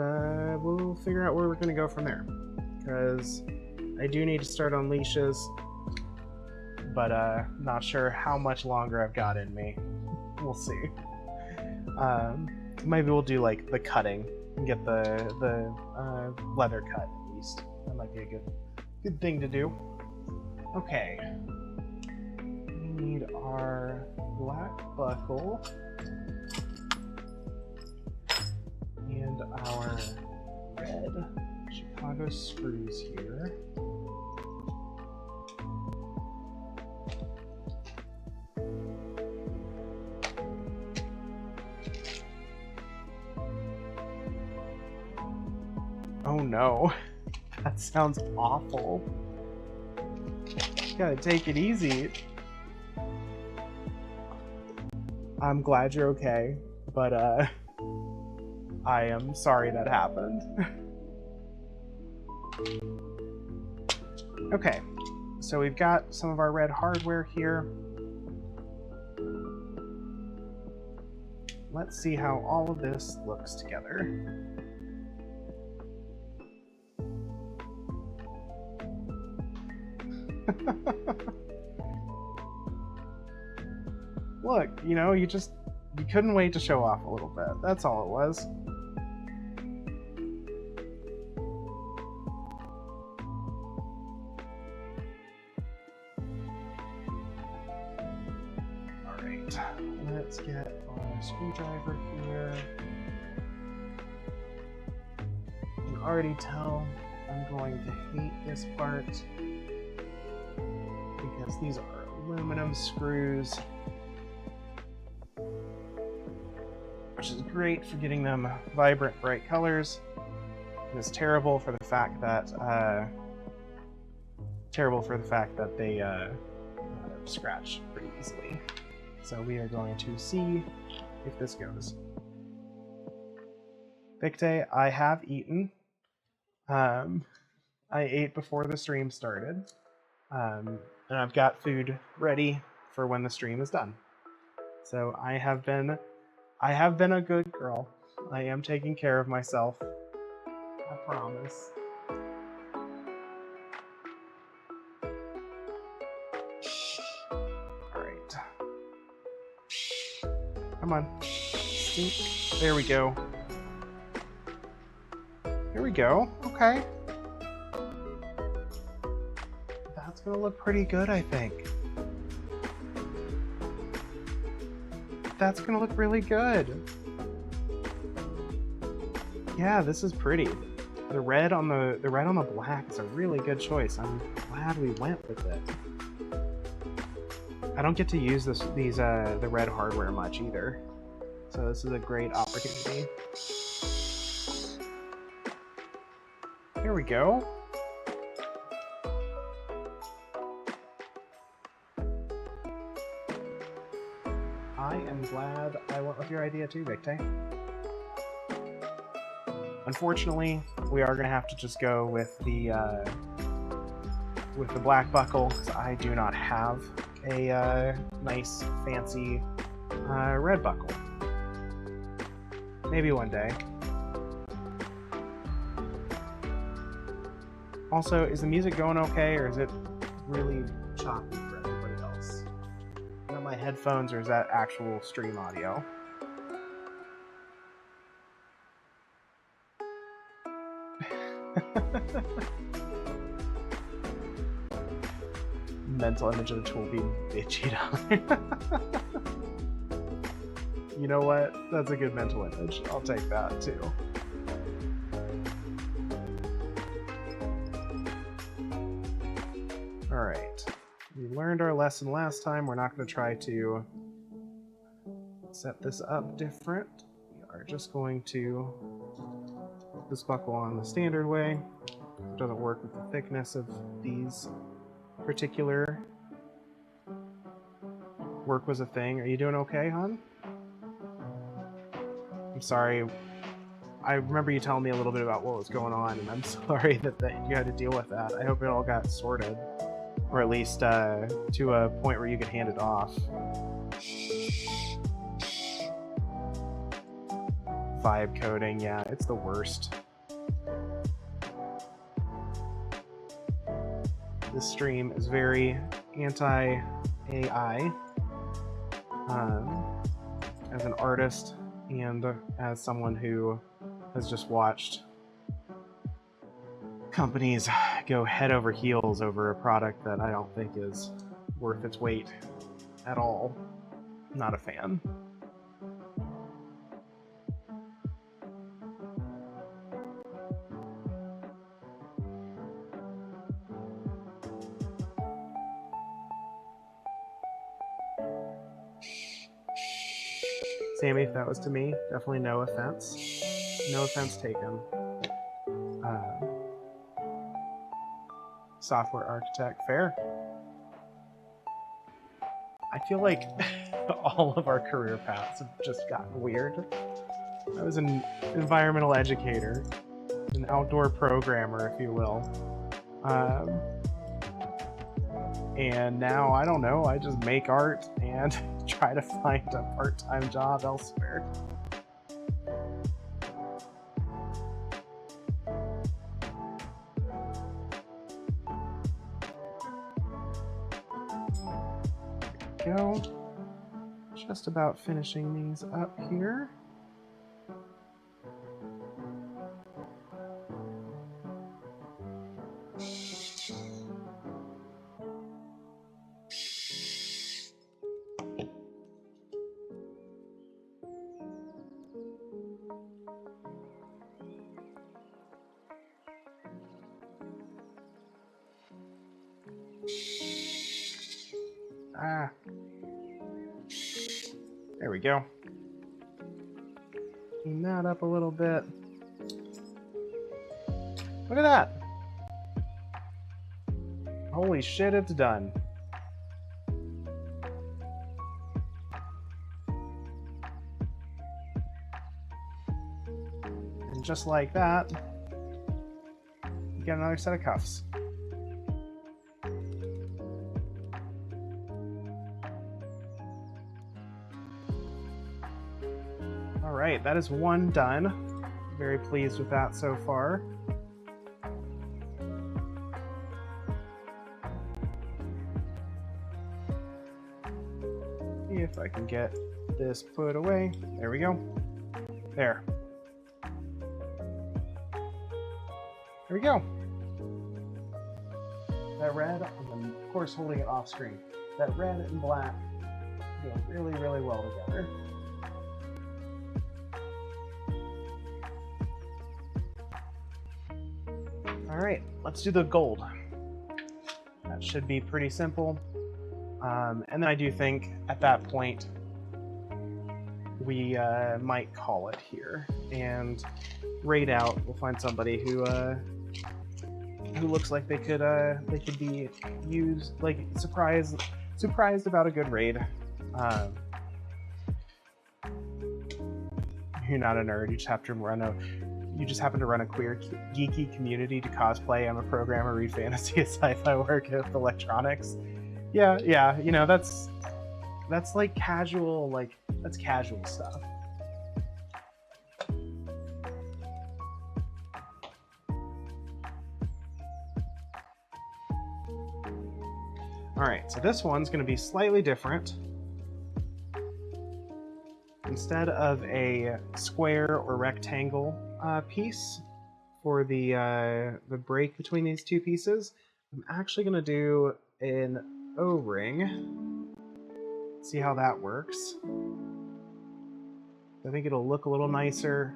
we'll figure out where we're gonna go from there. Because I do need to start on leashes, but not sure how much longer I've got in me. We'll see. Maybe we'll do like the cutting and get the leather cut at least. That might be a good thing to do. Okay. We need our black buckle and our red Chicago screws here. Oh no, that sounds awful. You gotta take it easy. I'm glad you're okay, but I am sorry that happened. Okay, so we've got some of our red hardware here. let's see how all of this looks together. Look, you know, you couldn't wait to show off a little bit. That's all it was. Alright, let's get our screwdriver here. You can already tell I'm going to hate this part because these are aluminum screws, which is great for getting them vibrant, bright colors. It is terrible for the fact that they scratch pretty easily. So we are going to see if this goes. Victe, I have eaten. I ate before the stream started, and I've got food ready for when the stream is done. So I have been a good girl. I am taking care of myself. I promise. Alright. Come on. There we go. Here we go. Okay. That's gonna look pretty good, I think. That's gonna look really good. Yeah, this is pretty. The red on the black is a really good choice. I'm glad we went with it. I don't get to use the red hardware much either, so this is a great opportunity. Here we go. I am glad I went with your idea too, Victe. Unfortunately, we are going to have to just go with the black buckle, because I do not have a nice, fancy red buckle. Maybe one day. Also, is the music going okay, or is it really choppy for everybody else? Is that my headphones, or is that actual stream audio? Mental image of the tool being bitchy down. You know what? That's a good mental image. I'll take that too. Alright. We learned our lesson last time. We're not going to try to set this up different. We are just going to put this buckle on the standard way. It doesn't work with the thickness of these particular. Work was a thing. Are you doing okay, hon? I'm sorry. I remember you telling me a little bit about what was going on, and I'm sorry that you had to deal with that. I hope it all got sorted. Or at least to a point where you could hand it off. Vibe coding, yeah, it's the worst. This stream is very anti-AI. As an artist and as someone who has just watched companies go head over heels over a product that I don't think is worth its weight at all. Not a fan. Sammy, if that was to me, definitely no offense. No offense taken. Software architect, fair. I feel like all of our career paths have just gotten weird. I was an environmental educator, an outdoor programmer, if you will. And now, I don't know, I just make art and try to find a part-time job elsewhere. There we go. Just about finishing these up here. Ah. There we go. Clean that up a little bit. Look at that! Holy shit, it's done. And just like that, you get another set of cuffs. Alright, that is one done. Very pleased with that so far. See if I can get this put away. There we go. There. There we go. That red, and then of course holding it off screen. That red and black go really, really well together. Alright, let's do the gold. That should be pretty simple. And then I do think at that point we might call it here and raid out. We'll find somebody who looks like they could be used, like surprised about a good raid. You're not a nerd. You just happen to run a queer, geeky community to cosplay. I'm a programmer, read fantasy, and sci-fi work with electronics. Yeah, you know, that's like casual, that's casual stuff. Alright, so this one's going to be slightly different. Instead of a square or rectangle piece for the break between these two pieces, I'm actually going to do an O-ring. See how that works. I think it'll look a little nicer,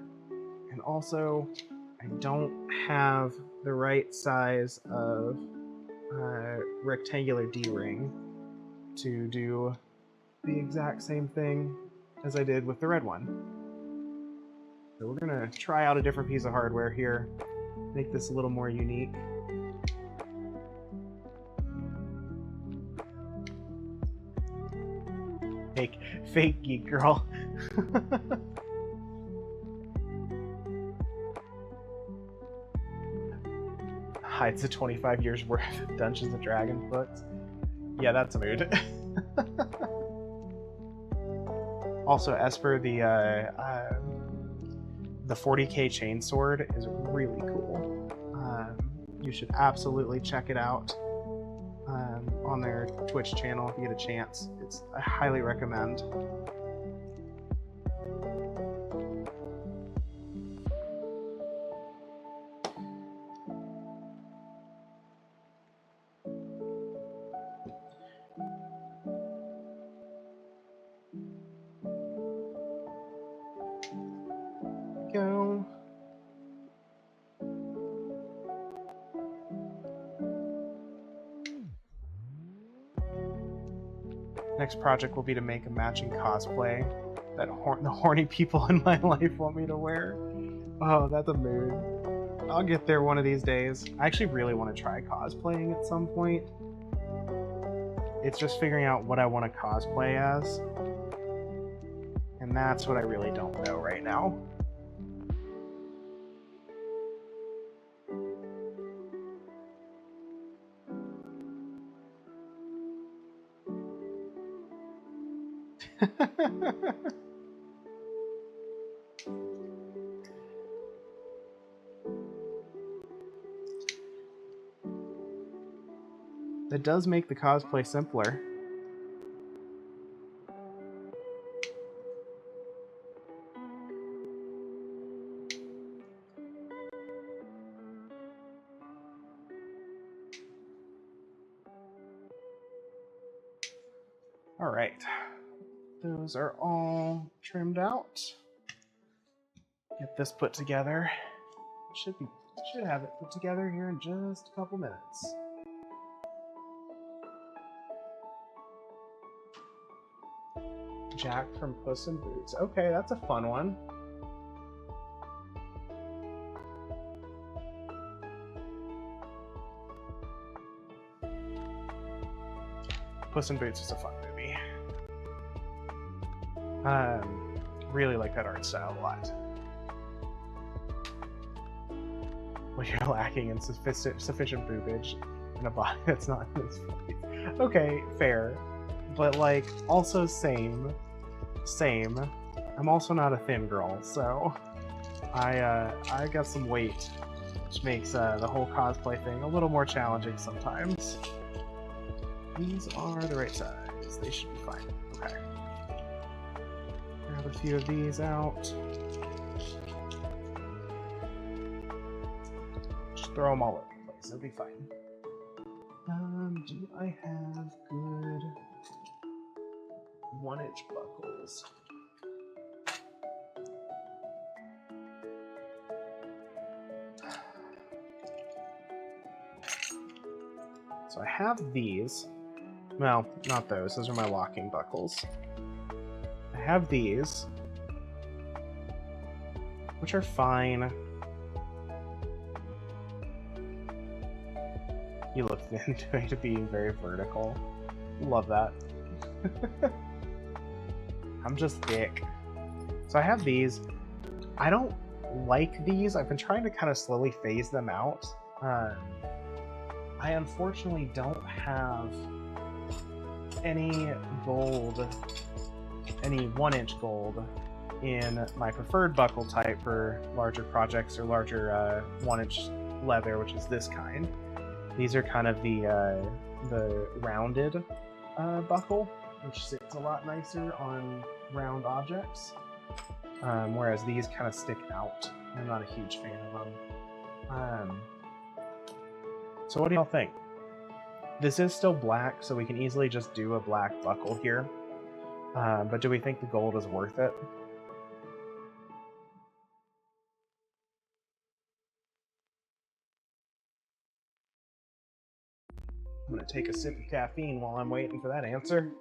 and also I don't have the right size of rectangular D-ring to do the exact same thing as I did with the red one. So we're gonna try out a different piece of hardware here, make this a little more unique. Fake geek girl. Hides the 25 years worth of Dungeons and Dragons books. Yeah, that's a mood. Also, Esper, the 40k chainsword is really cool. You should absolutely check it out on their Twitch channel if you get a chance. I highly recommend. Go. Next project will be to make a matching cosplay that the horny people in my life want me to wear. Oh, that's a mood. I'll get there one of these days. I actually really want to try cosplaying at some point. It's just figuring out what I want to cosplay as. And that's what I really don't know right now. That does make the cosplay simpler. All right, those are all trimmed out. Get this put together. Should have it put together here in just a couple minutes. Jack from Puss in Boots. Okay, that's a fun one. Puss in Boots is a fun movie. Really like that art style a lot. Well, you're lacking in sufficient boobage in a body that's not in this place. Okay, fair. But, like, also same. I'm also not a thin girl, so I got some weight, which makes the whole cosplay thing a little more challenging sometimes. These are the right size. They should be fine. Okay. Grab a few of these out. Just throw them all over the place. It'll be fine. Do I have good 1-inch buckles? So I have these. Well, not those. Those are my locking buckles. I have these, which are fine. You look into being very vertical. Love that. I'm just thick. So I have these. I don't like these. I've been trying to kind of slowly phase them out. I unfortunately don't have any gold, any 1-inch gold in my preferred buckle type for larger projects or larger 1-inch leather, which is this kind. These are kind of the rounded buckle, which sits a lot nicer on round objects, whereas these kind of stick out. I'm not a huge fan of them. So what do y'all think? This is still black, so we can easily just do a black buckle here. But do we think the gold is worth it? I'm gonna take a sip of caffeine while I'm waiting for that answer.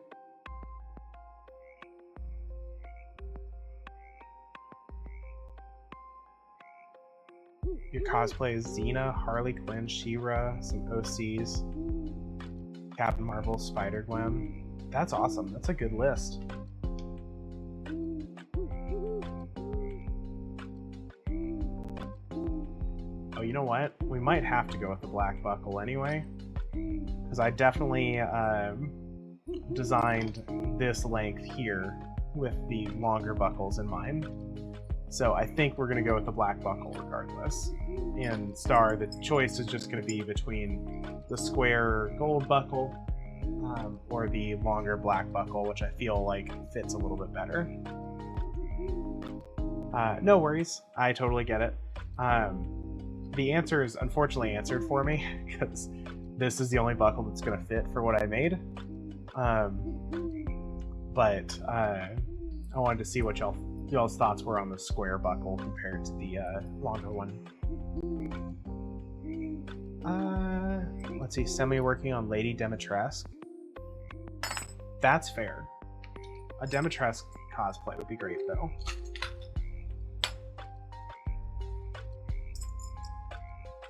Your cosplay is Xena, Harley Quinn, She-Ra, some OCs, Captain Marvel, Spider-Gwen. That's awesome. That's a good list. Oh, you know what? We might have to go with the black buckle anyway, because I definitely designed this length here with the longer buckles in mind. So I think we're going to go with the black buckle regardless. And Star, the choice is just going to be between the square gold buckle or the longer black buckle, which I feel like fits a little bit better. No worries. I totally get it. The answer is unfortunately answered for me because this is the only buckle that's going to fit for what I made. But I wanted to see what y'all's thoughts were on the square buckle compared to the longer one. Let's see, semi-working on Lady Demetresque. That's fair. A Demetresque cosplay would be great, though.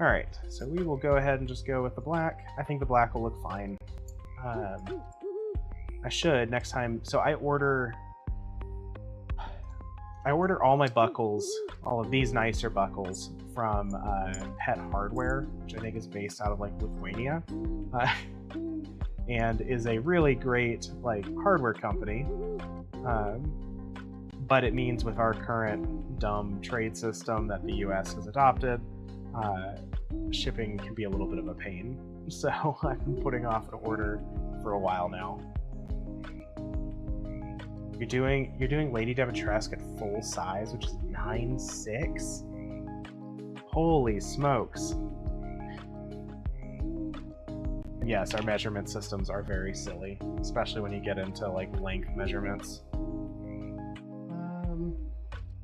Alright, so we will go ahead and just go with the black. I think the black will look fine. I should, next time... So I order all my buckles, all of these nicer buckles, from Pet Hardware, which I think is based out of, like, Lithuania. and is a really great like hardware company. But it means with our current dumb trade system that the US has adopted, shipping can be a little bit of a pain. So I've been putting off an order for a while now. You're doing Lady Dimitrescu at full size, which is 9.6. Holy smokes. Yes, our measurement systems are very silly, especially when you get into like length measurements.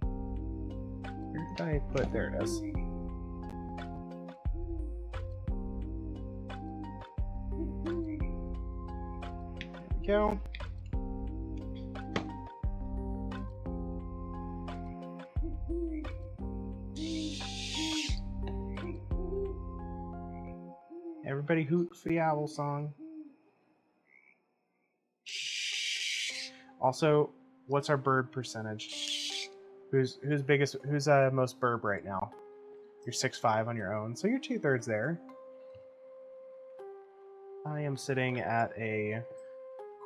Where did I put? There it is. There we go. Everybody hoot for the owl song. Also, what's our bird percentage? Who's most burb right now? You're 6'5" on your own, so you're 2/3 there. I am sitting at a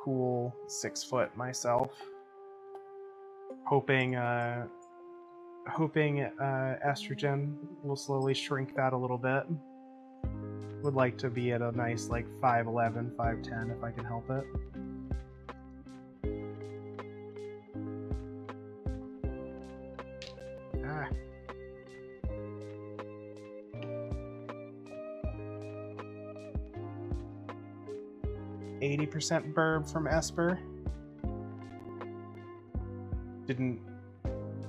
cool 6 foot myself, hoping estrogen will slowly shrink that a little bit. Would like to be at a nice like 5'11", 5'10" if I can help it. Ah. 80% burb from Esper. Didn't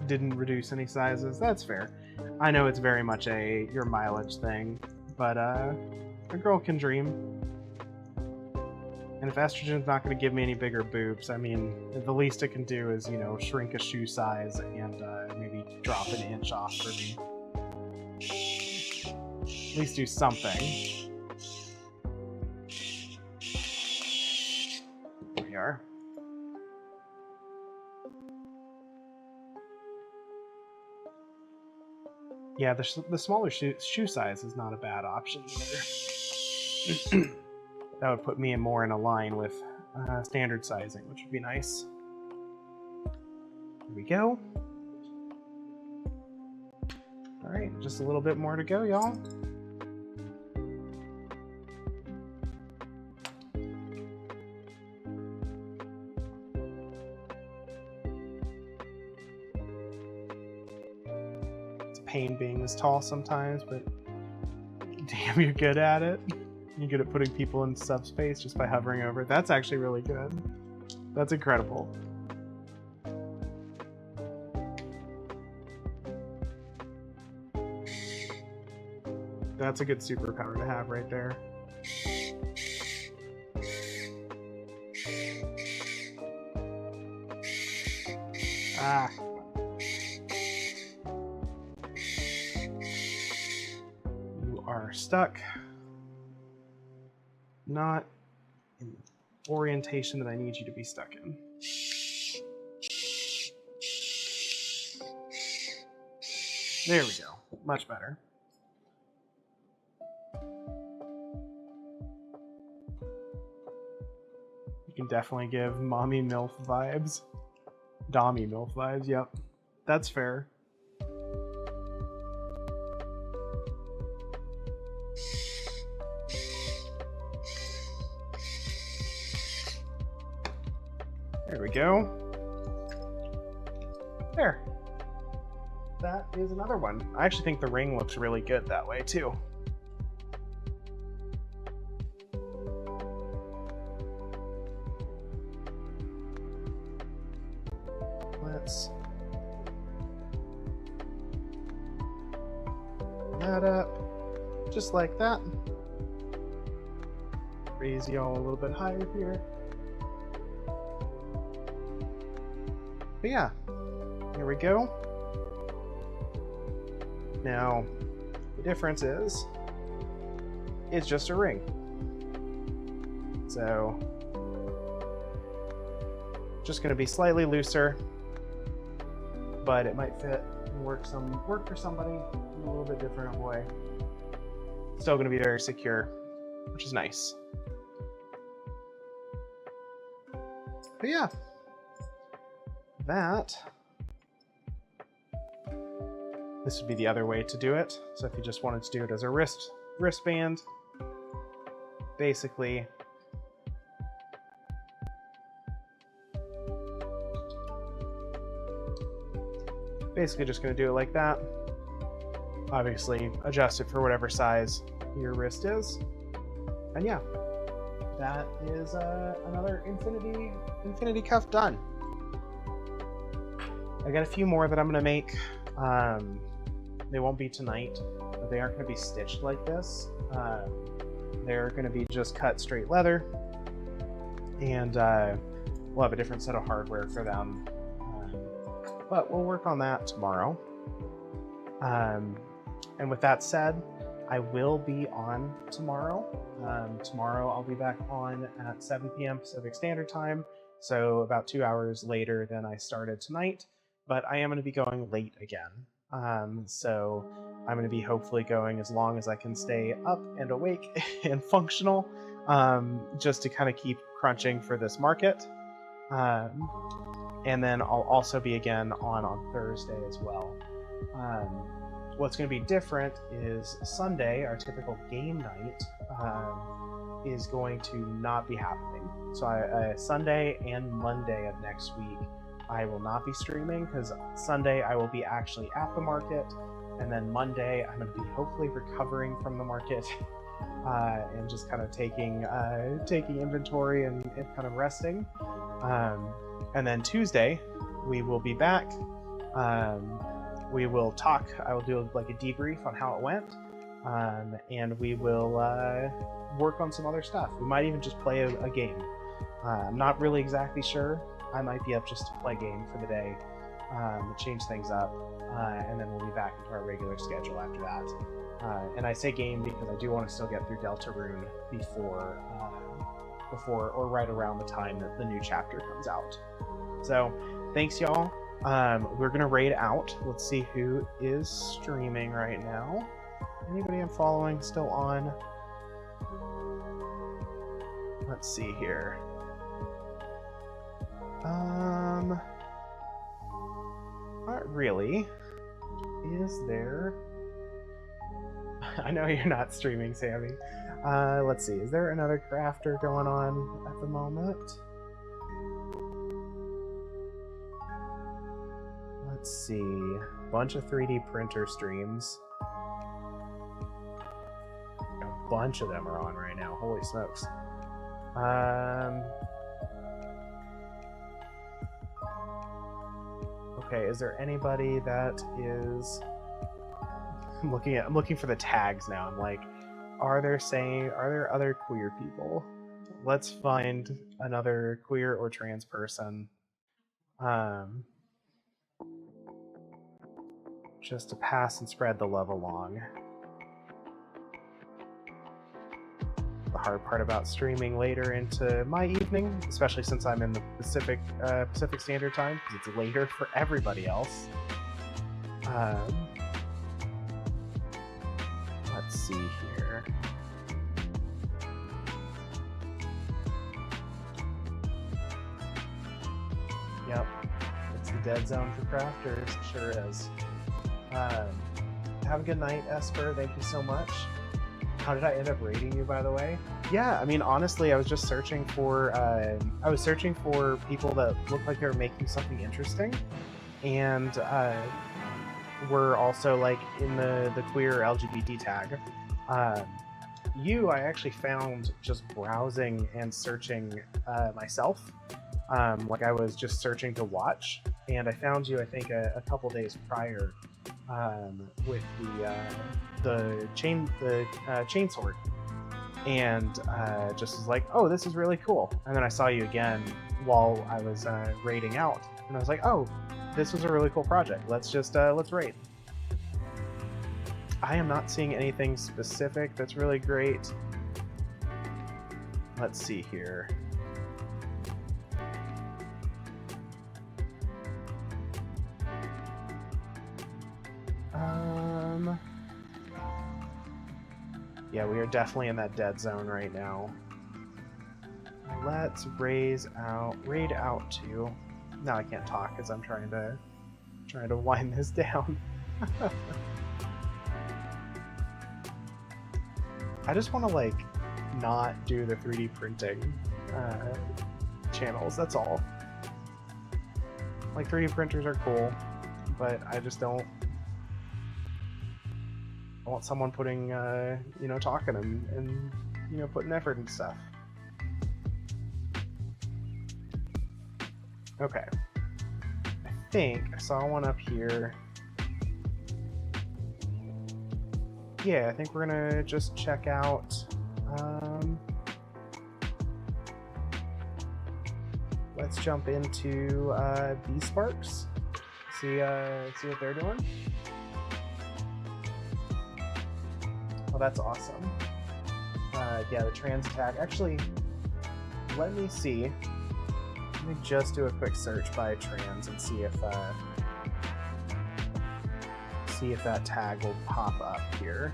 reduce any sizes. That's fair. I know it's very much your mileage thing, but a girl can dream. And if estrogen's not going to give me any bigger boobs, I mean, the least it can do is, you know, shrink a shoe size and maybe drop an inch off for me. At least do something. There we are. Yeah, the smaller shoe size is not a bad option either. That would put me more in a line with standard sizing, which would be nice. Here we go. All right, just a little bit more to go, y'all. It's a pain being this tall sometimes, but damn, you're good at it. You're good at putting people in subspace just by hovering over it. That's actually really good. That's incredible. That's a good superpower to have right there. Ah. You are stuck. Not in the orientation that I need you to be stuck in. There we go. Much better. You can definitely give mommy MILF vibes. Dommy MILF vibes, yep. That's fair. There we go. There. That is another one. I actually think the ring looks really good that way too. Let's that up just like that. Raise y'all a little bit higher here. But yeah, here we go. Now, the difference is, it's just a ring. So, just gonna be slightly looser, but it might fit and work for somebody in a little bit different way. Still gonna be very secure, which is nice. But yeah, this would be the other way to do it. So if you just wanted to do it as a wristband, basically just going to do it like that. Obviously adjust it for whatever size your wrist is. And yeah, that is another infinity cuff done. I got a few more that I'm going to make. They won't be tonight, but they aren't going to be stitched like this. They're going to be just cut straight leather, and we'll have a different set of hardware for them. But we'll work on that tomorrow. And with that said, I will be on tomorrow. Tomorrow I'll be back on at 7 p.m. Pacific Standard Time, so about 2 hours later than I started tonight. But I am going to be going late again. So I'm going to be hopefully going as long as I can stay up and awake and functional, just to kind of keep crunching for this market. And then I'll also be again on Thursday as well. What's going to be different is Sunday, our typical game night, is going to not be happening. So Sunday and Monday of next week, I will not be streaming, because Sunday I will be actually at the market, and then Monday I'm going to be hopefully recovering from the market and just kind of taking inventory and kind of resting. And then Tuesday we will be back. We will talk. I will do like a debrief on how it went, and we will work on some other stuff. We might even just play a game. I'm not really exactly sure. I might be up just to play game for the day, change things up, and then we'll be back into our regular schedule after that. And I say game because I do want to still get through Deltarune before or right around the time that the new chapter comes out. So thanks, y'all. We're gonna raid out. Let's see who is streaming right now. Anybody I'm following still on? Let's see here. Not really. Is there? I know you're not streaming, Sammy. Let's see. Is there another crafter going on at the moment? Let's see. A bunch of 3D printer streams. A bunch of them are on right now. Holy smokes. Okay, is there anybody that is... I'm looking for the tags now. I'm like, are there other queer people? Let's find another queer or trans person. Just to pass and spread the love along. The hard part about streaming later into my evening, especially since I'm in the Pacific Standard Time, because it's later for everybody else. Let's see here. Yep, it's the dead zone for crafters. Sure is. Have a good night, Esper. Thank you so much. How did I end up rating you, by the way? Yeah, I mean, honestly, I was just searching for people that looked like they were making something interesting, and were also like in the queer LGBT tag. I actually found just browsing and searching myself. Like I was just searching to watch, and I found you, I think, a couple days prior, with the chainsword, and just was like, oh, this is really cool. And then I saw you again while I was raiding out, and I was like, oh, this was a really cool project. Let's raid. I am not seeing anything specific that's really great. Let's see here. Yeah, we are definitely in that dead zone right now. let's raid out to. Now I can't talk because I'm trying to wind this down. I just want to like not do the 3D printing channels. That's all. Like 3D printers are cool, but I just don't. I want someone putting, you know, talking and you know, putting effort and stuff. Okay. I think I saw one up here. Yeah, I think we're gonna just check out. Let's jump into B-Sparks. See what they're doing. Oh, that's awesome. Yeah, the trans tag. Actually, let me see. Let me just do a quick search by trans and see if that tag will pop up here.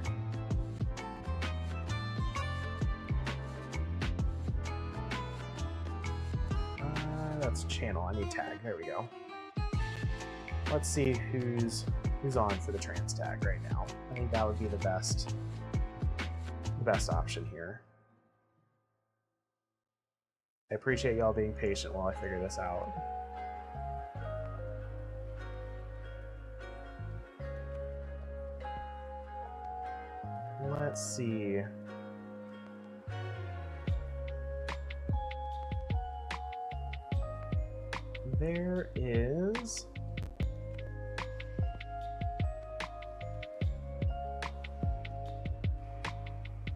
That's channel. I need tag. There we go. Let's see who's on for the trans tag right now. I think that would be the best option here. I appreciate y'all being patient while I figure this out. Let's see.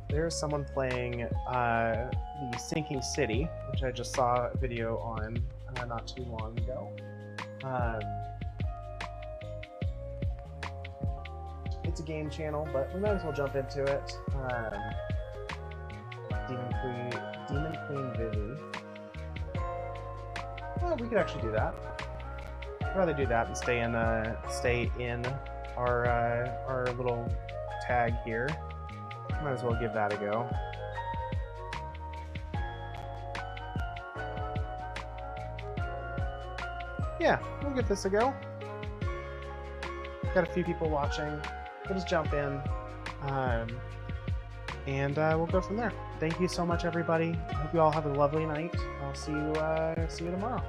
There's someone playing the Sinking City, which I just saw a video on not too long ago. It's a game channel, but we might as well jump into it. Demon Queen Vivi. Well, we could actually do that. I'd rather do that and stay in our little tag here. Might as well give that a go. Yeah, we'll give this a go. Got a few people watching. We'll just jump in, and we'll go from there. Thank you so much, everybody. I hope you all have a lovely night. I'll see you tomorrow.